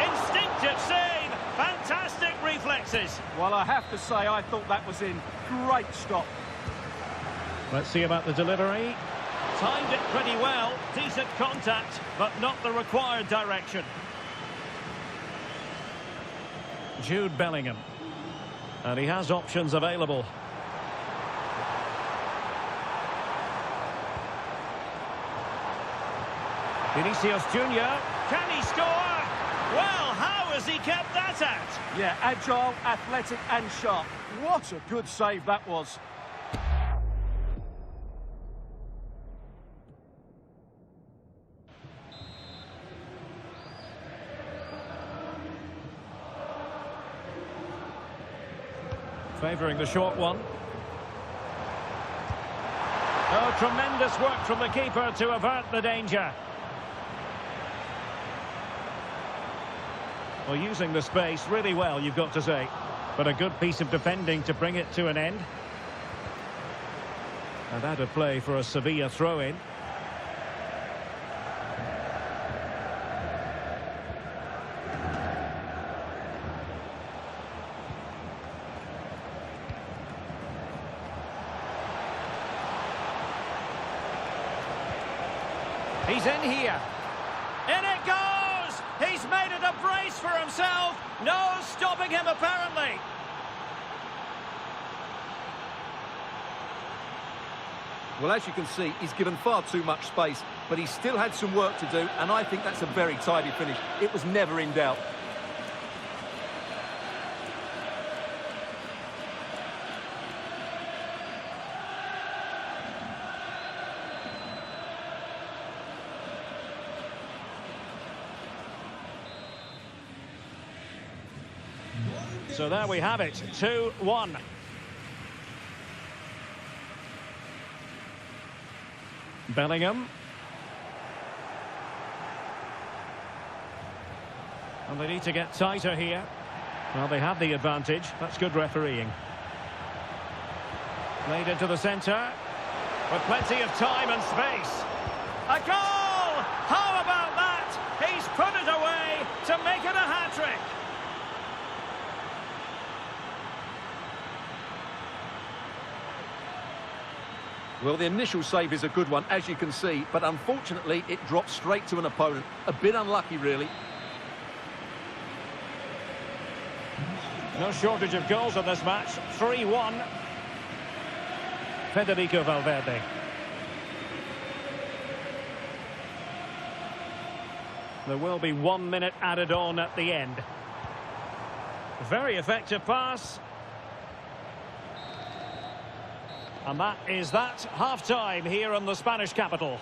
Instinctive save! Fantastic reflexes! Well, I have to say, I thought that was in. Great stop. Let's see about the delivery. Timed it pretty well. Decent contact, but not the required direction. Jude Bellingham. And he has options available. Vinicius Junior. Can he score? Well, how has he kept that out? Yeah, agile, athletic and sharp. What a good save that was. Favouring the short one. Oh, tremendous work from the keeper to avert the danger. Well, using the space really well, you've got to say. But a good piece of defending to bring it to an end. And out of play for a Sevilla throw-in. He's in here. In it goes! He's made it a brace for himself. No stopping him, apparently. Well, as you can see, he's given far too much space, but he still had some work to do, and I think that's a very tidy finish. It was never in doubt. So there we have it, 2-1. Bellingham. And they need to get tighter here. Well, they have the advantage. That's good refereeing. Played into the centre. With plenty of time and space. A goal! How about that? He's put it away to make it a hat-trick. Well, the initial save is a good one, as you can see, but unfortunately it dropped straight to an opponent. A bit unlucky, really. No shortage of goals in this match. 3-1. Federico Valverde. There will be 1 minute added on at the end. Very effective pass. And that is that. Half-time here in the Spanish capital.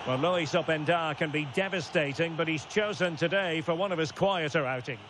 Well, Luis Openda can be devastating, but he's chosen today for one of his quieter outings.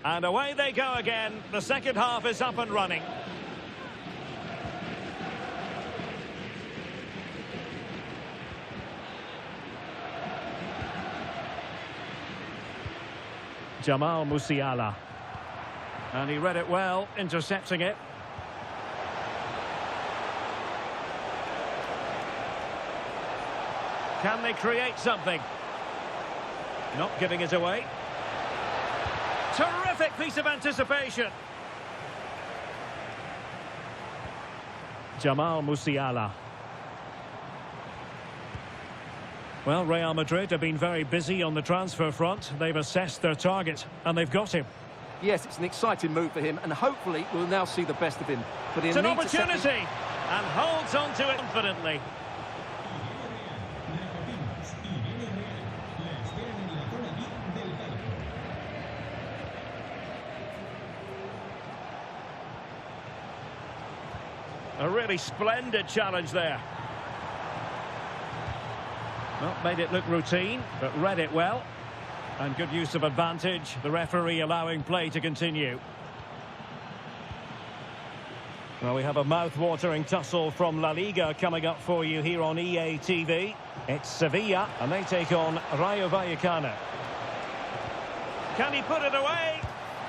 And away they go again. The second half is up and running. Jamal Musiala. And he read it well, intercepting it. Can they create something? Not giving it away. Terrific piece of anticipation. Jamal Musiala. Well, Real Madrid have been very busy on the transfer front. They've assessed their target, and they've got him. Yes, it's an exciting move for him, and hopefully we'll now see the best of him. But it's an opportunity, and holds on to it confidently. A really splendid challenge there. Well, made it look routine, but read it well. And good use of advantage, the referee allowing play to continue. Well, we have a mouth-watering tussle from La Liga coming up for you here on EA TV. It's Sevilla, and they take on Rayo Vallecano. Can he put it away?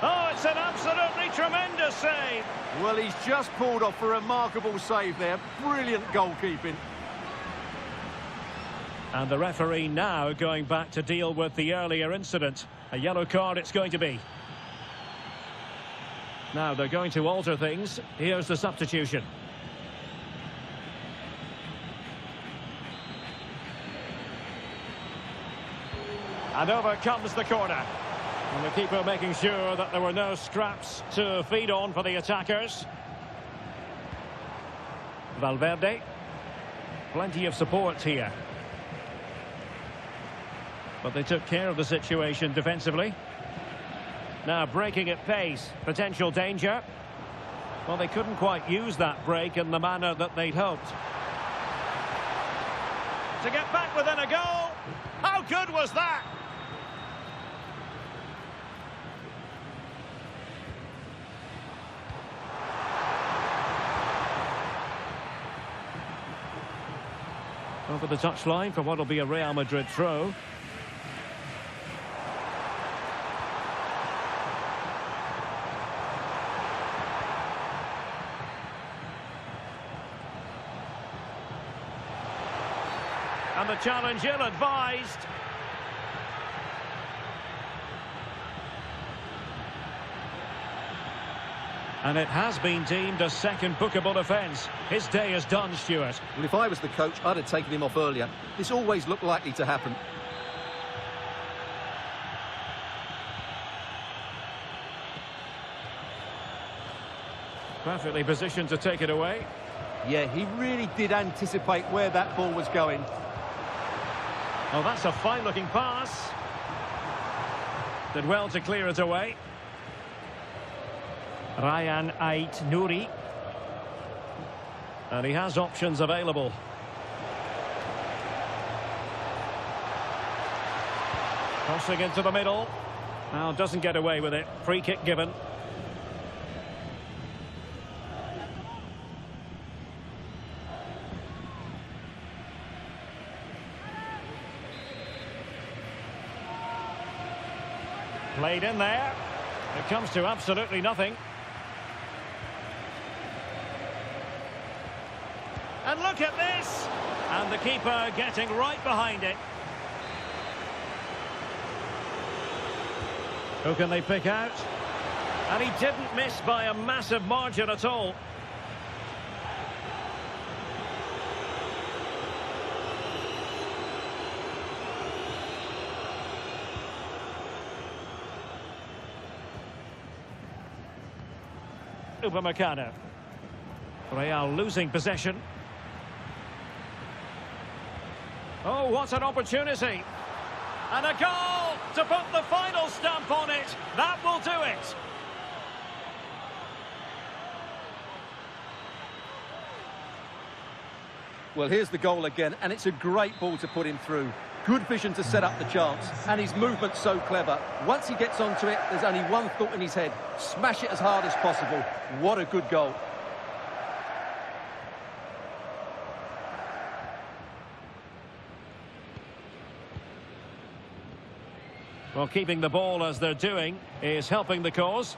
Oh, it's an absolutely tremendous save. Well, he's just pulled off a remarkable save there. Brilliant goalkeeping. And the referee now going back to deal with the earlier incident. A yellow card it's going to be. Now they're going to alter things. Here's the substitution. And over comes the corner. And the keeper making sure that there were no scraps to feed on for the attackers. Valverde. Plenty of support here. But they took care of the situation defensively. Now breaking at pace, potential danger. Well, they couldn't quite use that break in the manner that they'd hoped. To get back within a goal. How good was that? Over the touchline for what will be a Real Madrid throw. And the challenge ill-advised. And it has been deemed a second bookable offence. His day is done, Stuart. Well, if I was the coach, I'd have taken him off earlier. This always looked likely to happen. Perfectly positioned to take it away. Yeah, he really did anticipate where that ball was going. Oh, that's a fine-looking pass. Did well to clear it away. Ryan Ait Nouri. And he has options available. Crossing into the middle. Now doesn't get away with it. Free kick given. Played in there. It comes to absolutely nothing. And look at this! And the keeper getting right behind it. Who can they pick out? And he didn't miss by a massive margin at all. Upamecano. Real losing possession. Oh, what an opportunity. And a goal to put the final stamp on it. That will do it. Well, here's the goal again, and it's a great ball to put him through. Good vision to set up the chance, and his movement's so clever. Once he gets onto it, there's only one thought in his head. Smash it as hard as possible. What a good goal. Well, keeping the ball as they're doing is helping the cause.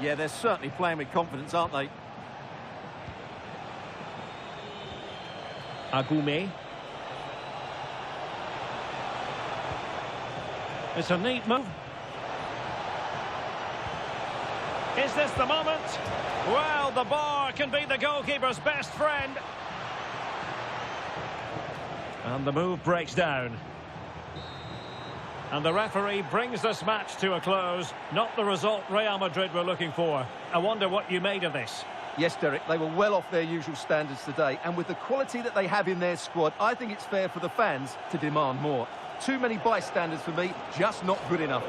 Yeah, they're certainly playing with confidence, aren't they? Agume. It's a neat move. Is this the moment? Well, the bar can be the goalkeeper's best friend. And the move breaks down. And the referee brings this match to a close. Not the result Real Madrid were looking for. I wonder what you made of this. Yes, Derek, they were well off their usual standards today, and with the quality that they have in their squad, I think it's fair for the fans to demand more. Too many bystanders for me, just not good enough.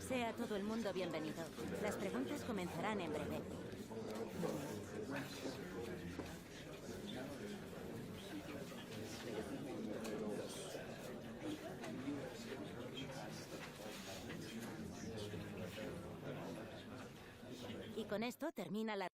Sea todo el mundo bienvenido. Las preguntas comenzarán en breve. Y con esto termina la...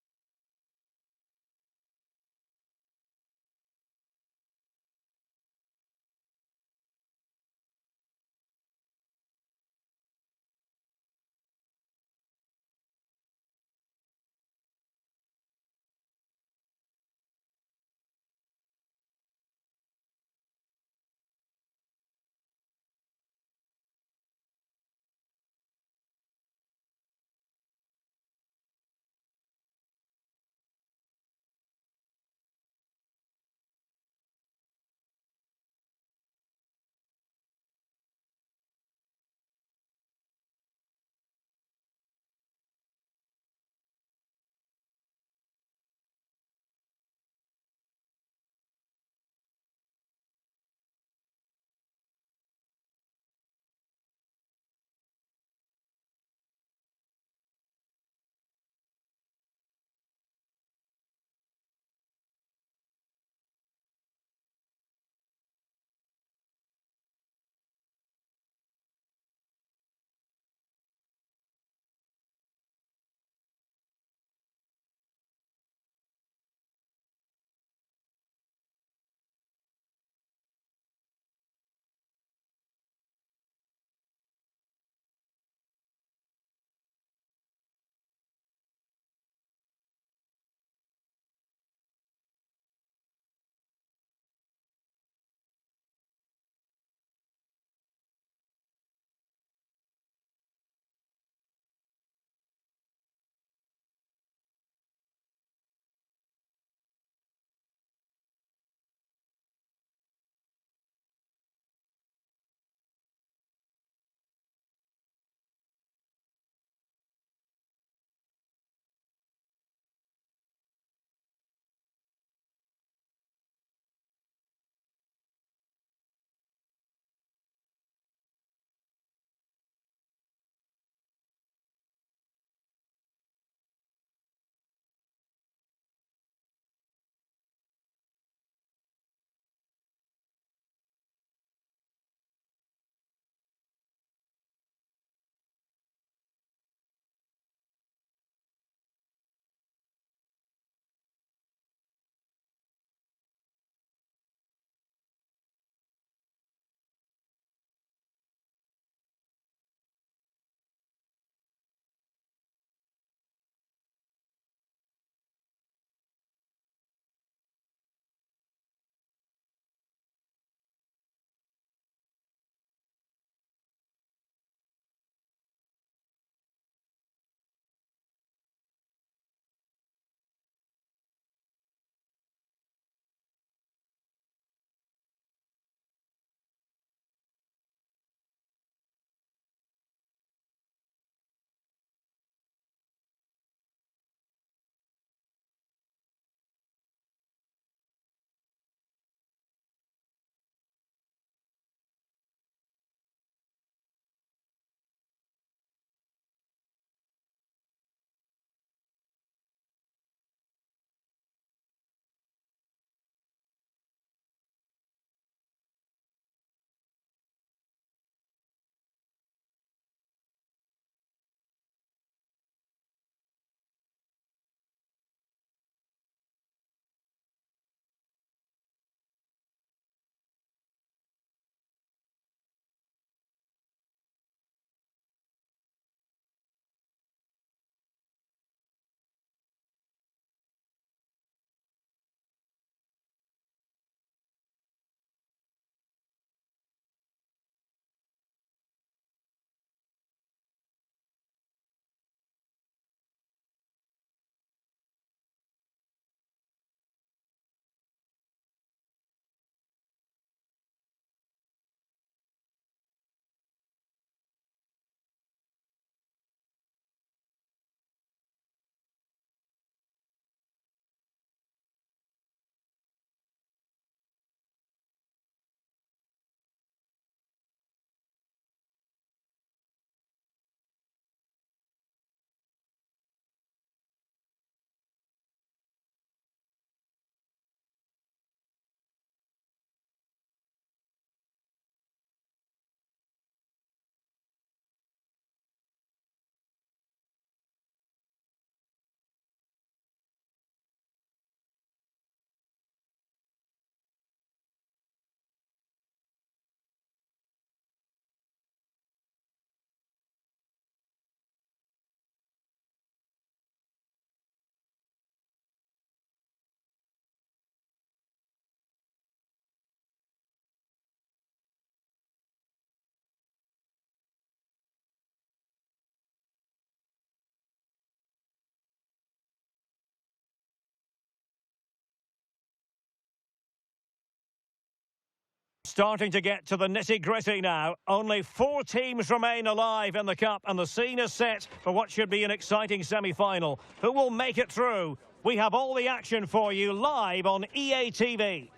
starting to get to the nitty-gritty now. Only 4 teams remain alive in the Cup, and the scene is set for what should be an exciting semi-final. Who will make it through? We have all the action for you live on EA TV.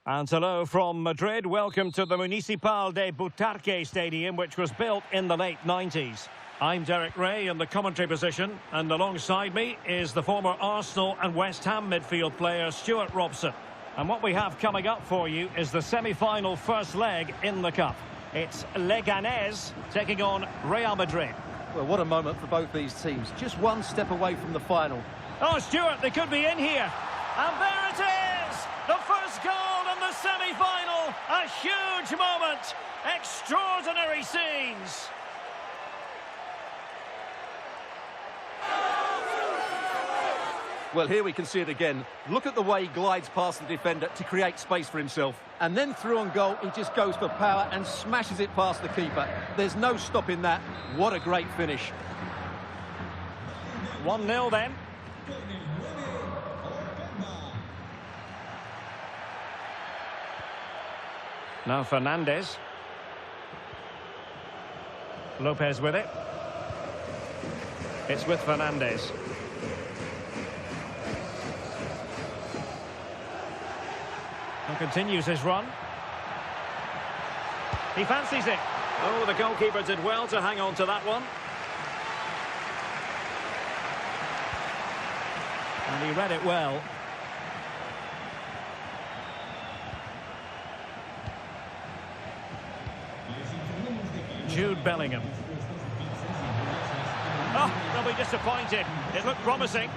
And hello from Madrid. Welcome to the Municipal de Butarque Stadium, which was built in the late 90s. I'm Derek Ray in the commentary position, and alongside me is the former Arsenal and West Ham midfield player Stuart Robson. And what we have coming up for you is the semi-final first leg in the Cup. It's Leganés taking on Real Madrid. Well, what a moment for both these teams. Just one step away from the final. Oh, Stuart, they could be in here. And there it is! The first goal in the semi-final. A huge moment. Extraordinary scenes. Well, here we can see it again. Look at the way he glides past the defender to create space for himself. And then through on goal, he just goes for power and smashes it past the keeper. There's no stopping that. What a great finish. 1-0 then. Now Fernandes. Lopez with it. It's with Fernandes. And continues his run. He fancies it. Oh, the goalkeeper did well to hang on to that one. And he read it well. Jude Bellingham. Oh, they'll be disappointed. It looked promising.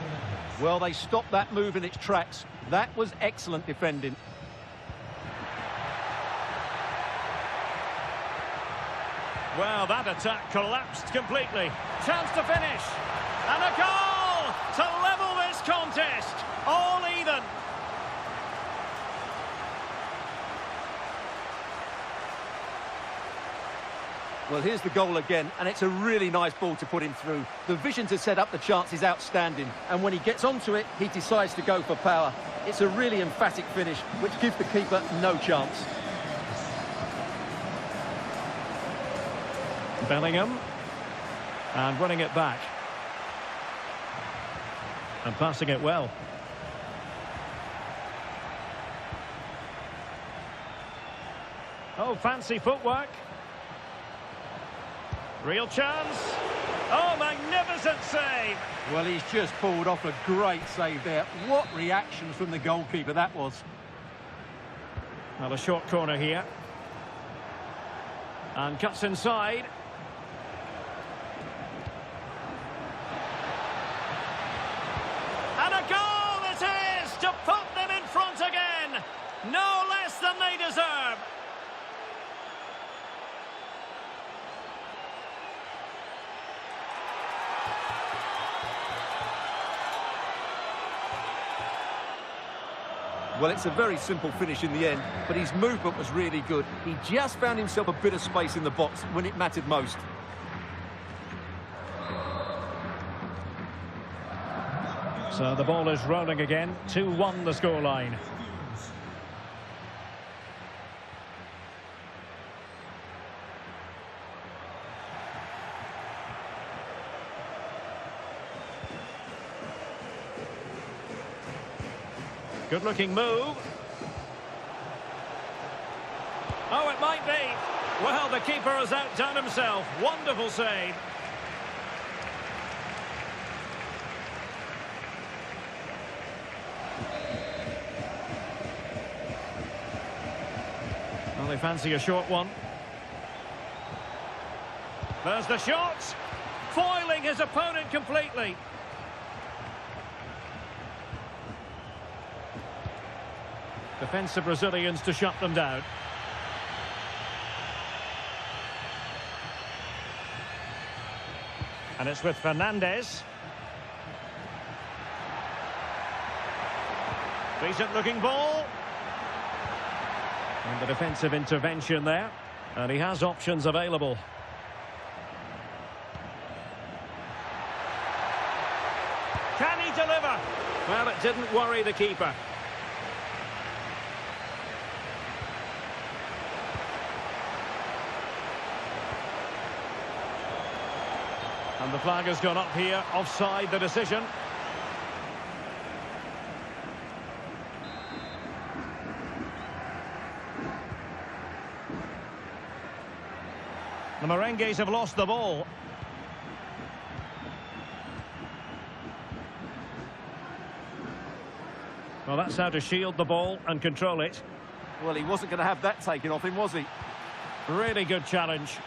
Well, they stopped that move in its tracks. That was excellent defending. Well, that attack collapsed completely. Chance to finish. And a goal to level this contest. All even. Well, here's the goal again, and it's a really nice ball to put him through. The vision to set up the chance is outstanding, and when he gets onto it, he decides to go for power. It's a really emphatic finish, which gives the keeper no chance. Bellingham. And running it back. And passing it well. Oh, fancy footwork. Real chance. Oh, magnificent save. Well, he's just pulled off a great save there. What reaction from the goalkeeper that was. Well, a short corner here. And cuts inside. And a goal it is to put them in front again. No less than they deserve. Well, it's a very simple finish in the end, but his movement was really good. He just found himself a bit of space in the box when it mattered most. So the ball is rolling again. 2-1 the scoreline. Good-looking move. Oh, it might be. Well, the keeper has outdone himself. Wonderful save. Well, they fancy a short one. There's the shot. Foiling his opponent completely. Defensive Brazilians to shut them down. And it's with Fernandes. Decent looking ball. And the defensive intervention there. And he has options available. Can he deliver? Well, it didn't worry the keeper. And the flag has gone up here, offside the decision. The Merengues have lost the ball. Well, that's how to shield the ball and control it. Well, he wasn't going to have that taken off him, was he? Really good challenge.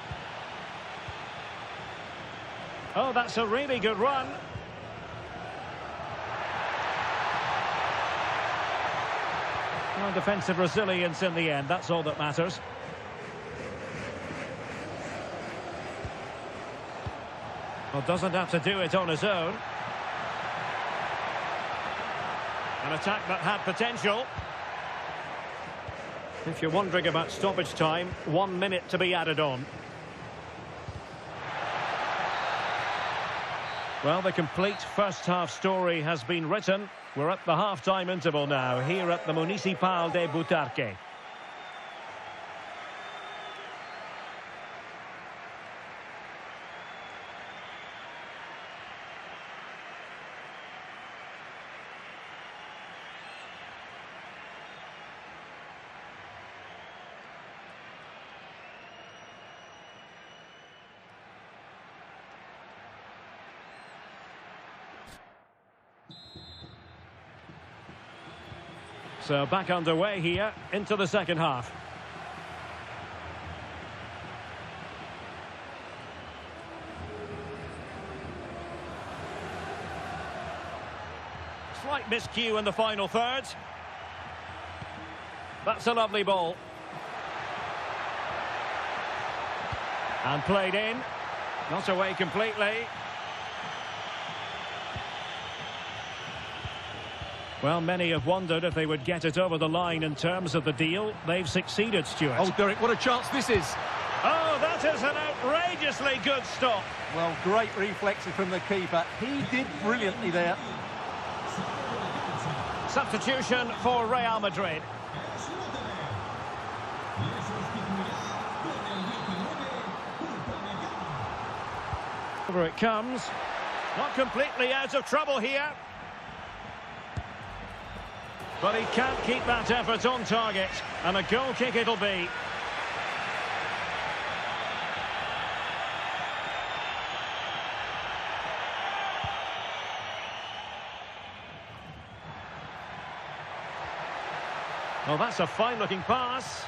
Oh, that's a really good run. Well, defensive resilience in the end, that's all that matters. Well, doesn't have to do it on his own. An attack that had potential. If you're wondering about stoppage time, 1 minute to be added on. Well, the complete first-half story has been written. We're at the half-time interval now, here at the Municipal de Butarque. So back underway here into the second half. Slight miscue in the final third. That's a lovely ball. And played in. Not away completely. Well, many have wondered if they would get it over the line in terms of the deal. They've succeeded, Stuart. Oh, Derek, what a chance this is. Oh, that is an outrageously good stop. Well, great reflexes from the keeper. He did brilliantly there. Substitution for Real Madrid. Over it comes. Not completely out of trouble here. But he can't keep that effort on target. And a goal kick it'll be. Well, that's a fine-looking pass.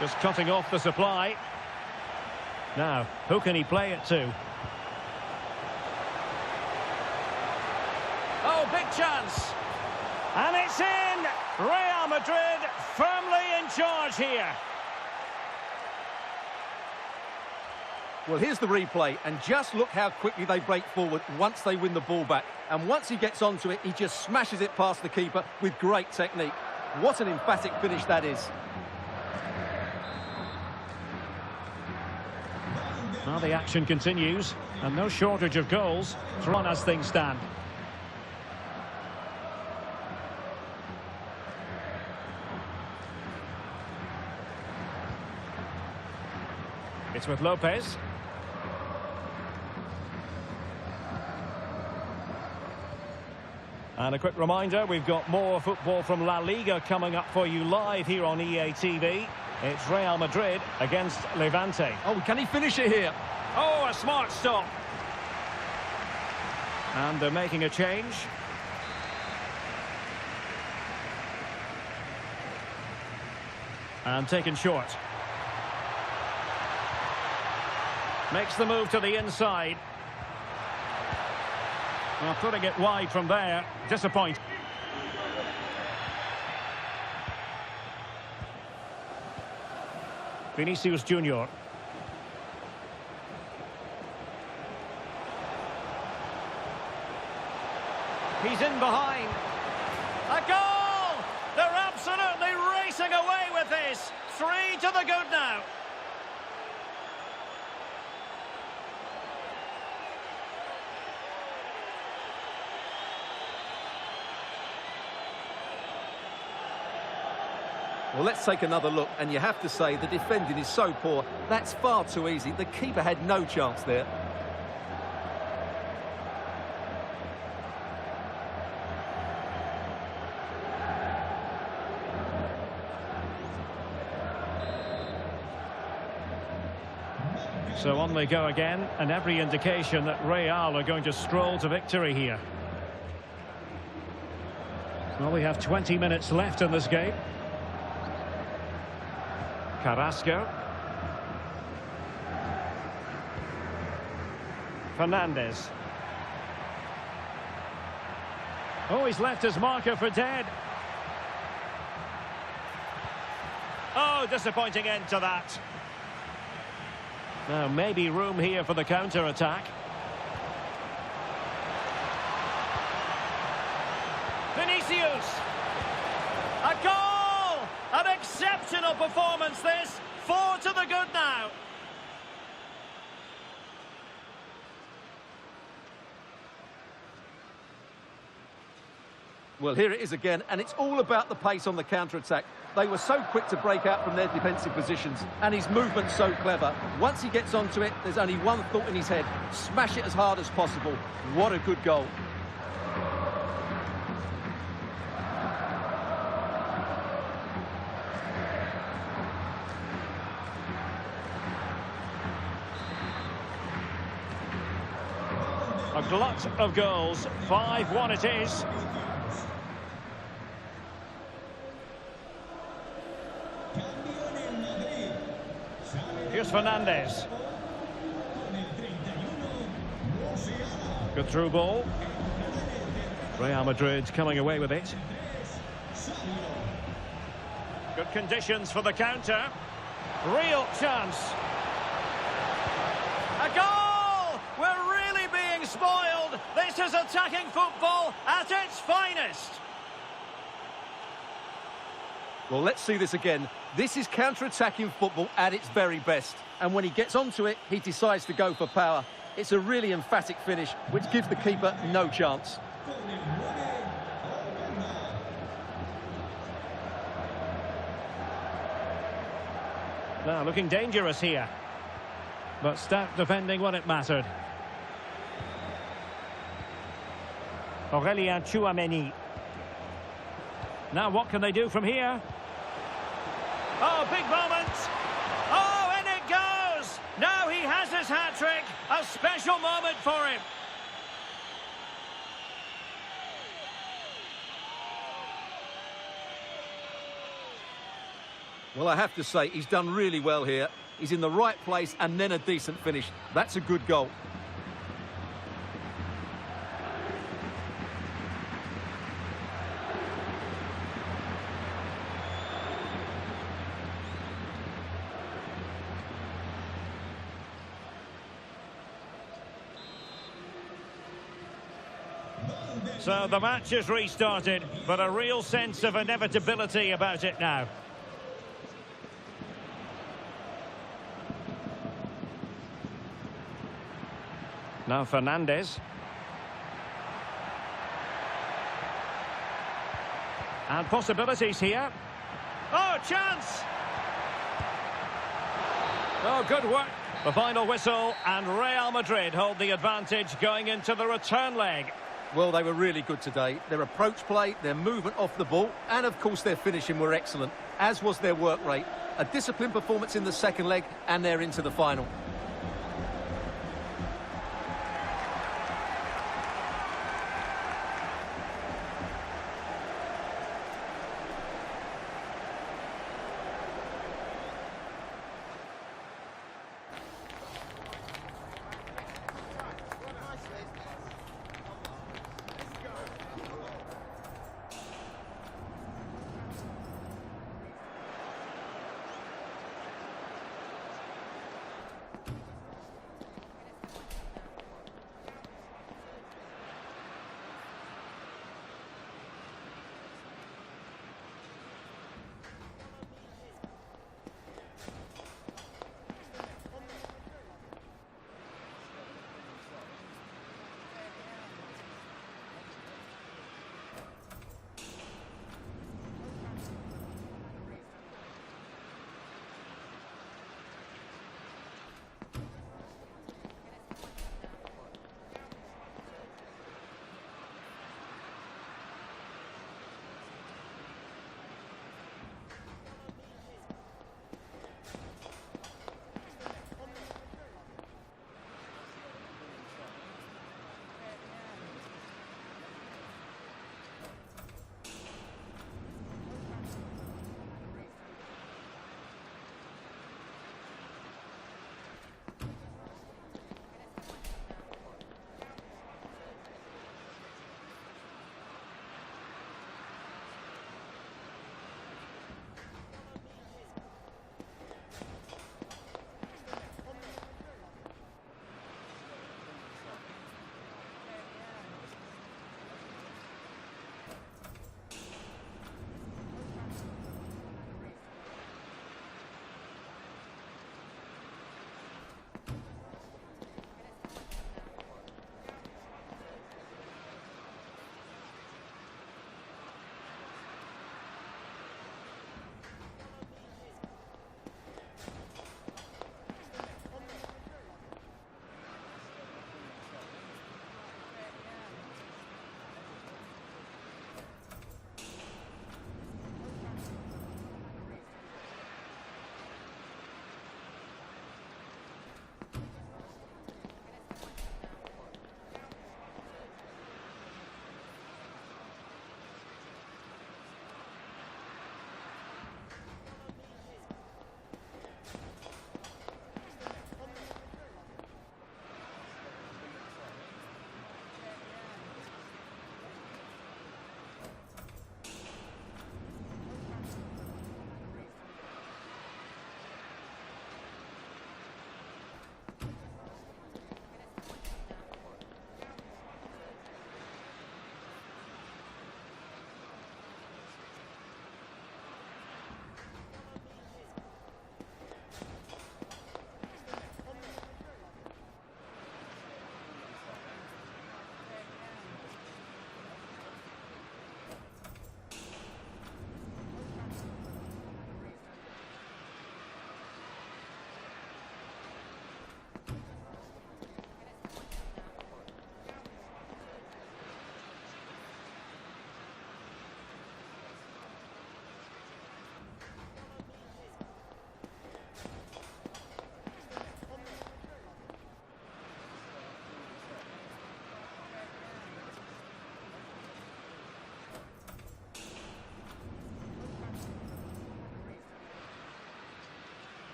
Just cutting off the supply. Now, who can he play it to? Oh, big chance. And it's in! Real Madrid firmly in charge here. Well, here's the replay, and just look how quickly they break forward once they win the ball back. And once he gets onto it, he just smashes it past the keeper with great technique. What an emphatic finish that is. Well, the action continues, and no shortage of goals thrown as things stand. It's with Lopez. And a quick reminder, we've got more football from La Liga coming up for you live here on EA TV. It's Real Madrid against Levante. Oh, can he finish it here? Oh, a smart stop. And they're making a change. And taken short. Makes the move to the inside. Well, putting it wide from there, disappointing. Vinicius Junior. He's in behind. A goal! They're absolutely racing away with this. 3 to the good now. Well, let's take another look, and you have to say the defending is so poor. That's far too easy. The keeper had no chance there. So on they go again, and every indication that Real are going to stroll to victory here. Well, we have 20 minutes left in this game. Carrasco. Fernandez. Oh, he's left his marker for dead. Oh, disappointing end to that. Now, maybe room here for the counter-attack. Vinicius! A goal! An exceptional performance, this. 4 to the good now. Well, here it is again, and it's all about the pace on the counter-attack. They were so quick to break out from their defensive positions, and his movement's so clever. Once he gets onto it, there's only one thought in his head: smash it as hard as possible. What a good goal. A glut of goals. 5-1 it is. Here's Fernandez. Good through ball. Real Madrid coming away with it. Good conditions for the counter. Real chance. A goal! We're really being spoiled. This is attacking football at its finest. Well, let's see this again. This is counter-attacking football at its very best. And when he gets onto it, he decides to go for power. It's a really emphatic finish, which gives the keeper no chance. Now, looking dangerous here. But stout defending when it mattered. Aurelien Tchouameni. Now, what can they do from here? Oh, big moment! Oh, and it goes! Now he has his hat-trick. A special moment for him. Well, I have to say, he's done really well here. He's in the right place and then a decent finish. That's a good goal. So the match is restarted, but a real sense of inevitability about it now. Now Fernandez. And possibilities here. Oh, chance! Oh, good work. The final whistle, and Real Madrid hold the advantage going into the return leg. Well, they were really good today. Their approach play, their movement off the ball, and of course their finishing were excellent, as was their work rate. A disciplined performance in the second leg, and they're into the final.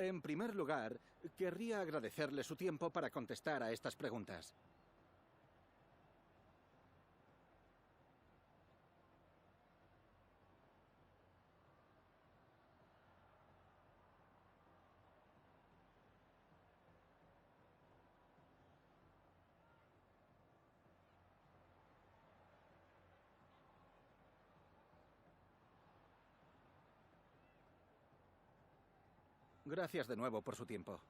En primer lugar, querría agradecerle su tiempo para contestar a estas preguntas. Gracias de nuevo por su tiempo.